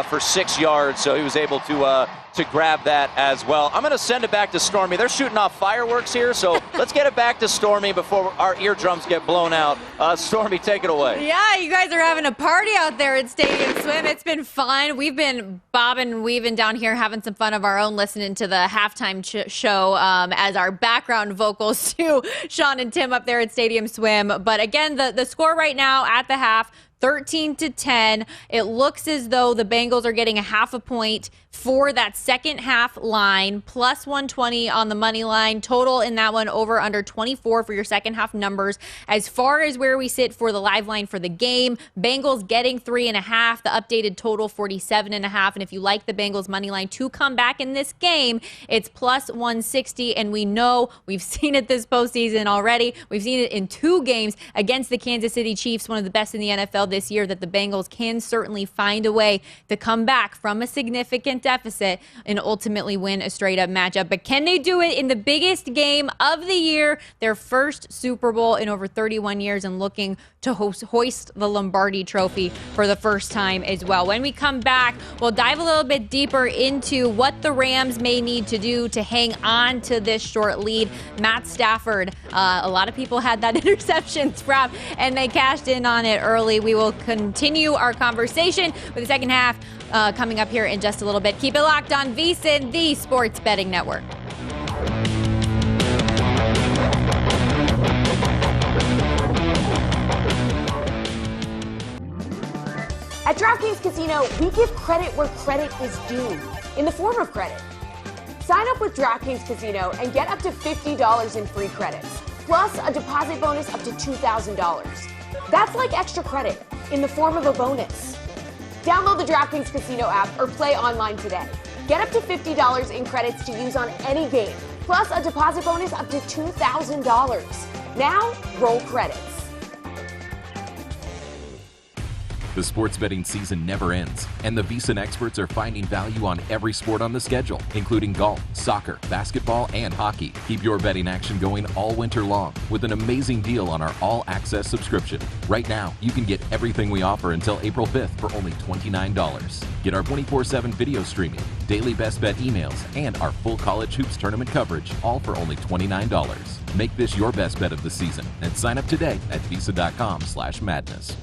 Speaker 9: for 6 yards, so he was able to grab that as well. I'm going to send it back to Stormy. They're shooting off fireworks here, so let's get it back to Stormy before our eardrums get blown out. Stormy, take it away.
Speaker 5: Yeah, you guys are having a party out there at Stadium Swim. It's been fun. We've been bobbing and weaving down here, having some fun of our own, listening to the halftime show as our background vocals to Sean and Tim up there at Stadium Swim. But again, the score right now at the half, 13-10. It looks as though the Bengals are getting a half a point for that second half line, plus 120 on the money line. Total in that one over under 24 for your second half numbers. As far as where we sit for the live line for the game, Bengals getting 3.5, the updated total 47.5. And if you like the Bengals money line to come back in this game, it's plus 160. And we know we've seen it this postseason already. We've seen it in 2 games against the Kansas City Chiefs, one of the best in the NFL this year, that the Bengals can certainly find a way to come back from a significant deficit and ultimately win a straight-up matchup. But can they do it in the biggest game of the year, their first Super Bowl in over 31 years, and looking to hoist the Lombardi Trophy for the first time as well? When we come back, we'll dive a little bit deeper into what the Rams may need to do to hang on to this short lead. Matt Stafford, a lot of people had that interceptions prop, and they cashed in on it early. We will continue our conversation with the second half coming up here in just a little bit. Keep it locked on VSiN, the Sports Betting Network.
Speaker 19: At DraftKings Casino, we give credit where credit is due in the form of credit. Sign up with DraftKings Casino and get up to $50 in free credits, plus a deposit bonus up to $2,000. That's like extra credit in the form of a bonus. Download the DraftKings Casino app or play online today. Get up to $50 in credits to use on any game, plus a deposit bonus up to $2,000. Now, roll credits.
Speaker 2: The sports betting season never ends, and the VSiN experts are finding value on every sport on the schedule, including golf, soccer, basketball, and hockey. Keep your betting action going all winter long with an amazing deal on our all-access subscription. Right now, you can get everything we offer until April 5th for only $29. Get our 24/7 video streaming, daily best bet emails, and our full college hoops tournament coverage, all for only $29. Make this your best bet of the season and sign up today at visa.com/madness.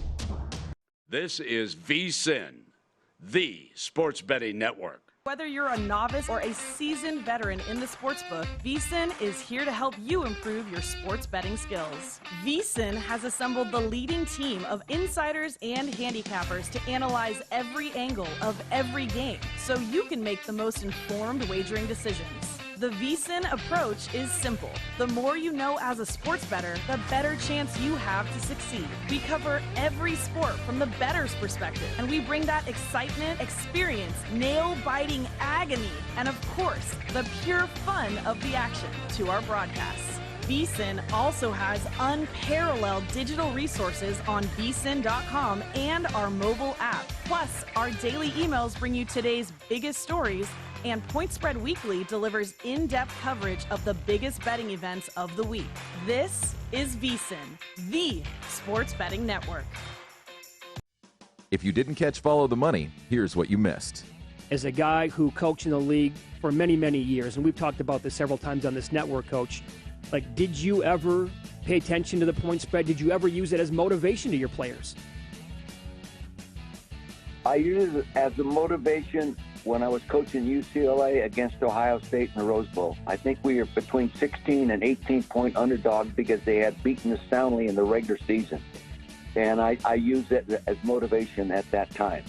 Speaker 3: This is VSiN, the sports betting network.
Speaker 4: Whether you're a novice or a seasoned veteran in the sportsbook, VSiN is here to help you improve your sports betting skills. VSiN has assembled the leading team of insiders and handicappers to analyze every angle of every game so you can make the most informed wagering decisions. The VSiN approach is simple. The more you know as a sports bettor, the better chance you have to succeed. We cover every sport from the bettor's perspective, and we bring that excitement, experience, nail-biting agony, and of course, the pure fun of the action to our broadcasts. VSiN also has unparalleled digital resources on VSiN.com and our mobile app. Plus, our daily emails bring you today's biggest stories, and Point Spread Weekly delivers in-depth coverage of the biggest betting events of the week. This is VSiN, the sports betting network.
Speaker 2: If you didn't catch Follow the Money, here's what you missed.
Speaker 8: As a guy who coached in the league for many, many years, and we've talked about this several times on this network, Coach, like, did you ever pay attention to the point spread? Did you ever use it as motivation to your players?
Speaker 22: I use it as a motivation when I was coaching UCLA against Ohio State in the Rose Bowl. I think we were between 16 and 18-point underdogs because they had beaten us soundly in the regular season. And I used it as motivation at that time.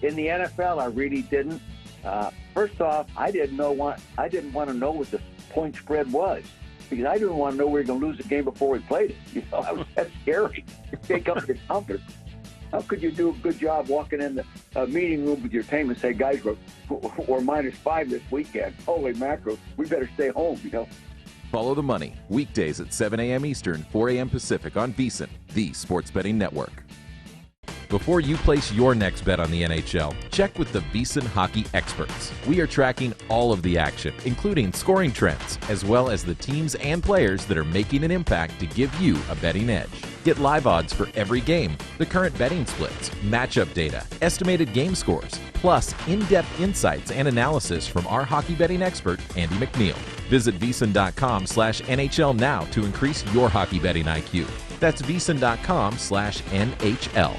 Speaker 22: In the NFL, I really didn't. First off, I didn't want to know what the point spread was, because I didn't want to know we were going to lose the game before we played it. You know, that's scary. You take up your comfort. How could you do a good job walking in the meeting room with your team and say, guys, we're -5 this weekend. Holy mackerel, we better stay home, you know?
Speaker 2: Follow the Money, weekdays at 7 a.m. Eastern, 4 a.m. Pacific on VSiN, the sports betting network. Before you place your next bet on the NHL, check with the VSiN hockey experts. We are tracking all of the action, including scoring trends, as well as the teams and players that are making an impact to give you a betting edge. Get live odds for every game, the current betting splits, matchup data, estimated game scores, plus in-depth insights and analysis from our hockey betting expert, Andy McNeil. Visit VSiN.com/NHL now to increase your hockey betting IQ. That's VSiN.com/NHL.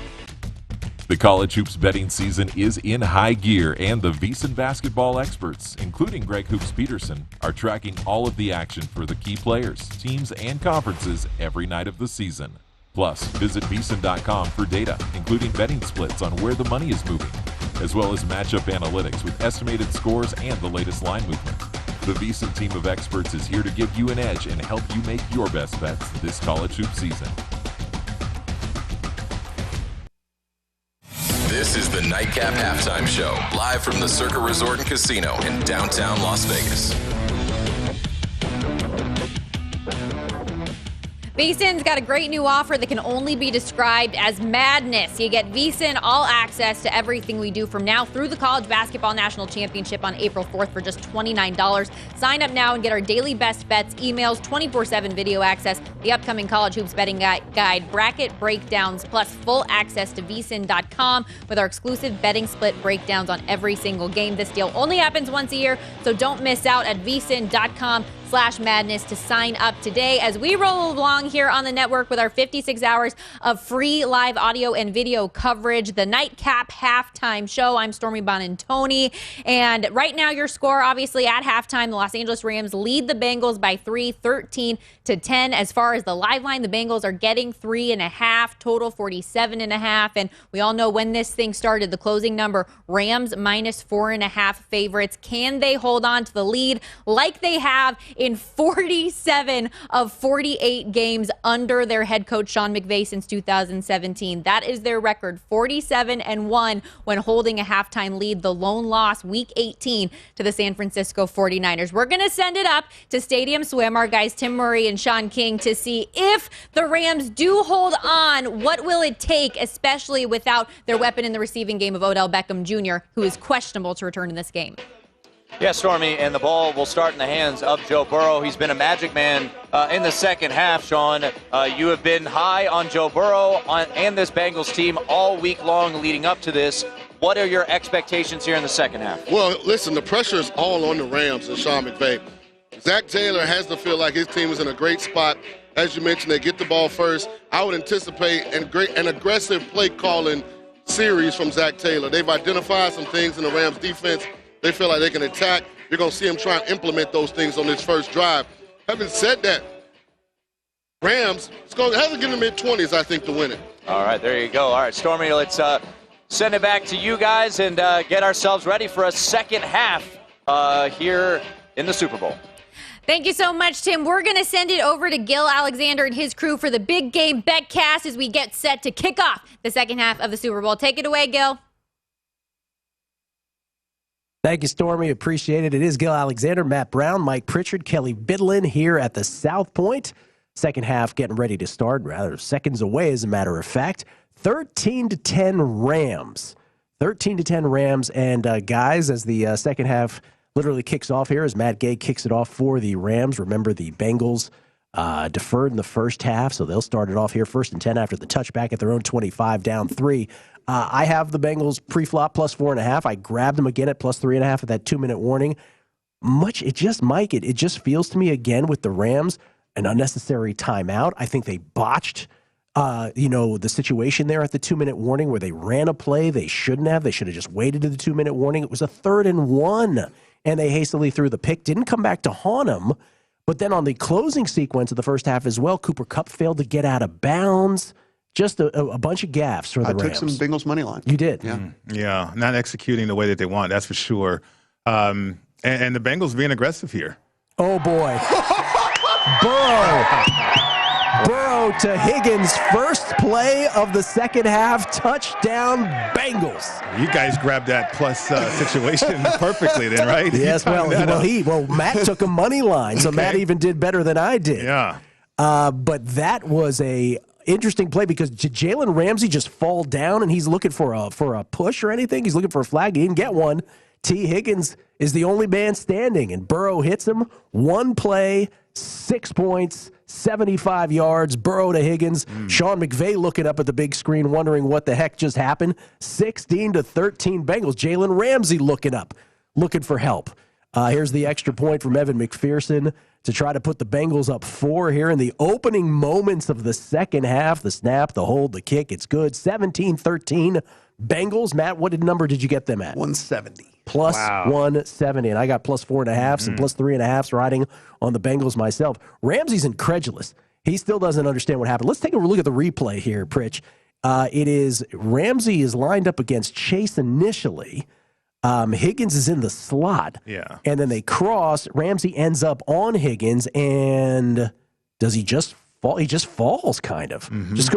Speaker 2: The college hoops betting season is in high gear, and the VSiN basketball experts, including Greg Hoops Peterson, are tracking all of the action for the key players, teams, and conferences every night of the season. Plus, visit VSiN.com for data, including betting splits on where the money is moving, as well as matchup analytics with estimated scores and the latest line movement. The VSiN team of experts is here to give you an edge and help you make your best bets this college hoop season.
Speaker 20: This is the Nightcap Halftime Show, live from the Circa Resort and Casino in downtown Las Vegas.
Speaker 5: VSiN's got a great new offer that can only be described as madness. You get VSiN all access to everything we do from now through the College Basketball National Championship on April 4th for just $29. Sign up now and get our daily best bets, emails, 24/7 video access, the upcoming college hoops betting guide, bracket breakdowns, plus full access to VSiN.com with our exclusive betting split breakdowns on every single game. This deal only happens once a year, so don't miss out at VSiN.com. VSiNs.com/madness to sign up today as we roll along here on the network with our 56 hours of free live audio and video coverage, the Nightcap Halftime Show. I'm Stormy Bonantoni, and right now your score, obviously at halftime, the Los Angeles Rams lead the Bengals by 3, 13-10. As far as the live line, the Bengals are getting 3.5, total 47.5, and we all know when this thing started, the closing number, Rams -4.5 favorites. Can they hold on to the lead like they have in 47 of 48 games under their head coach Sean McVay since 2017? That is their record, 47-1 when holding a halftime lead. The lone loss, Week 18, to the San Francisco 49ers. We're going to send it up to Stadium Swim, our guys Tim Murray and Sean King, to see if the Rams do hold on. What will it take, especially without their weapon in the receiving game of Odell Beckham Jr., who is questionable to return in this game?
Speaker 9: Yeah, Stormy, and the ball will start in the hands of Joe Burrow. He's been a magic man in the second half, Sean. You have been high on Joe Burrow and this Bengals team all week long leading up to this. What are your expectations here in the second half?
Speaker 17: Well, listen, the pressure is all on the Rams and Sean McVay. Zach Taylor has to feel like his team is in a great spot. As you mentioned, they get the ball first. I would anticipate an aggressive play calling series from Zach Taylor. They've identified some things in the Rams defense. They feel like they can attack. You're going to see them try and implement those things on this first drive. Having said that, Rams, it has to get in the mid-20s, I think, to win it.
Speaker 9: All right, there you go. All right, Stormy, let's send it back to you guys and get ourselves ready for a second half here in the Super Bowl.
Speaker 5: Thank you so much, Tim. We're going to send it over to Gil Alexander and his crew for the Big Game BetCast as we get set to kick off the second half of the Super Bowl. Take it away, Gil.
Speaker 13: Thank you, Stormy. Appreciate it. It is Gil Alexander, Matt Brown, Mike Pritchard, Kelly Bidlin here at the South Point. Second half getting ready to start, rather seconds away, as a matter of fact. 13-10 Rams. 13-10 Rams. And guys, as the second half literally kicks off here, as Matt Gay kicks it off for the Rams. Remember, the Bengals deferred in the first half, so they'll start it off here 1st and 10 after the touchback at their own 25, down 3. I have the Bengals pre-flop plus 4.5. I grabbed them again at plus 3.5 at that 2-minute warning. It just feels to me again with the Rams an unnecessary timeout. I think they botched, the situation there at the 2-minute warning where they ran a play they shouldn't have. They should have just waited to the 2-minute warning. It was a 3rd and 1, and they hastily threw the pick. Didn't come back to haunt them. But then on the closing sequence of the first half as well, Cooper Kupp failed to get out of bounds. Just a bunch of gaffes for the Rams.
Speaker 14: I took some Bengals money line.
Speaker 13: You did.
Speaker 14: Yeah.
Speaker 1: Yeah, not executing the way that they want, that's for sure. And the Bengals being aggressive here.
Speaker 13: Oh, boy. Burrow to Higgins. First play of the second half. Touchdown, Bengals.
Speaker 1: You guys grabbed that plus situation perfectly then, right?
Speaker 13: Yes, Matt took a money line, so Matt even did better than I did.
Speaker 1: Yeah.
Speaker 13: But that was a interesting play because Jalen Ramsey just fall down and he's looking for a push or anything. He's looking for a flag. He didn't get one. T. Higgins is the only man standing, and Burrow hits him. One play, 6 points, 75 yards. Burrow to Higgins. Sean McVay looking up at the big screen, wondering what the heck just happened. 16-13 Bengals. Jalen Ramsey looking up, looking for help. Here's the extra point from Evan McPherson to try to put the Bengals up 4 here in the opening moments of the second half. The snap, the hold, the kick, it's good. 17-13 Bengals. Matt, what number did you get them at?
Speaker 14: 170.
Speaker 13: Plus 170. And I got plus 4.5 and plus 3.5 riding on the Bengals myself. Ramsey's incredulous. He still doesn't understand what happened. Let's take a look at the replay here, Pritch. It is Ramsey is lined up against Chase initially. Higgins is in the slot.
Speaker 1: Yeah.
Speaker 13: And then they cross. Ramsey ends up on Higgins. And does he just fall? He just falls, kind of. Just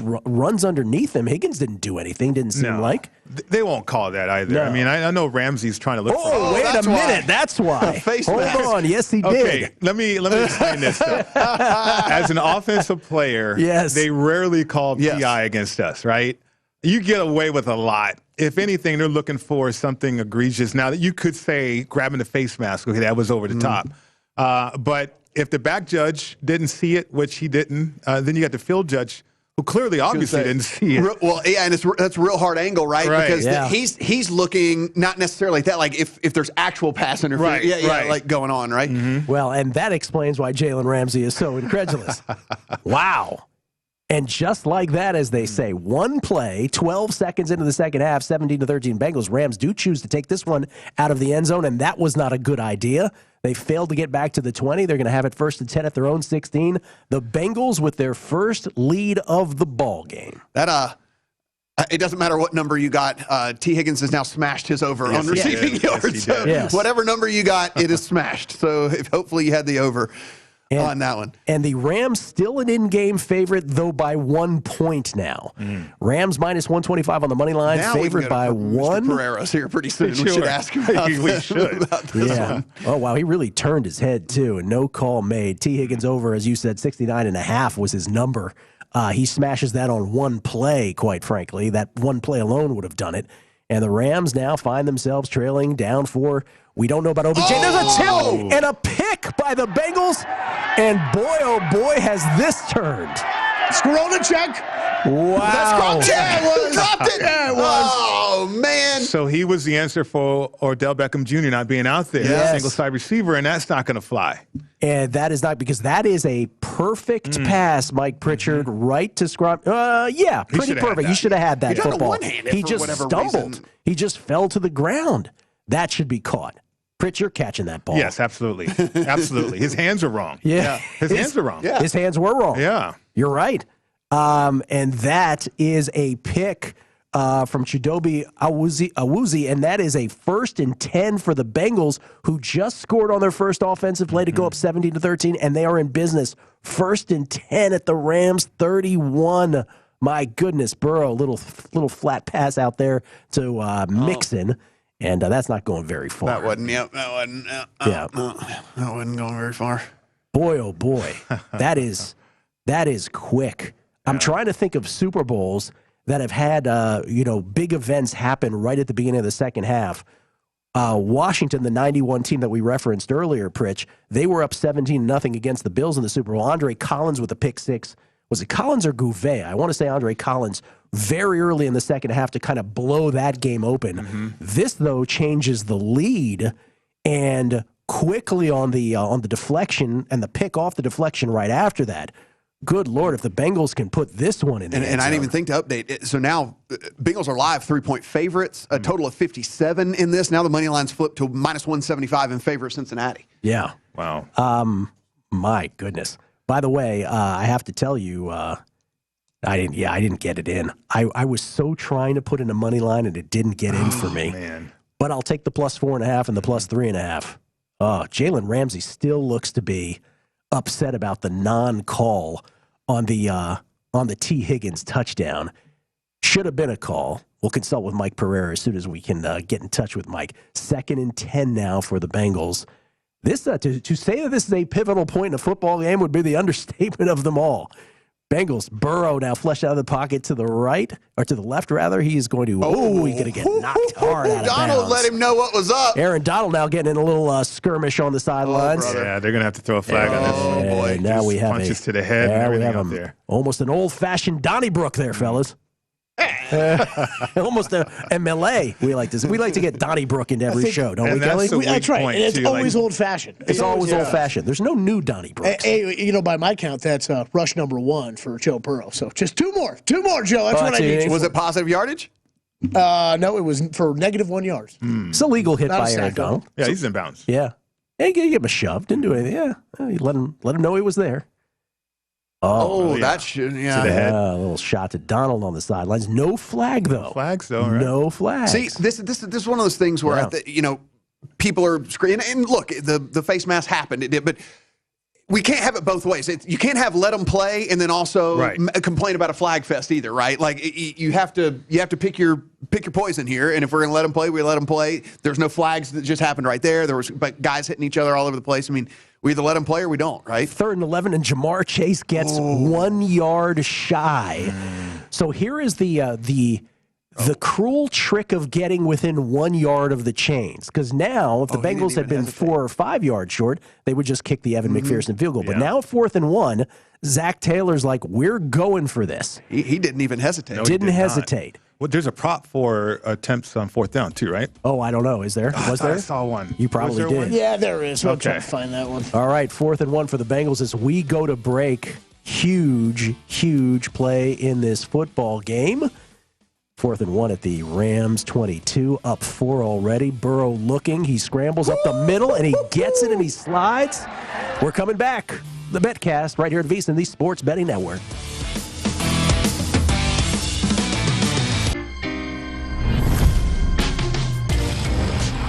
Speaker 13: runs underneath him. Higgins didn't do anything, didn't seem like.
Speaker 1: They won't call that either.
Speaker 13: No.
Speaker 1: I mean, I know Ramsey's trying to look for.
Speaker 13: Oh, wait a minute. That's why. Hold on. Yes, he did.
Speaker 1: Okay, let me explain this, though. As an offensive player, they rarely call PI against us, right? You get away with a lot. If anything, they're looking for something egregious. Now, that you could say grabbing the face mask, okay, that was over the top. But if the back judge didn't see it, which he didn't, then you got the field judge who clearly, obviously, didn't see it.
Speaker 14: Well, yeah, and that's a real hard angle, right? Because he's looking not necessarily like that, like if there's actual pass interference, like going on, right?
Speaker 13: Mm-hmm. Well, and that explains why Jalen Ramsey is so incredulous. Wow. And just like that, as they say, one play, 12 seconds into the second half, 17-13 Bengals. Rams do choose to take this one out of the end zone, and that was not a good idea. They failed to get back to the 20. They're going to have it 1st and 10 at their own 16. The Bengals with their first lead of the ball game.
Speaker 14: It doesn't matter what number you got. T. Higgins has now smashed his over on receiving yards.
Speaker 13: Yes,
Speaker 14: so whatever number you got, it is smashed. So hopefully you had the over on that one.
Speaker 13: And the Rams still an in-game favorite, though by 1 point now. Rams minus 125 on the money line,
Speaker 14: now
Speaker 13: favored by one.
Speaker 14: Mr. Pereira's here pretty soon. We should ask him about this one.
Speaker 13: Oh, wow. He really turned his head, too, and no call made. T. Higgins over, as you said, 69.5 was his number. He smashes that on one play, quite frankly. That one play alone would have done it. And the Rams now find themselves trailing down for, we don't know about OBJ. There's a tip and a pick by the Bengals. And boy, oh boy, has this turned.
Speaker 18: Scorona check.
Speaker 13: Wow.
Speaker 18: That's
Speaker 14: dropped it.
Speaker 18: Yeah, it was.
Speaker 14: Oh, man.
Speaker 1: So he was the answer for Odell Beckham Jr. not being out there.
Speaker 13: Yes.
Speaker 1: Single side receiver, and that's not going to fly.
Speaker 13: And that is not, because that is a perfect pass, Mike Pritchard, right to Scrum. Yeah, pretty perfect. You should have had that football. He just stumbled. He just fell to the ground. That should be caught. Pritchard catching that ball.
Speaker 1: Yes, absolutely. Absolutely. His hands are wrong.
Speaker 13: Yeah.
Speaker 1: His hands are wrong.
Speaker 13: His hands were wrong.
Speaker 1: Yeah.
Speaker 13: You're right. And that is a pick from Chidobe Awuzie, and that is a 1st and 10 for the Bengals, who just scored on their first offensive play to go up 17-13, and they are in business. 1st and 10 at the Rams 31. My goodness, Burrow, little flat pass out there to Mixon. And that's not going very far.
Speaker 14: That wasn't going very far.
Speaker 13: Boy, oh boy, that is quick. I'm trying to think of Super Bowls that have had big events happen right at the beginning of the second half. Washington, the 91 team that we referenced earlier, Pritch, they were up 17-0 against the Bills in the Super Bowl. Andre Collins with a pick six. Was it Collins or Gouvet? I want to say Andre Collins very early in the second half to kind of blow that game open. This, though, changes the lead, and quickly on the deflection and the pick off the deflection right after that. Good Lord, if the Bengals can put this one in.
Speaker 14: And I didn't even think to update it. So now Bengals are live 3-point favorites, a total of 57 in this. Now the money line's flipped to minus 175 in favor of Cincinnati.
Speaker 13: Yeah.
Speaker 1: Wow.
Speaker 13: My goodness. By the way, I have to tell you, I didn't get it in. I was so trying to put in a money line, and it didn't get in for me.
Speaker 1: Man.
Speaker 13: But I'll take the plus 4.5 and the plus 3.5. Jalen Ramsey still looks to be upset about the non-call on the T. Higgins touchdown. Should have been a call. We'll consult with Mike Pereira as soon as we can get in touch with Mike. 2nd and 10 now for the Bengals. This to say that this is a pivotal point in a football game would be the understatement of them all. Bengals, Burrow now flushed out of the pocket to the right, or to the left, rather. He's going to, he's going to get knocked hard out of
Speaker 14: Donald
Speaker 13: bounds.
Speaker 14: let him know what was up.
Speaker 13: Aaron Donald now getting in a little skirmish on the sidelines.
Speaker 1: Yeah, they're going to have to throw a flag on this.
Speaker 14: Oh, boy.
Speaker 13: Now we have
Speaker 1: punches to the head and everything out there.
Speaker 13: Almost an old-fashioned Donnybrook there, fellas. Almost a melee. We like to get Donnybrook into every show, don't we, Kelly?
Speaker 18: That's right. And it's always old-fashioned.
Speaker 13: It's always old-fashioned. There's no new Donnybrook.
Speaker 18: Hey, by my count, that's rush number 1 for Joe Burrow. So just two more, Joe. That's what I need.
Speaker 14: Was it positive yardage?
Speaker 18: No, it was for -1 yards.
Speaker 13: It's a legal hit by Aaron Donald.
Speaker 1: Yeah, he's in bounds.
Speaker 13: Yeah. Hey, give him a shove. Didn't do anything. Yeah. You let him know he was there.
Speaker 14: That should,
Speaker 1: To the head.
Speaker 13: A little shot to Donald on the sidelines. No flag, though.
Speaker 1: No flags, though, right?
Speaker 13: No flags.
Speaker 14: See, this is one of those things where people are screaming. And look, the face mask happened. It did, but we can't have it both ways. You can't have let them play and then also complain about a flag fest either, right? Like you have to pick your poison here. And if we're going to let them play, we let them play. There's no flags that just happened right there. There was guys hitting each other all over the place. I mean, we either let them play or we don't, right?
Speaker 13: 3rd and 11, and Jamar Chase gets 1 yard shy. So here is the the cruel trick of getting within 1 yard of the chains. Because now, if the Bengals had been 4 or 5 yards short, they would just kick the Evan McPherson field goal. But now 4th and 1, Zach Taylor's like, we're going for this.
Speaker 14: He didn't even hesitate.
Speaker 1: No,
Speaker 13: didn't hesitate.
Speaker 1: Well, there's a prop for attempts on 4th down, too, right?
Speaker 13: Oh, I don't know. Is there? Was there?
Speaker 1: I saw one.
Speaker 13: You probably did.
Speaker 1: One?
Speaker 18: Yeah, there is. We'll try to find that one.
Speaker 13: All right, 4th and 1 for the Bengals as we go to break. Huge play in this football game. 4th and 1 at the Rams 22, up 4 already. Burrow looking. He scrambles up the middle, and he gets it, and he slides. We're coming back. The BetCast right here at VSiN, the Sports Betting Network.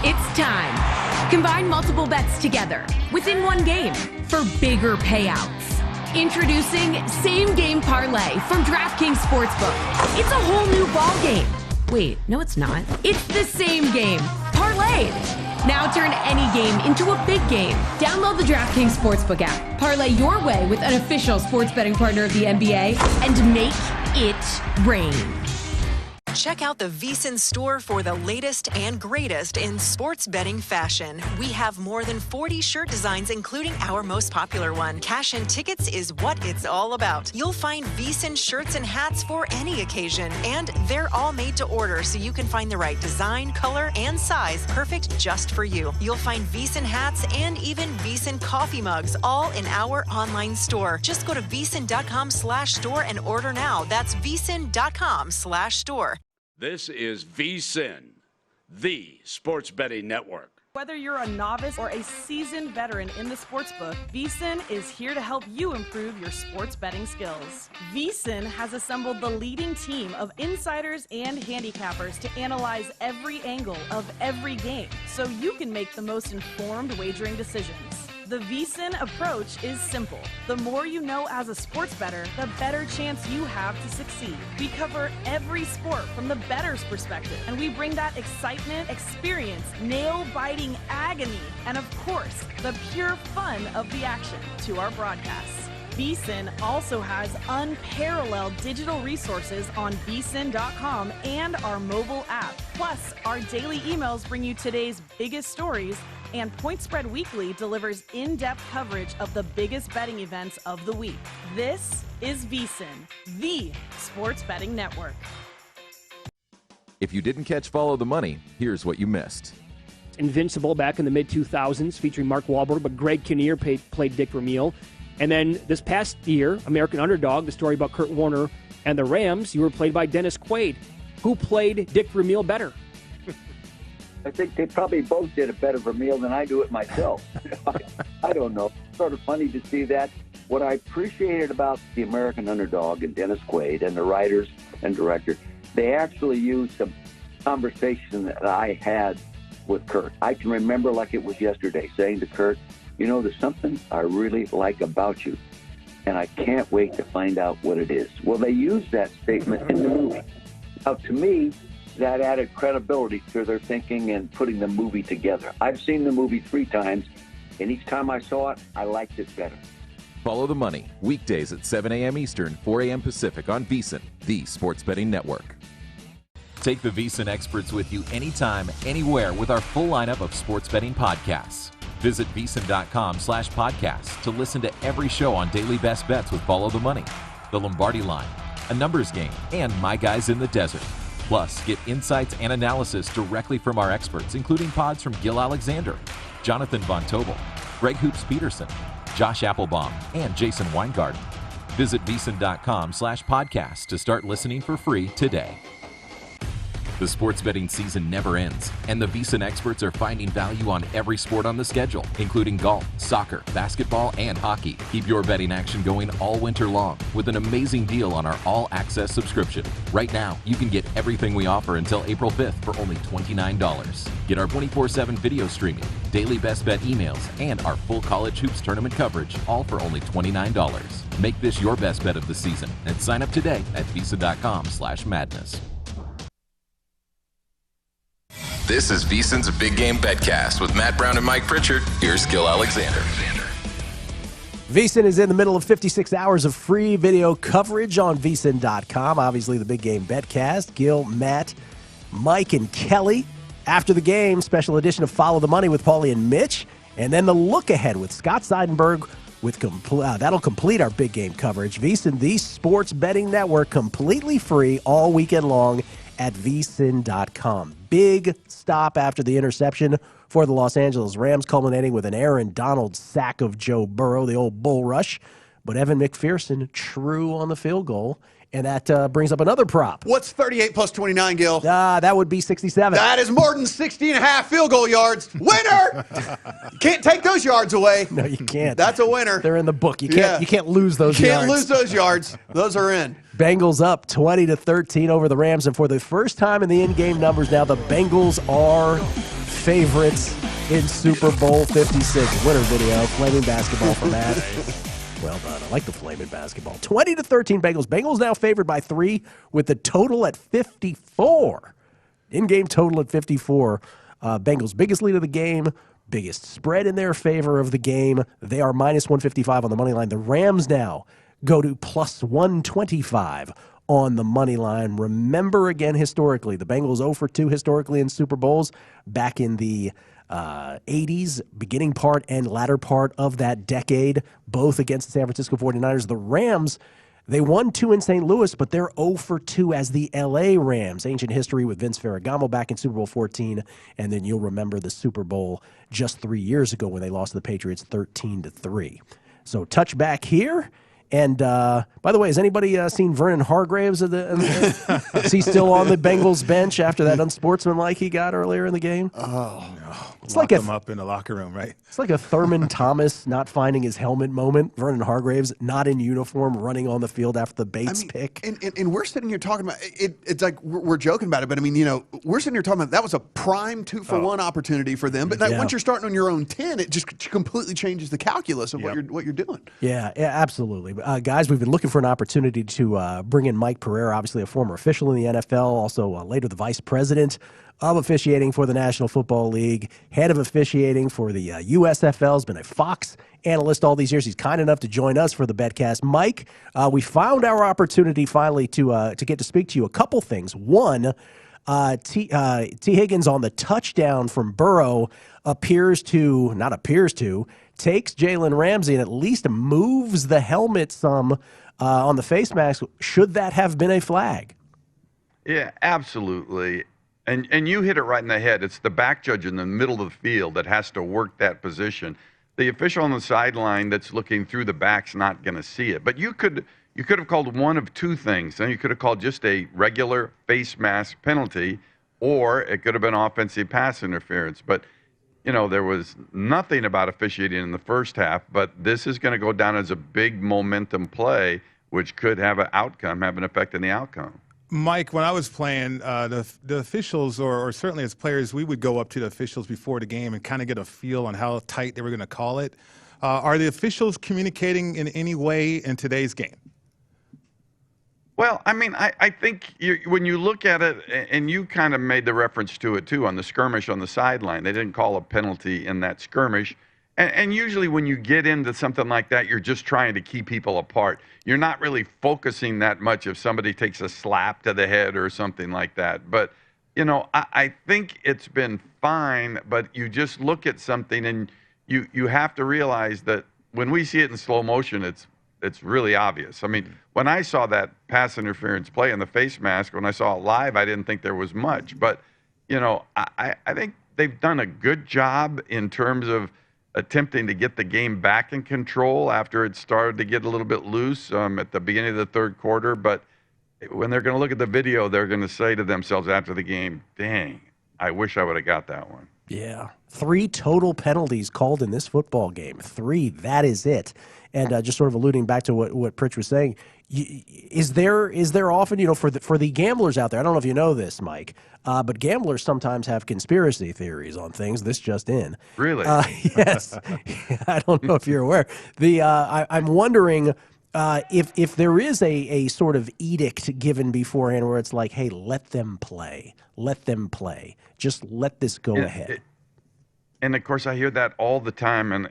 Speaker 21: It's time. Combine multiple bets together within one game for bigger payouts. Introducing Same Game Parlay from DraftKings Sportsbook. It's a whole new ball game. Wait, no it's not. It's the same game, parlayed. Now turn any game into a big game. Download the DraftKings Sportsbook app. Parlay your way with an official sports betting partner of the NBA and make it rain.
Speaker 10: Check out the VSiN's store for the latest and greatest in sports betting fashion. We have more than 40 shirt designs, including our most popular one. Cash and tickets is what it's all about. You'll find VSiN shirts and hats for any occasion, and they're all made to order, so you can find the right design, color, and size perfect just for you. You'll find VSiN hats and even VSiN coffee mugs, all in our online store. Just go to VSiN.com/store and order now. That's VSiN.com/store.
Speaker 3: This is VSiN, the sports betting network.
Speaker 4: Whether you're a novice or a seasoned veteran in the sportsbook, VSiN is here to help you improve your sports betting skills. VSiN has assembled the leading team of insiders and handicappers to analyze every angle of every game, so you can make the most informed wagering decisions. The VSiN approach is simple. The more you know as a sports bettor, the better chance you have to succeed. We cover every sport from the bettor's perspective, and we bring that excitement, experience, nail-biting agony, and of course, the pure fun of the action to our broadcasts. VSiN also has unparalleled digital resources on VSiN.com and our mobile app. Plus, our daily emails bring you today's biggest stories, and Point Spread Weekly delivers in-depth coverage of the biggest betting events of the week. This is VSiN, the sports betting network.
Speaker 2: If you didn't catch Follow the Money, here's what you missed.
Speaker 8: Invincible back in the mid-2000s featuring Mark Wahlberg, but Greg Kinnear played Dick Vermeil. And then this past year, American Underdog, the story about Kurt Warner and the Rams, you were played by Dennis Quaid. Who played Dick Vermeil better?
Speaker 22: I think they probably both did a better Vermeil than I do it myself. I don't know. It's sort of funny to see that. What I appreciated about the American Underdog and Dennis Quaid and the writers and director, they actually used some conversation that I had with Kurt. I can remember like it was yesterday, saying to Kurt, you know, there's something I really like about you, and I can't wait to find out what it is. Well, they used that statement in the movie. Now, to me, that added credibility to their thinking and putting the movie together. I've seen the movie 3 times, and each time I saw it, I liked it better.
Speaker 2: Follow the Money, weekdays at 7 a.m. Eastern, 4 a.m. Pacific on VSiN, the sports betting network. Take the VSiN experts with you anytime, anywhere with our full lineup of sports betting podcasts. Visit VSiN.com/podcast to listen to every show on Daily Best Bets with Follow the Money, The Lombardi Line, A Numbers Game, and My Guys in the Desert. Plus, get insights and analysis directly from our experts, including pods from Gil Alexander, Jonathan Von Tobel, Greg Hoops Peterson, Josh Applebaum, and Jason Weingarten. Visit VSiN.com/podcast to start listening for free today. The sports betting season never ends, and the VSiN experts are finding value on every sport on the schedule, including golf, soccer, basketball, and hockey. Keep your betting action going all winter long with an amazing deal on our all-access subscription. Right now, you can get everything we offer until April 5th for only $29. Get our 24/7 video streaming, daily best bet emails, and our full college hoops tournament coverage, all for only $29. Make this your best bet of the season and sign up today at VSiN.com/madness.
Speaker 20: This is VSiN's Big Game BetCast with Matt Brown and Mike Pritchard. Here's Gil Alexander.
Speaker 13: VSiN is in the middle of 56 hours of free video coverage on VSiN.com. Obviously, the big game BetCast. Gil, Matt, Mike, and Kelly. After the game, special edition of Follow the Money with Paulie and Mitch. And then the look ahead with Scott Seidenberg. That'll complete our big game coverage. VSiN, the sports betting network, completely free all weekend long at VSiN.com. Big stop after the interception for the Los Angeles Rams, culminating with an Aaron Donald sack of Joe Burrow, the old bull rush. But Evan McPherson true on the field goal. And that brings up another prop.
Speaker 14: What's 38 plus 29, Gil?
Speaker 13: That would be 67.
Speaker 14: That is more than 60.5 field goal yards. Winner! Can't take those yards away.
Speaker 13: No, you can't.
Speaker 14: That's a winner.
Speaker 13: They're in the book. You can't lose those yards.
Speaker 14: Can't lose those yards. Those are in.
Speaker 13: Bengals up 20-13 over the Rams. And for the first time in the in-game numbers now, the Bengals are favorites in Super Bowl 56. Winner video, flaming basketball for Matt. Well done. I like the flaming basketball. 20-13 Bengals. Bengals now favored by 3 with the total at 54. In-game total at 54. Bengals' biggest lead of the game, biggest spread in their favor of the game. They are minus 155 on the money line. The Rams now go to plus 125 on the money line. Remember again, historically, the Bengals 0 for 2 historically in Super Bowls back in the 80s, beginning part and latter part of that decade, both against the San Francisco 49ers. The Rams, they won 2 in St. Louis, but they're 0 for 2 as the L.A. Rams. Ancient history with Vince Ferragamo back in Super Bowl 14, and then you'll remember the Super Bowl just 3 years ago when they lost to the Patriots 13-3. So touch back here. And by the way, has anybody seen Vernon Hargraves? Is he still on the Bengals bench after that unsportsmanlike he got earlier in the game?
Speaker 1: Oh, no.
Speaker 13: It's
Speaker 1: Lock
Speaker 13: like
Speaker 1: him up in the locker room, right?
Speaker 13: It's like a Thurman Thomas not finding his helmet moment. Vernon Hargraves not in uniform, running on the field after the Bates pick.
Speaker 14: And we're sitting here talking about it. It's like we're joking about it, but I mean, we're sitting here talking about that was a prime 2-for-1 opportunity for them. But once you're starting on your own 10, it just completely changes the calculus of what you're doing.
Speaker 13: Yeah, absolutely. Guys, we've been looking for an opportunity to bring in Mike Pereira, obviously a former official in the NFL, also later the vice president of officiating for the National Football League, head of officiating for the USFL, has been a Fox analyst all these years. He's kind enough to join us for the BetCast. Mike, we found our opportunity finally to get to speak to you. A couple things. One, T. Higgins on the touchdown from Burrow takes Jalen Ramsey and at least moves the helmet some on the face mask. Should that have been a flag?
Speaker 12: Yeah, absolutely. And you hit it right in the head. It's the back judge in the middle of the field that has to work that position. The official on the sideline that's looking through the back's not going to see it. But you could have called one of two things. You could have called just a regular face mask penalty, or it could have been offensive pass interference. But there was nothing about officiating in the first half, but this is going to go down as a big momentum play, which could have an effect on the outcome.
Speaker 1: Mike, when I was playing, the officials, or certainly as players, we would go up to the officials before the game and kind of get a feel on how tight they were going to call it. Are the officials communicating in any way in today's game?
Speaker 12: Well, I mean, I think when you look at it, and you kind of made the reference to it too on the skirmish on the sideline, they didn't call a penalty in that skirmish. And usually when you get into something like that, you're just trying to keep people apart. You're not really focusing that much if somebody takes a slap to the head or something like that. But, I think it's been fine, but you just look at something and you have to realize that when we see it in slow motion, it's really obvious. I mean, when I saw that pass interference play in the face mask, when I saw it live, I didn't think there was much. But, I think they've done a good job in terms of attempting to get the game back in control after it started to get a little bit loose at the beginning of the third quarter. But when they're going to look at the video, they're going to say to themselves after the game, dang, I wish I would have got that one.
Speaker 13: Yeah. 3 total penalties called in this football game. 3, that is it. And just sort of alluding back to what Pritch was saying, is there often, for the gamblers out there, I don't know if you know this, Mike, but gamblers sometimes have conspiracy theories on things. This just in.
Speaker 12: Really?
Speaker 13: Yes. I don't know if you're aware. I'm wondering if there is a sort of edict given beforehand where it's like, hey, let them play. Just let this go ahead.
Speaker 12: And of course, I hear that all the time, and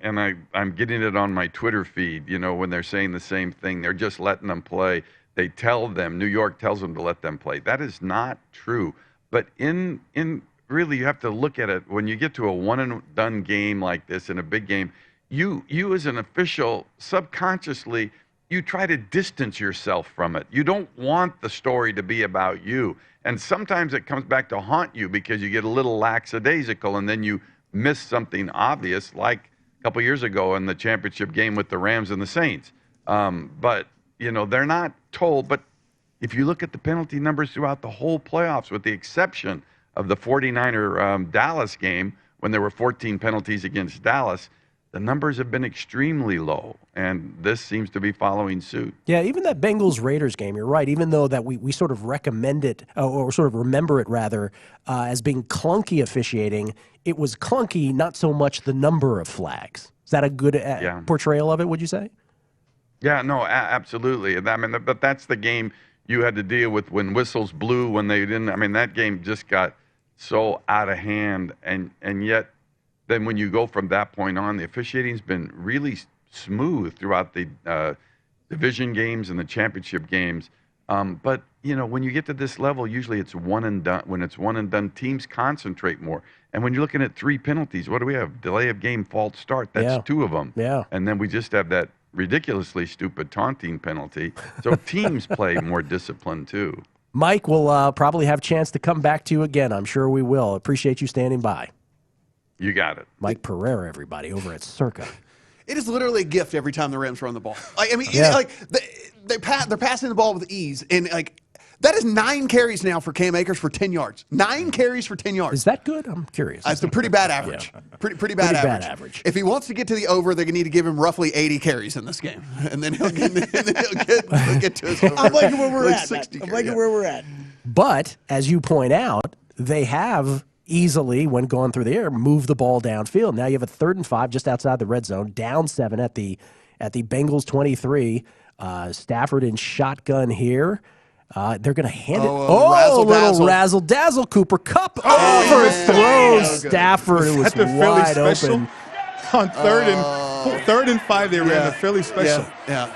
Speaker 12: I'm getting it on my Twitter feed, when they're saying the same thing. They're just letting them play. They tell them, New York tells them to let them play. That is not true. But in really, you have to look at it. When you get to a one-and-done game like this, in a big game, you as an official, subconsciously, you try to distance yourself from it. You don't want the story to be about you. And sometimes it comes back to haunt you because you get a little lackadaisical, and then you miss something obvious, like a couple years ago in the championship game with the Rams and the Saints. But, they're not told. But if you look at the penalty numbers throughout the whole playoffs, with the exception of the 49er Dallas game, when there were 14 penalties against Dallas, the numbers have been extremely low, and this seems to be following suit.
Speaker 13: Yeah, even that Bengals-Raiders game, you're right, even though that we sort of recommend it, or sort of remember it, rather, as being clunky officiating, it was clunky, not so much the number of flags. Is that a good portrayal of it, would you say?
Speaker 12: Yeah, no, absolutely. But that's the game you had to deal with when whistles blew, when they didn't. That game just got so out of hand, and yet then when you go from that point on, the officiating's been really smooth throughout the division games and the championship games. But, when you get to this level, usually it's one and done. When it's one and done, teams concentrate more. And when you're looking at 3 penalties, what do we have? Delay of game, false start. That's 2 of them.
Speaker 13: Yeah.
Speaker 12: And then we just have that ridiculously stupid taunting penalty. So teams play more disciplined too.
Speaker 13: Mike, we'll probably have a chance to come back to you again. I'm sure we will. Appreciate you standing by.
Speaker 12: You got it.
Speaker 13: Mike Pereira, everybody, over at Circa.
Speaker 14: It is literally a gift every time the Rams run the ball. They're passing the ball with ease, and that is 9 carries now for Cam Akers for 10 yards. 9 carries for 10 yards.
Speaker 13: Is that good? I'm curious.
Speaker 14: It's a pretty bad average.
Speaker 13: Yeah.
Speaker 14: Pretty bad average. If he wants to get to the over, they're going to need to give him roughly 80 carries in this game, and then he'll get to his over.
Speaker 18: I'm liking where we're
Speaker 14: Like
Speaker 18: at.
Speaker 14: 60
Speaker 18: I'm liking where we're at.
Speaker 13: But as you point out, they have easily, when going through the air, move the ball downfield. Now you have a 3rd and 5 just outside the red zone, down 7 at the Bengals 23. Stafford in shotgun here. They're going to hand it.
Speaker 14: Razzle
Speaker 13: little razzle-dazzle. Cooper Kupp overthrows Stafford. It was wide open.
Speaker 1: On 3rd and 5, they ran the Philly special.
Speaker 14: Yeah.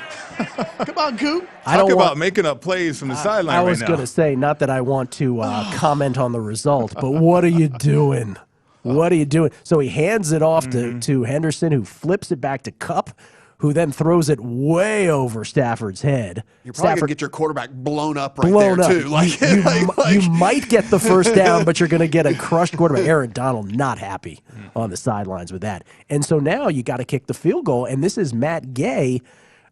Speaker 18: Come on, Coop.
Speaker 1: Talk about making up plays from the sideline right now.
Speaker 13: I was going to say, not that I want to comment on the result, but what are you doing? What are you doing? So he hands it off to Henderson, who flips it back to Kupp, who then throws it way over Stafford's head.
Speaker 14: You're probably going to get your quarterback blown up too.
Speaker 13: You might get the first down, but you're going to get a crushed quarterback. Aaron Donald not happy on the sidelines with that. And so now you got to kick the field goal, and this is Matt Gay,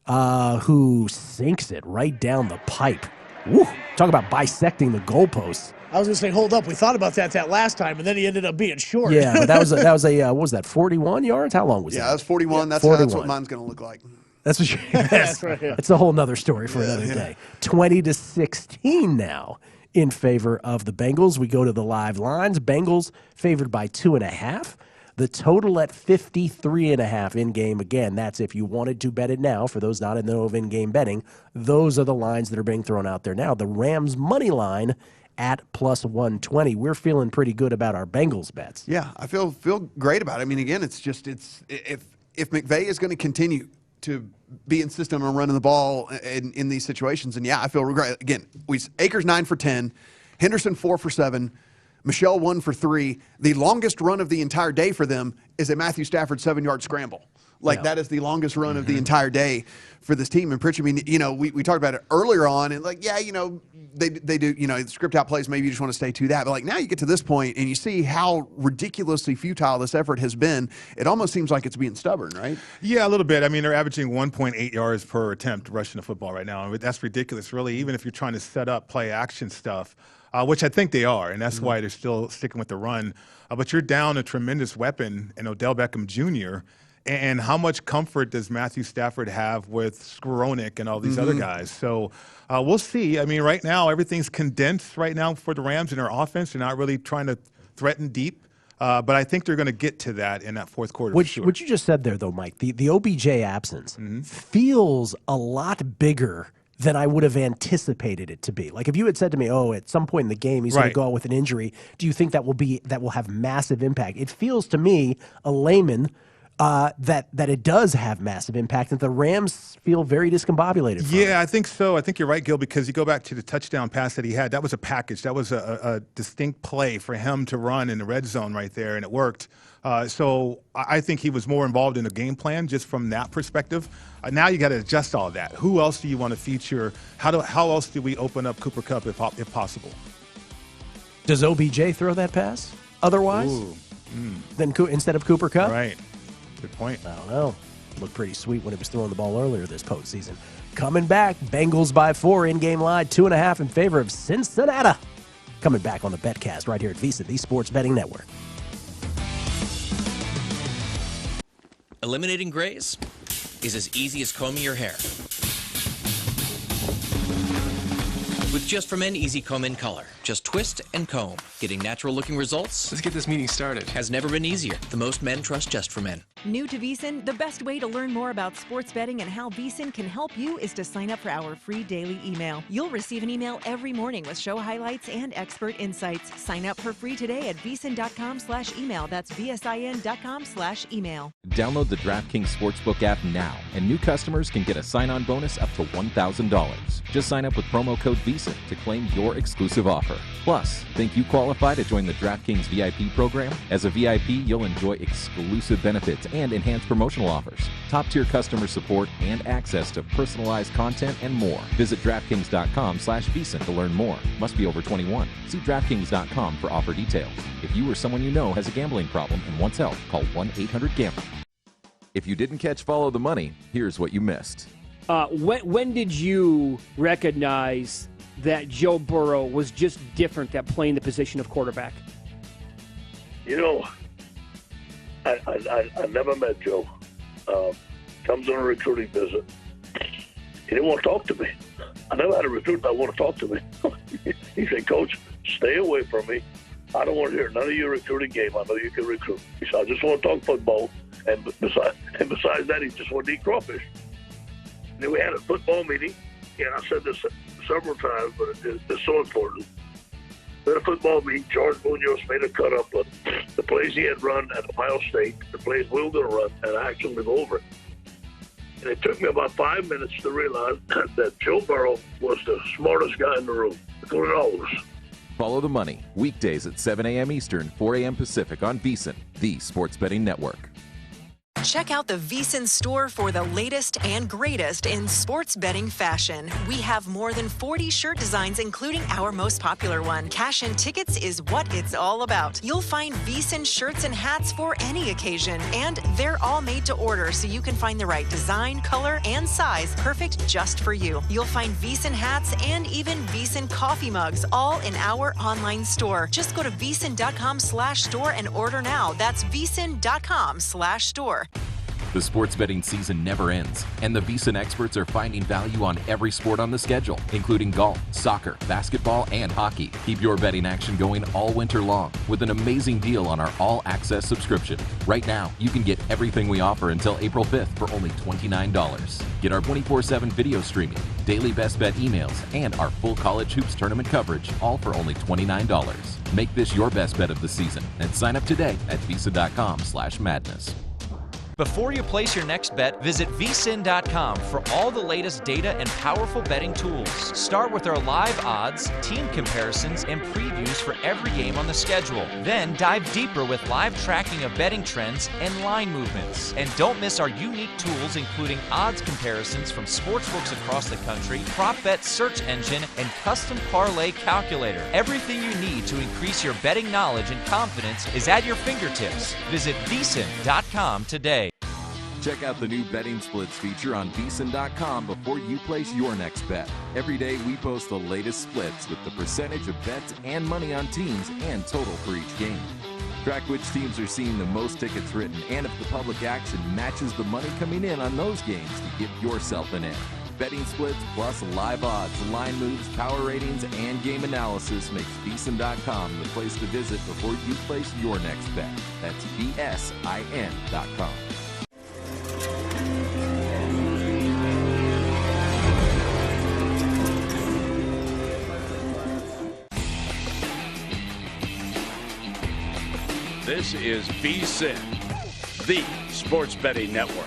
Speaker 13: who sinks it right down the pipe. Woo, talk about bisecting the goalposts.
Speaker 18: I was going to say, hold up. We thought about that last time, and then he ended up being short.
Speaker 13: Yeah, but that was what was that, 41 yards? How long was that?
Speaker 14: Yeah, that was 41. That's
Speaker 13: 41.
Speaker 14: That's what mine's going to look like.
Speaker 13: That's what that's right. It's a whole nother story for another day. 20-16 now in favor of the Bengals. We go to the live lines. Bengals favored by 2.5. The total at 53.5 in-game. Again, that's if you wanted to bet it now. For those not in the know of in-game betting, those are the lines that are being thrown out there now. The Rams money line at plus 120. We're feeling pretty good about our Bengals bets.
Speaker 14: Yeah, I feel great about it. I mean, again, it's if McVay is going to continue to be insistent on running the ball in these situations, and yeah, I feel great. Again, Akers 9 for 10, Henderson 4 for 7, Michelle 1 for 3. The longest run of the entire day for them is a Matthew Stafford 7-yard scramble. That is the longest run of the entire day for this team. And Pritchard, we talked about it earlier on, and they do, script out plays, maybe you just want to stay to that. But now you get to this point and you see how ridiculously futile this effort has been. It almost seems like it's being stubborn, right?
Speaker 1: Yeah, a little bit. I mean, they're averaging 1.8 yards per attempt rushing the football right now. That's ridiculous, really, even if you're trying to set up play action stuff, which I think they are, and that's why they're still sticking with the run. But you're down a tremendous weapon in Odell Beckham Jr., and how much comfort does Matthew Stafford have with Skowronek and all these other guys? So we'll see. I mean, right now, everything's condensed right now for the Rams in their offense. They're not really trying to threaten deep. But I think they're going to get to that in that fourth quarter.
Speaker 13: What you just said there, though, Mike, the OBJ absence feels a lot bigger than I would have anticipated it to be. Like if you had said to me, at some point in the game he's going to go out with an injury, do you think that will have massive impact? It feels to me, a layman, that it does have massive impact, and the Rams feel very discombobulated from it.
Speaker 1: I think so. I think you're right, Gil, because you go back to the touchdown pass that he had. That was a package. That was a distinct play for him to run in the red zone right there, and it worked. So I think he was more involved in the game plan just from that perspective. Now you got to adjust all that. Who else do you want to feature? How else do we open up Cooper Kupp if possible?
Speaker 13: Does OBJ throw that pass otherwise? Instead of Cooper Kupp?
Speaker 1: Right. Good point.
Speaker 13: I don't know. Looked pretty sweet when he was throwing the ball earlier this postseason. Coming back, Bengals by 4, in-game line, 2.5 in favor of Cincinnati. Coming back on the BetCast right here at VSiN, the Sports Betting Network.
Speaker 15: Eliminating grays is as easy as combing your hair. With Just For Men Easy Comb in Color. Just twist and comb. Getting natural-looking results. Let's get this meeting started. Has never been easier. The most men trust Just For Men.
Speaker 10: New to VSiN, the best way to learn more about sports betting and how VSiN can help you is to sign up for our free daily email. You'll receive an email every morning with show highlights and expert insights. Sign up for free today at VSiN.com/email. That's VSIN.com/email.
Speaker 2: Download the DraftKings Sportsbook app now, and new customers can get a sign-on bonus up to $1,000. Just sign up with promo code VSiN to claim your exclusive offer. Plus, think you qualify to join the DraftKings VIP program? As a VIP, you'll enjoy exclusive benefits and enhanced promotional offers, top-tier customer support, and access to personalized content and more. Visit DraftKings.com/VSiN to learn more. Must be over 21. See DraftKings.com for offer details. If you or someone you know has a gambling problem and wants help, call 1-800-GAMBLER. If you didn't catch Follow the Money, here's what you missed.
Speaker 8: When did you recognize that Joe Burrow was just different at playing the position of quarterback?
Speaker 16: You know, I never met Joe. Comes on a recruiting visit. He didn't want to talk to me. I never had a recruit that want to talk to me. He said, Coach, stay away from me. I don't want to hear none of your recruiting game. I know you can recruit. He said, I just want to talk football. And besides that, he just wanted to eat crawfish. And then we had a football meeting. And I said this several times, but it's so important. We had a football meeting. George Munoz made a cut up of the plays he had run at Ohio State, the plays we were going to run, and I actually go over it. And it took me about 5 minutes to realize that Joe Burrow was the smartest guy in the room, including all of us.
Speaker 2: Follow the Money, weekdays at 7 a.m. Eastern, 4 a.m. Pacific on VSiN, the Sports Betting Network.
Speaker 10: Check out the VSiN store for the latest and greatest in sports betting fashion. We have more than 40 shirt designs, including our most popular one. Cash and tickets is what it's all about. You'll find VSiN shirts and hats for any occasion, and they're all made to order, so you can find the right design, color, and size perfect just for you. You'll find VSiN hats and even VSiN coffee mugs, all in our online store. Just go to VSiN.com/store and order now. That's VSiN.com/store.
Speaker 2: The sports betting season never ends, and the VSiN experts are finding value on every sport on the schedule, including golf, soccer, basketball, and hockey. Keep your betting action going all winter long with an amazing deal on our all-access subscription. Right now, you can get everything we offer until April 5th for only $29. Get our 24/7 video streaming, daily best bet emails, and our full college hoops tournament coverage, all for only $29. Make this your best bet of the season and sign up today at VSiN.com/madness.
Speaker 7: Before you place your next bet, visit VSiN.com for all the latest data and powerful betting tools. Start with our live odds, team comparisons, and previews for every game on the schedule. Then dive deeper with live tracking of betting trends and line movements. And don't miss our unique tools, including odds comparisons from sportsbooks across the country, prop bet search engine, and custom parlay calculator. Everything you need to increase your betting knowledge and confidence is at your fingertips. Visit VSiN.com today.
Speaker 2: Check out the new betting splits feature on VSiN.com before you place your next bet. Every day we post the latest splits with the percentage of bets and money on teams and total for each game. Track which teams are seeing the most tickets written and if the public action matches the money coming in on those games to give yourself an edge. Betting splits plus live odds, line moves, power ratings, and game analysis makes VSiN.com the place to visit before you place your next bet. That's VSIN.com.
Speaker 3: This is VSiN, the sports betting network.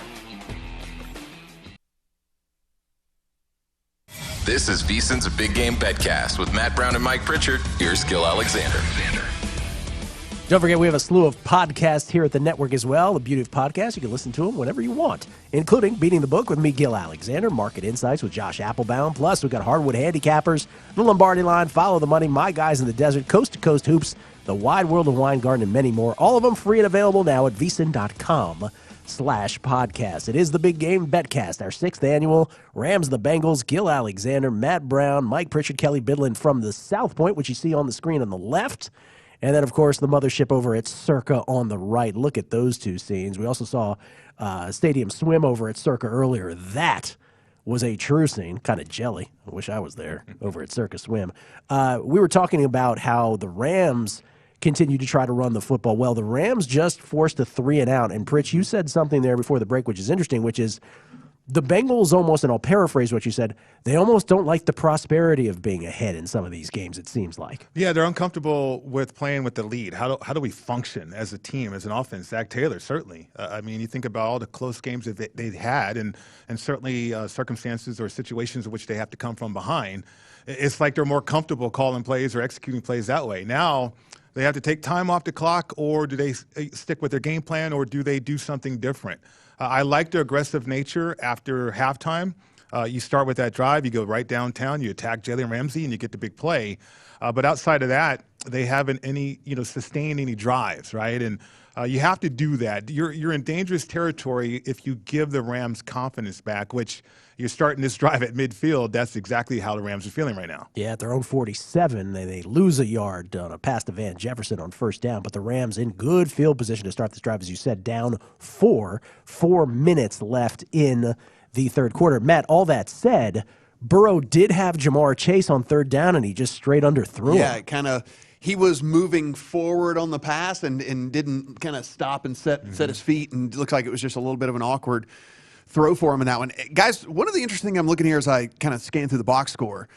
Speaker 20: This is VSiN's Big Game BetCast with Matt Brown and Mike Pritchard. Here's Gil Alexander.
Speaker 13: Don't forget, we have a slew of podcasts here at the network as well. The beauty of podcasts, you can listen to them whenever you want, including Beating the Book with me, Gil Alexander, Market Insights with Josh Applebaum. Plus, we've got Hardwood Handicappers, The Lombardi Line, Follow the Money, My Guys in the Desert, Coast to Coast Hoops, The Wide World of Wine Garden, and many more. All of them free and available now at VSiN.com/podcast. It is the Big Game BetCast, our 6th annual. Rams, the Bengals, Gil Alexander, Matt Brown, Mike Pritchard, Kelly Bidlin from the South Point, which you see on the screen on the left. And then, of course, the mothership over at Circa on the right. Look at those two scenes. We also saw Stadium Swim over at Circa earlier. That was a true scene. Kind of jelly. I wish I was there over at Circa Swim. We were talking about how the Rams continue to try to run the football. Well, the Rams just forced a 3-and-out. And, Pritch, you said something there before the break, which is interesting, which is the Bengals almost, and I'll paraphrase what you said, they almost don't like the prosperity of being ahead in some of these games, it seems like.
Speaker 1: Yeah, they're uncomfortable with playing with the lead. How do we function as a team, as an offense? Zach Taylor, certainly. I mean, you think about all the close games that they've had and certainly circumstances or situations in which they have to come from behind. It's like they're more comfortable calling plays or executing plays that way. Now they have to take time off the clock, or do they stick with their game plan, or do they do something different? I like their aggressive nature after halftime. You start with that drive, you go right downtown, you attack Jalen Ramsey, and you get the big play. But outside of that, they haven't sustained any drives, right? And you have to do that. You're in dangerous territory if you give the Rams confidence back, which you're starting this drive at midfield. That's exactly how the Rams are feeling right now.
Speaker 13: Yeah, at their own 47, they lose a yard on a pass to Van Jefferson on first down, but the Rams in good field position to start this drive, as you said, down 4 minutes left in the third quarter. Matt, all that said, Burrow did have Jamar Chase on third down, and he just straight underthrew him.
Speaker 14: Yeah, kind of. He was moving forward on the pass and didn't kind of stop and set his feet, and it looks like it was just a little bit of an awkward throw for him in that one. Guys, one of the interesting things I'm looking here as I kind of scan through the box score,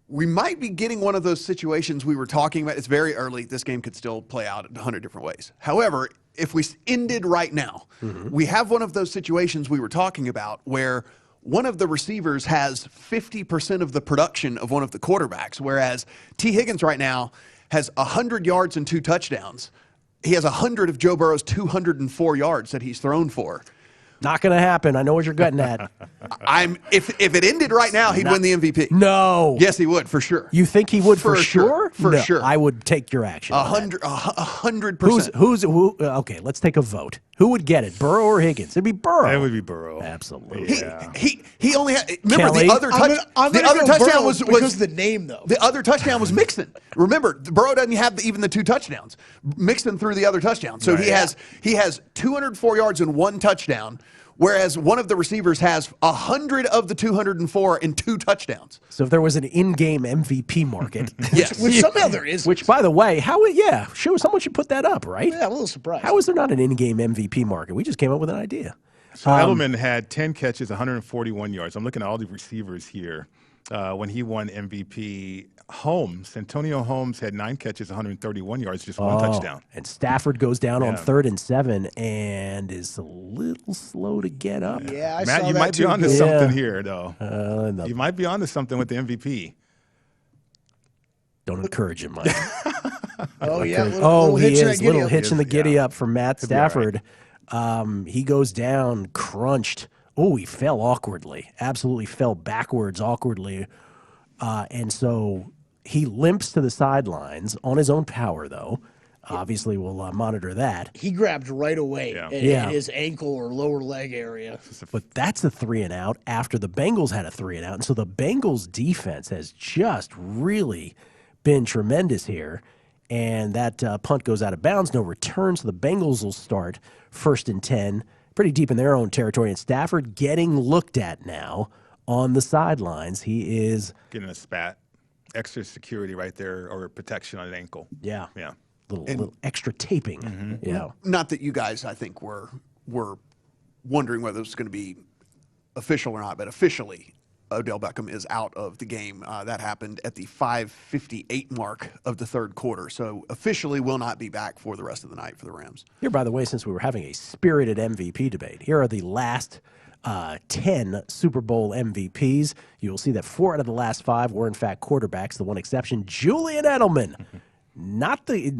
Speaker 14: we might be getting one of those situations we were talking about. It's very early. This game could still play out 100 different ways. However, if we ended right now, we have one of those situations we were talking about where one of the receivers has 50% of the production of one of the quarterbacks, whereas T. Higgins right now has 100 yards and 2 touchdowns. He has 100 of Joe Burrow's 204 yards that he's thrown for.
Speaker 13: Not going to happen. I know what you're getting at.
Speaker 14: If it ended right now, he'd win the MVP.
Speaker 13: No.
Speaker 14: Yes, he would, for sure.
Speaker 13: You think he would for sure?
Speaker 14: For sure.
Speaker 13: I would take your action.
Speaker 14: 100%.
Speaker 13: Okay, let's take a vote. Who would get it, Burrow or Higgins? It'd be Burrow.
Speaker 1: It would be Burrow.
Speaker 13: Absolutely.
Speaker 14: He only had. Remember,
Speaker 13: Kelly?
Speaker 14: the other touchdown was
Speaker 18: because of the name, though.
Speaker 14: The other touchdown was Mixon. Remember, Burrow doesn't have even the 2 touchdowns. Mixon threw the other touchdown, so he has 204 yards and 1 touchdown. Whereas one of the receivers has 100 of the 204 and 2 touchdowns.
Speaker 13: So if there was an in-game MVP market,
Speaker 14: yes,
Speaker 18: which somehow there is.
Speaker 13: Which, by the way, someone should put that up, right?
Speaker 18: Yeah, I'm a little surprised.
Speaker 13: How is there not an in-game MVP market? We just came up with an idea.
Speaker 1: So Edelman had 10 catches, 141 yards. I'm looking at all the receivers here. When he won MVP, Antonio Holmes had 9 catches, 131 yards, just 1 touchdown.
Speaker 13: And Stafford goes down on 3rd and 7 and is a little slow to get up.
Speaker 18: Yeah, I
Speaker 1: Matt,
Speaker 18: saw
Speaker 1: you
Speaker 18: that
Speaker 1: might be
Speaker 18: too.
Speaker 1: onto something here, though.
Speaker 13: No.
Speaker 1: You might be onto something with the MVP.
Speaker 13: Don't encourage him, Mike.
Speaker 18: Little
Speaker 13: he
Speaker 18: hitch in
Speaker 13: is.
Speaker 18: that
Speaker 13: Little hitch in the giddy
Speaker 1: yeah.
Speaker 13: up from Matt
Speaker 1: Could be all
Speaker 13: Stafford. He goes down, crunched. Oh, he fell awkwardly. Absolutely fell backwards awkwardly. And so he limps to the sidelines on his own power, though. Obviously, we'll monitor that.
Speaker 18: He grabbed right away at his ankle or lower leg area.
Speaker 13: But that's a 3-and-out after the Bengals had a 3-and-out. And so the Bengals defense has just really been tremendous here. And that punt goes out of bounds. No return. So the Bengals will start 1st and 10, pretty deep in their own territory. And Stafford getting looked at now on the sidelines. He is
Speaker 1: getting a spat. Extra security right there, or protection on an ankle.
Speaker 13: Yeah.
Speaker 1: Yeah.
Speaker 13: Little extra taping. Yeah.
Speaker 14: Not that you guys, I think, were wondering whether it was going to be official or not, but officially, Odell Beckham is out of the game. That happened at the 5:58 mark of the third quarter. So officially will not be back for the rest of the night for the Rams.
Speaker 13: Here, by the way, since we were having a spirited MVP debate, here are the last 10 Super Bowl MVPs. You will see that 4 out of the last 5 were, in fact, quarterbacks. The one exception, Julian Edelman. Not the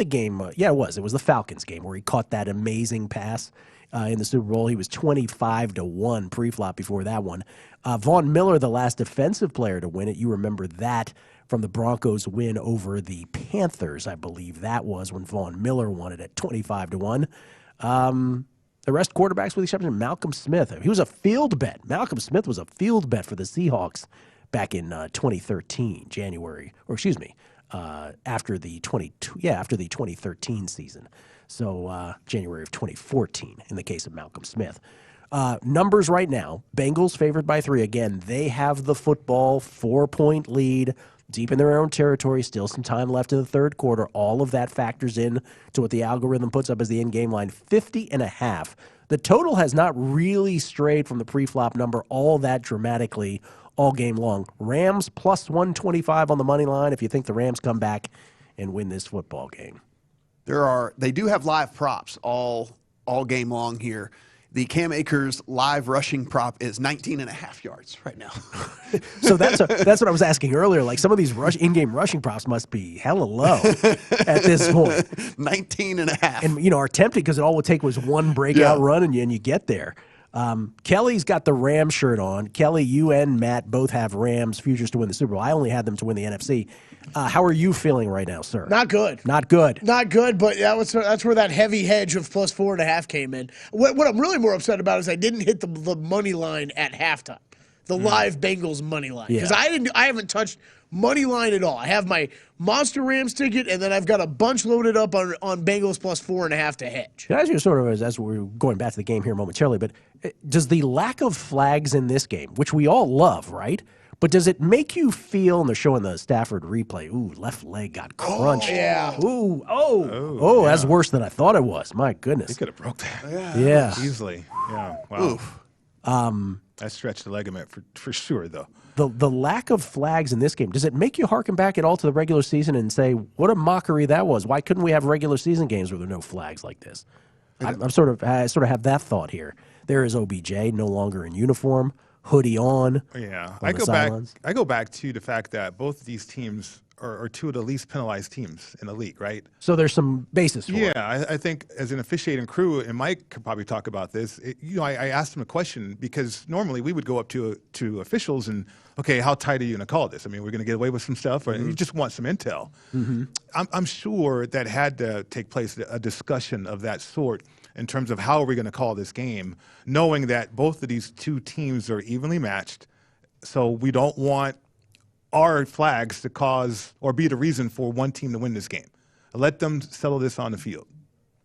Speaker 13: game. Yeah, it was. It was the Falcons game where he caught that amazing pass in the Super Bowl. He was 25-1 pre-flop before that one. Von Miller, the last defensive player to win it. You remember that from the Broncos win over the Panthers, I believe that was when Von Miller won it at 25-1. The rest quarterbacks, with the exception of Malcolm Smith. He was a field bet. Malcolm Smith was a field bet for the Seahawks back in 2013, January, or excuse me, after the 2013 season. So January of 2014 in the case of Malcolm Smith. Numbers right now, Bengals favored by 3. Again, they have the football, 4-point lead, deep in their own territory, still some time left in the third quarter. All of that factors in to what the algorithm puts up as the in-game line, 50.5. The total has not really strayed from the pre-flop number all that dramatically all game long. Rams plus 125 on the money line if you think the Rams come back and win this football game.
Speaker 14: They do have live props all game long here. The Cam Akers live rushing prop is 19.5 yards right now.
Speaker 13: So that's what I was asking earlier. Like some of these in-game rushing props must be hella low at this point.
Speaker 14: 19.5.
Speaker 13: And, are tempted because all it would take was one breakout run and you get there. Kelly's got the Rams shirt on. Kelly, you and Matt both have Rams futures to win the Super Bowl. I only had them to win the NFC. How are you feeling right now, sir?
Speaker 18: Not good.
Speaker 13: Not good.
Speaker 18: Not good, but that's where that heavy hedge of plus 4.5 came in. What I'm really more upset about is I didn't hit the money line at halftime, the live Bengals money line, because I haven't touched money line at all. I have my Monster Rams ticket, and then I've got a bunch loaded up on Bengals plus 4.5 to hedge.
Speaker 13: Can I ask you sort of, as we're going back to the game here momentarily, but does the lack of flags in this game, which we all love, right? But does it make you feel, and they're showing the Stafford replay, ooh, left leg got crunched.
Speaker 18: Oh, yeah.
Speaker 13: Ooh, that's worse than I thought it was. My goodness.
Speaker 1: He could have broke that.
Speaker 13: Yeah.
Speaker 1: Easily. Yeah. Wow.
Speaker 14: Oof.
Speaker 1: That stretched the ligament for sure, though.
Speaker 13: The lack of flags in this game, does it make you harken back at all to the regular season and say, what a mockery that was? Why couldn't we have regular season games where there are no flags like this? I sort of have that thought here. There is OBJ, no longer in uniform, hoodie on.
Speaker 1: Yeah, I go back to the fact that both of these teams are two of the least penalized teams in the league, right?
Speaker 13: So there's some basis for it.
Speaker 1: Yeah, I think as an officiating crew, and Mike could probably talk about this, I asked him a question because normally we would go up to officials and, okay, how tight are you going to call this? I mean, we're going to get away with some stuff, or you just want some intel. Mm-hmm. I'm sure that had to take place, a discussion of that sort in terms of how are we going to call this game, knowing that both of these two teams are evenly matched, so we don't want our flags to cause or be the reason for one team to win this game. Let them settle this on the field.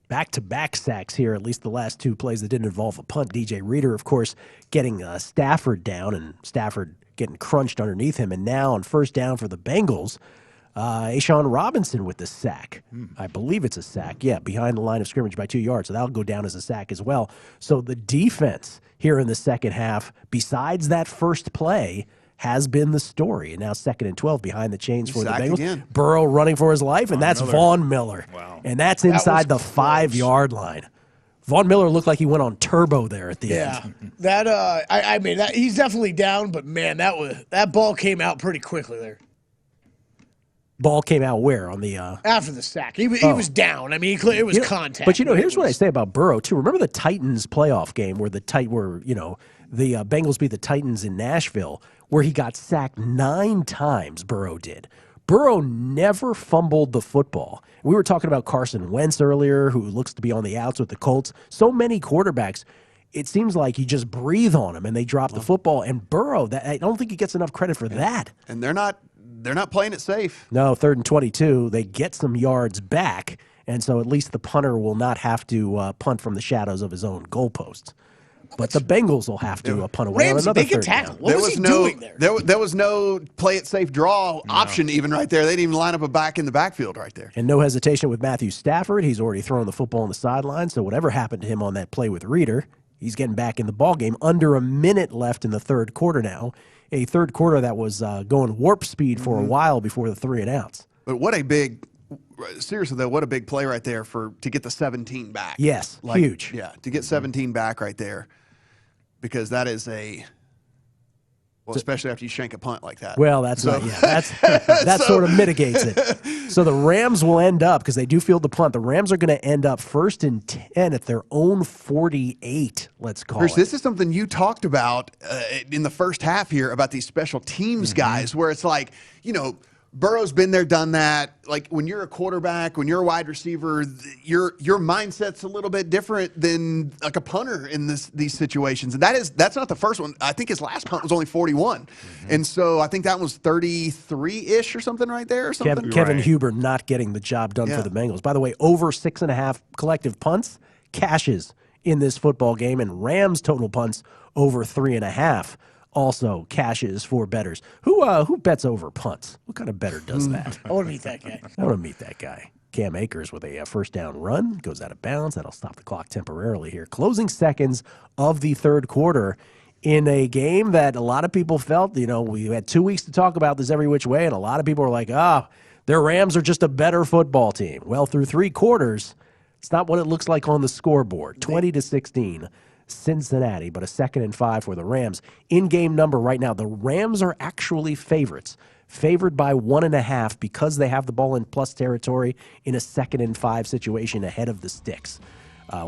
Speaker 13: Back-to-back sacks here, at least the last 2 plays that didn't involve a punt. DJ Reader, of course, getting Stafford down, and Stafford getting crunched underneath him. And now on first down for the Bengals, Ashawn Robinson with the sack. I believe it's a sack. Yeah, behind the line of scrimmage by 2 yards. So that'll go down as a sack as well. So the defense here in the second half, besides that first play, has been the story. And now 2nd and 12 behind the chains for the Bengals. Again. Burrow running for his life, and that's Von Miller.
Speaker 1: Wow.
Speaker 13: And that's inside the 5-yard line. Von Miller looked like he went on turbo there at the end.
Speaker 18: That he's definitely down, but man, that ball came out pretty quickly there.
Speaker 13: Ball came out where on the
Speaker 18: after the sack. He was down. I mean, it was contact.
Speaker 13: But here's what I say about Burrow too. Remember the Titans playoff game where the Bengals beat the Titans in Nashville, where he got sacked 9 times. Burrow did. Burrow never fumbled the football. We were talking about Carson Wentz earlier, who looks to be on the outs with the Colts. So many quarterbacks, it seems like you just breathe on them and they drop the football. And Burrow, I don't think he gets enough credit for that.
Speaker 14: And they're not playing it safe.
Speaker 13: No, 3rd and 22. They get some yards back, and so at least the punter will not have to punt from the shadows of his own goalposts. But the Bengals will have to punt away on another third down.
Speaker 18: What was he doing there?
Speaker 14: There was no play it safe draw option even right there. They didn't even line up a back in the backfield right there.
Speaker 13: And no hesitation with Matthew Stafford. He's already thrown the football on the sideline, so whatever happened to him on that play with Reader, He's getting back in the ballgame. Under a minute left in the third quarter now. A third quarter that was going warp speed for a while before the 3 and outs.
Speaker 14: But seriously though, what a big play right there to get the 17 back.
Speaker 13: Yes, huge.
Speaker 14: Yeah, to get 17 back right there, because that is especially after you shank a punt like that.
Speaker 13: Well, that sort of mitigates it. So the Rams will end up, because they do field the punt, the Rams are going to end up 1st and 10 at their own 48, let's call it.
Speaker 14: This is something you talked about in the first half here about these special teams guys, where it's like, Burrow's been there, done that. Like when you're a quarterback, when you're a wide receiver, your mindset's a little bit different than like a punter in these situations. And that's not the first one. I think his last punt was only 41. And so I think that was 33-ish or something right there. Or something.
Speaker 13: Kevin Huber not getting the job done for the Bengals. By the way, over 6.5 collective punts cashes in this football game, and Rams total punts over 3.5. Also cashes for bettors. Who bets over punts? What kind of bettor does that?
Speaker 18: I want to meet that guy.
Speaker 13: I want to meet that guy. Cam Akers with a first down run. Goes out of bounds. That'll stop the clock temporarily here. Closing seconds of the third quarter in a game that a lot of people felt, we had 2 weeks to talk about this every which way, and a lot of people were like, their Rams are just a better football team. Well, through 3 quarters, it's not what it looks like on the scoreboard. 20-16. Cincinnati, but a 2nd and 5 for the Rams. In-game number right now, the Rams are actually favorites. Favored by 1.5 because they have the ball in plus territory in a 2nd and 5 situation ahead of the sticks.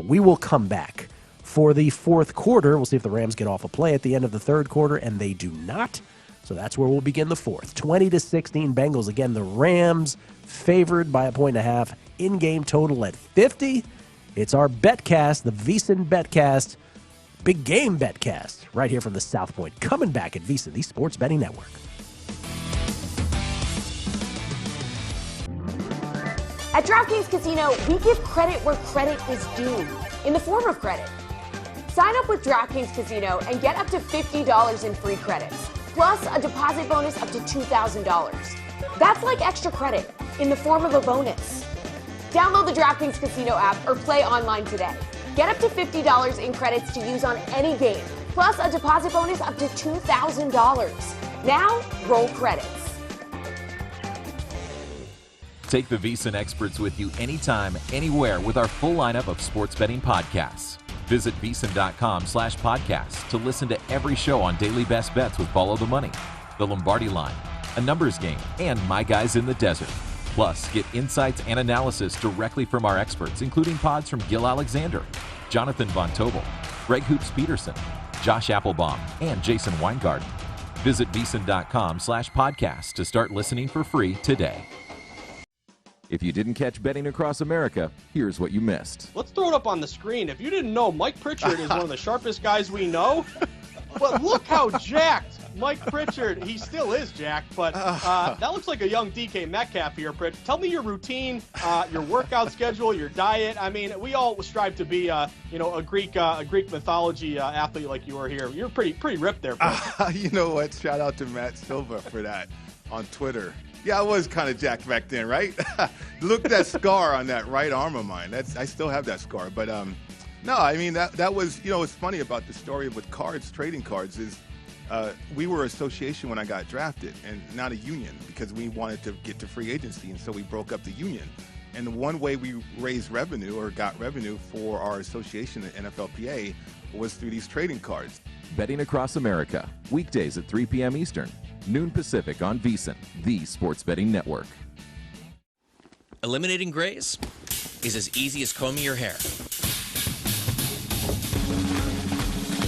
Speaker 13: We will come back for the fourth quarter. We'll see if the Rams get off a play at the end of the third quarter, and they do not. So that's where we'll begin the fourth. 20-16 Bengals. Again, the Rams favored by 1.5. In-game total at 50. It's our BetCast, the VSiN BetCast. Big game BetCast right here from the South Point. Coming back at VSiN, the Sports Betting Network.
Speaker 19: At DraftKings Casino, we give credit where credit is due in the form of credit. Sign up with DraftKings Casino and get up to $50 in free credits, plus a deposit bonus up to $2,000. That's like extra credit in the form of a bonus. Download the DraftKings Casino app or play online today. Get up to $50 in credits to use on any game, plus a deposit bonus up to $2,000. Now, roll credits.
Speaker 2: Take the VSiN experts with you anytime, anywhere with our full lineup of sports betting podcasts. Visit VSiN.com/podcast to listen to every show on Daily Best Bets with Follow the Money, The Lombardi Line, A Numbers Game, and My Guys in the Desert. Plus, get insights and analysis directly from our experts, including pods from Gil Alexander, Jonathan Von Tobel, Greg Hoops Peterson, Josh Applebaum, and Jason Weingarten. Visit VSiN.com/podcast to start listening for free today. If you didn't catch Betting Across America, here's what you missed.
Speaker 6: Let's throw it up on the screen. If you didn't know, Mike Pritchard is one of the sharpest guys we know. But look how jacked Mike Pritchard, he still is jacked, but that looks like a young DK Metcalf here, Pritch. Tell me your routine, your workout schedule, your diet. I mean, we all strive to be, a Greek mythology athlete like you are here. You're pretty ripped there, Pritch.
Speaker 1: You know what? Shout out to Matt Silva for that on Twitter. Yeah, I was kind of jacked back then, right? Look at that scar on that right arm of mine. I still have that scar, but no, I mean that was, what's funny about the story with trading cards is we were an association when I got drafted and not a union because we wanted to get to free agency, and so we broke up the union. And the one way we raised revenue or got revenue for our association at NFLPA was through these trading cards.
Speaker 2: Betting Across America, weekdays at 3 p.m. Eastern, noon Pacific on VSiN, the Sports Betting Network.
Speaker 15: Eliminating grays is as easy as combing your hair.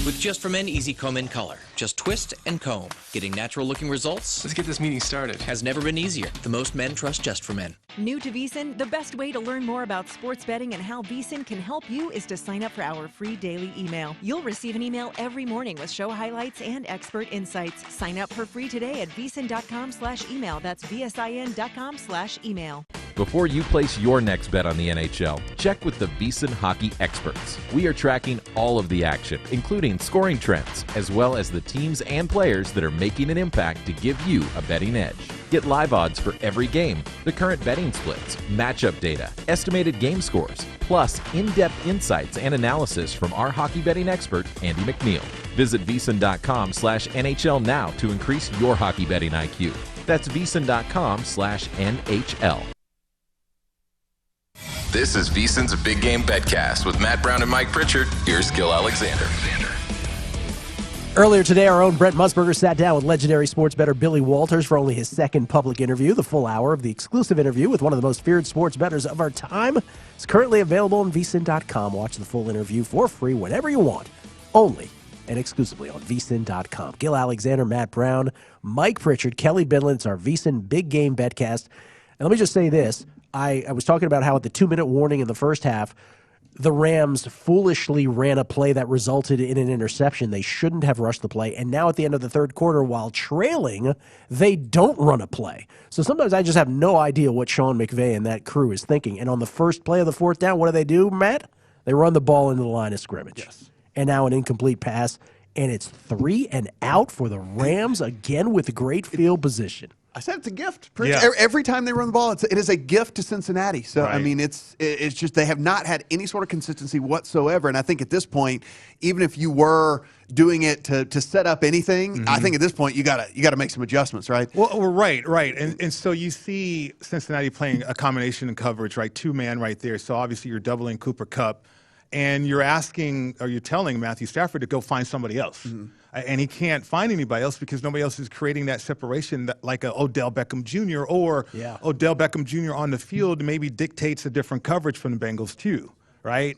Speaker 15: With Just for Men Easy Comb in Color. Just twist and comb. Getting natural looking results.
Speaker 11: Let's get this meeting started.
Speaker 15: Has never been easier. The most men trust Just for Men.
Speaker 23: New to VSiN, the best way to learn more about sports betting and how VSiN can help you is to sign up for our free daily email. You'll receive an email every morning with show highlights and expert insights. Sign up for free today at VSiN.com/email. That's VSIN.com/email.
Speaker 2: Before you place your next bet on the NHL, check with the VSiN Hockey experts. We are tracking all of the action, including scoring trends, as well as the teams and players that are making an impact to give you a betting edge. Get live odds for every game, the current betting splits, matchup data, estimated game scores, plus in-depth insights and analysis from our hockey betting expert, Andy McNeil. Visit VSiN.com/NHL now to increase your hockey betting IQ. That's VSiN.com/NHL.
Speaker 20: This is VSiN's Big Game BetCast with Matt Brown and Mike Pritchard. Here's Gil Alexander.
Speaker 13: Earlier today, our own Brent Musburger sat down with legendary sports bettor Billy Walters for only his second public interview. The full hour of the exclusive interview with one of the most feared sports bettors of our time is currently available on VSiN.com. Watch the full interview for free whenever you want, only and exclusively on VSiN.com. Gil Alexander, Matt Brown, Mike Pritchard, Kelly Bidlin. It's our VSiN Big Game BetCast. And let me just say this. I was talking about how at the 2-minute warning in the first half, the Rams foolishly ran a play that resulted in an interception. They shouldn't have rushed the play. And now at the end of the third quarter, while trailing, they don't run a play. So sometimes I just have no idea what Sean McVay and that crew is thinking. And on the first play of the fourth down, what do, Matt? They run the ball into the line of scrimmage. Yes. And now an incomplete pass. And it's 3 and out for the Rams, again with great field position.
Speaker 14: I said it's a gift. Every time they run the ball, it is a gift to Cincinnati. So, right. I mean, it's just they have not had any sort of consistency whatsoever. And I think at this point, even if you were doing it to set up anything, I think at this point you gotta make some adjustments, right?
Speaker 1: Well, right. And so you see Cincinnati playing a combination in coverage, right? 2-man right there. So obviously you're doubling Cooper Kupp. And you're telling Matthew Stafford to go find somebody else. And he can't find anybody else because nobody else is creating that separation like a Odell Beckham Jr. or Odell Beckham Jr. on the field maybe dictates a different coverage from the Bengals too, right?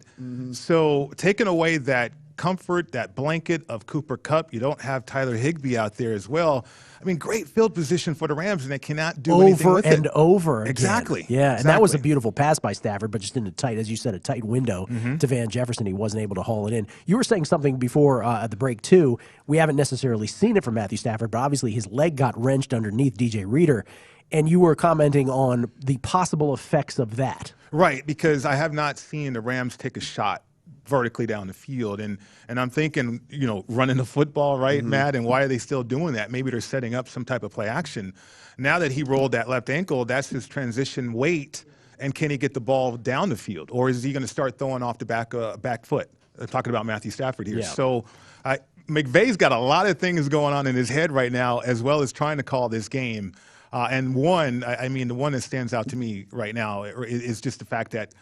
Speaker 1: So taking away that comfort, that blanket of Cooper Kupp, you don't have Tyler Higbee out there as well. I mean, great field position for the Rams, and they cannot do anything with it.
Speaker 13: Over and over again.
Speaker 1: Exactly.
Speaker 13: Yeah, and that was a beautiful pass by Stafford, but just in a tight, as you said, a tight window to Van Jefferson. He wasn't able to haul it in. You were saying something before at the break, too. We haven't necessarily seen it from Matthew Stafford, but obviously his leg got wrenched underneath DJ Reader, and you were commenting on the possible effects of that.
Speaker 1: Right, because I have not seen the Rams take a shot vertically down the field. And I'm thinking, running the football, right, Matt? And why are they still doing that? Maybe they're setting up some type of play action. Now that he rolled that left ankle, that's his transition weight. And can he get the ball down the field? Or is he going to start throwing off the back foot? Talking about Matthew Stafford here. Yeah. So McVay's got a lot of things going on in his head right now, as well as trying to call this game. And the one that stands out to me right now is just the fact that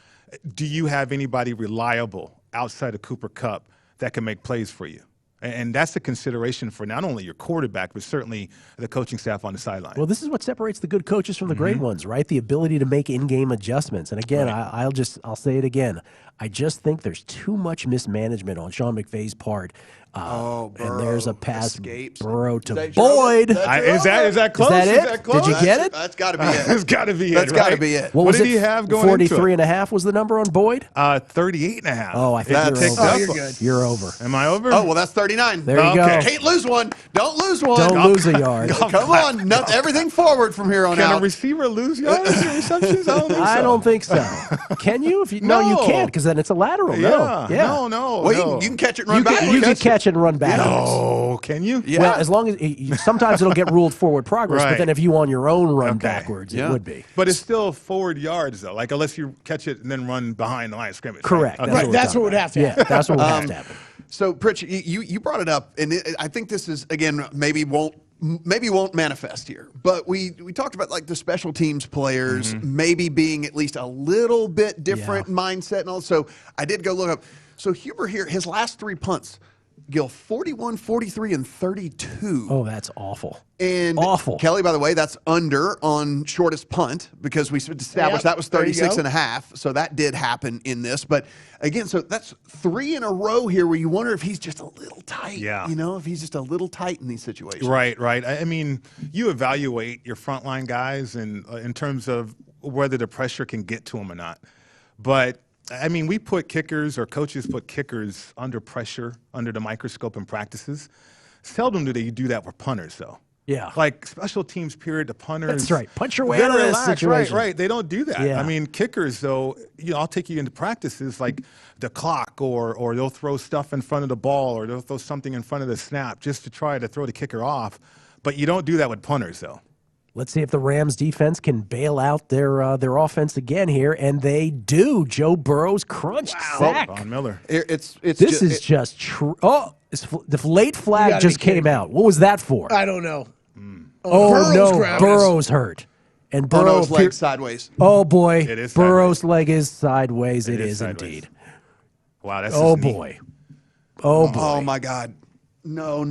Speaker 1: do you have anybody reliable outside of Cooper Kupp that can make plays for you? And that's the consideration for not only your quarterback, but certainly the coaching staff on the sideline.
Speaker 13: Well, this is what separates the good coaches from the great ones, right? The ability to make in-game adjustments. And again, I'll say it again. I just think there's too much mismanagement on Sean McVay's part.
Speaker 14: Burrow
Speaker 13: and there's a pass
Speaker 14: escapes.
Speaker 13: Burrow to Boyd.
Speaker 1: Is that close?
Speaker 13: Is that it?
Speaker 1: That close?
Speaker 13: Did you get it?
Speaker 14: That's got to be it.
Speaker 1: That's got to be it.
Speaker 14: That's got to be it.
Speaker 1: What did he have going
Speaker 13: 43 and a half was the number on Boyd?
Speaker 1: 38 and a half.
Speaker 13: Oh, I think you're over.
Speaker 14: You're good.
Speaker 13: You're over.
Speaker 1: Am I over?
Speaker 14: Oh, well, that's 39.
Speaker 13: There you go.
Speaker 14: Can't lose one. Don't lose one.
Speaker 13: Don't lose a yard.
Speaker 14: Come on. Everything forward from here on out.
Speaker 1: Can a receiver lose yards or receptions? I don't think so.
Speaker 13: I don't think so. Can you? No, you can't, because then it's a lateral.
Speaker 1: No.
Speaker 14: Well, you can catch it and run backwards.
Speaker 13: You can catch it and run backwards.
Speaker 1: No, can you?
Speaker 14: Yeah.
Speaker 13: Well, as long as sometimes it'll get ruled forward progress, but then if you on your own run backwards, it would be.
Speaker 1: But it's still forward yards, though. Like, unless you catch it and then run behind the line of scrimmage.
Speaker 13: Correct.
Speaker 1: Right?
Speaker 18: Right. That's what would have to happen.
Speaker 13: Yeah, that's what would have to happen.
Speaker 14: So, Pritch, you brought it up, and I think this is, again, maybe won't manifest here. But we talked about like the special teams players maybe being at least a little bit different mindset and all. So I did go look up. So Huber here, his last 3 punts, Gil, 41, 43, and 32.
Speaker 13: Oh, that's awful.
Speaker 14: And
Speaker 13: awful.
Speaker 14: Kelly, by the way, that's under on shortest punt because we established that was 36 and a half. So that did happen in this. But again, so that's 3 in a row here where you wonder if he's just a little tight.
Speaker 1: Yeah.
Speaker 14: If he's just a little tight in these situations.
Speaker 1: Right. I mean, you evaluate your frontline guys and in terms of whether the pressure can get to them or not. But I mean, we put kickers, or coaches put kickers under pressure, under the microscope in practices. Seldom do they do that with punters, though.
Speaker 13: Yeah.
Speaker 1: Like special teams period, the punters.
Speaker 13: That's right. Punch your way out of this situation.
Speaker 1: Right. They don't do that.
Speaker 13: Yeah.
Speaker 1: I mean, kickers, though, I'll take you into practices like the clock, or they'll throw stuff in front of the ball, or they'll throw something in front of the snap just to try to throw the kicker off. But you don't do that with punters, though.
Speaker 13: Let's see if the Rams defense can bail out their offense again here, and they do. Joe Burrow's crunched sack.
Speaker 1: Von Miller.
Speaker 13: The late flag just came out. What was that for?
Speaker 18: I don't know.
Speaker 13: Burrow's hurt. And
Speaker 14: Burrow's leg sideways.
Speaker 13: Oh, boy.
Speaker 1: It is
Speaker 13: Burrow's leg is sideways. It is indeed.
Speaker 1: Wow, that's
Speaker 13: Oh,
Speaker 1: his knee.
Speaker 13: boy. Oh, boy.
Speaker 14: Oh, my God. No.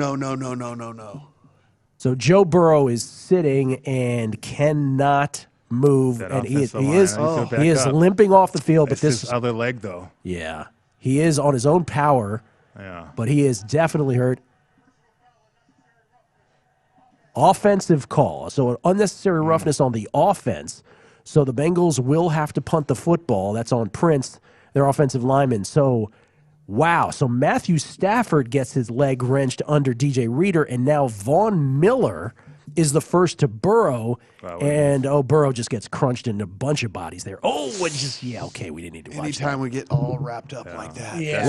Speaker 13: So Joe Burrow is sitting and cannot move, and he is limping off the field.
Speaker 1: That's
Speaker 13: but this
Speaker 1: his other leg, though.
Speaker 13: Yeah, he is on his own power.
Speaker 1: Yeah,
Speaker 13: but he is definitely hurt. Offensive call, so an unnecessary roughness on the offense. So the Bengals will have to punt the football. That's on Prince, their offensive lineman. So. Wow. So Matthew Stafford gets his leg wrenched under DJ Reader, and now Von Miller is the first to Burrow. And, Burrow just gets crunched into a bunch of bodies there. Oh, we didn't need to watch
Speaker 14: Anytime we get all wrapped up like that.
Speaker 18: Yeah.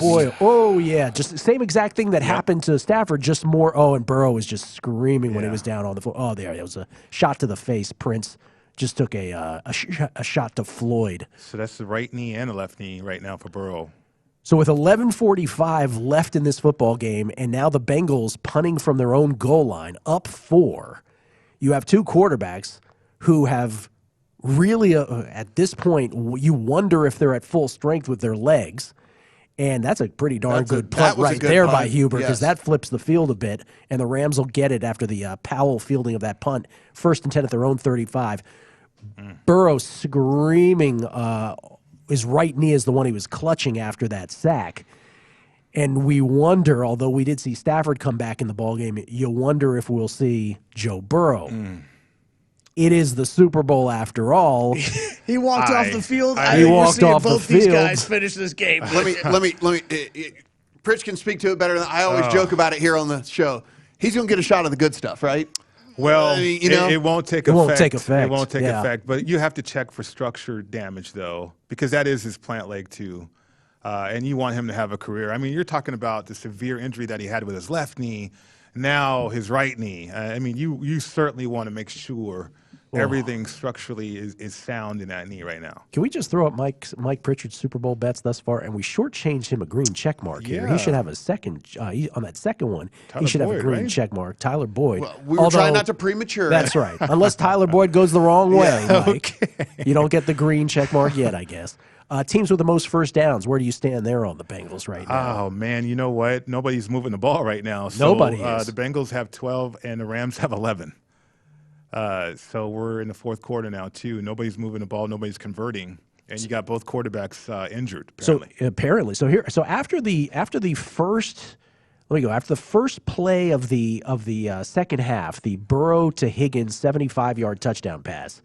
Speaker 13: Boy. Oh, yeah. Just the same exact thing that happened to Stafford, just more. Oh, and Burrow was just screaming when he was down on the floor. Oh, there. It was a shot to the face. Prince just took a shot to Floyd.
Speaker 1: So that's the right knee and the left knee right now for Burrow.
Speaker 13: So with 11:45 left in this football game, and now the Bengals punting from their own goal line, up 4, you have two quarterbacks who have really, at this point, you wonder if they're at full strength with their legs. And that's a pretty darn good punt right there by Huber, because that flips the field a bit, and the Rams will get it after the Powell fielding of that punt. 1st and 10 at their own 35. Burrow screaming his right knee is the one he was clutching after that sack. And we wonder, although we did see Stafford come back in the ballgame, you wonder if we'll see Joe Burrow. It is the Super Bowl after all.
Speaker 18: He walked off the field.
Speaker 13: He walked off
Speaker 18: both
Speaker 13: the field.
Speaker 18: These guys finish this game.
Speaker 14: Let me. Pritch can speak to it better than I always joke about it here on the show. He's going to get a shot of the good stuff, right?
Speaker 1: Well, it won't take effect.
Speaker 13: It won't take effect.
Speaker 1: It won't take effect. But you have to check for structure damage, though, because that is his plant leg, too. And you want him to have a career. I mean, you're talking about the severe injury that he had with his left knee, now his right knee. I mean, you certainly want to make sure everything structurally is sound in that knee right now.
Speaker 13: Can we just throw up Mike Pritchard's Super Bowl bets thus far, and we shortchanged him a green check mark here. He should have a second on that second one. He should have a green check mark. Tyler Boyd.
Speaker 14: Well, we were trying not to premature.
Speaker 13: That's right. Unless Tyler Boyd goes the wrong way, Mike. You don't get the green check mark yet, I guess. Teams with the most first downs, where do you stand there on the Bengals right now?
Speaker 1: Oh, man, you know what? Nobody's moving the ball right now. So,
Speaker 13: Nobody is.
Speaker 1: The Bengals have 12 and the Rams have 11. So we're in the fourth quarter now, too. Nobody's moving the ball. Nobody's converting. And you got both quarterbacks injured, apparently.
Speaker 13: So after the first play of the second half, the Burrow to Higgins 75-yard touchdown pass,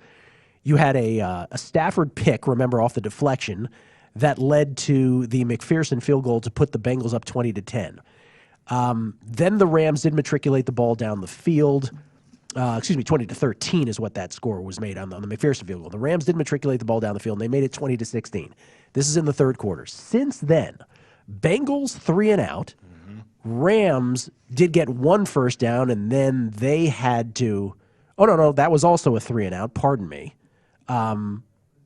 Speaker 13: you had a Stafford pick, remember, off the deflection, that led to the McPherson field goal to put the Bengals up 20-10. Then the Rams did matriculate the ball down the field. 20-13 is what that score was made on the McPherson field goal. The Rams did matriculate the ball down the field, and they made it 20-16. This is in the third quarter. Since then, Bengals 3 and out. Rams did get one first down, and then they had to. Oh no, that was also a 3 and out. Pardon me. The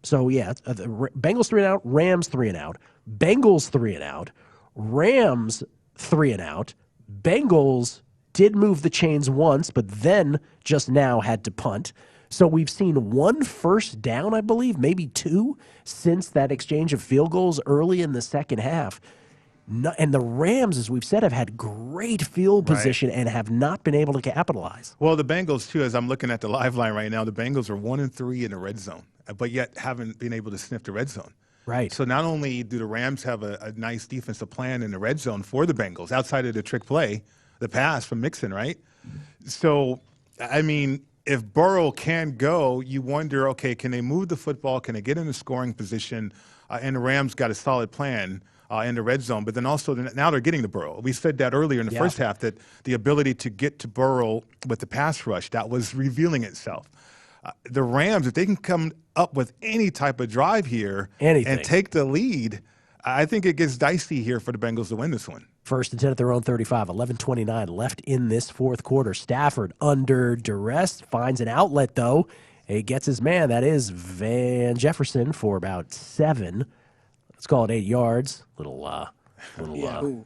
Speaker 13: Bengals 3 and out, Rams 3 and out, Bengals 3 and out, Rams 3 and out. Bengals did move the chains once, but then just now had to punt. So we've seen one first down, I believe, maybe 2, since that exchange of field goals early in the second half. And the Rams, as we've said, have had great field position and have not been able to capitalize.
Speaker 1: Well, the Bengals, too, as I'm looking at the live line right now, the Bengals are 1-3 in the red zone, but yet haven't been able to sniff the red zone.
Speaker 13: Right.
Speaker 1: So not only do the Rams have a nice defensive plan in the red zone for the Bengals, outside of the trick play, the pass from Mixon, right? So, I mean, if Burrow can go, you wonder, okay, can they move the football? Can they get in a scoring position? And the Rams got a solid plan in the red zone. But then also now they're getting to Burrow. We said that earlier in the first half, that the ability to get to Burrow with the pass rush, that was revealing itself. The Rams, if they can come up with any type of drive here and take the lead, I think it gets dicey here for the Bengals to win this one.
Speaker 13: First and 10 at their own 35, 11:29 left in this fourth quarter. Stafford under duress, finds an outlet, though. He gets his man, that is Van Jefferson, for about 7. Let's call it 8 yards.
Speaker 18: Who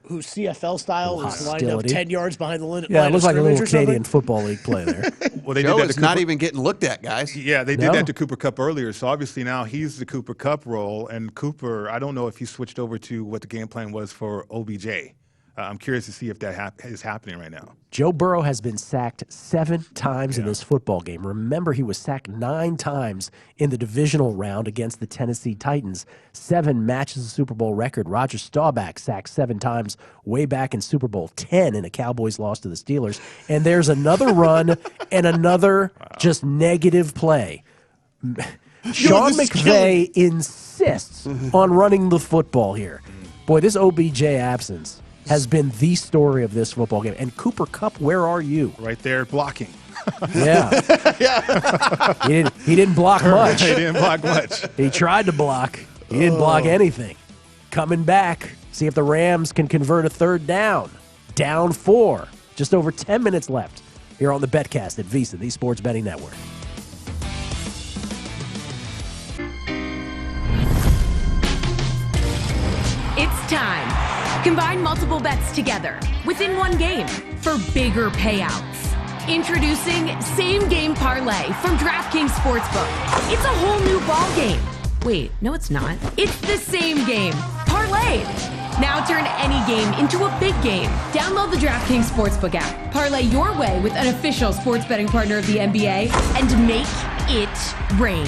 Speaker 18: CFL style was lined up
Speaker 13: hostility.
Speaker 18: 10 yards behind the line.
Speaker 13: Yeah, it looks like a little
Speaker 18: or something.
Speaker 13: Canadian Football League play there.
Speaker 1: Well, they
Speaker 14: Joe
Speaker 1: did that
Speaker 14: is
Speaker 1: to
Speaker 14: not
Speaker 1: Cooper.
Speaker 14: even getting looked at, guys.
Speaker 1: Yeah, they did that to Cooper Kupp earlier. So obviously now he's the Cooper Kupp role, and Cooper, I don't know if he switched over to what the game plan was for OBJ. I'm curious to see if that is happening right now.
Speaker 13: Joe Burrow has been sacked 7 times in this football game. Remember, he was sacked 9 times in the divisional round against the Tennessee Titans. 7 matches the Super Bowl record. Roger Staubach sacked 7 times way back in Super Bowl 10 in a Cowboys loss to the Steelers. And there's another run and another just negative play. Sean McVay insists on running the football here. Boy, this OBJ absence has been the story of this football game. And Cooper Kupp, where are you?
Speaker 1: Right there blocking.
Speaker 13: Yeah. He didn't block much.
Speaker 1: He didn't block much.
Speaker 13: He tried to block. He didn't block anything. Coming back, see if the Rams can convert a third down. Down 4. Just over 10 minutes left here on the BetCast at VSiN, the Sports Betting Network.
Speaker 21: It's time. Combine multiple bets together within one game for bigger payouts. Introducing Same Game Parlay from DraftKings Sportsbook. It's a whole new ball game. Wait, no it's not. It's the same game, parlayed. Now turn any game into a big game. Download the DraftKings Sportsbook app. Parlay your way with an official sports betting partner of the NBA and make it rain.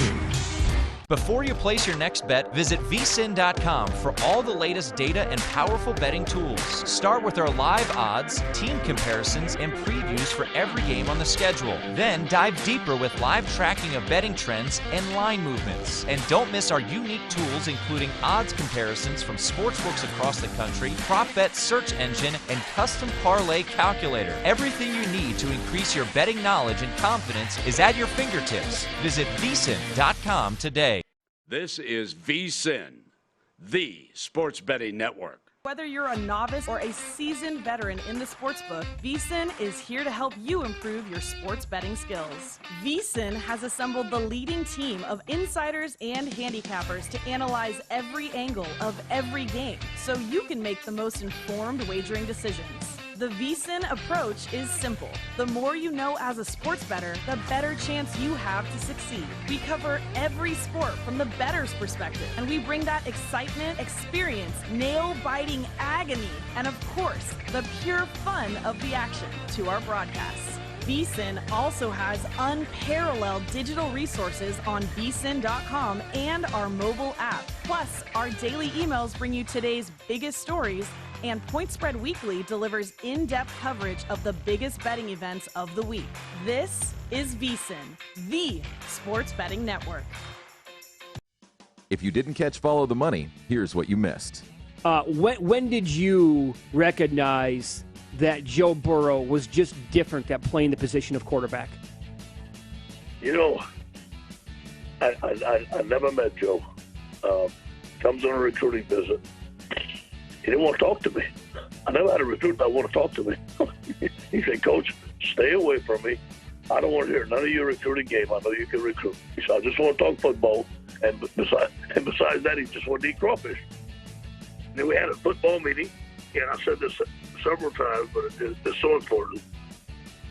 Speaker 7: Before you place your next bet, visit VSiN.com for all the latest data and powerful betting tools. Start with our live odds, team comparisons, and previews for every game on the schedule. Then dive deeper with live tracking of betting trends and line movements. And don't miss our unique tools, including odds comparisons from sportsbooks across the country, prop bet search engine, and custom parlay calculator. Everything you need to increase your betting knowledge and confidence is at your fingertips. Visit VSiN.com today.
Speaker 3: This is VSiN, the Sports Betting Network.
Speaker 4: Whether you're a novice or a seasoned veteran in the sportsbook, VSiN is here to help you improve your sports betting skills. VSiN has assembled the leading team of insiders and handicappers to analyze every angle of every game so you can make the most informed wagering decisions. The VSiN approach is simple. The more you know as a sports bettor, the better chance you have to succeed. We cover every sport from the bettor's perspective, and we bring that excitement, experience, nail-biting agony, and of course, the pure fun of the action to our broadcasts. VSiN also has unparalleled digital resources on VSiN.com and our mobile app. Plus, our daily emails bring you today's biggest stories, and Point Spread Weekly delivers in-depth coverage of the biggest betting events of the week. This is VSiN, the Sports Betting Network.
Speaker 2: If you didn't catch Follow the Money, here's what you missed.
Speaker 8: When did you recognize that Joe Burrow was just different at playing the position of quarterback?
Speaker 16: You know, I never met Joe. Comes on a recruiting visit. He didn't want to talk to me. I never had a recruit that want to talk to me. He said, Coach, stay away from me. I don't want to hear none of your recruiting game. I know you can recruit. He said, I just want to talk football. And besides that, he just wanted to eat crawfish. And then we had a football meeting, and I said this several times, but it's so important.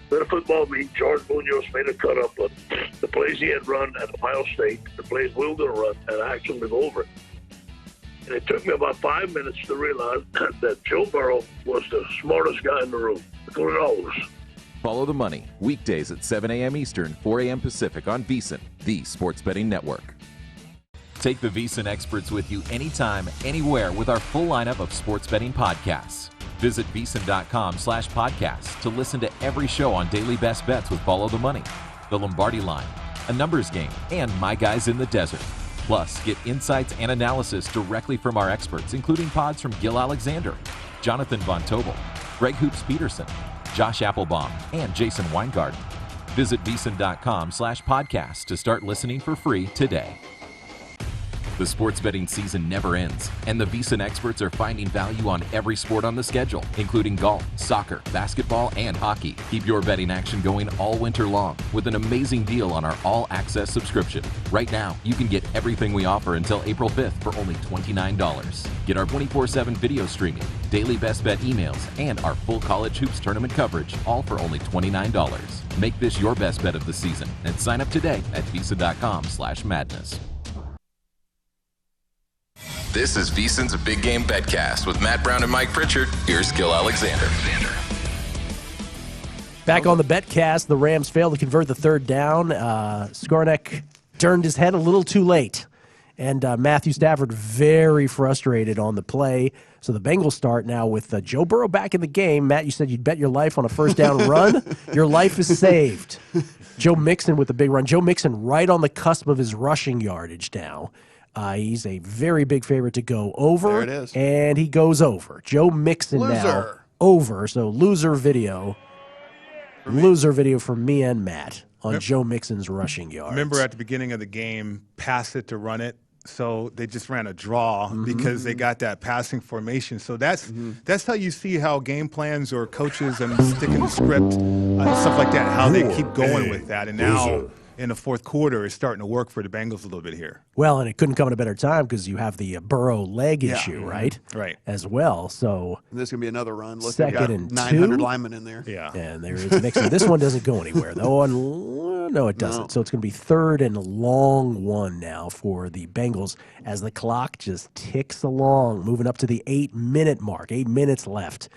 Speaker 16: We had a football meeting. George Munoz made a cut up of the plays he had run at Ohio State, the plays we were going to run, and I asked him to go over it. And it took me about 5 minutes to realize that Joe Burrow was the smartest guy in the room. Who knows?
Speaker 2: Follow the Money, weekdays at 7 a.m. Eastern, 4 a.m. Pacific on VSiN, the Sports Betting Network. Take the VSiN experts with you anytime, anywhere with our full lineup of sports betting podcasts. Visit VSiN.com/podcast to listen to every show on Daily Best Bets with Follow the Money, The Lombardi Line, A Numbers Game, and My Guys in the Desert. Plus, get insights and analysis directly from our experts, including pods from Gil Alexander, Jonathan Von Tobel, Greg Hoops Peterson, Josh Applebaum, and Jason Weingarten. Visit VSiN.com/podcast to start listening for free today. The sports betting season never ends, and the VSiN experts are finding value on every sport on the schedule, including golf, soccer, basketball, and hockey. Keep your betting action going all winter long with an amazing deal on our all-access subscription. Right now, you can get everything we offer until April 5th for only $29. Get our 24/7 video streaming, daily best bet emails, and our full college hoops tournament coverage, all for only $29. Make this your best bet of the season and sign up today at VSiN.com/madness.
Speaker 20: This is VSiN's Big Game BetCast with Matt Brown and Mike Pritchard. Here's Gil Alexander.
Speaker 13: Back on the BetCast, the Rams failed to convert the third down. Skornek turned his head a little too late. And Matthew Stafford very frustrated on the play. So the Bengals start now with Joe Burrow back in the game. Matt, you said you'd bet your life on a first down run. Your life is saved. Joe Mixon with the big run. Joe Mixon right on the cusp of his rushing yardage now. He's a very big favorite to go over.
Speaker 14: There it is.
Speaker 13: And he goes over. Joe Mixon now over. So loser video from me and Matt on Joe Mixon's rushing yards.
Speaker 1: Remember at the beginning of the game, pass it to run it. So they just ran a draw because they got that passing formation. So that's how you see how game plans or coaches and sticking to script and stuff like that, how they keep going with that. And now in the fourth quarter, it's starting to work for the Bengals a little bit here.
Speaker 13: Well, and it couldn't come at a better time because you have the Burrow leg issue, right?
Speaker 1: Right.
Speaker 13: As well. So
Speaker 14: this is going to be another run. Look,
Speaker 13: second and
Speaker 14: 900
Speaker 13: 2.
Speaker 14: linemen in there.
Speaker 1: Yeah.
Speaker 13: And there is Mixon. This one doesn't go anywhere, though. No, it doesn't. So it's going to be third and a long one now for the Bengals as the clock just ticks along, moving up to the 8-minute mark. 8 minutes left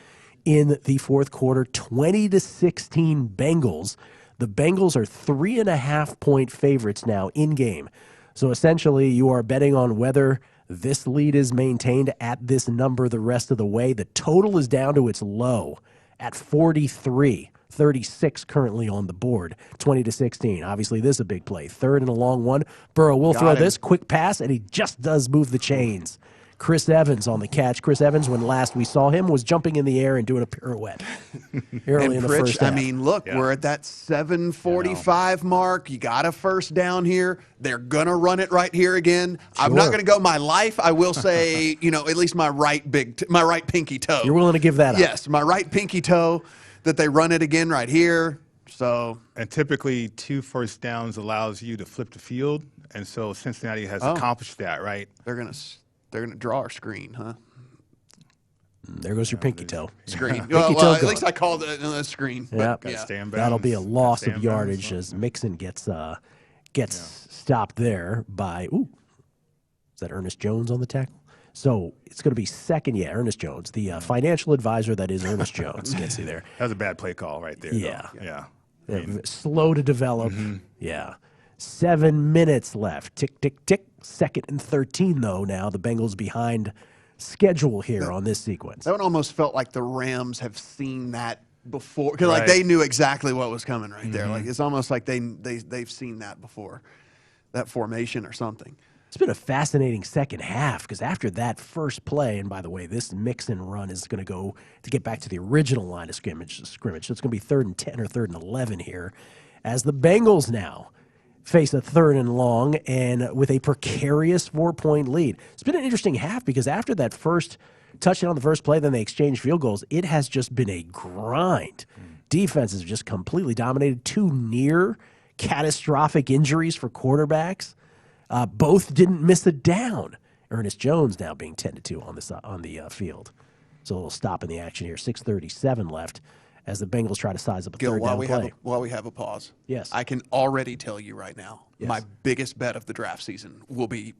Speaker 13: in the fourth quarter. 20-16 Bengals. The Bengals are 3.5-point favorites now in game. So essentially, you are betting on whether this lead is maintained at this number the rest of the way. The total is down to its low at 43. 36 currently on the board, 20-16. Obviously, this is a big play. Third and a long one. Burrow will throw this quick pass, and he just does move the chains. Chris Evans on the catch. Chris Evans, when last we saw him, was jumping in the air and doing a pirouette early in the first half.
Speaker 14: I mean, look, we're at that 7:45 mark. You got a first down here. They're going to run it right here again. Sure. I'm not going to go my life. I will say, at least my right pinky toe.
Speaker 13: You're willing to give that up?
Speaker 14: Yes, my right pinky toe, that they run it again right here. So,
Speaker 1: and typically 2 first downs allows you to flip the field. And so Cincinnati has accomplished that, right?
Speaker 14: They're going to draw our screen, huh?
Speaker 13: There goes your pinky toe.
Speaker 14: Screen. Well, at least I called it a screen.
Speaker 13: Yeah, that'll be a loss of yardage as Mixon gets stopped there by, is that Ernest Jones on the tackle? So it's going to be second, Ernest Jones, the financial advisor that is Ernest Jones, gets you there.
Speaker 1: That was a bad play call right there.
Speaker 13: Yeah. Slow to develop. Yeah. 7 minutes left. Tick, tick, tick. Second and 13, though, now. The Bengals behind schedule here on this sequence.
Speaker 14: That one almost felt like the Rams have seen that before. Because they knew exactly what was coming right there. Like it's almost like they've seen that before, that formation or something.
Speaker 13: It's been a fascinating second half because after that first play, and by the way, this Mixon run is going to go to get back to the original line of scrimmage. So it's going to be 3rd and 10 or 3rd and 11 here as the Bengals now face a 3rd and long and with a precarious 4-point lead. It's been an interesting half because after that first touchdown on the first play, then they exchanged field goals. It has just been a grind. Defenses have just completely dominated. 2 near catastrophic injuries for quarterbacks. Both didn't miss a down. Ernest Jones now being 10-2 on the field. So a little stop in the action here. 6:37 left as the Bengals try to size up a third down play.
Speaker 14: While we have a pause,
Speaker 13: yes,
Speaker 14: I can already tell you right now, my biggest bet of the draft season will be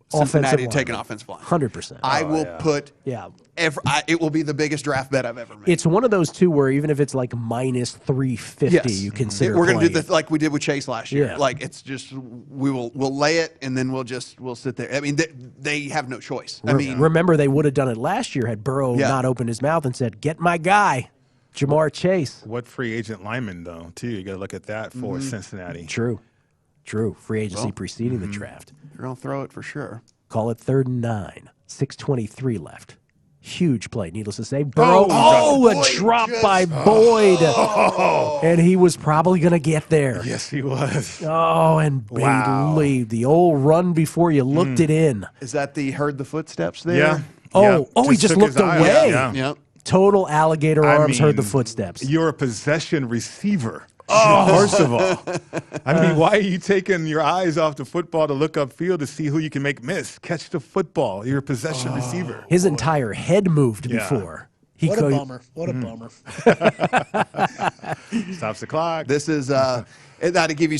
Speaker 14: Cincinnati taking offensive line.
Speaker 13: 100%.
Speaker 14: I will put. It will be the biggest draft bet I've ever made.
Speaker 13: It's one of those two where even if it's like minus 350, you consider.
Speaker 14: We're going to do this like we did with Chase last year. Yeah. Like it's just we'll lay it and then we'll sit there. I mean they have no choice.
Speaker 13: Remember they would have done it last year had Burrow not opened his mouth and said, "Get my guy, Jamar Chase."
Speaker 1: What free agent lineman though? Too, you got to look at that for Cincinnati.
Speaker 13: True. Free agency preceding the draft.
Speaker 14: You're going to throw it for sure.
Speaker 13: Call it 3rd and 9. 6:23 left. Huge play, needless to say. Burrow, a drop by Boyd. And he was probably going to get there.
Speaker 1: Yes, he was.
Speaker 13: Oh, and Bailey, the old run before you looked it in.
Speaker 14: Is that the heard the footsteps there?
Speaker 1: Yeah.
Speaker 13: He just looked away.
Speaker 14: Yeah.
Speaker 13: Total alligator arms, heard the footsteps.
Speaker 1: You're a possession receiver. First of all, I mean, why are you taking your eyes off the football to look upfield to see who you can make miss? Catch the football. You're a possession receiver.
Speaker 13: His entire head moved before.
Speaker 18: What a bummer. What a bummer.
Speaker 1: Stops the clock.
Speaker 14: This is that'd give you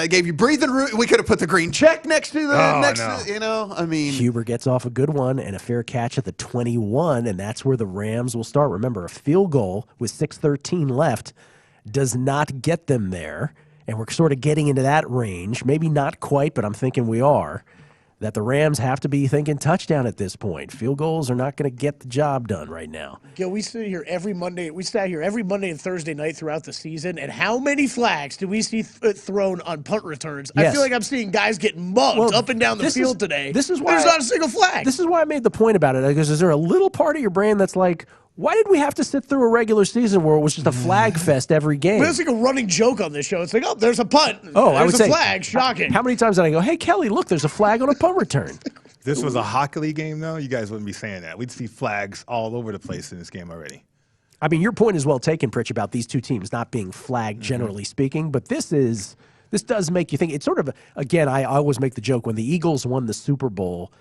Speaker 14: gave you breathing room. We could have put the green check next to the I mean,
Speaker 13: Huber gets off a good one and a fair catch at the 21, and that's where the Rams will start. Remember, a field goal with 6:13 left does not get them there, and we're sort of getting into that range. Maybe not quite, but I'm thinking we are. That the Rams have to be thinking touchdown at this point. Field goals are not going to get the job done right now.
Speaker 18: Gil, we sit here every Monday. We sat here every Monday and Thursday night throughout the season, and how many flags do we see thrown on punt returns?
Speaker 13: Yes.
Speaker 18: I feel like I'm seeing guys getting mugged up and down the field today.
Speaker 13: This is why
Speaker 18: there's not a single flag.
Speaker 13: This is why I made the point about it. Because is there a little part of your brain that's like, why did we have to sit through a regular season where it was just a flag fest every game?
Speaker 18: But it's like a running joke on this show. It's like, oh, there's a punt.
Speaker 13: I would
Speaker 18: there's
Speaker 13: say,
Speaker 18: a flag. Shocking.
Speaker 13: How many times did I go, hey, Kelly, look, there's a flag on a punt return?
Speaker 1: This was a hockey league game, though. You guys wouldn't be saying that. We'd see flags all over the place in this game already.
Speaker 13: I mean, your point is well taken, Pritch, about these two teams not being flagged, generally speaking. But this does make you think. It's sort of, again, I always make the joke when the Eagles won the Super Bowl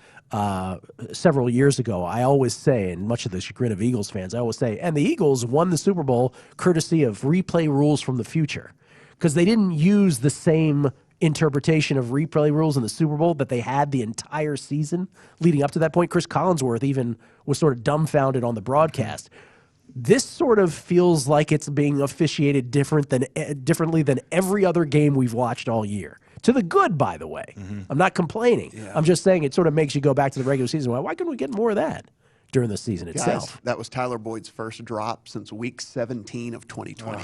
Speaker 13: several years ago, I always say, and much of the chagrin of Eagles fans, I always say, and the Eagles won the Super Bowl courtesy of replay rules from the future, because they didn't use the same interpretation of replay rules in the Super Bowl that they had the entire season leading up to that point. Chris Collinsworth even was sort of dumbfounded on the broadcast. This sort of feels like it's being officiated differently than every other game we've watched all year. To the good, by the way. I'm not complaining. Yeah. I'm just saying it sort of makes you go back to the regular season. Why couldn't we get more of that during the season itself?
Speaker 14: Guys, that was Tyler Boyd's first drop since Week 17 of 2020.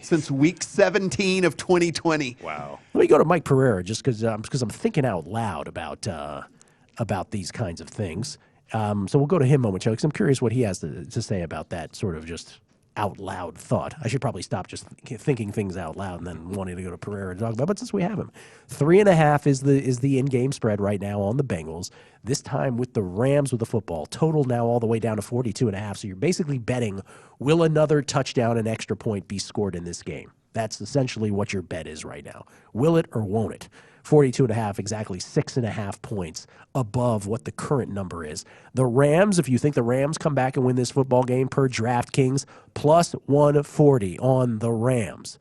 Speaker 14: Since Week 17 of 2020.
Speaker 1: Wow.
Speaker 13: Let me go to Mike Pereira just because I'm thinking out loud about these kinds of things. So we'll go to him momentarily because I'm curious what he has to say about that sort of just out loud thought. I should probably stop just thinking things out loud and then wanting to go to Pereira to talk about. But since we have him, 3.5 is the in-game spread right now on the Bengals. This time with the Rams with the football. Total now all the way down to 42.5. So you're basically betting, will another touchdown and extra point be scored in this game? That's essentially what your bet is right now. Will it or won't it? 42.5, exactly 6.5 points above what the current number is. The Rams, if you think the Rams come back and win this football game per DraftKings, plus 140 on the Rams.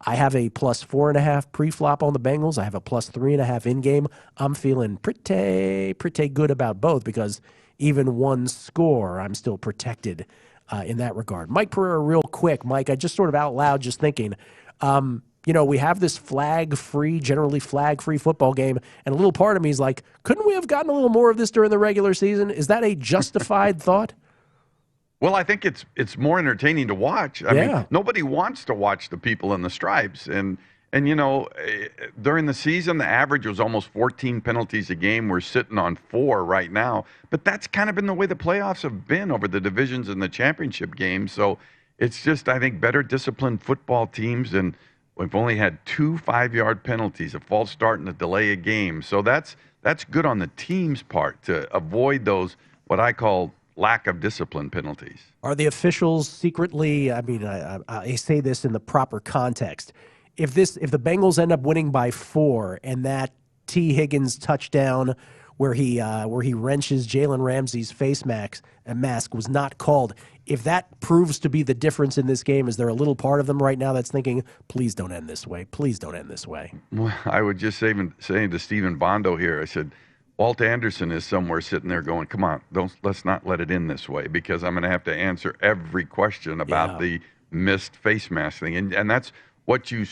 Speaker 13: I have a plus 4.5 pre-flop on the Bengals. I have a plus 3.5 in-game. I'm feeling pretty good about both because even one score, I'm still protected in that regard. Mike Pereira, real quick. Mike, I just sort of out loud just thinking, we have this generally flag-free football game, and a little part of me is like, couldn't we have gotten a little more of this during the regular season? Is that a justified thought?
Speaker 12: Well, I think it's more entertaining to watch. I mean, nobody wants to watch the people in the stripes. And during the season, the average was almost 14 penalties a game. We're sitting on 4 right now. But that's kind of been the way the playoffs have been over the divisions and the championship games. So it's just, I think, better disciplined football teams, and we've only had 2 5-yard penalties, a false start and a delay of game. So that's good on the team's part to avoid those, what I call lack of discipline penalties.
Speaker 13: Are the officials secretly, I say this in the proper context, if the Bengals end up winning by 4 and that T. Higgins touchdown where he wrenches Jalen Ramsey's face mask was not called, if that proves to be the difference in this game, is there a little part of them right now that's thinking, please don't end this way, please don't end this way?
Speaker 12: Well, I would just say to Stephen Bondo here, I said, Walt Anderson is somewhere sitting there going, come on, let's not let it in this way, because I'm going to have to answer every question about the missed face mask thing. And that's what you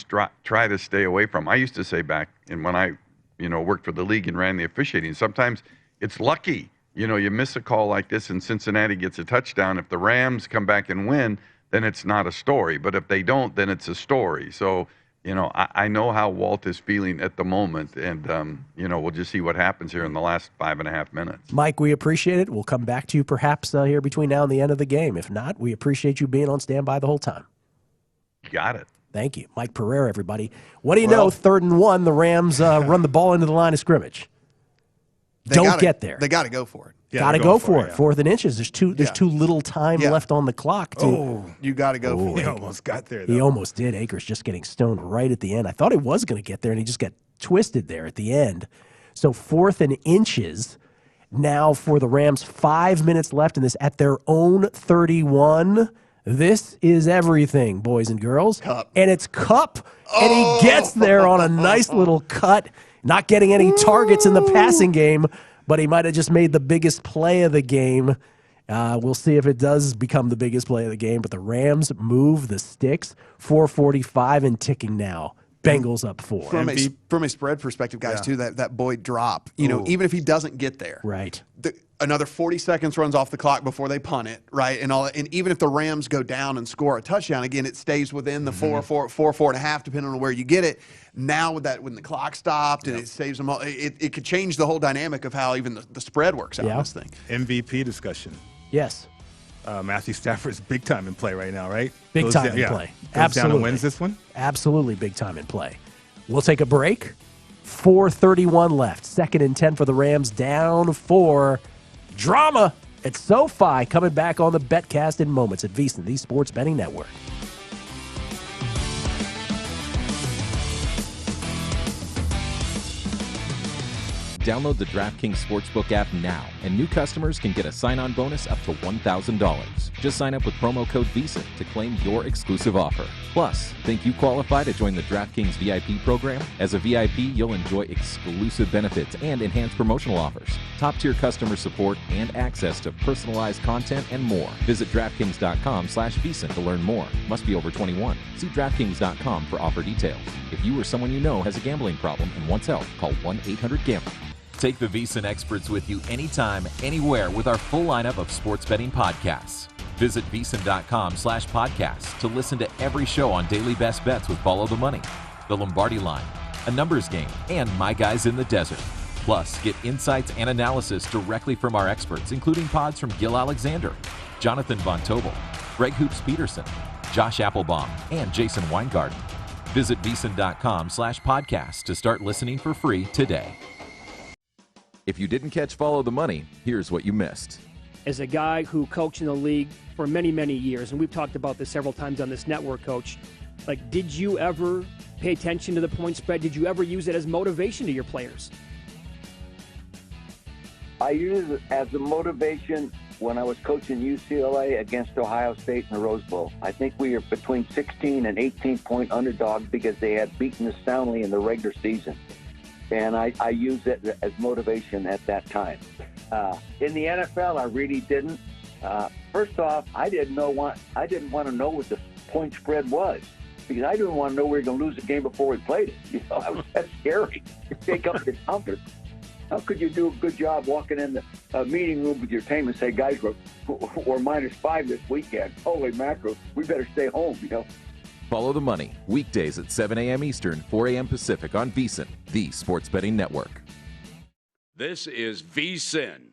Speaker 12: try to stay away from. I used to say back when I worked for the league and ran the officiating, sometimes it's lucky. You miss a call like this and Cincinnati gets a touchdown. If the Rams come back and win, then it's not a story. But if they don't, then it's a story. So I know how Walt is feeling at the moment, and, we'll just see what happens here in the last 5.5 minutes.
Speaker 13: Mike, we appreciate it. We'll come back to you perhaps here between now and the end of the game. If not, we appreciate you being on standby the whole time.
Speaker 12: You got it.
Speaker 13: Thank you. Mike Pereira, everybody. What do you know? 3rd and 1, the Rams run the ball into the line of scrimmage. Don't get there.
Speaker 14: They got to go for it.
Speaker 13: Yeah, got to go for it. 4th and inches. There's too little time
Speaker 14: Yeah.
Speaker 13: left on the clock.
Speaker 14: You got to go for it.
Speaker 1: He almost got there, though.
Speaker 13: He almost did. Akers just getting stoned right at the end. I thought he was going to get there, and he just got twisted there at the end. So 4th and inches now for the Rams. 5 minutes left in this at their own 31. This is everything, boys and girls.
Speaker 14: Cup.
Speaker 13: And it's Cup. And he gets there on a nice little cut, not getting any targets in the passing game, but he might have just made the biggest play of the game. We'll see if it does become the biggest play of the game, but the Rams move the sticks. 4:45 and ticking now. Bengals up 4.
Speaker 14: From a spread perspective, guys, too, that Boyd drop, even if he doesn't get there.
Speaker 13: Right.
Speaker 14: Another 40 seconds runs off the clock before they punt it, right? And even if the Rams go down and score a touchdown, again, it stays within the 4.5, depending on where you get it. Now when the clock stopped and it saves them all, it could change the whole dynamic of how even the spread works out in this thing.
Speaker 1: MVP discussion.
Speaker 13: Yes.
Speaker 1: Matthew Stafford's big time in play right now, right?
Speaker 13: Big time in play.
Speaker 1: Goes down and wins this one?
Speaker 13: Absolutely big time in play. We'll take a break. 4:31 left. 2nd and 10 for the Rams. Down 4. Drama at SoFi. Coming back on the BetCast in moments at VSiN, the Sports Betting Network.
Speaker 2: Download the DraftKings Sportsbook app now, and new customers can get a sign-on bonus up to $1,000. Just sign up with promo code VSiN to claim your exclusive offer. Plus, think you qualify to join the DraftKings VIP program? As a VIP, you'll enjoy exclusive benefits and enhanced promotional offers, top-tier customer support, and access to personalized content and more. Visit DraftKings.com/VSiN to learn more. Must be over 21. See DraftKings.com for offer details. If you or someone you know has a gambling problem and wants help, call 1-800-GAMBLER. Take the VSiN experts with you anytime, anywhere with our full lineup of sports betting podcasts. Visit VSiN.com/podcasts to listen to every show on Daily Best Bets with Follow the Money, The Lombardi Line, A Numbers Game, and My Guys in the Desert. Plus, get insights and analysis directly from our experts, including pods from Gil Alexander, Jonathan Von Tobel, Greg Hoops Peterson, Josh Applebaum, and Jason Weingarten. Visit VSiN.com/podcasts to start listening for free today. If you didn't catch Follow the Money, here's what you missed.
Speaker 8: As a guy who coached in the league for many, many years, and we've talked about this several times on this network, Coach, did you ever pay attention to the point spread? Did you ever use it as motivation to your players?
Speaker 22: I used it as a motivation when I was coaching UCLA against Ohio State in the Rose Bowl. I think we were between 16 and 18-point underdogs because they had beaten us soundly in the regular season. And I used it as motivation at that time. In the NFL, I really didn't. First off, I didn't want to know what the point spread was because I didn't want to know we were going to lose the game before we played it. That's scary. You take up your confidence. How could you do a good job walking in the meeting room with your team and say, guys, we're -5 this weekend. Holy mackerel, we better stay home,
Speaker 2: Follow the Money, weekdays at 7 a.m. Eastern, 4 a.m. Pacific on VSiN, the Sports Betting Network.
Speaker 3: This is VSiN,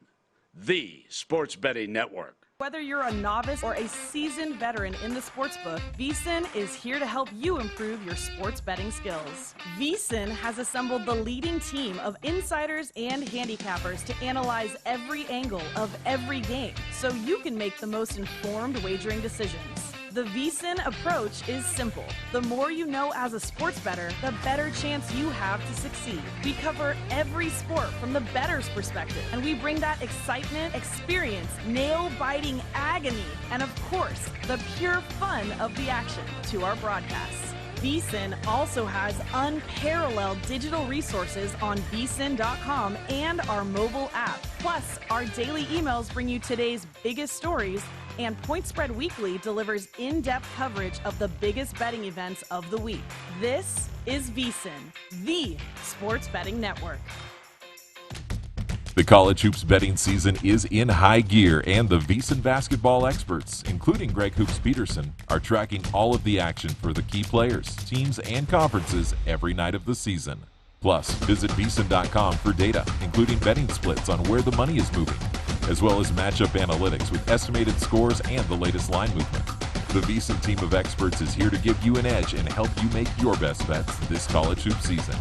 Speaker 3: the Sports Betting Network.
Speaker 4: Whether you're a novice or a seasoned veteran in the sportsbook, VSiN is here to help you improve your sports betting skills. VSiN has assembled the leading team of insiders and handicappers to analyze every angle of every game so you can make the most informed wagering decisions. The VSiN approach is simple. The more you know as a sports bettor, the better chance you have to succeed. We cover every sport from the bettor's perspective, and we bring that excitement, experience, nail-biting agony, and of course, the pure fun of the action to our broadcasts. VSiN also has unparalleled digital resources on VSiN.com and our mobile app. Plus, our daily emails bring you today's biggest stories, and Point Spread Weekly delivers in-depth coverage of the biggest betting events of the week. This is VSiN, the Sports Betting Network.
Speaker 2: The college hoops betting season is in high gear, and the VSiN basketball experts, including Greg Hoops Peterson, are tracking all of the action for the key players, teams, and conferences every night of the season. Plus, visit VSiN.com for data, including betting splits on where the money is moving, as well as matchup analytics with estimated scores and the latest line movement. The VSiN team of experts is here to give you an edge and help you make your best bets this college hoop season.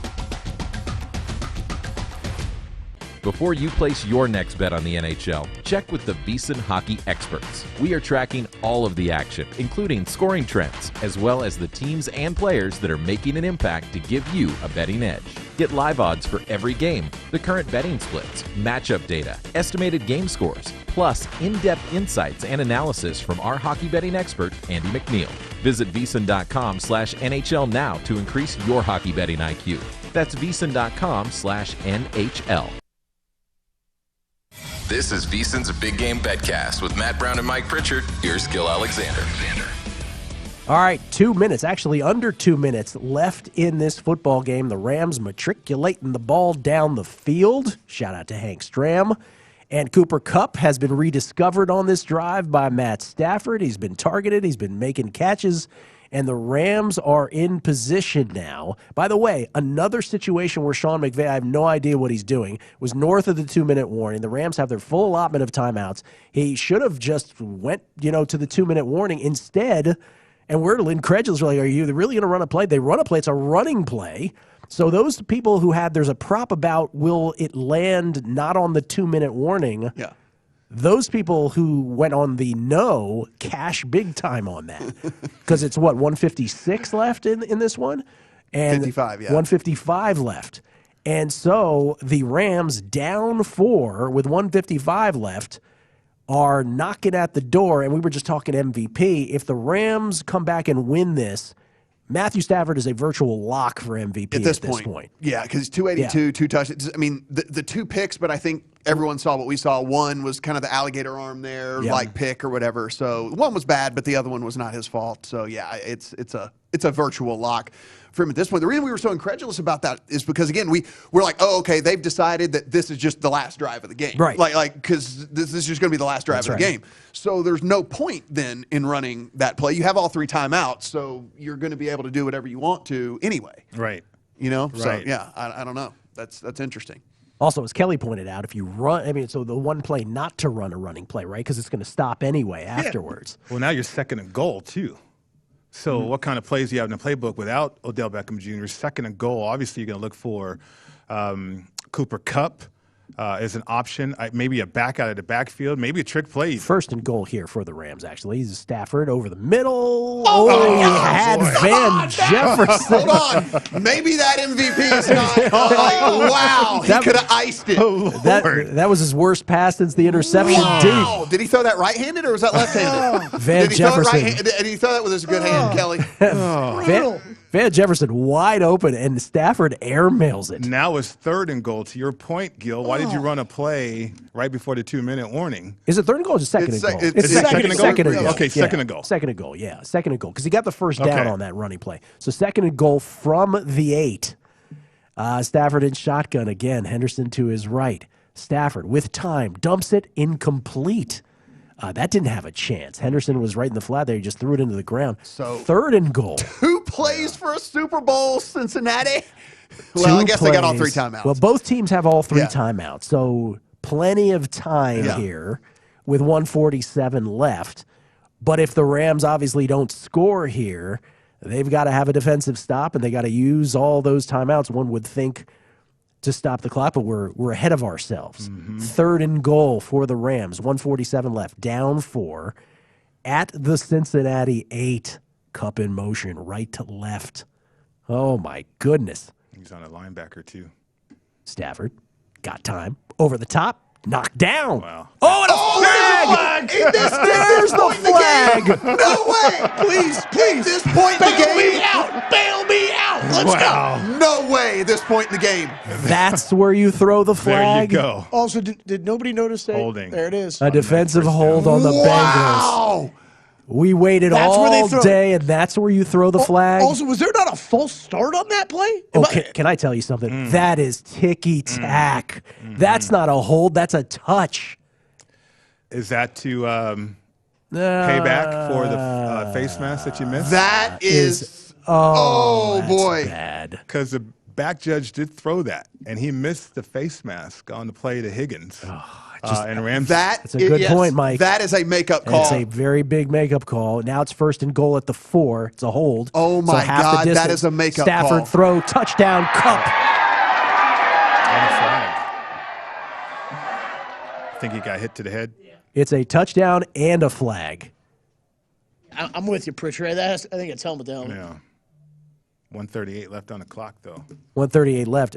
Speaker 2: Before you place your next bet on the NHL, check with the VSiN hockey experts. We are tracking all of the action, including scoring trends, as well as the teams and players that are making an impact to give you a betting edge. Get live odds for every game, the current betting splits, matchup data, estimated game scores, plus in-depth insights and analysis from our hockey betting expert, Andy McNeil. Visit VSiN.com/NHL now to increase your hockey betting IQ. That's VSiN.com/NHL.
Speaker 20: This is VSiN's Big Game BetCast with Matt Brown and Mike Pritchard. Here's Gil Alexander.
Speaker 13: All right, 2 minutes, actually under 2 minutes left in this football game. The Rams matriculating the ball down the field. Shout out to Hank Stram. And Cooper Kupp has been rediscovered on this drive by Matt Stafford. He's been targeted. He's been making catches. And the Rams are in position now. By the way, another situation where Sean McVay, I have no idea what he's doing, was north of the 2-minute warning. The Rams have their full allotment of timeouts. He should have just went, to the 2-minute warning instead. And we're incredulous. We're like, are you really going to run a play? They run a play. It's a running play. So those people who there's a prop about will it land not on the 2-minute warning.
Speaker 14: Yeah.
Speaker 13: Those people who went on the no cash big time on that because it's 156 left in this one, and
Speaker 14: 55, yeah,
Speaker 13: 155 left, and so the Rams down 4 with 155 left are knocking at the door. And we were just talking MVP. If the Rams come back and win this, Matthew Stafford is a virtual lock for MVP at this point.
Speaker 14: Yeah, because 282, 2 touchdowns. I mean, the 2 picks, but I think everyone saw what we saw. One was kind of the alligator arm there, like pick or whatever. So one was bad, but the other one was not his fault. So yeah, it's a virtual lock for him at this point. The reason we were so incredulous about that is because, again, we're like, oh, okay, they've decided that this is just the last drive of the game.
Speaker 13: Right.
Speaker 14: Like because this is just going to be the last drive of the game. So there's no point then in running that play. You have all 3 timeouts, so you're going to be able to do whatever you want to anyway.
Speaker 1: Right.
Speaker 14: So yeah, I don't know. That's interesting.
Speaker 13: Also, as Kelly pointed out, if you run, so the one play not to run a running play, right? Because it's going to stop anyway afterwards.
Speaker 1: Well, now you're second and goal, too. So what kind of plays do you have in the playbook without Odell Beckham Jr.? Second and goal, obviously you're going to look for Cooper Kupp as an option, maybe a back out of the backfield, maybe a trick play.
Speaker 13: First and goal here for the Rams, actually. He's Stafford over the middle. He had Van Jefferson.
Speaker 14: Hold on. Maybe that MVP is not. Wow. He could have iced it.
Speaker 13: That was his worst pass since the interception deep.
Speaker 14: Did he throw that right-handed or was that left-handed?
Speaker 13: Van Jefferson.
Speaker 14: Did he throw that with his good hand, Kelly?
Speaker 13: Van Jefferson wide open, and Stafford airmails it.
Speaker 1: Now it's third and goal. To your point, Gil, why did you run a play right before the 2-minute warning?
Speaker 13: Is it third and goal or is it second and goal?
Speaker 14: It's second and goal.
Speaker 1: Second and goal. Okay, second and goal.
Speaker 13: Second and goal, yeah. Second and goal, because he got the first down on that running play. So second and goal from the 8. Stafford in shotgun again. Henderson to his right. Stafford with time. Dumps it incomplete. That didn't have a chance. Henderson was right in the flat there. He just threw it into the ground.
Speaker 14: So
Speaker 13: third and goal.
Speaker 14: 2 plays for a Super Bowl, Cincinnati. Well, I guess they got all 3 timeouts.
Speaker 13: Well, both teams have all 3 timeouts. So plenty of time here with 147 left. But if the Rams obviously don't score here, they've got to have a defensive stop, and they got to use all those timeouts, one would think, to stop the clock, but we're ahead of ourselves. Third and goal for the Rams, 147 left, down 4 at the Cincinnati 8. Kupp in motion, right to left. Oh my goodness.
Speaker 1: He's on a linebacker too.
Speaker 13: Stafford got time over the top, knocked down.
Speaker 1: Wow.
Speaker 13: Oh, and a flag! There's the flag.
Speaker 14: No way! Please, this point in the game. Bail me out. Let's go. No way at this point in the game.
Speaker 13: That's where you throw the flag.
Speaker 1: There you go.
Speaker 18: Also, did nobody notice that?
Speaker 1: Holding.
Speaker 18: There it is.
Speaker 13: A defensive hold on the Bengals. We waited all day, and that's where you throw the flag.
Speaker 18: Also, was there not a false start on that play?
Speaker 13: Can I tell you something? That is ticky-tack. That's not a hold. That's a touch.
Speaker 1: Is that to pay back for the face mask that you missed?
Speaker 14: That is oh boy.
Speaker 13: Bad.
Speaker 1: Because the back judge did throw that, and he missed the face mask on the play to Higgins. And Rams.
Speaker 13: That's a good point, Mike.
Speaker 14: That is a makeup call.
Speaker 13: It's a very big makeup call. Now it's 1st and goal at the 4. It's a hold.
Speaker 14: Oh, my God. That is a makeup call.
Speaker 13: Stafford throw, touchdown, Cup.
Speaker 1: And a flag. I think he got hit to the head.
Speaker 13: It's a touchdown and a flag.
Speaker 18: I'm with you, Pritchard. I think it's helmet to helmet.
Speaker 1: Yeah. 1:38 left on the clock, though.
Speaker 13: 1:38 left.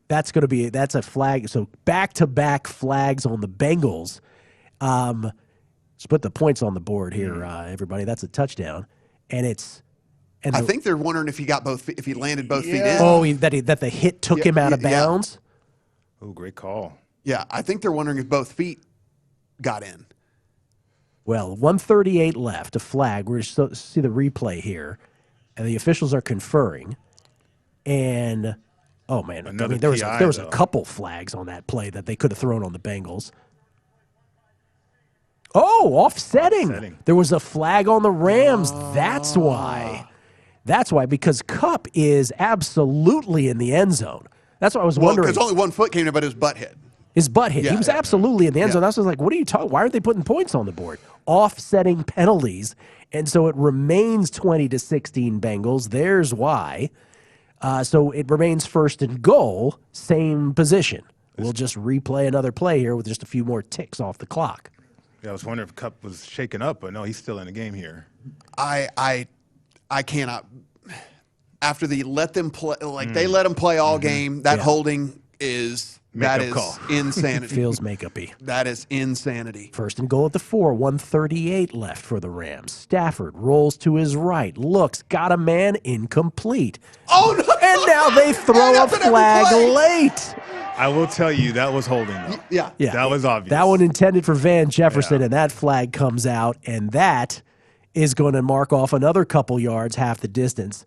Speaker 13: That's a flag. So back-to-back flags on the Bengals. Let's put the points on the board here, everybody. That's a touchdown, and I
Speaker 14: think they're wondering if he landed both feet in.
Speaker 13: Oh, that the hit took him out of bounds.
Speaker 1: Oh, great call.
Speaker 14: Yeah, I think they're wondering if both feet got in.
Speaker 13: Well, 1:38 left. A flag. We're going to see the replay here, and the officials are conferring, and. Oh, man. There was a couple flags on that play that they could have thrown on the Bengals. Oh, offsetting. There was a flag on the Rams. That's why. Because Kupp is absolutely in the end zone. That's what I was wondering.
Speaker 14: Because only 1 foot came in, but his butt hit.
Speaker 13: His butt hit. He was absolutely in the end zone. I was like, what are you talking? Why aren't they putting points on the board? Offsetting penalties. And so it remains 20-16 Bengals. There's why. So it remains 1st and goal, same position. We'll just replay another play here with just a few more ticks off the clock.
Speaker 1: Yeah, I was wondering if Kupp was shaken up, but no, he's still in the game here.
Speaker 14: I cannot. After they let them play, they let them play all game. That holding is insanity.
Speaker 13: Feels makeup-y.
Speaker 14: That is insanity.
Speaker 13: 1st and goal at the 4. 1:38 left for the Rams. Stafford rolls to his right. Looks, got a man, incomplete.
Speaker 14: Oh, no.
Speaker 13: And now they throw a flag late.
Speaker 1: I will tell you, that was holding, though.
Speaker 14: Yeah.
Speaker 1: That was obvious.
Speaker 13: That one intended for Van Jefferson, and that flag comes out, and that is going to mark off another couple yards, half the distance.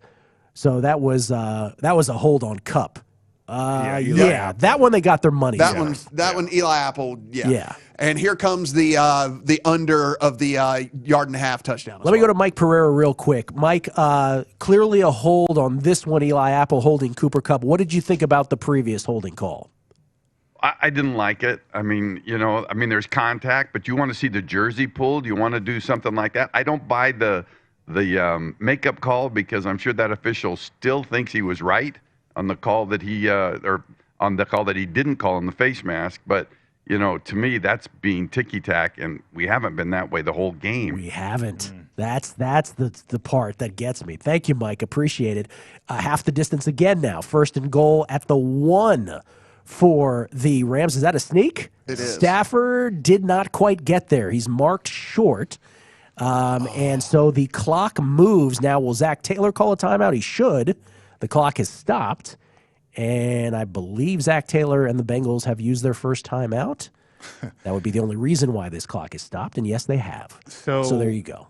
Speaker 13: So that was a hold on Kupp. That one they got their money.
Speaker 14: That one, Eli Apple. Yeah. And here comes the under of the 1.5-yard touchdown.
Speaker 13: Let me go to Mike Pereira real quick. Mike, clearly a hold on this one. Eli Apple holding Cooper Kupp. What did you think about the previous holding call?
Speaker 12: I didn't like it. I mean, there's contact, but you want to see the jersey pulled. You want to do something like that. I don't buy the makeup call because I'm sure that official still thinks he was right on the call that he didn't call on the face mask. But, to me, that's being ticky-tack, and we haven't been that way the whole game.
Speaker 13: We haven't. That's the part that gets me. Thank you, Mike. Appreciate it. Half the distance again now. 1st and goal at the 1 for the Rams. Is that a sneak?
Speaker 14: It is.
Speaker 13: Stafford did not quite get there. He's marked short. And so the clock moves. Now, will Zach Taylor call a timeout? He should. The clock has stopped, and I believe Zach Taylor and the Bengals have used their first timeout. That would be the only reason why this clock is stopped, and yes, they have. So there you go.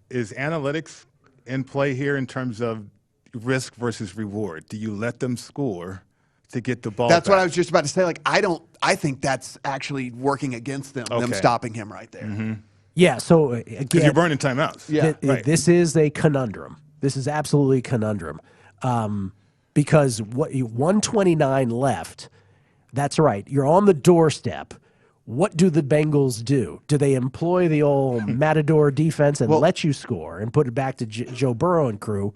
Speaker 1: Is analytics in play here in terms of risk versus reward? Do you let them score to get the ball
Speaker 14: That's
Speaker 1: back?
Speaker 14: what I was just about to say. I think that's actually working against them, them stopping him right there.
Speaker 1: Mm-hmm.
Speaker 13: Yeah, so again.
Speaker 1: Because you're burning timeouts.
Speaker 14: Yeah,
Speaker 1: right.
Speaker 13: This is a conundrum. This is absolutely a conundrum. Because 129 left, that's right. You're on the doorstep. What do the Bengals do? Do they employ the old Matador defense and let you score and put it back to Joe Burrow and crew?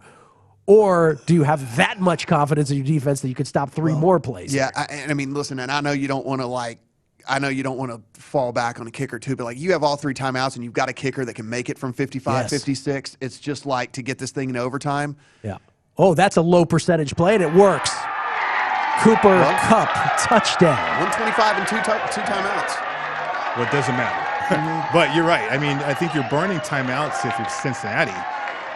Speaker 13: Or do you have that much confidence in your defense that you could stop three more plays?
Speaker 14: Yeah, listen, and I know you don't want to fall back on a kicker too, but you have all 3 timeouts and you've got a kicker that can make it from 55, 56. It's just to get this thing in overtime.
Speaker 13: Yeah. Oh, that's a low percentage play, and it works. Cooper Kupp, touchdown.
Speaker 14: 125 and two timeouts.
Speaker 1: Well, it doesn't matter. But you're right. I think you're burning timeouts if you're Cincinnati,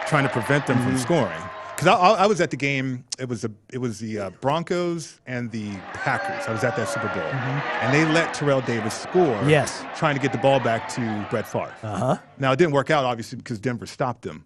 Speaker 1: trying to prevent them from scoring. Because I was at the game. It was the Broncos and the Packers. I was at that Super Bowl, and they let Terrell Davis score.
Speaker 13: Yes,
Speaker 1: trying to get the ball back to Brett Favre. Now it didn't work out, obviously, because Denver stopped him.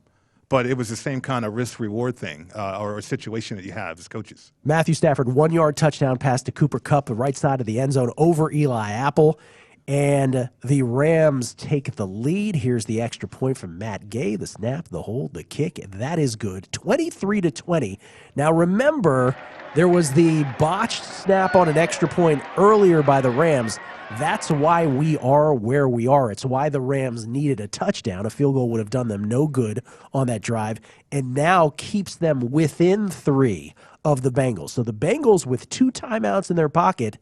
Speaker 1: But it was the same kind of risk-reward thing or situation that you have as coaches.
Speaker 13: Matthew Stafford, 1-yard touchdown pass to Cooper Kupp, the right side of the end zone over Eli Apple. And the Rams take the lead. Here's the extra point from Matt Gay, the snap, the hold, the kick. That is good. 23-20. Now remember, there was the botched snap on an extra point earlier by the Rams. That's why we are where we are. It's why the Rams needed a touchdown. A field goal would have done them no good on that drive, and now keeps them within 3 of the Bengals. So the Bengals, with 2 timeouts in their pocket,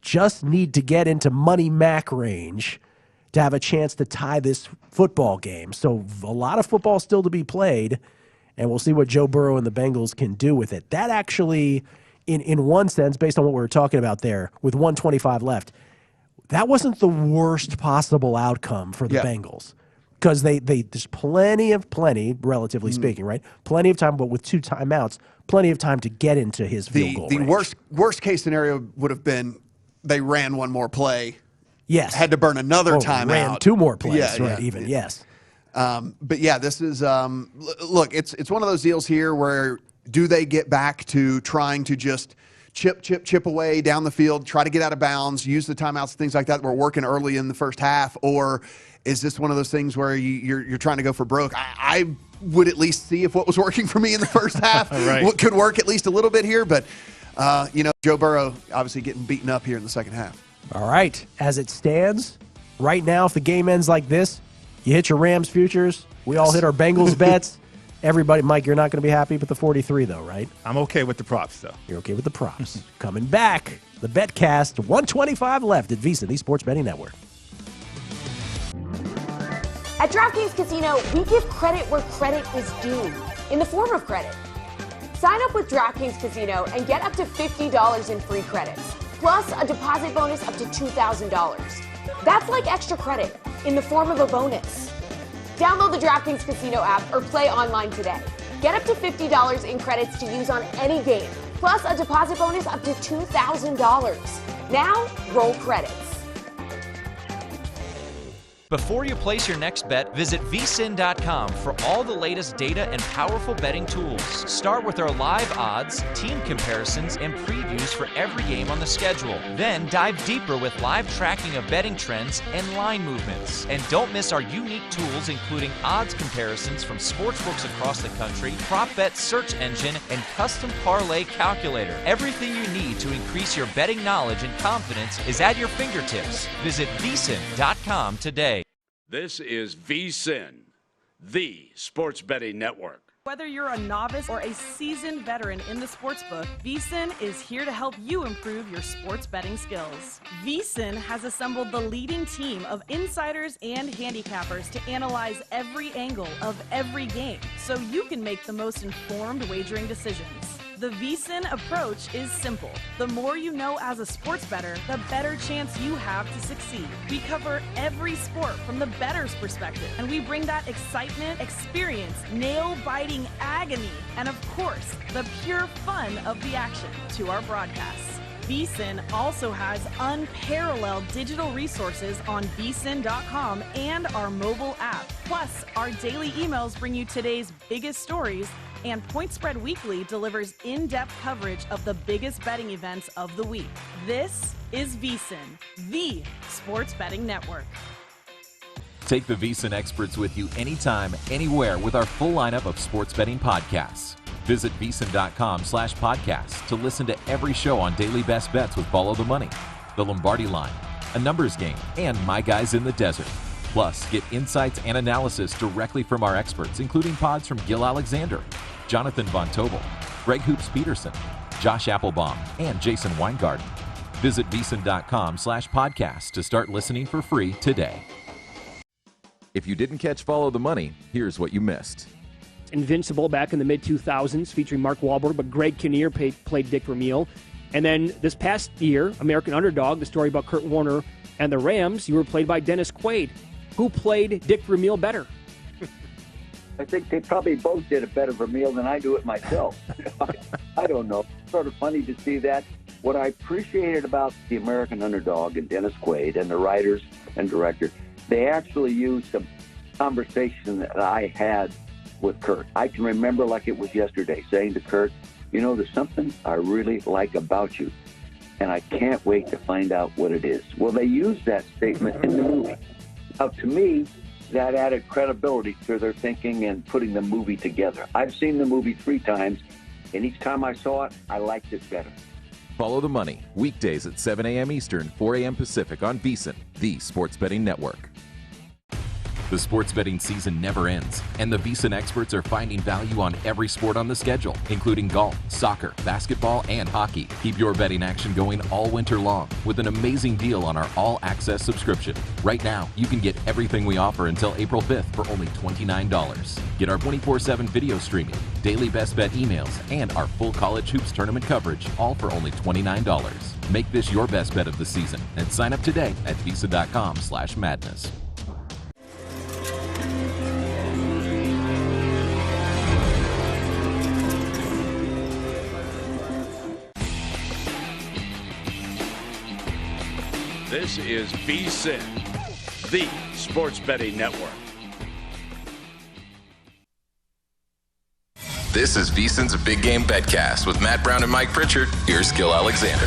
Speaker 13: just need to get into Money Mac range to have a chance to tie this football game. So a lot of football still to be played, and we'll see what Joe Burrow and the Bengals can do with it. That actually, in one sense, based on what we were talking about there, with 1:25 left, that wasn't the worst possible outcome for the Bengals, because there's plenty, relatively speaking, right? Plenty of time, but with 2 timeouts, plenty of time to get into his field goal range.
Speaker 14: The worst case scenario would have been they ran one more play.
Speaker 13: Yes.
Speaker 14: Had to burn another timeout.
Speaker 13: Ran 2 more plays, yes.
Speaker 14: But yeah, this is look, it's one of those deals here where do they get back to trying to just chip away down the field, try to get out of bounds, use the timeouts, things like that were working early in the first half, or is this one of those things where you're trying to go for broke? I would at least see if what was working for me in the first half what could work at least a little bit here, but Joe Burrow obviously getting beaten up here in the second half.
Speaker 13: All right, as it stands right now, if the game ends like this, you hit your Rams futures, we all hit our Bengals bets. Everybody, Mike, you're not going to be happy with the 43, though, right?
Speaker 1: I'm okay with the props, though.
Speaker 13: You're okay with the props. Coming back, the BetCast, 125 left at VSiN, the Sports Betting Network.
Speaker 19: At DraftKings Casino, we give credit where credit is due, in the form of credit. Sign up with DraftKings Casino and get up to $50 in free credits, plus a deposit bonus up to $2,000. That's like extra credit in the form of a bonus. Download the DraftKings Casino app or play online today. Get up to $50 in credits to use on any game, plus a deposit bonus up to $2,000. Now, roll credits.
Speaker 7: Before you place your next bet, visit VSiN.com for all the latest data and powerful betting tools. Start with our live odds, team comparisons, and previews for every game on the schedule. Then dive deeper with live tracking of betting trends and line movements. And don't miss our unique tools, including odds comparisons from sportsbooks across the country, prop bet search engine, and custom parlay calculator. Everything you need to increase your betting knowledge and confidence is at your fingertips. Visit VSiN.com today.
Speaker 3: This is VSiN, the Sports Betting Network.
Speaker 4: Whether you're a novice or a seasoned veteran in the sportsbook, VSiN is here to help you improve your sports betting skills. VSiN has assembled the leading team of insiders and handicappers to analyze every angle of every game, so you can make the most informed wagering decisions. The VSiN approach is simple. The more you know as a sports bettor, the better chance you have to succeed. We cover every sport from the bettor's perspective, and we bring that excitement, experience, nail-biting agony, and of course, the pure fun of the action to our broadcasts. VSiN also has unparalleled digital resources on VSiN.com and our mobile app. Plus, our daily emails bring you today's biggest stories, and Point Spread Weekly delivers in-depth coverage of the biggest betting events of the week. This is VSiN, the Sports Betting Network.
Speaker 2: Take the VSiN experts with you anytime, anywhere with our full lineup of sports betting podcasts. Visit VSiN.com/podcast to listen to every show on Daily Best Bets with Follow the Money, The Lombardi Line, A Numbers Game, and My Guys in the Desert. Plus, get insights and analysis directly from our experts, including pods from Gil Alexander, Jonathan Von Tobel, Greg Hoops Peterson, Josh Applebaum, and Jason Weingarten. Visit VSiN.com/podcast to start listening for free today. If you didn't catch Follow the Money, here's what you missed.
Speaker 8: Invincible back in the mid-2000s, featuring Mark Wahlberg, but Greg Kinnear played Dick Vermeil. And then this past year, American Underdog, the story about Kurt Warner and the Rams, you were played by Dennis Quaid. Who played Dick Vermeil better?
Speaker 22: I think they probably both did it better Vermeil than I do it myself. I don't know. It's sort of funny to see that. What I appreciated about the American Underdog and Dennis Quaid and the writers and director, they actually used some conversation that I had with Kurt. I can remember like it was yesterday, saying to Kurt, you know, there's something I really like about you, and I can't wait to find out what it is. Well, they used that statement in the movie. Now, to me, that added credibility to their thinking and putting the movie together. I've seen the movie 3 times, and each time I saw it, I liked it better.
Speaker 2: Follow the money weekdays at 7 a.m. Eastern, 4 a.m. Pacific on VSiN, the sports betting network. The sports betting season never ends, and the VSiN experts are finding value on every sport on the schedule, including golf, soccer, basketball, and hockey. Keep your betting action going all winter long with an amazing deal on our all-access subscription. Right now, you can get everything we offer until April 5th for only $29. Get our 24/7 video streaming, daily best bet emails, and our full college hoops tournament coverage, all for only $29. Make this your best bet of the season and sign up today at visa.com/madness.
Speaker 3: This is VSiN, the sports betting network.
Speaker 20: This is VSiN's Big Game BetCast with Matt Brown and Mike Pritchard. Here's Gil Alexander.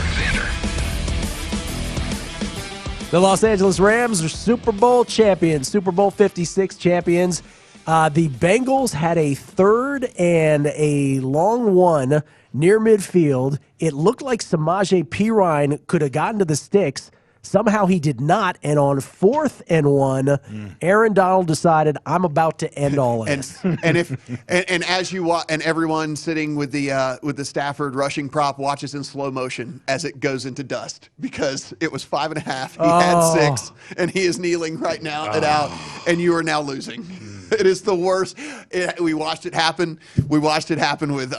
Speaker 13: The Los Angeles Rams are Super Bowl champions, Super Bowl 56 champions. The Bengals had a 3rd and a long one near midfield. It looked like Samaje Perine could have gotten to the sticks. Somehow he did not, and on 4th and 1, Aaron Donald decided, I'm about to end all of this.
Speaker 14: And as you watch, and everyone sitting with the Stafford rushing prop watches in slow motion as it goes into dust, because it was 5.5. He had 6, and he is kneeling right now and out, and you are now losing. It is the worst. We watched it happen. We watched it happen with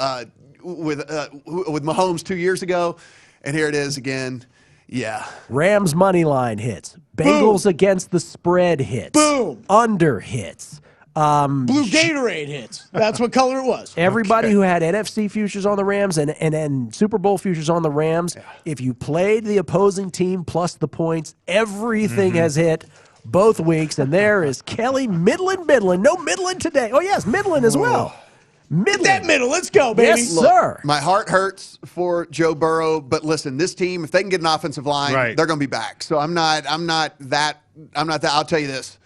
Speaker 14: Mahomes 2 years ago, and here it is again. Yeah.
Speaker 13: Rams money line hits. Bengals against the spread hits.
Speaker 18: Boom.
Speaker 13: Under hits.
Speaker 18: Blue Gatorade hits. That's what color it was.
Speaker 13: Everybody who had NFC futures on the Rams and Super Bowl futures on the Rams, if you played the opposing team plus the points, everything has hit both weeks. And there is Kelly Midland. No Midland today. Oh, yes, Midland as well.
Speaker 18: Get that middle. Let's go, baby.
Speaker 13: Yes, sir.
Speaker 14: My heart hurts for Joe Burrow, but listen, this team, if they can get an offensive line, they're going to be back. So I'm not that. I'll tell you this.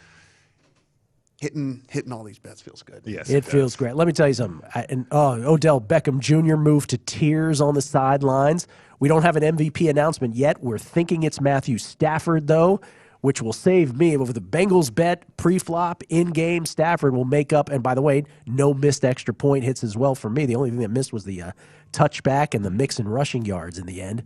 Speaker 14: Hitting all these bets feels good.
Speaker 13: Yes, it feels great. Let me tell you something. Odell Beckham Jr. moved to tears on the sidelines. We don't have an MVP announcement yet. We're thinking it's Matthew Stafford, though, which will save me over the Bengals bet pre-flop in-game. Stafford will make up. And by the way, no missed extra point hits as well for me. The only thing that missed was the touchback and the mix in rushing yards in the end.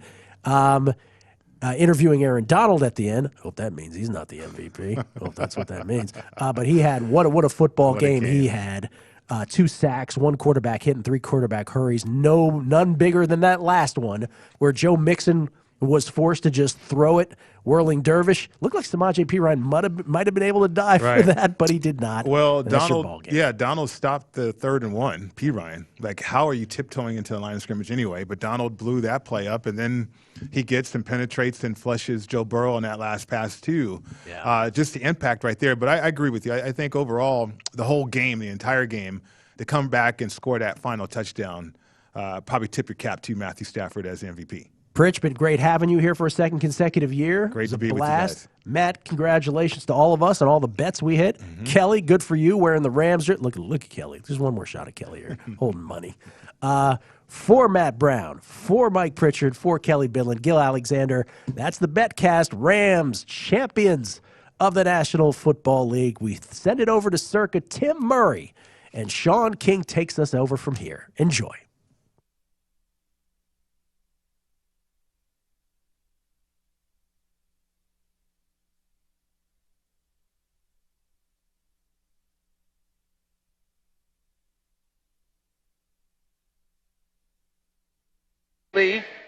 Speaker 13: Interviewing Aaron Donald at the end. Hope that means he's not the MVP. Hope that's what that means. But he had what a football game he had. 2 sacks, 1 quarterback hit, and 3 quarterback hurries. None bigger than that last one, where Joe Mixon was forced to just throw it, whirling dervish. Looked like Samaje Perine might have been able to die for that, but he did not.
Speaker 1: Well, Donald stopped the 3rd and 1, Perine. Like, how are you tiptoeing into the line of scrimmage anyway? But Donald blew that play up, and then he gets and penetrates and flushes Joe Burrow on that last pass too. Yeah. Just the impact right there. But I agree with you. I think overall, the whole game, the entire game, to come back and score that final touchdown, probably tip your cap to Matthew Stafford as MVP.
Speaker 13: Pritch, been great having you here for a second consecutive year.
Speaker 1: Great to be with you
Speaker 13: guys. Matt, congratulations to all of us on all the bets we hit. Kelly, good for you wearing the Rams jersey. Look at Kelly. There's one more shot of Kelly here, holding money. For Matt Brown, for Mike Pritchard, for Kelly Bidlin, Gil Alexander, that's the BetCast. Rams, champions of the National Football League. We send it over to Circa Tim Murray, and Sean King takes us over from here. Enjoy.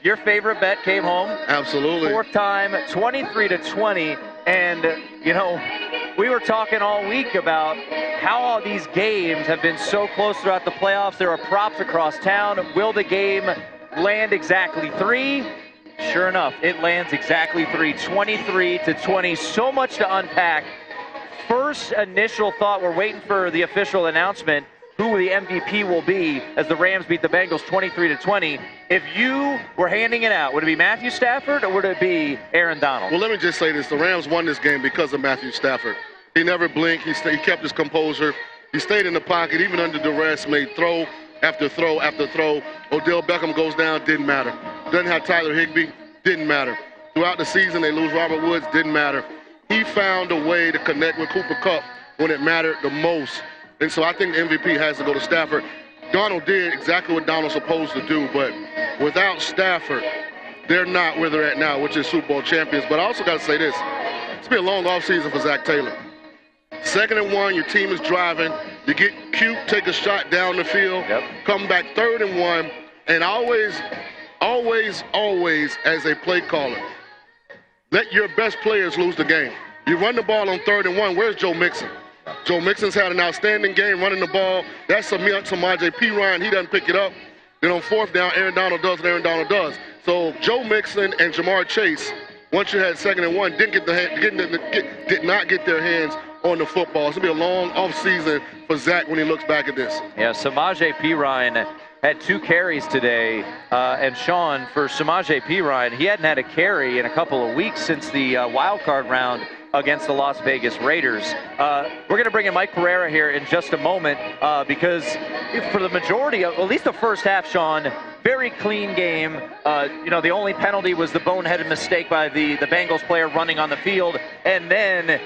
Speaker 9: Your favorite bet came home.
Speaker 11: Absolutely.
Speaker 9: 4th time, 23-20, and we were talking all week about how all these games have been so close throughout the playoffs. There are props across town. Will the game land exactly 3? Sure enough, it lands exactly 3, 23-20. So much to unpack. First initial thought, we're waiting for the official announcement, who the MVP will be as the Rams beat the Bengals 23-20. If you were handing it out, would it be Matthew Stafford or would it be Aaron Donald?
Speaker 5: Well, let me just say this. The Rams won this game because of Matthew Stafford. He never blinked. He kept his composure. He stayed in the pocket, even under duress, made throw after throw after throw. Odell Beckham goes down, didn't matter. Doesn't have Tyler Higbee, didn't matter. Throughout the season, they lose Robert Woods, didn't matter. He found a way to connect with Cooper Kupp when it mattered the most. And so I think the MVP has to go to Stafford. Donald did exactly what Donald's supposed to do, but without Stafford, they're not where they're at now, which is Super Bowl champions. But I also got to say this. It's been a long offseason for Zach Taylor. 2nd and 1, your team is driving. You get cute, take a shot down the field, come back 3rd and 1, and always, as a play caller, let your best players lose the game. You run the ball on 3rd and 1. Where's Joe Mixon? Joe Mixon's had an outstanding game running the ball. That's Samaje Perine. He doesn't pick it up. Then on 4th down, Aaron Donald does what Aaron Donald does. So Joe Mixon and Jamar Chase, once you had 2nd and 1, did not get their hands on the football. It's going to be a long offseason for Zach when he looks back at this.
Speaker 9: Yeah, Samaje Perine had 2 carries today. And Sean, for Samaje Perine, he hadn't had a carry in a couple of weeks since the wild card round against the Las Vegas Raiders. We're going to bring in Mike Pereira here in just a moment because for the majority of, at least the first half, Sean, very clean game. The only penalty was the boneheaded mistake by the Bengals player running on the field. And then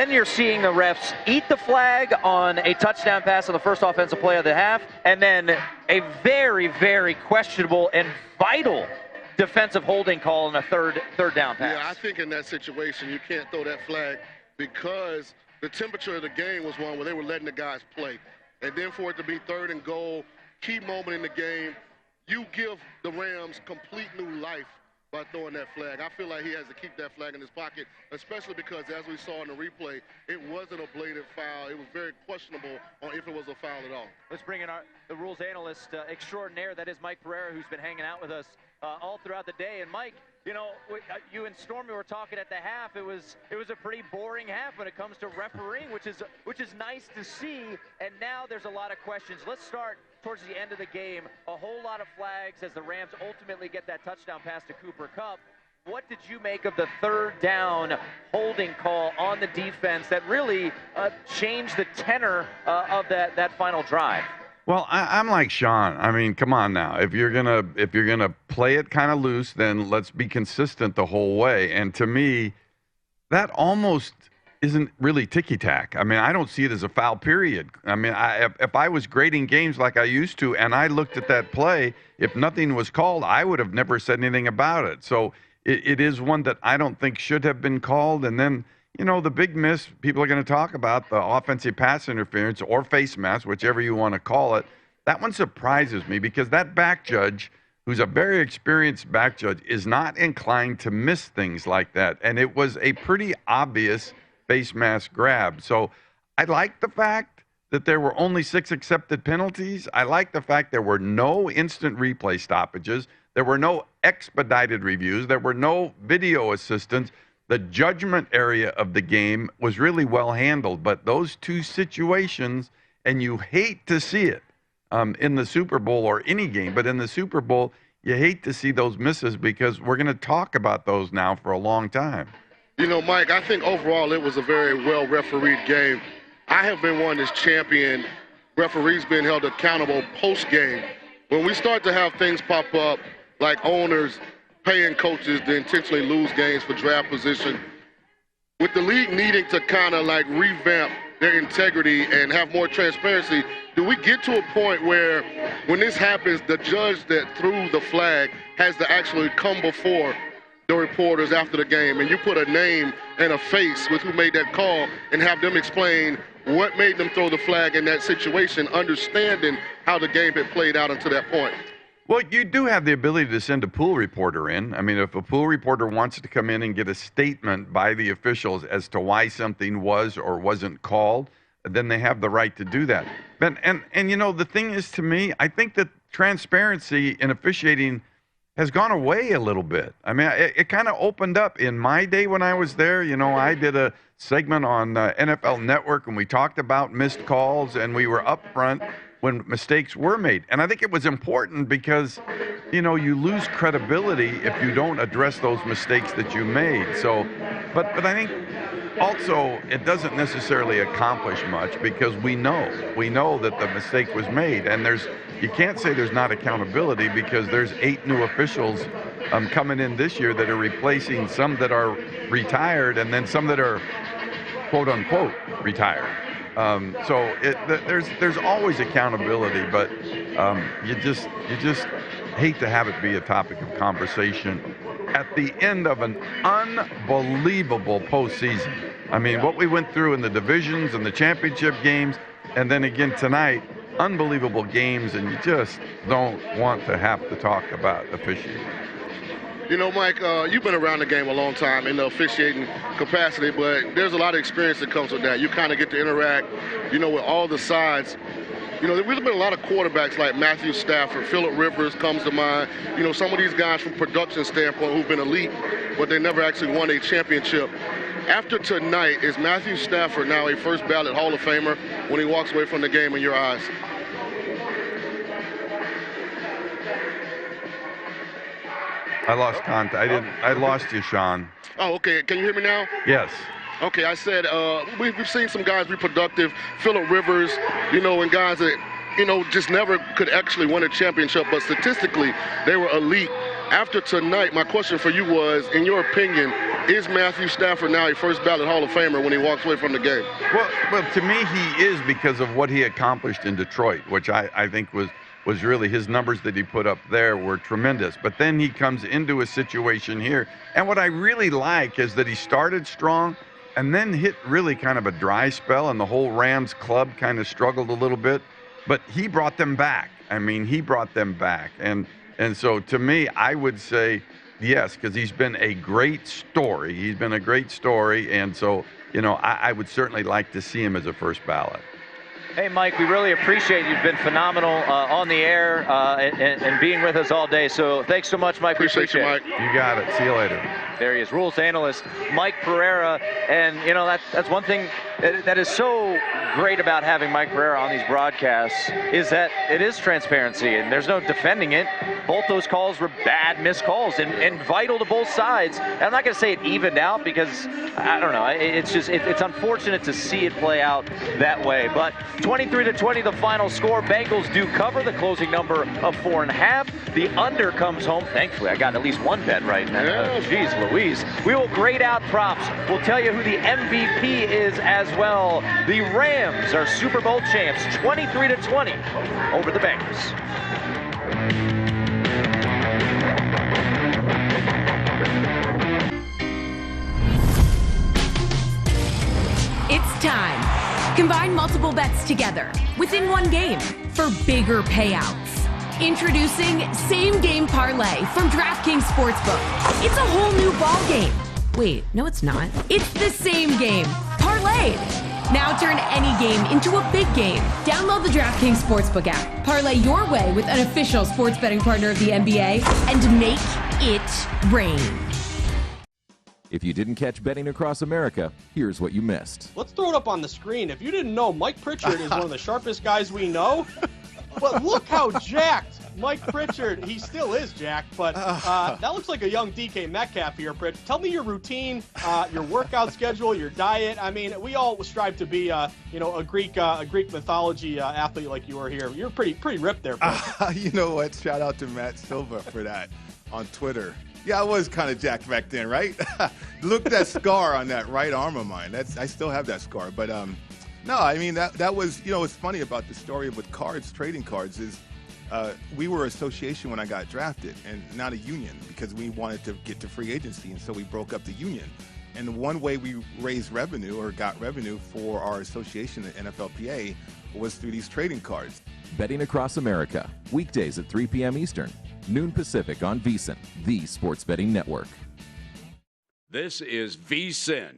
Speaker 9: you're seeing the refs eat the flag on a touchdown pass on the first offensive play of the half, and then a very, very questionable and vital defensive holding call on a third down pass.
Speaker 5: Yeah, I think in that situation you can't throw that flag because the temperature of the game was one where they were letting the guys play. And then for it to be 3rd and goal, key moment in the game, you give the Rams complete new life by throwing that flag. I feel like he has to keep that flag in his pocket, especially because, as we saw in the replay, it wasn't a blatant foul. It was very questionable on if it was a foul at all.
Speaker 9: Let's bring in the rules analyst extraordinaire. That is Mike Pereira, who's been hanging out with us all throughout the day. And Mike, you and Stormy were talking at the half. It was a pretty boring half when it comes to refereeing, which is nice to see. And now there's a lot of questions. Let's start towards the end of the game. A whole lot of flags as the Rams ultimately get that touchdown pass to Cooper Kupp. What did you make of the 3rd down holding call on the defense that really changed the tenor of that final drive?
Speaker 12: Well, I'm like Sean. I mean, come on now. If you're gonna play it kind of loose, then let's be consistent the whole way. And to me, that almost isn't really ticky-tack. I mean, I don't see it as a foul, period. I mean, if I was grading games like I used to and I looked at that play, if nothing was called, I would have never said anything about it. So it is one that I don't think should have been called. And then, the big miss people are going to talk about, the offensive pass interference or face mask, whichever you want to call it. That one surprises me because that back judge, who's a very experienced back judge, is not inclined to miss things like that. And it was a pretty obvious face mask grab. So I like the fact that there were only 6 accepted penalties. I like the fact there were no instant replay stoppages. There were no expedited reviews. There were no video assistance. The judgment area of the game was really well handled. But those 2 situations, and you hate to see it in the Super Bowl or any game, but in the Super Bowl, you hate to see those misses because we're going to talk about those now for a long time.
Speaker 5: Mike, I think overall it was a very well-refereed game. I have been one that's championed referees being held accountable post-game. When we start to have things pop up, like owners paying coaches to intentionally lose games for draft position, with the league needing to kind of like revamp their integrity and have more transparency, do we get to a point where when this happens, the judge that threw the flag has to actually come before the reporters after the game, and you put a name and a face with who made that call and have them explain what made them throw the flag in that situation, understanding how the game had played out until that point?
Speaker 12: Well, you do have the ability to send a pool reporter in. I mean, if a pool reporter wants to come in and get a statement by the officials as to why something was or wasn't called, then they have the right to do that. But and you know, the thing is, to me, I think that transparency in officiating has gone away a little bit. I mean, it kind of opened up in my day when I was there. You know, I did a segment on NFL Network, and we talked about missed calls, and we were upfront when mistakes were made. And I think it was important because, you know, you lose credibility if you don't address those mistakes that you made. So, but I think also it doesn't necessarily accomplish much because we know that the mistake was made, and you can't say there's not accountability because there's 8 new officials coming in this year that are replacing some that are retired and then some that are quote unquote retired. So there's always accountability, but you just hate to have it be a topic of conversation at the end of an unbelievable postseason. I mean, what we went through in the divisions and the championship games, and then again tonight, unbelievable games, and you just don't want to have to talk about officiating.
Speaker 5: You know, Mike, you've been around the game a long time in the officiating capacity, but there's a lot of experience that comes with that. You kind of get to interact, you know, with all the sides. You know, there's been a lot of quarterbacks like Matthew Stafford, Phillip Rivers comes to mind. You know, some of these guys from production standpoint who've been elite, but they never actually won a championship. After tonight, is Matthew Stafford now a first ballot Hall of Famer when he walks away from the game in your eyes?
Speaker 12: I lost contact. I lost you, Sean.
Speaker 5: Oh, okay. Can you hear me now?
Speaker 12: Yes.
Speaker 5: Okay, I said we've seen some guys be productive, Phillip Rivers, you know, and guys that, you know, just never could actually win a championship, but statistically they were elite. After tonight, my question for you was, in your opinion, is Matthew Stafford now a first ballot Hall of Famer when he walks away from the game?
Speaker 12: Well, to me, he is because of what he accomplished in Detroit, which I think was really his numbers that he put up there were tremendous. But then he comes into a situation here, and what I really like is that he started strong and then hit really kind of a dry spell, and the whole Rams club kind of struggled a little bit. But he brought them back. I mean, he brought them back. And so to me, I would say yes, because he's been a great story. He's been a great story. And so, you know, I would certainly like to see him as a first ballot.
Speaker 9: Hey, Mike, we really appreciate you've been phenomenal on the air and being with us all day. So thanks so much, Mike.
Speaker 5: Appreciate you, Mike.
Speaker 12: You got it. See you later.
Speaker 9: There he is, rules analyst Mike Pereira. And, you know, that's one thing that is so great about having Mike Pereira on these broadcasts is that it is transparency, and there's no defending it. Both those calls were bad missed calls and vital to both sides. And I'm not going to say it evened out because, I don't know, it's just it's unfortunate to see it play out that way. But 23-20 the final score. Bengals do cover the closing number of 4.5. The under comes home. Thankfully, I got at least one bet right now. Jeez Louise. We will grade out props. We'll tell you who the MVP is as well. The Rams are Super Bowl champs, 23-20 over the Bengals.
Speaker 21: It's time. Combine multiple bets together within one game for bigger payouts. Introducing Same Game Parlay from DraftKings Sportsbook. It's a whole new ball game. Wait, no it's not. It's the same game, parlayed. Now turn any game into a big game. Download the DraftKings Sportsbook app. Parlay your way with an official sports betting partner of the NBA and make it rain.
Speaker 2: If you didn't catch betting across America, here's what you missed.
Speaker 6: Let's throw it up on the screen. If you didn't know, Mike Pritchard is one of the sharpest guys we know. But look how jacked Mike Pritchard, he still is jacked, but that looks like a young DK Metcalf here, Pritch. Tell me your routine, your workout schedule, your diet. I mean, we all strive to be, a Greek mythology athlete like you are here. You're pretty ripped there, Pritch.
Speaker 1: You know what? Shout out to Matt Silva for that on Twitter. Yeah, I was kind of jacked back then, right? Look at that scar on that right arm of mine. I still have that scar, but no, I mean that was, you know, what's funny about the story with cards, trading cards, is we were association when I got drafted and not a union because we wanted to get to free agency, and so we broke up the union. And one way we raised revenue or got revenue for our association at NFLPA was through these trading cards.
Speaker 2: Betting across America. Weekdays at 3 p.m. Eastern, noon Pacific on VSiN, the sports betting network.
Speaker 3: This is VSiN,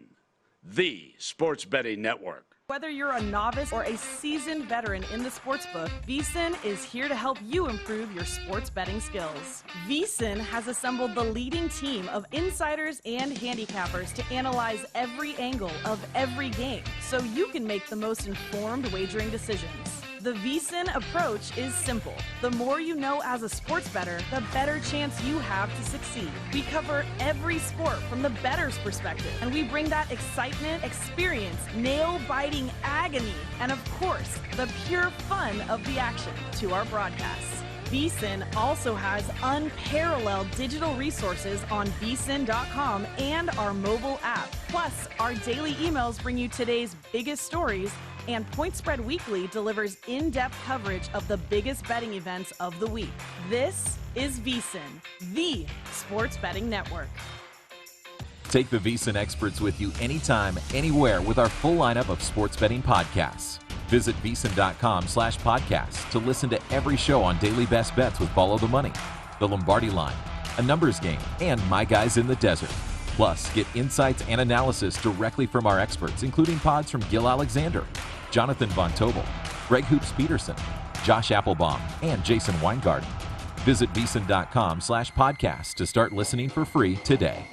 Speaker 3: the sports betting network.
Speaker 4: Whether you're a novice or a seasoned veteran in the sportsbook, VSiN is here to help you improve your sports betting skills. VSiN has assembled the leading team of insiders and handicappers to analyze every angle of every game so you can make the most informed wagering decisions. The VSiN approach is simple. The more you know as a sports bettor, the better chance you have to succeed. We cover every sport from the bettor's perspective, and we bring that excitement, experience, nail-biting agony, and of course, the pure fun of the action to our broadcasts. VSiN also has unparalleled digital resources on VSiN.com and our mobile app. Plus, our daily emails bring you today's biggest stories, and Point Spread Weekly delivers in-depth coverage of the biggest betting events of the week. This is VSiN, the sports betting network.
Speaker 2: Take the VSiN experts with you anytime, anywhere with our full lineup of sports betting podcasts. Visit VSiN.com/podcast to listen to every show on Daily Best Bets with Follow the Money, The Lombardi Line, A Numbers Game, and My Guys in the Desert. Plus, get insights and analysis directly from our experts, including pods from Gil Alexander, Jonathan Von Tobel, Greg Hoops Peterson, Josh Applebaum, and Jason Weingarten. Visit VSiN.com/podcast to start listening for free today.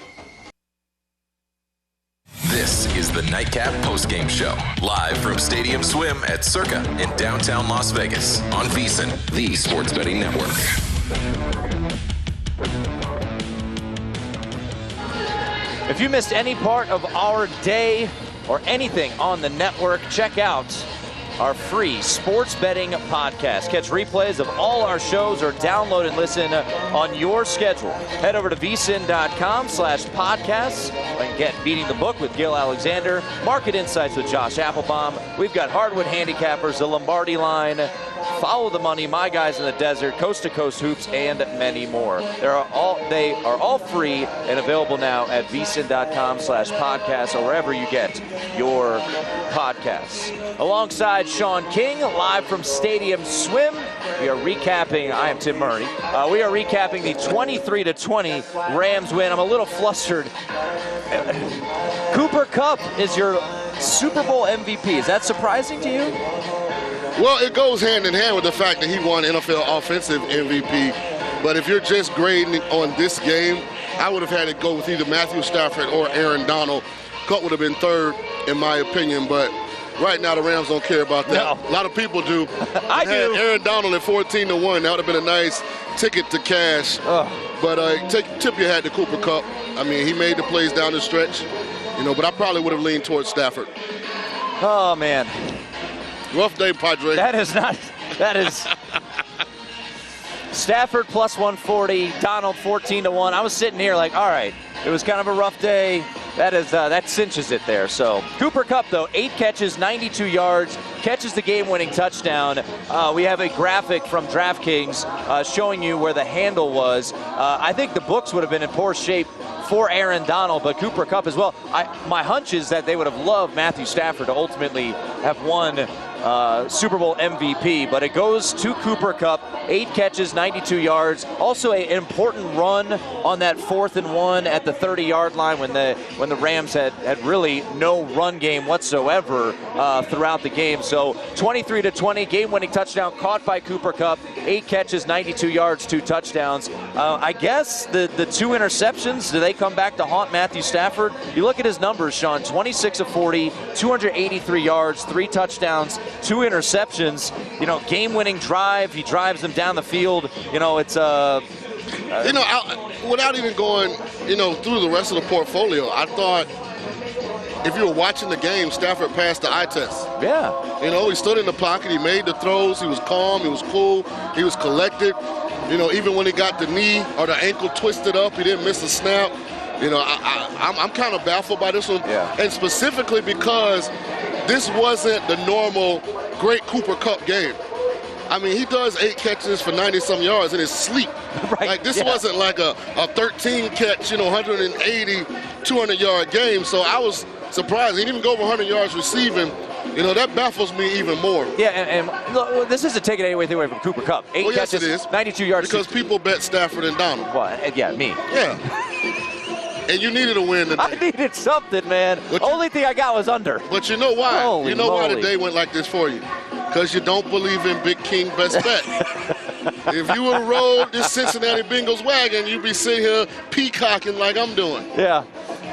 Speaker 20: This is the Nightcap Postgame Show, live from Stadium Swim at Circa in downtown Las Vegas on VSiN, the sports betting network.
Speaker 9: If you missed any part of our day or anything on the network, check out our free sports betting podcast. Catch replays of all our shows or download and listen on your schedule. Head over to VSiN.com/podcasts and get Beating the Book with Gil Alexander, Market Insights with Josh Applebaum. We've got Hardwood Handicappers, the Lombardi Line, Follow the Money, My Guys in the Desert, Coast to Coast Hoops, and many more. They are all free and available now at VSiN.com/podcasts or wherever you get your podcasts. Alongside Sean King, live from Stadium Swim, we are recapping. I am Tim Murray. We are recapping the 23-20 Rams win. I'm a little flustered. Cooper Kupp is your Super Bowl MVP. Is that surprising to you?
Speaker 5: Well, it goes hand in hand with the fact that he won NFL Offensive MVP. But if you're just grading on this game, I would have had to go with either Matthew Stafford or Aaron Donald. Kupp would have been third, in my opinion. But right now, the Rams don't care about that. No. A lot of people do.
Speaker 9: I do.
Speaker 5: Aaron Donald at 14-1. That would have been a nice ticket to cash. But tip your hat to Cooper Kupp. I mean, he made the plays down the stretch. But I probably would have leaned towards Stafford.
Speaker 9: Oh, man.
Speaker 5: Rough day, Padre.
Speaker 9: That is Stafford plus 140, Donald 14-1. I was sitting here like, all right, it was kind of a rough day. That cinches it there. So Cooper Kupp, though, 8 catches, 92 yards, catches the game-winning touchdown. We have a graphic from DraftKings showing you where the handle was. I think the books would have been in poor shape for Aaron Donald, but Cooper Kupp as well. My hunch is that they would have loved Matthew Stafford to ultimately have won Super Bowl MVP, but it goes to Cooper Kupp, 8 catches, 92 yards. Also an important run on that 4th and 1 at the 30-yard line when the Rams had really no run game whatsoever throughout the game. So 23-20, game-winning touchdown caught by Cooper Kupp, 8 catches, 92 yards, 2 touchdowns. I guess the 2 interceptions, do they come back to haunt Matthew Stafford? You look at his numbers, Sean, 26 of 40, 283 yards, 3 touchdowns, 2 interceptions. Game-winning drive. He drives them down the field. It's
Speaker 5: without even going, through the rest of the portfolio, I thought if you were watching the game, Stafford passed the eye test.
Speaker 9: Yeah.
Speaker 5: He stood in the pocket. He made the throws. He was calm. He was cool. He was collected. Even when he got the knee or the ankle twisted up, he didn't miss a snap. I'm kind of baffled by this one.
Speaker 9: Yeah.
Speaker 5: And specifically because this wasn't the normal great Cooper Kupp game. I mean, he does 8 catches for 90-some yards in his sleep.
Speaker 9: Right.
Speaker 5: This wasn't like a 13-catch, 180, 200-yard game. So I was surprised. He didn't even go over 100 yards receiving. That baffles me even more.
Speaker 9: Yeah, and look, this isn't taking anything away from Cooper Kupp. 8
Speaker 5: yes,
Speaker 9: catches,
Speaker 5: it is.
Speaker 9: 92 yards.
Speaker 5: Because people bet Stafford and Donald.
Speaker 9: Well, yeah, me.
Speaker 5: Yeah. And you needed a win today.
Speaker 9: I needed something, man. Only thing I got was under.
Speaker 5: But you know why?
Speaker 9: Holy
Speaker 5: you know
Speaker 9: moly.
Speaker 5: why the day went like this for you? Because you don't believe in Big King Best Bet. If you would have rolled this Cincinnati Bengals wagon, you'd be sitting here peacocking like I'm doing.
Speaker 9: Yeah.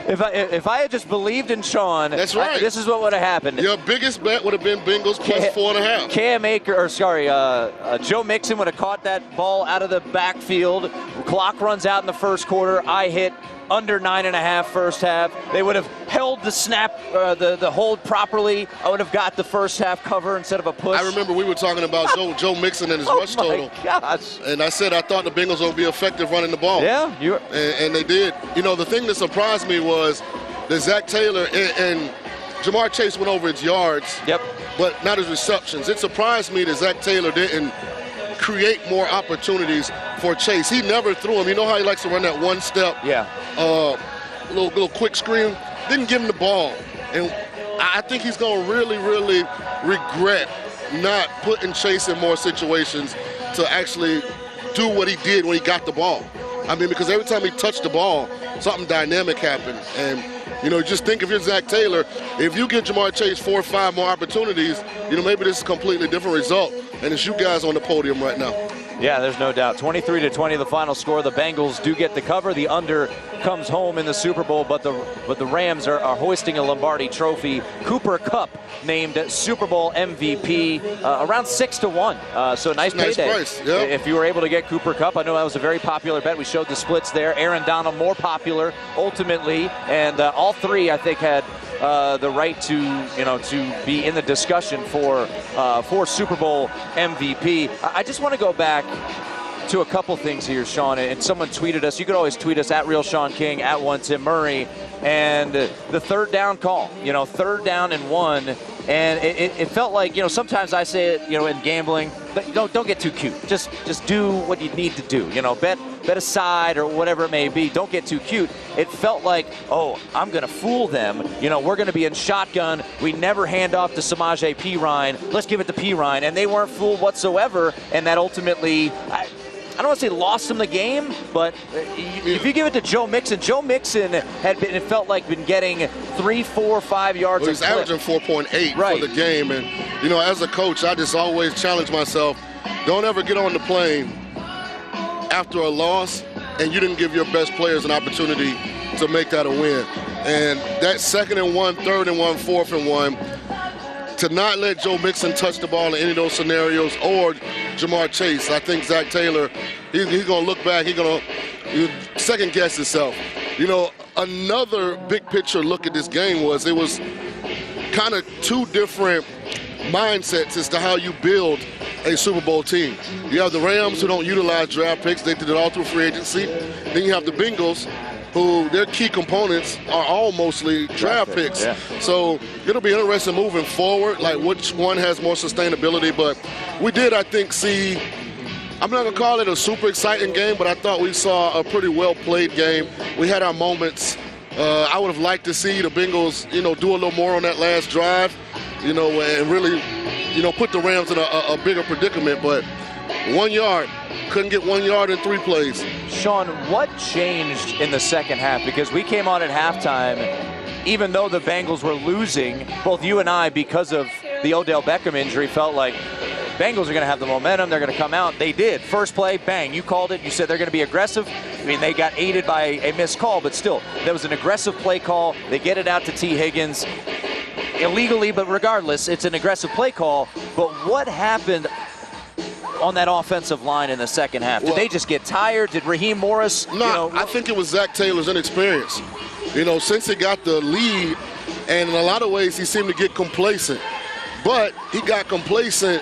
Speaker 9: If I had just believed in Sean,
Speaker 5: that's right.
Speaker 9: This is what would have happened.
Speaker 5: Your biggest bet would have been Bengals plus 4.5.
Speaker 9: Joe Mixon would have caught that ball out of the backfield. Clock runs out in the first quarter. I hit under 9.5 first half. They would have held the snap, the hold properly. I would have got the first half cover instead of a push.
Speaker 5: I remember we were talking about Joe Mixon and his rush total.
Speaker 9: Gosh.
Speaker 5: And I said I thought the Bengals would be effective running the ball.
Speaker 9: Yeah.
Speaker 5: And they did. The thing that surprised me was that Zach Taylor and Jamar Chase went over his yards.
Speaker 9: Yep.
Speaker 5: But not his receptions. It surprised me that Zach Taylor didn't create more opportunities for Chase. He never threw him. You know how he likes to run that one step?
Speaker 9: Yeah.
Speaker 5: Little quick screen. Didn't give him the ball. And I think he's going to really, really regret not putting Chase in more situations to actually do what he did when he got the ball. I mean, because every time he touched the ball, something dynamic happened. And, just think if you're Zach Taylor, if you give Jamar Chase 4 or 5 more opportunities, maybe this is a completely different result. And it's you guys on the podium right now.
Speaker 9: Yeah, there's no doubt. 23-20 the final score. The Bengals do get the cover. The under comes home in the Super Bowl, but the Rams are hoisting a Lombardi trophy. Cooper Kupp named Super Bowl MVP around 6-1. So nice payday.
Speaker 5: Price. Yep.
Speaker 9: If you were able to get Cooper Kupp, I know that was a very popular bet. We showed the splits there. Aaron Donald more popular ultimately, and all three I think had the right to be in the discussion for Super Bowl MVP. I just want to go back to a couple things here, Sean, and someone tweeted us. You could always tweet us at @RealSeanKing, @1TimMurray, and the third down call. 3rd down and 1, and it felt like sometimes I say it in gambling, but don't get too cute. Just do what you need to do. Bet a side or whatever it may be. Don't get too cute. It felt like, I'm going to fool them. We're going to be in shotgun. We never hand off to Samaje Perine. Let's give it to Perine. And they weren't fooled whatsoever. And that ultimately, I don't want to say lost them the game, but if you give it to Joe Mixon had been, it felt like, been getting 3, 4, 5 yards.
Speaker 5: Well, he's averaging 4.8 for the game. And, as a coach, I just always challenge myself, don't ever get on the plane after a loss and you didn't give your best players an opportunity to make that a win. And that 2nd and 1, 3rd and 1, 4th and 1, to not let Joe Mixon touch the ball in any of those scenarios, or Jamar Chase, I think Zach Taylor, he's going to look back, he's going to second guess himself. Another big picture look at this game was it was kind of 2 different mindsets as to how you build a Super Bowl team. You have the Rams, who don't utilize draft picks. They did it all through free agency. Then you have the Bengals, who their key components are all mostly draft picks.
Speaker 9: Yeah.
Speaker 5: So it'll be interesting moving forward, like which one has more sustainability. But we did, I think, see, I'm not going to call it a super exciting game, but I thought we saw a pretty well-played game. We had our moments. I would have liked to see the Bengals, do a little more on that last drive, and really, put the Rams in a bigger predicament. But 1 yard, couldn't get 1 yard in 3 plays.
Speaker 9: Sean, what changed in the second half? Because we came on at halftime, even though the Bengals were losing, both you and I, because of the Odell Beckham injury, felt like Bengals are going to have the momentum. They're going to come out. They did. First play, bang. You called it. You said they're going to be aggressive. I mean, they got aided by a missed call, but still, there was an aggressive play call. They get it out to T. Higgins. Illegally, but regardless, it's an aggressive play call. But what happened on that offensive line in the second half? Did they just get tired? Did Raheem Morris?
Speaker 5: No, I think it was Zach Taylor's inexperience. Since he got the lead, and in a lot of ways he seemed to get complacent. But he got complacent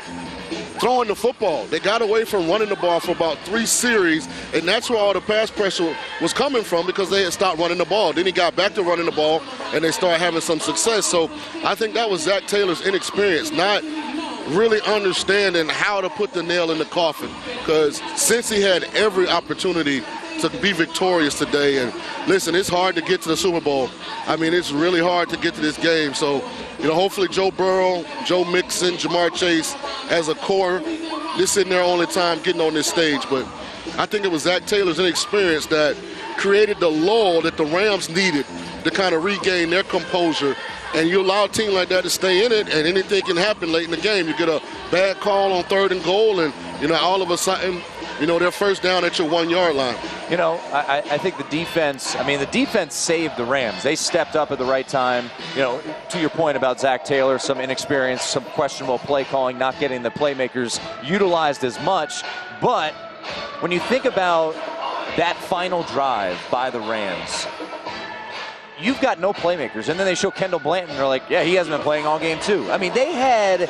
Speaker 5: throwing the football. They got away from running the ball for about 3 series, and that's where all the pass pressure was coming from, because they had stopped running the ball. Then he got back to running the ball, and they started having some success. So I think that was Zach Taylor's inexperience, not really understanding how to put the nail in the coffin, because since he had every opportunity to be victorious today. And listen, it's hard to get to the Super Bowl. I mean, it's really hard to get to this game. So, hopefully Joe Burrow, Joe Mixon, Jamar Chase as a core, this isn't their only time getting on this stage. But I think it was Zach Taylor's inexperience that created the lull that the Rams needed to kind of regain their composure. And you allow a team like that to stay in it, and anything can happen late in the game. You get a bad call on 3rd and goal, and, all of a sudden, they're first down at your 1-yard line.
Speaker 9: I think the defense saved the Rams. They stepped up at the right time. To your point about Zach Taylor, some inexperience, some questionable play calling, not getting the playmakers utilized as much. But when you think about that final drive by the Rams, you've got no playmakers, and then they show Kendall Blanton, and they're like, yeah, he hasn't been playing all game too. I mean, they had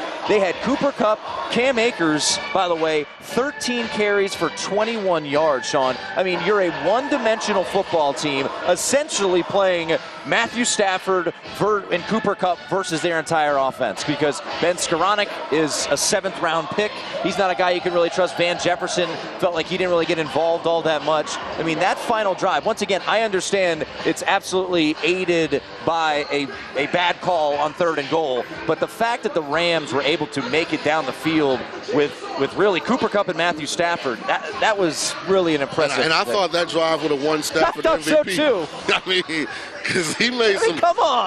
Speaker 9: Cooper Kupp, Cam Akers, by the way, 13 carries for 21 yards, Sean. I mean, you're a one-dimensional football team, essentially playing Matthew Stafford and Cooper Kupp versus their entire offense, because Ben Skoranek is a 7th-round pick. He's not a guy you can really trust. Van Jefferson felt like he didn't really get involved all that much. I mean, that final drive, once again, I understand it's absolutely aided by a bad call on 3rd and goal, but the fact that the Rams were able to make it down the field with really Cooper Kupp and Matthew Stafford, that was really an impressive.
Speaker 5: And I thought that drive would have won Stafford
Speaker 9: I thought
Speaker 5: MVP.
Speaker 9: So too.
Speaker 5: I mean, because he made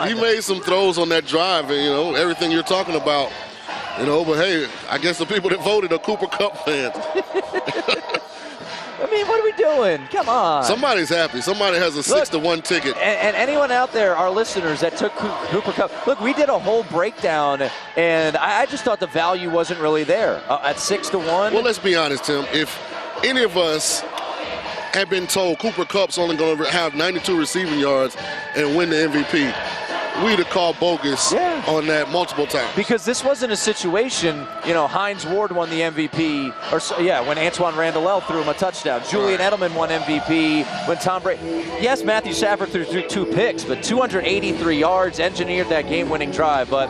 Speaker 9: he
Speaker 5: made some throws on that drive, and everything you're talking about. But hey, I guess the people that voted are Cooper Kupp fans.
Speaker 9: I mean, what are we doing? Come on.
Speaker 5: Somebody's happy. Somebody has a 6-1 ticket.
Speaker 9: And anyone out there, our listeners that took Cooper Kupp, look, we did a whole breakdown, and I just thought the value wasn't really there at 6-1.
Speaker 5: Well, let's be honest, Tim. If any of us had been told Cooper Kupp's only going to have 92 receiving yards and win the MVP, we'd have called bogus on that multiple times.
Speaker 9: Because this wasn't a situation, Hines Ward won the MVP, when Antoine Randall threw him a touchdown. Julian Edelman won MVP when Tom Brady. Yes, Matthew Stafford threw 2 picks, but 283 yards, engineered that game-winning drive. But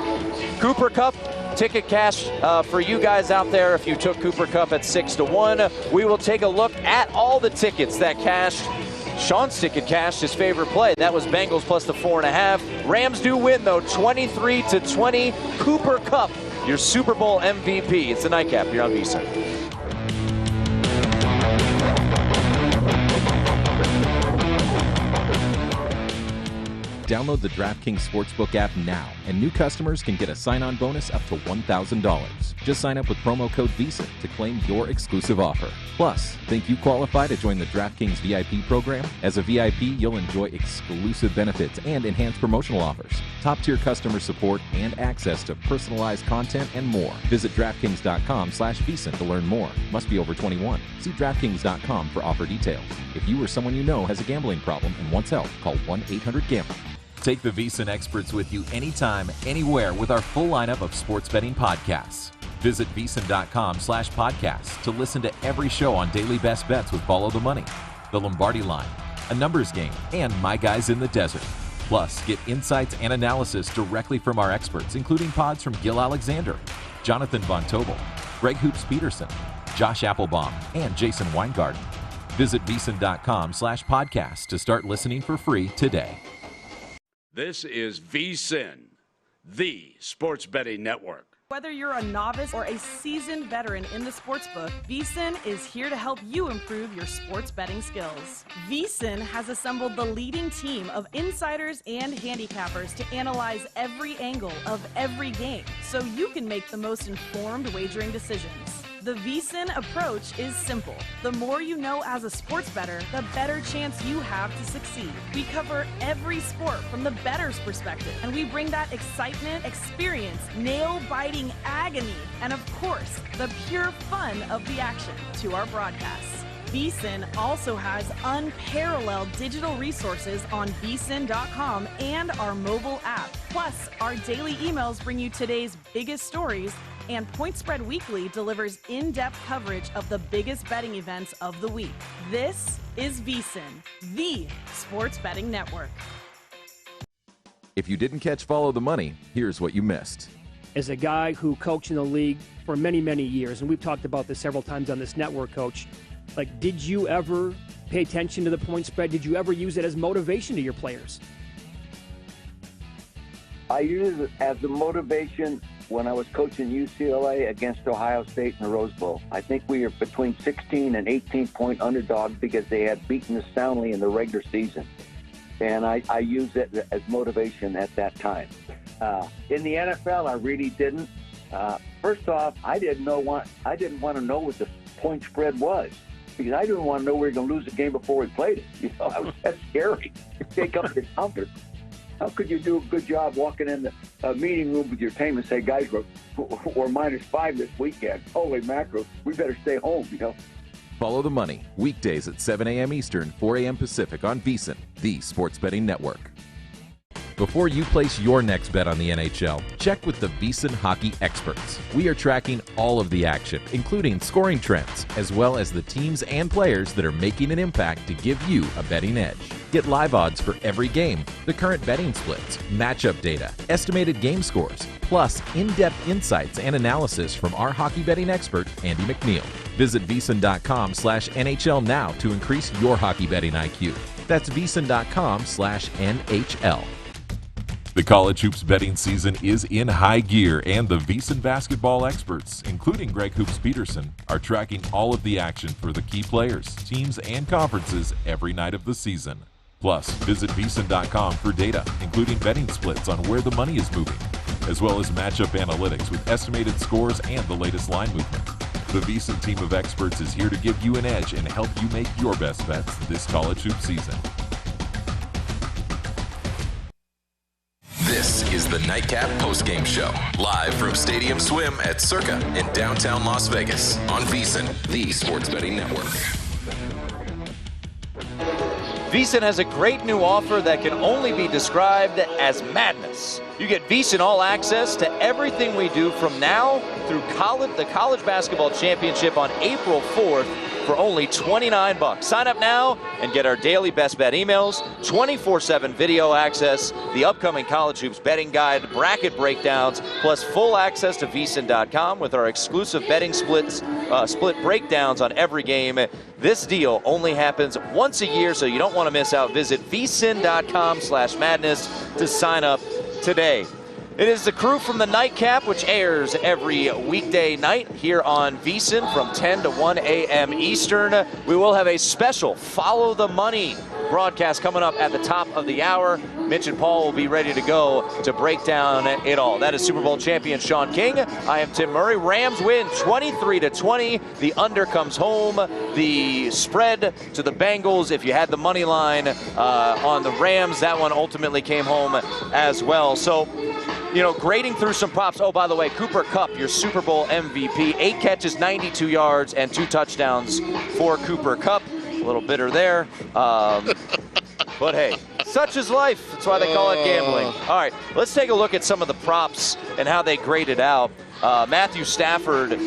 Speaker 9: Cooper Kupp, ticket cash for you guys out there if you took Cooper Kupp at 6-1. We will take a look at all the tickets that cashed. Sean's ticket cashed his favorite play. That was Bengals plus the 4.5. Rams do win, though, 23-20. Cooper Kupp, your Super Bowl MVP. It's the Nightcap here on VSiN.
Speaker 2: Download the DraftKings Sportsbook app now, and new customers can get a sign-on bonus up to $1,000. Just sign up with promo code VSiN to claim your exclusive offer. Plus, think you qualify to join the DraftKings VIP program? As a VIP, you'll enjoy exclusive benefits and enhanced promotional offers, top-tier customer support, and access to personalized content and more. Visit DraftKings.com/VSiN to learn more. Must be over 21. See DraftKings.com for offer details. If you or someone you know has a gambling problem and wants help, call 1-800-GAMBLER. Take the VSiN experts with you anytime, anywhere with our full lineup of sports betting podcasts. Visit VSiN.com/podcasts to listen to every show on Daily Best Bets with Follow the Money, The Lombardi Line, A Numbers Game, and My Guys in the Desert. Plus, get insights and analysis directly from our experts, including pods from Gil Alexander, Jonathan Von Tobel, Greg Hoops Peterson, Josh Applebaum, and Jason Weingarten. Visit VSiN.com/podcasts to start listening for free today.
Speaker 3: This is VSiN, the sports betting network.
Speaker 4: Whether you're a novice or a seasoned veteran in the sportsbook, VSiN is here to help you improve your sports betting skills. VSiN has assembled the leading team of insiders and handicappers to analyze every angle of every game, so you can make the most informed wagering decisions. The VSiN approach is simple. The more you know as a sports bettor, the better chance you have to succeed. We cover every sport from the bettor's perspective, and we bring that excitement, experience, nail-biting agony, and of course, the pure fun of the action to our broadcasts. VSiN also has unparalleled digital resources on VSiN.com and our mobile app. Plus, our daily emails bring you today's biggest stories, and Point Spread Weekly delivers in-depth coverage of the biggest betting events of the week. This is VSiN, the sports betting network.
Speaker 2: If you didn't catch Follow the Money, here's what you missed.
Speaker 8: As a guy who coached in the league for many, many years, and we've talked about this several times on this network, Coach, did you ever pay attention to the point spread? Did you ever use it as motivation to your players?
Speaker 22: I use it as a motivation when I was coaching UCLA against Ohio State in the Rose Bowl. I think we were between 16 and 18-point underdogs because they had beaten us soundly in the regular season. And I used it as motivation at that time. In the NFL, I really didn't. First off, I didn't want to know what the point spread was because I didn't want to know we were going to lose the game before we played it. That's scary. Take up your comfort. How could you do a good job walking in the meeting room with your team and say, guys, we're -5 this weekend. Holy mackerel, we better stay home,
Speaker 2: Follow the money weekdays at 7 a.m. Eastern, 4 a.m. Pacific on VSiN, the sports betting network. Before you place your next bet on the NHL, check with the VSiN hockey experts. We are tracking all of the action, including scoring trends, as well as the teams and players that are making an impact to give you a betting edge. Get live odds for every game, the current betting splits, matchup data, estimated game scores, plus in-depth insights and analysis from our hockey betting expert, Andy McNeil. Visit VSiN.com/NHL now to increase your hockey betting IQ. That's VSiN.com/NHL. The college hoops betting season is in high gear, and the VSiN basketball experts, including Greg Hoops Peterson, are tracking all of the action for the key players, teams, and conferences every night of the season. Plus, visit VSiN.com for data, including betting splits on where the money is moving, as well as matchup analytics with estimated scores and the latest line movement. The VSiN team of experts is here to give you an edge and help you make your best bets this college hoop season.
Speaker 20: This is the Nightcap Postgame Show, live from Stadium Swim at Circa in downtown Las Vegas on VSiN, the sports betting network.
Speaker 9: VSiN has a great new offer that can only be described as madness. You get VSiN All Access to everything we do from now through the College Basketball Championship on April 4th for only $29. Sign up now and get our daily best bet emails, 24/7 video access, the upcoming college hoops betting guide, bracket breakdowns, plus full access to VSiN.com with our exclusive betting split breakdowns on every game. This deal only happens once a year, so you don't want to miss out. Visit VSiN.com/madness to sign up today. It is the crew from the Nightcap, which airs every weekday night here on VSiN from 10 to 1 a.m. Eastern. We will have a special Follow the Money broadcast coming up at the top of the hour. Mitch and Paul will be ready to go to break down it all. That is Super Bowl champion Sean King. I am Tim Murray. Rams win 23-20. The under comes home. The spread to the Bengals, if you had the money line on the Rams, that one ultimately came home as well. So, grading through some props. Oh, by the way, Cooper Kupp, your Super Bowl MVP. 8 catches, 92 yards, and 2 touchdowns for Cooper Kupp. A little bitter there. But hey, such is life. That's why they call it gambling. All right, let's take a look at some of the props and how they graded out. Matthew Stafford,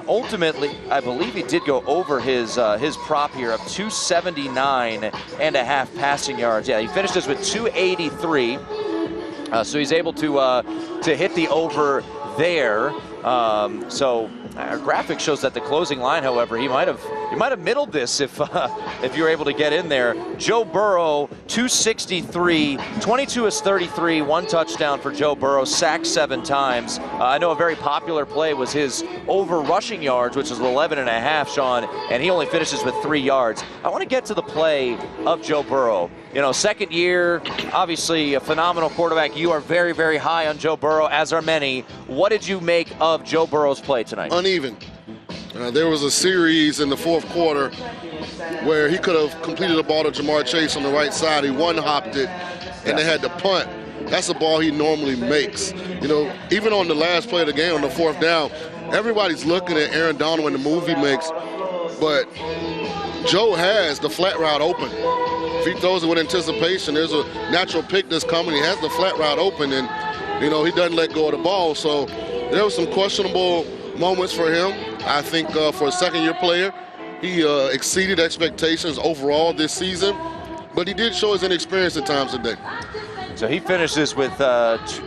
Speaker 9: ultimately, I believe he did go over his prop here of 279.5 passing yards. Yeah, he finished this with 283. So he's able to hit the over there. So our graphic shows that the closing line, however, he might have middled this if you were able to get in there. Joe Burrow, 263, 22 is 33, 1 touchdown for Joe Burrow, sacked 7 times. I know a very popular play was his over rushing yards, which is 11.5, Sean, and he only finishes with 3 yards. I want to get to the play of Joe Burrow. Second year, obviously a phenomenal quarterback. You are very, very high on Joe Burrow, as are many. What did you make of Joe Burrow's play tonight?
Speaker 5: Uneven. There was a series in the fourth quarter where he could have completed the ball to Jamar Chase on the right side. He one-hopped it, and they had to punt. That's a ball he normally makes. Even on the last play of the game, on the 4th down, everybody's looking at Aaron Donald and the move he makes, but Joe has the flat route open. If he throws it with anticipation, there's a natural pick that's coming. He has the flat route open, and, he doesn't let go of the ball. So there were some questionable moments for him. I think for a second-year player, he exceeded expectations overall this season, but he did show his inexperience at times today.
Speaker 9: So he finishes with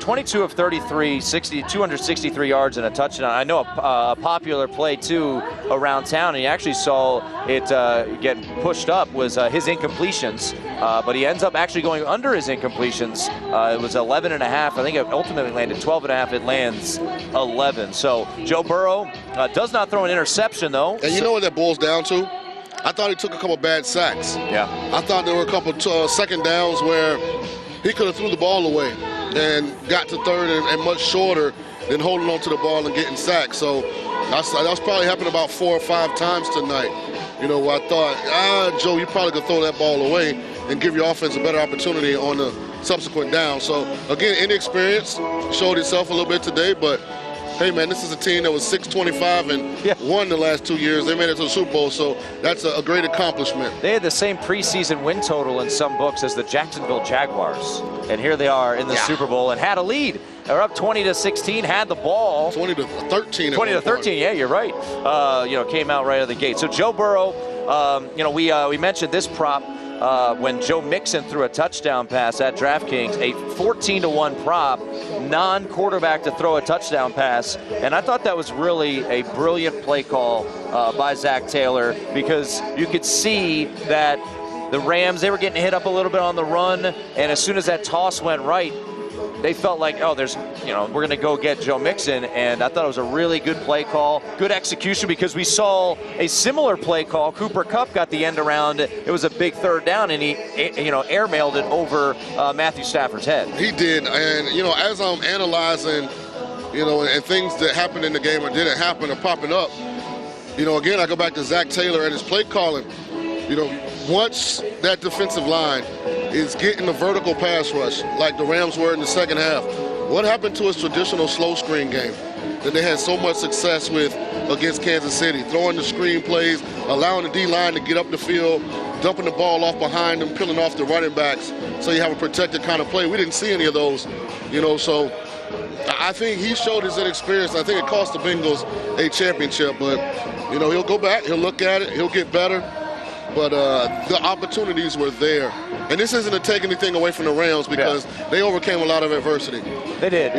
Speaker 9: 22 of 33, 263 yards and a touchdown. I know a popular play, too, around town, and he actually saw it get pushed up, was his incompletions. But he ends up actually going under his incompletions. It was 11.5. I think it ultimately landed 12.5. It lands 11. So Joe Burrow does not throw an interception, though.
Speaker 5: And you know what that boils down to? I thought he took a couple bad sacks.
Speaker 9: Yeah.
Speaker 5: I thought there were a couple second downs where he could have threw the ball away and got to third and much shorter than holding on to the ball and getting sacked. So that's probably happened about 4 or 5 times tonight. You know, I thought, Joe, you probably could throw that ball away and give your offense a better opportunity on the subsequent down. So, again, inexperience showed itself a little bit today, but hey, man, this is a team that was 6-25 and won the last 2 years. They made it to the Super Bowl, so that's a great accomplishment.
Speaker 9: They had the same preseason win total in some books as the Jacksonville Jaguars. And here they are in the Super Bowl and had a lead. They're up 20-16, had the ball.
Speaker 5: 20-13.
Speaker 9: 20-13, yeah, you're right. Came out right out of the gate. So Joe Burrow, we mentioned this prop when Joe Mixon threw a touchdown pass at DraftKings, a 14-1 prop, non-quarterback to throw a touchdown pass. And I thought that was really a brilliant play call by Zach Taylor, because you could see that the Rams, they were getting hit up a little bit on the run, and as soon as that toss went right, they felt like, we're going to go get Joe Mixon, and I thought it was a really good play call, good execution, because we saw a similar play call. Cooper Kupp got the end around. It was a big third down, and he, airmailed it over Matthew Stafford's head.
Speaker 5: He did, and, as I'm analyzing, and things that happened in the game or didn't happen are popping up, again, I go back to Zach Taylor and his play calling. Once that defensive line is getting a vertical pass rush like the Rams were in the second half, what happened to his traditional slow screen game that they had so much success with against Kansas City? Throwing the screen plays, allowing the D-line to get up the field, dumping the ball off behind them, peeling off the running backs, so you have a protected kind of play. We didn't see any of those, so I think he showed his inexperience. I think it cost the Bengals a championship, but, he'll go back, he'll look at it, he'll get better. But the opportunities were there. And this isn't to take anything away from the Rams, because they overcame a lot of adversity.
Speaker 9: They did.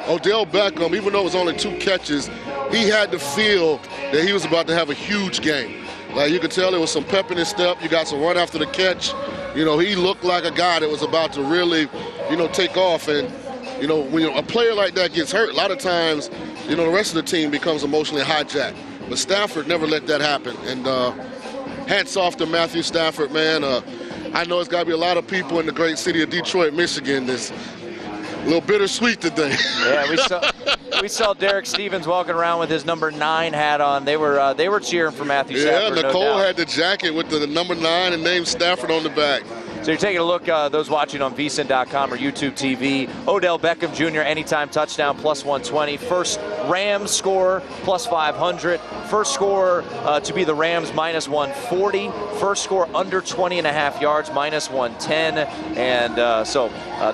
Speaker 5: Odell Beckham, even though it was only 2 catches, he had to feel that he was about to have a huge game. Like, you could tell there was some pep in his step. You got some run after the catch. He looked like a guy that was about to really, take off. And, when a player like that gets hurt, a lot of times, the rest of the team becomes emotionally hijacked. But Stafford never let that happen. And hats off to Matthew Stafford, man. I know it's got to be a lot of people in the great city of Detroit, Michigan, that's a little bittersweet today.
Speaker 9: Yeah, we saw Derek Stevens walking around with his number 9 hat on. They were cheering for Matthew Stafford.
Speaker 5: Yeah, Nicole had the jacket with the number 9 and named Stafford on the back.
Speaker 9: So you're taking a look, those watching on VSiN.com or YouTube TV. Odell Beckham Jr. anytime touchdown, plus 120. First Rams score, plus 500. First score to be the Rams, minus 140. First score under 20.5 yards, minus 110. And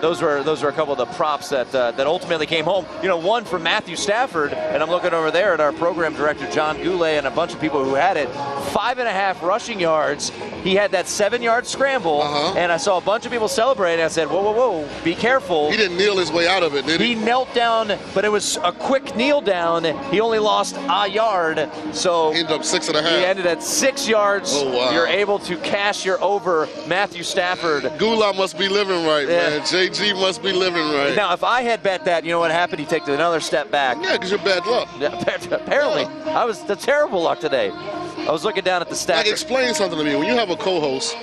Speaker 9: those were a couple of the props that ultimately came home. One from Matthew Stafford, and I'm looking over there at our program director, John Goulet, and a bunch of people who had it. 5.5 rushing yards. He had that 7-yard scramble, and I saw a bunch of people celebrating. I said, whoa, be careful.
Speaker 5: He didn't kneel his way out of it, did he?
Speaker 9: He knelt down, but it was a quick kneel down. He only lost a yard, so
Speaker 5: he ended up 6.5.
Speaker 9: He ended at 6 yards.
Speaker 5: Oh, wow.
Speaker 9: You're able to cash your over Matthew Stafford.
Speaker 5: Gula must be living right, man. JG must be living right.
Speaker 9: Now, if I had bet that, you know what happened? He takes another step back.
Speaker 5: Yeah, because you're bad luck.
Speaker 9: Yeah, apparently. I was the terrible luck today. I was looking down at the stats.
Speaker 5: Explain something to me. When you have a co-host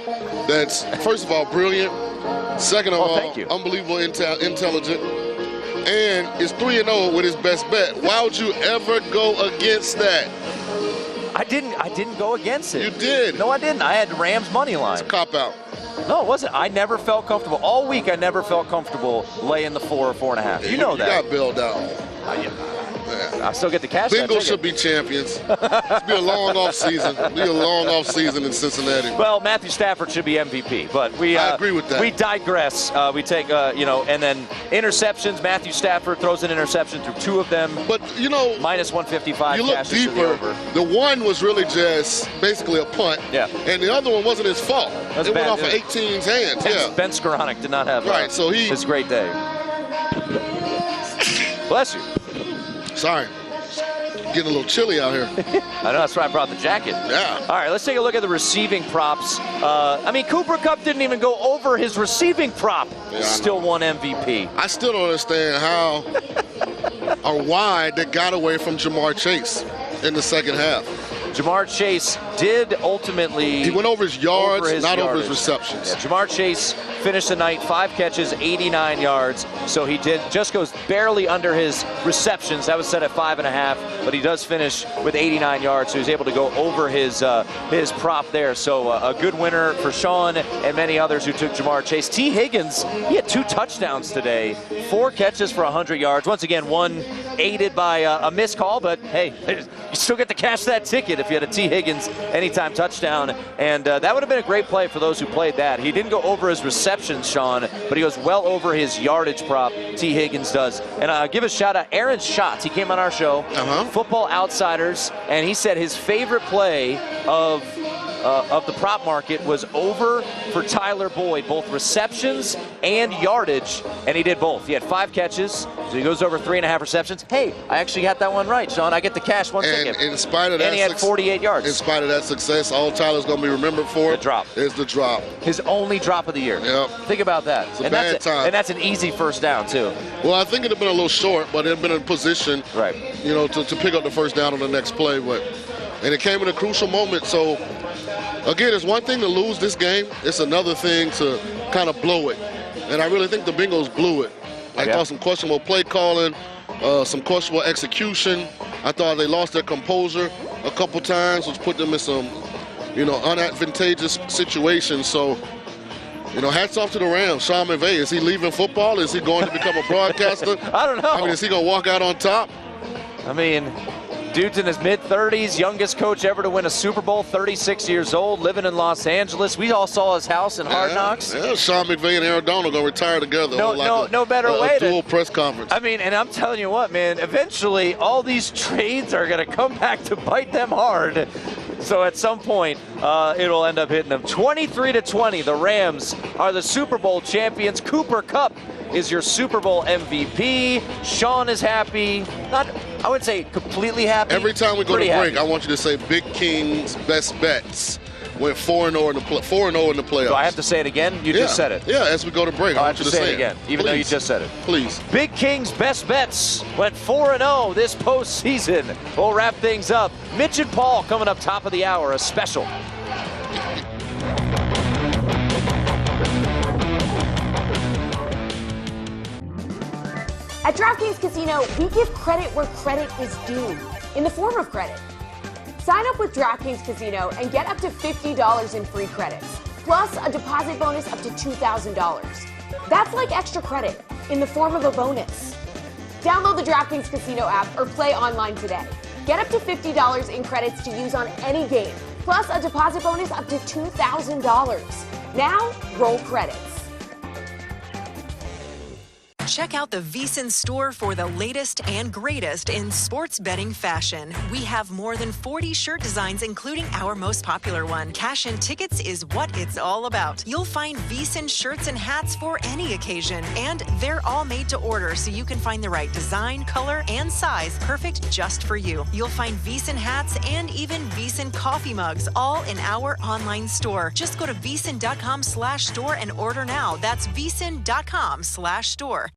Speaker 5: that's, first of all, brilliant, second of all, unbelievable intelligent, and is 3-0 with his best bet, why would you ever go against that?
Speaker 9: I didn't go against it.
Speaker 5: You did.
Speaker 9: No, I didn't. I had Rams money line.
Speaker 5: It's a cop-out.
Speaker 9: No, it wasn't. I never felt comfortable. All week, I never felt comfortable laying the 4 or 4.5. You know that.
Speaker 5: You got bailed out.
Speaker 9: I still get to cash that
Speaker 5: Bengals
Speaker 9: ticket.
Speaker 5: should be champions. It's be a long off season. Be a long off season in Cincinnati.
Speaker 9: Well, Matthew Stafford should be MVP, but I
Speaker 5: agree with that.
Speaker 9: We digress. We take, and then interceptions. Matthew Stafford throws an interception through 2 of them.
Speaker 5: But,
Speaker 9: minus 155.
Speaker 5: You look
Speaker 9: cashes to the
Speaker 5: deeper.
Speaker 9: over.
Speaker 5: The one was really just basically a punt.
Speaker 9: Yeah.
Speaker 5: And the other one wasn't his fault.
Speaker 9: That's
Speaker 5: it
Speaker 9: bad.
Speaker 5: went off of 18's hands.
Speaker 9: Ben Skoranek did not have his great day. Bless you.
Speaker 5: Sorry. Getting a little chilly out here.
Speaker 9: I know, that's why I brought the jacket.
Speaker 5: Yeah.
Speaker 9: All right, let's take a look at the receiving props. Cooper Kupp didn't even go over his receiving prop. Still won MVP.
Speaker 5: I still don't understand how or why they got away from Jamar Chase in the second half.
Speaker 9: Jamar Chase did ultimately...
Speaker 5: He went over his yards, not over his
Speaker 9: yardage.
Speaker 5: receptions.
Speaker 9: Yeah, Jamar Chase finished the night 5 catches, 89 yards. So he just goes barely under his receptions. That was set at 5.5, but he does finish with 89 yards. So he's able to go over his prop there. So a good winner for Sean and many others who took Jamar Chase. T. Higgins, he had 2 touchdowns today, 4 catches for 100 yards. Once again, one aided by a missed call, but hey, you still get to cash that ticket if you had a T. Higgins anytime touchdown. And that would have been a great play for those who played that. He didn't go over his receptions, Sean, but he goes well over his yardage prop. T. Higgins does. And give a shout out, Aaron Schatz. He came on our show, Football Outsiders, and he said his favorite play of the prop market was over for Tyler Boyd, both receptions and yardage, and he did both. He had 5 catches, so he goes over 3.5 receptions. Hey, I actually got that one right, Sean. I get the cash one ticket.
Speaker 5: In spite of that,
Speaker 9: and he had 48 yards.
Speaker 5: In spite of that success, all Tyler's going to be remembered for is the drop.
Speaker 9: His only drop of the year.
Speaker 5: Yep.
Speaker 9: Think about that.
Speaker 5: It's a bad time.
Speaker 9: And that's an easy first down, too.
Speaker 5: Well, I think it would have been a little short, but it had been in position, to pick up the first down on the next play. And it came in a crucial moment, so... Again, it's one thing to lose this game. It's another thing to kind of blow it. And I really think the Bengals blew it. I thought some questionable play calling, some questionable execution. I thought they lost their composure a couple times, which put them in some, unadvantageous situations. So, hats off to the Rams. Sean McVay, is he leaving football? Is he going to become a broadcaster?
Speaker 9: I don't know.
Speaker 5: Is he going to walk out on top?
Speaker 9: Dude's in his mid-30s, youngest coach ever to win a Super Bowl, 36 years old, living in Los Angeles. We all saw his house in Hard Knocks.
Speaker 5: Yeah, Sean McVay and Aaron Donald going to retire together.
Speaker 9: No better way
Speaker 5: to dual press conference.
Speaker 9: And I'm telling you what, man, eventually all these trades are going to come back to bite them hard. So at some point, it'll end up hitting them. 23-20, the Rams are the Super Bowl champions. Cooper Kupp is your Super Bowl MVP. Sean is happy. I would say completely happy.
Speaker 5: Every time we go to break,
Speaker 9: happy.
Speaker 5: I want you to say Big King's best bets went 4-0 in the playoffs.
Speaker 9: Do I have to say it again? You just said it.
Speaker 5: Yeah, as we go to break, I want you to say
Speaker 9: it again, even though you just said it.
Speaker 5: Please.
Speaker 9: Big King's best bets went 4-0 this postseason. We'll wrap things up. Mitch and Paul coming up top of the hour, a special.
Speaker 19: At DraftKings Casino, we give credit where credit is due, in the form of credit. Sign up with DraftKings Casino and get up to $50 in free credits, plus a deposit bonus up to $2,000. That's like extra credit in the form of a bonus. Download the DraftKings Casino app or play online today. Get up to $50 in credits to use on any game, plus a deposit bonus up to $2,000. Now, roll credits.
Speaker 23: Check out the VSiN's store for the latest and greatest in sports betting fashion. We have more than 40 shirt designs, including our most popular one. Cash and tickets is what it's all about. You'll find VSiN shirts and hats for any occasion, and they're all made to order so you can find the right design, color, and size perfect just for you. You'll find VSiN hats and even VSiN coffee mugs all in our online store. Just go to VSiN.com/store and order now. That's VSiN.com/store.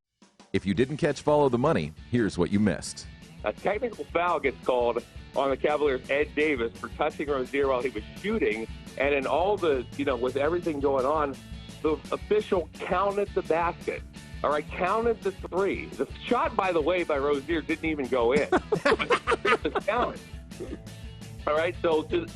Speaker 2: If you didn't catch Follow the Money, here's what you missed.
Speaker 10: A technical foul gets called on the Cavaliers' Ed Davis for touching Rozier while he was shooting. And in all the, with everything going on, the official counted the basket. All right, counted the 3. The shot, by the way, by Rozier didn't even go in. It was counted. All right, so, and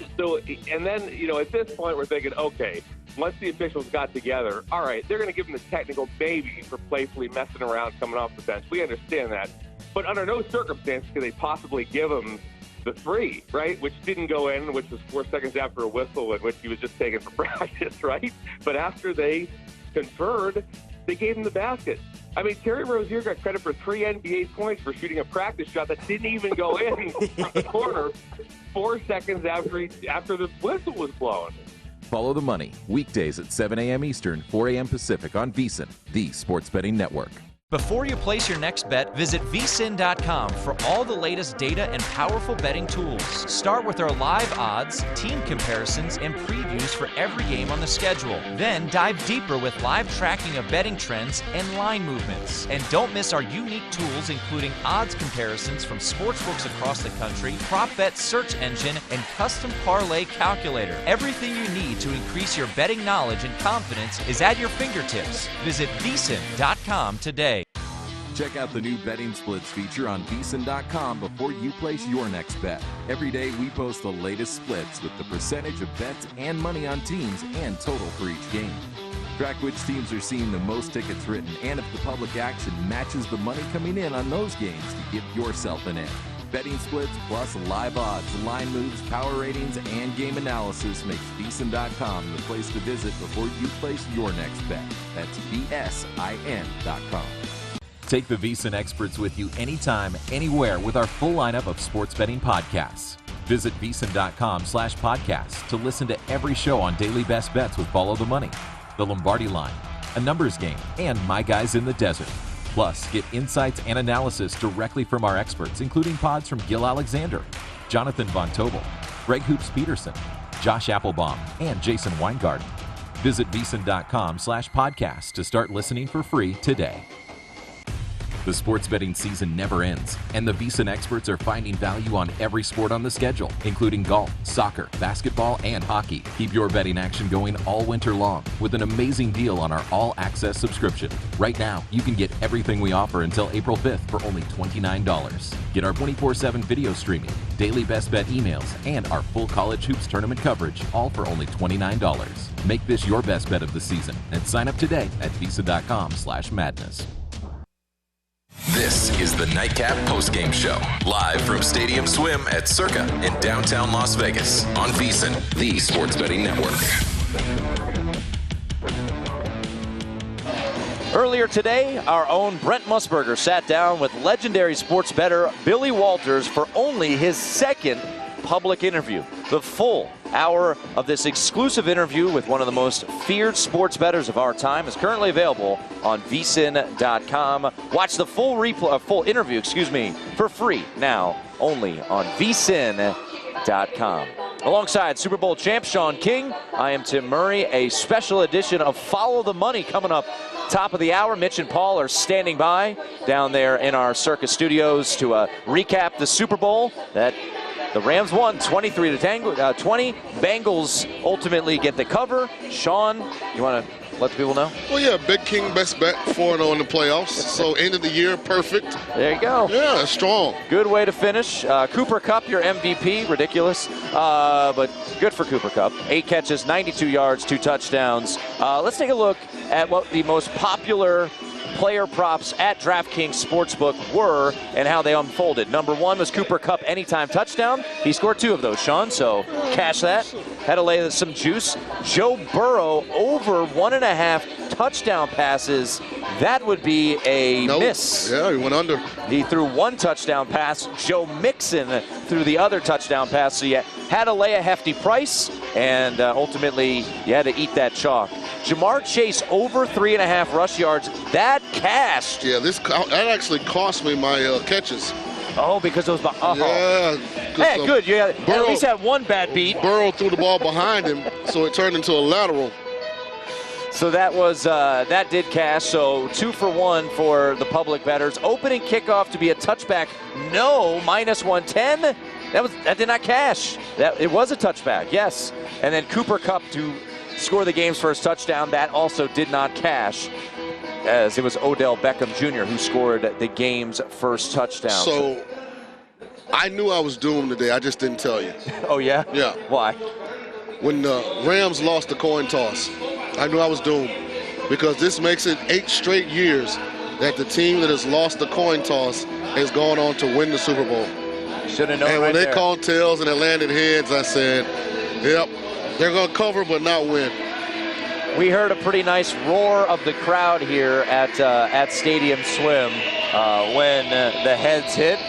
Speaker 10: then, at this point, we're thinking, okay, once the officials got together, all right, they're going to give him the technical maybe for playfully messing around coming off the bench. We understand that. but under no circumstance could they possibly give him the 3, right? Which didn't go in, which was 4 seconds after a whistle, in which he was just taken for practice, right? But after they conferred, they gave him the basket. I mean, Terry Rozier got credit for 3 NBA points for shooting a practice shot that didn't even go in from the corner 4 seconds after the whistle was blown.
Speaker 2: Follow the money weekdays at 7 a.m. Eastern, 4 a.m. Pacific on VSiN, the sports betting network.
Speaker 7: Before you place your next bet, visit VSiN.com for all the latest data and powerful betting tools. Start with our live odds, team comparisons, and previews for every game on the schedule. Then dive deeper with live tracking of betting trends and line movements. And don't miss our unique tools, including odds comparisons from sportsbooks across the country, prop bet search engine, and custom parlay calculator. Everything you need to increase your betting knowledge and confidence is at your fingertips. Visit VSiN.com today.
Speaker 2: Check out the new betting splits feature on VSiN.com before you place your next bet. Every day we post the latest splits with the percentage of bets and money on teams and total for each game. Track which teams are seeing the most tickets written and if the public action matches the money coming in on those games to give yourself an edge. Betting splits plus live odds, line moves, power ratings, and game analysis makes VSiN.com the place to visit before you place your next bet. That's VSIN.com. Take the VSiN experts with you anytime, anywhere with our full lineup of sports betting podcasts. Visit VSiN.com/podcasts to listen to every show on Daily Best Bets with Follow the Money, The Lombardi Line, A Numbers Game, and My Guys in the Desert. Plus, get insights and analysis directly from our experts, including pods from Gil Alexander, Jonathan Von Tobel, Greg Hoops Peterson, Josh Applebaum, and Jason Weingarten. Visit VSiN.com/podcasts to start listening for free today. The sports betting season never ends, and the VSiN experts are finding value on every sport on the schedule, including golf, soccer, basketball, and hockey. Keep your betting action going all winter long with an amazing deal on our all-access subscription. Right now, you can get everything we offer until April 5th for only $29. Get our 24/7 video streaming, daily best bet emails, and our full college hoops tournament coverage, all for only $29. Make this your best bet of the season and sign up today at VSiN.com/madness.
Speaker 20: This is the Nightcap Postgame Show, live from Stadium Swim at Circa in downtown Las Vegas on VSiN, the sports betting network.
Speaker 9: Earlier today, our own Brent Musburger sat down with legendary sports bettor Billy Walters for only his second public interview. The full hour of this exclusive interview with one of the most feared sports bettors of our time is currently available on VSiN.com. Watch the full interview, for free now only on VSiN.com. Alongside Super Bowl champ Sean King, I am Tim Murray. A special edition of Follow the Money coming up top of the hour. Mitch and Paul are standing by down there in our Circus studios to recap the Super Bowl that the Rams won 23-20. Bengals ultimately get the cover. Sean, you want to let the people know?
Speaker 5: Well, yeah, Big King best bet 4-0 in the playoffs. So end of the year, perfect.
Speaker 9: There you go.
Speaker 5: Yeah, strong.
Speaker 9: Good way to finish. Cooper Kupp, your MVP. Ridiculous, but good for Cooper Kupp. 8 catches, 92 yards, 2 touchdowns. Let's take a look at what the most popular player props at DraftKings Sportsbook were and how they unfolded. Number 1 was Cooper Kupp anytime touchdown. He scored 2 of those, Sean, so cash that. Had to lay some juice. Joe Burrow over 1.5 touchdown passes. That would be a miss.
Speaker 5: Yeah, he went under.
Speaker 9: He threw 1 touchdown pass. Joe Mixon threw the other touchdown pass, so you had to lay a hefty price, and ultimately you had to eat that chalk. Jamar Chase over 3.5 rush yards. That cashed.
Speaker 5: Yeah, that actually cost me my catches.
Speaker 9: Oh, because it was
Speaker 5: Yeah.
Speaker 9: Hey, good. You at least had one bad beat.
Speaker 5: Burrow threw the ball behind him, so it turned into a lateral.
Speaker 9: So that was that did cash. So 2 for 1 for the public bettors. Opening kickoff to be a touchback. No, -110. That did not cash. It was a touchback. Yes. And then Cooper Kupp to score the game's first touchdown. That also did not cash, as it was Odell Beckham Jr. who scored the game's first touchdown.
Speaker 5: So I knew I was doomed today. I just didn't tell you.
Speaker 9: Oh, yeah?
Speaker 5: Yeah.
Speaker 9: Why?
Speaker 5: When the Rams lost the coin toss, I knew I was doomed, because this makes it 8 straight years that the team that has lost the coin toss has gone on to win the Super Bowl.
Speaker 9: Should have known.
Speaker 5: And when
Speaker 9: right
Speaker 5: they
Speaker 9: there.
Speaker 5: called tails and it landed heads, I said, yep, they're going to cover but not win.
Speaker 9: We heard a pretty nice roar of the crowd here at Stadium Swim when the heads hit.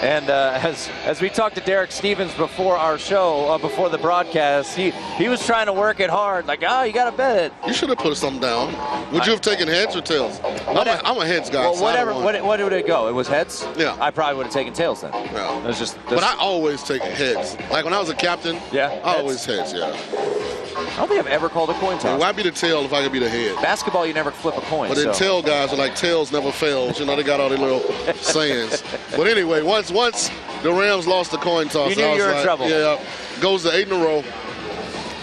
Speaker 9: And as we talked to Derek Stevens before our show, before the broadcast, he was trying to work it hard. Like, oh, you got to bet it.
Speaker 5: You should have put something down. Would you have taken heads or tails? I'm a heads guy.
Speaker 9: Well,
Speaker 5: so
Speaker 9: whatever. What would it go? It was heads?
Speaker 5: Yeah.
Speaker 9: I probably would have taken tails then.
Speaker 5: Yeah.
Speaker 9: It was just.
Speaker 5: But I always take heads. Like when I was a captain, I always heads, yeah.
Speaker 9: I don't think I've ever called a coin toss.
Speaker 5: Why be the tail if I could be the head?
Speaker 9: Basketball, you never flip a coin.
Speaker 5: But then tail guys are like, tails never fails. You know, they got all their little sayings. But anyway, once the Rams lost the coin toss,
Speaker 9: you knew you were in trouble.
Speaker 5: Yeah, goes to 8 in a row.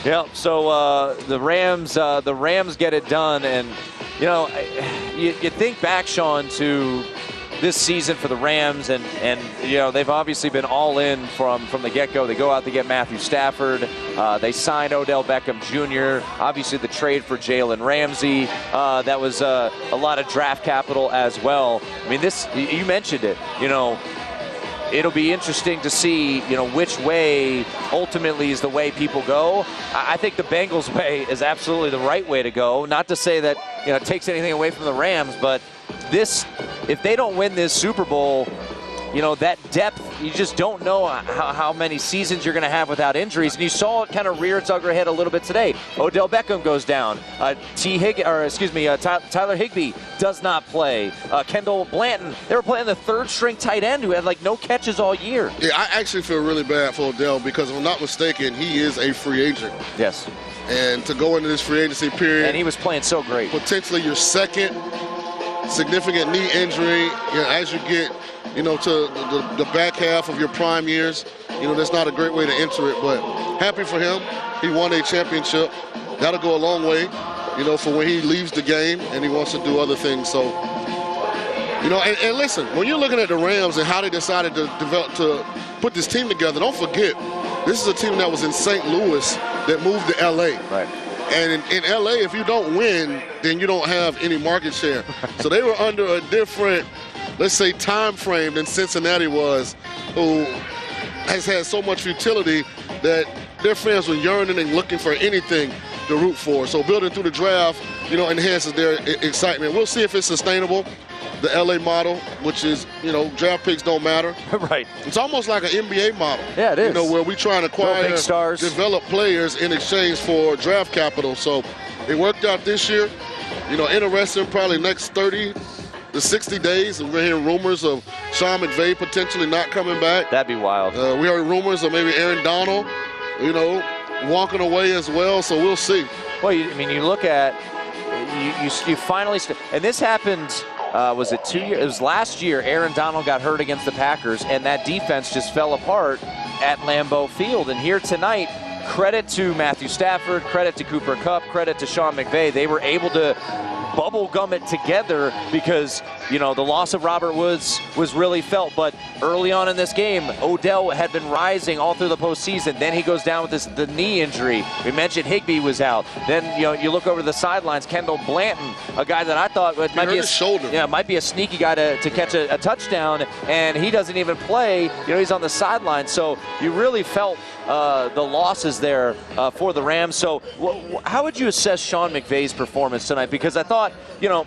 Speaker 9: Yep. So the Rams get it done, and you know, you think back, Sean, to this season for the Rams, and you know, they've obviously been all in from the get-go. They go out to get Matthew Stafford. They signed Odell Beckham Jr. Obviously, the trade for Jalen Ramsey. That was a lot of draft capital as well. I mean, you mentioned it. You know, it'll be interesting to see, you know, which way ultimately is the way people go. I think the Bengals way is absolutely the right way to go. Not to say that, you know, it takes anything away from the Rams, but if they don't win this Super Bowl, you know, that depth, you just don't know how many seasons you're going to have without injuries. And you saw it kind of rear its ugly head a little bit today. Odell Beckham goes down. Tyler Higbee does not play. Kendall Blanton, they were playing the third-string tight end who had like no catches all year.
Speaker 5: Yeah, I actually feel really bad for Odell because if I'm not mistaken, he is a free agent.
Speaker 9: Yes.
Speaker 5: And to go into this free agency period.
Speaker 9: And he was playing so great.
Speaker 5: Potentially your second significant knee injury, you know, as you get, you know, to the back half of your prime years. You know, that's not a great way to enter it, but happy for him. He won a championship. That'll go a long way, you know, for when he leaves the game and he wants to do other things. So, you know, and listen, when you're looking at the Rams and how they decided to put this team together, don't forget, this is a team that was in St. Louis that moved to L.A.
Speaker 9: Right.
Speaker 5: And in L.A., if you don't win, then you don't have any market share. So they were under a different, let's say, time frame than Cincinnati was, who has had so much futility that their fans were yearning and looking for anything to root for. So building through the draft, you know, enhances their excitement. We'll see if it's sustainable. The LA model, which is, you know, draft picks don't matter.
Speaker 9: Right.
Speaker 5: It's almost like an NBA model.
Speaker 9: Yeah, it is.
Speaker 5: You know, where we try to acquire
Speaker 9: big stars,
Speaker 5: develop players in exchange for draft capital. So it worked out this year. You know, interesting, probably next 30 to 60 days. We're hearing rumors of Sean McVay potentially not coming back.
Speaker 9: That'd be wild.
Speaker 5: We heard rumors of maybe Aaron Donald, you know, walking away as well. So we'll see.
Speaker 9: Well, you look at, you finally, and this happened. Was it 2 years? It was last year. Aaron Donald got hurt against the Packers, and that defense just fell apart at Lambeau Field. And here tonight, credit to Matthew Stafford, credit to Cooper Kupp, credit to Sean McVay. They were able to bubble gum it together because, you know, the loss of Robert Woods was really felt. But early on in this game, Odell had been rising all through the postseason. Then he goes down with the knee injury. We mentioned Higbee was out. Then, you know, you look over the sidelines, Kendall Blanton, a guy that I thought might be a sneaky guy to catch a touchdown, and he doesn't even play. You know, he's on the sideline. So you really felt the losses there for the Rams. So how would you assess Sean McVay's performance tonight? Because I thought, you know,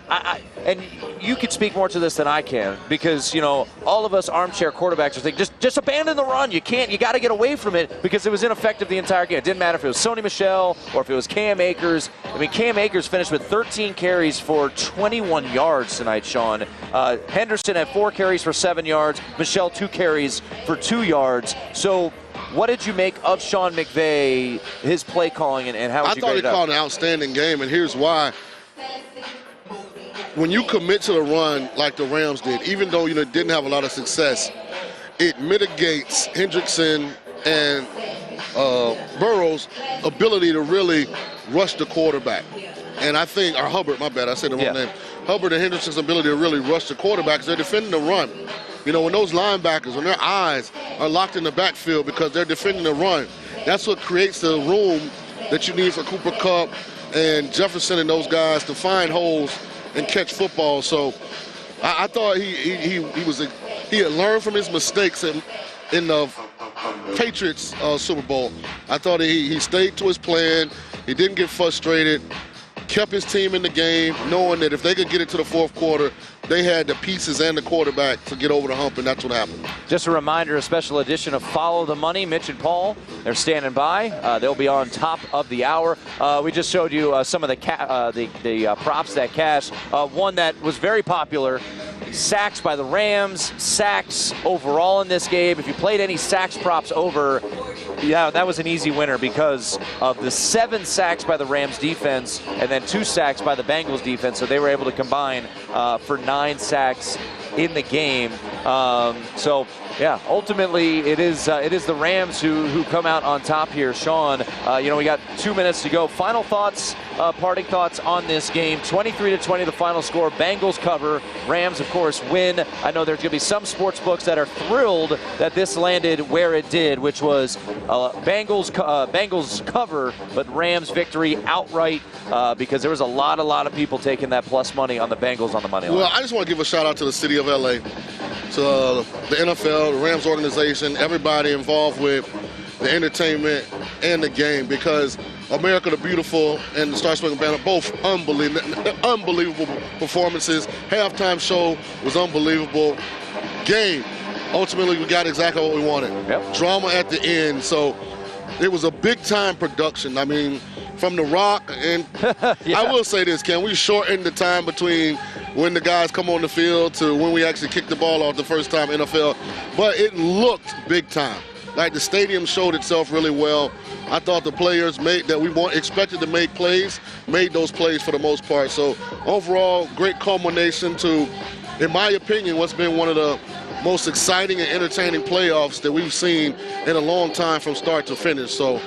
Speaker 9: and you could speak more to this than I can, because, you know, all of us armchair quarterbacks are thinking, just abandon the run. You got to get away from it, because it was ineffective the entire game. It didn't matter if it was Sony Michel or if it was Cam Akers. I mean, Cam Akers finished with 13 carries for 21 yards tonight, Sean. Henderson had 4 carries for 7 yards. Michel 2 carries for 2 yards. So what did you make of Sean McVay, his play calling, and how would you grade it up?
Speaker 5: I thought he called an outstanding game, and here's why. When you commit to the run like the Rams did, even though, you know, didn't have a lot of success, it mitigates Hendrickson and Burrow's ability to really rush the quarterback. And I think, or Hubbard, my bad, I said the wrong name. Hubbard and Hendrickson's ability to really rush the quarterback because they're defending the run. You know, when those linebackers, when their eyes are locked in the backfield because they're defending the run, that's what creates the room that you need for Cooper Kupp and Jefferson and those guys to find holes and catch football. So I thought he had learned from his mistakes in the Patriots Super Bowl. I thought he stayed to his plan. He didn't get frustrated. Kept his team in the game, knowing that if they could get it to the fourth quarter, they had the pieces and the quarterback to get over the hump, and that's what happened.
Speaker 9: Just a reminder, a special edition of Follow the Money. Mitch and Paul, they're standing by. They'll be on top of the hour. We just showed you some of the props that cash. One that was very popular, sacks by the Rams, sacks overall in this game. If you played any sacks props over, yeah, that was an easy winner because of the 7 sacks by the Rams defense and then 2 sacks by the Bengals defense. So they were able to combine for 9 sacks in the game. So yeah, ultimately it is the Rams who come out on top here. Sean, we got 2 minutes to go. Final thoughts, parting thoughts on this game. 23-20 the final score. Bengals cover. Rams, of course, win. I know there's going to be some sports books that are thrilled that this landed where it did, which was Bengals cover, but Rams victory outright because there was a lot of people taking that plus money on the Bengals on the money line.
Speaker 5: Well, I just want to give a shout out to the city of LA, to the NFL, the Rams organization, everybody involved with the entertainment and the game, because America the Beautiful and the Star Spangled Banner, both unbelievable performances. Halftime show was unbelievable. Game, ultimately we got exactly what we wanted.
Speaker 9: Yep.
Speaker 5: Drama at the end, so it was a big-time production. I mean, from The Rock, and
Speaker 9: yeah.
Speaker 5: I will say this, Ken, we shortened the time between when the guys come on the field to when we actually kick the ball off the first time NFL, but it looked big time. Like, the stadium showed itself really well. I thought the players expected to make plays, made those plays for the most part. So overall, great culmination to, in my opinion, what's been one of the most exciting and entertaining playoffs that we've seen in a long time from start to finish. So,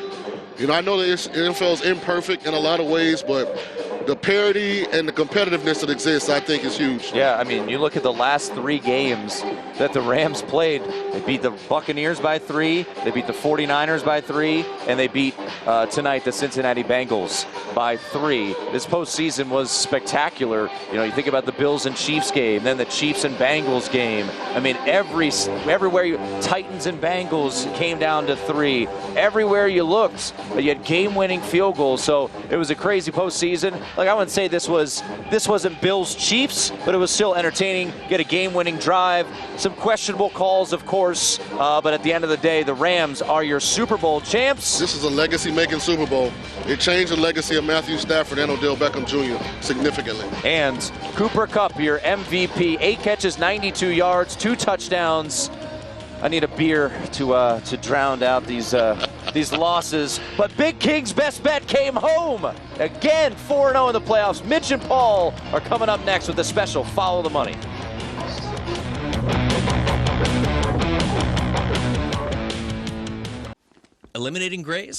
Speaker 5: I know the NFL is imperfect in a lot of ways, but the parity and the competitiveness that exists, I think, is huge.
Speaker 9: Yeah, I mean, you look at the last 3 games that the Rams played. They beat the Buccaneers by 3, they beat the 49ers by 3, and they beat tonight the Cincinnati Bengals by 3. This postseason was spectacular. You think about the Bills and Chiefs game, then the Chiefs and Bengals game. I mean, everywhere Titans and Bengals came down to 3. Everywhere you looked, you had game-winning field goals. So it was a crazy postseason. Like, I wouldn't say this wasn't Bills Chiefs, but it was still entertaining. Get a game-winning drive. Some questionable calls, of course, but at the end of the day, the Rams are your Super Bowl champs.
Speaker 5: This is a legacy-making Super Bowl. It changed the legacy of Matthew Stafford and Odell Beckham Jr. significantly.
Speaker 9: And Cooper Kupp, your MVP, 8 catches, 92 yards, 2 touchdowns. I need a beer to drown out these losses. But Big King's best bet came home. Again, 4-0 in the playoffs. Mitch and Paul are coming up next with a special Follow the Money.
Speaker 11: Eliminating grays?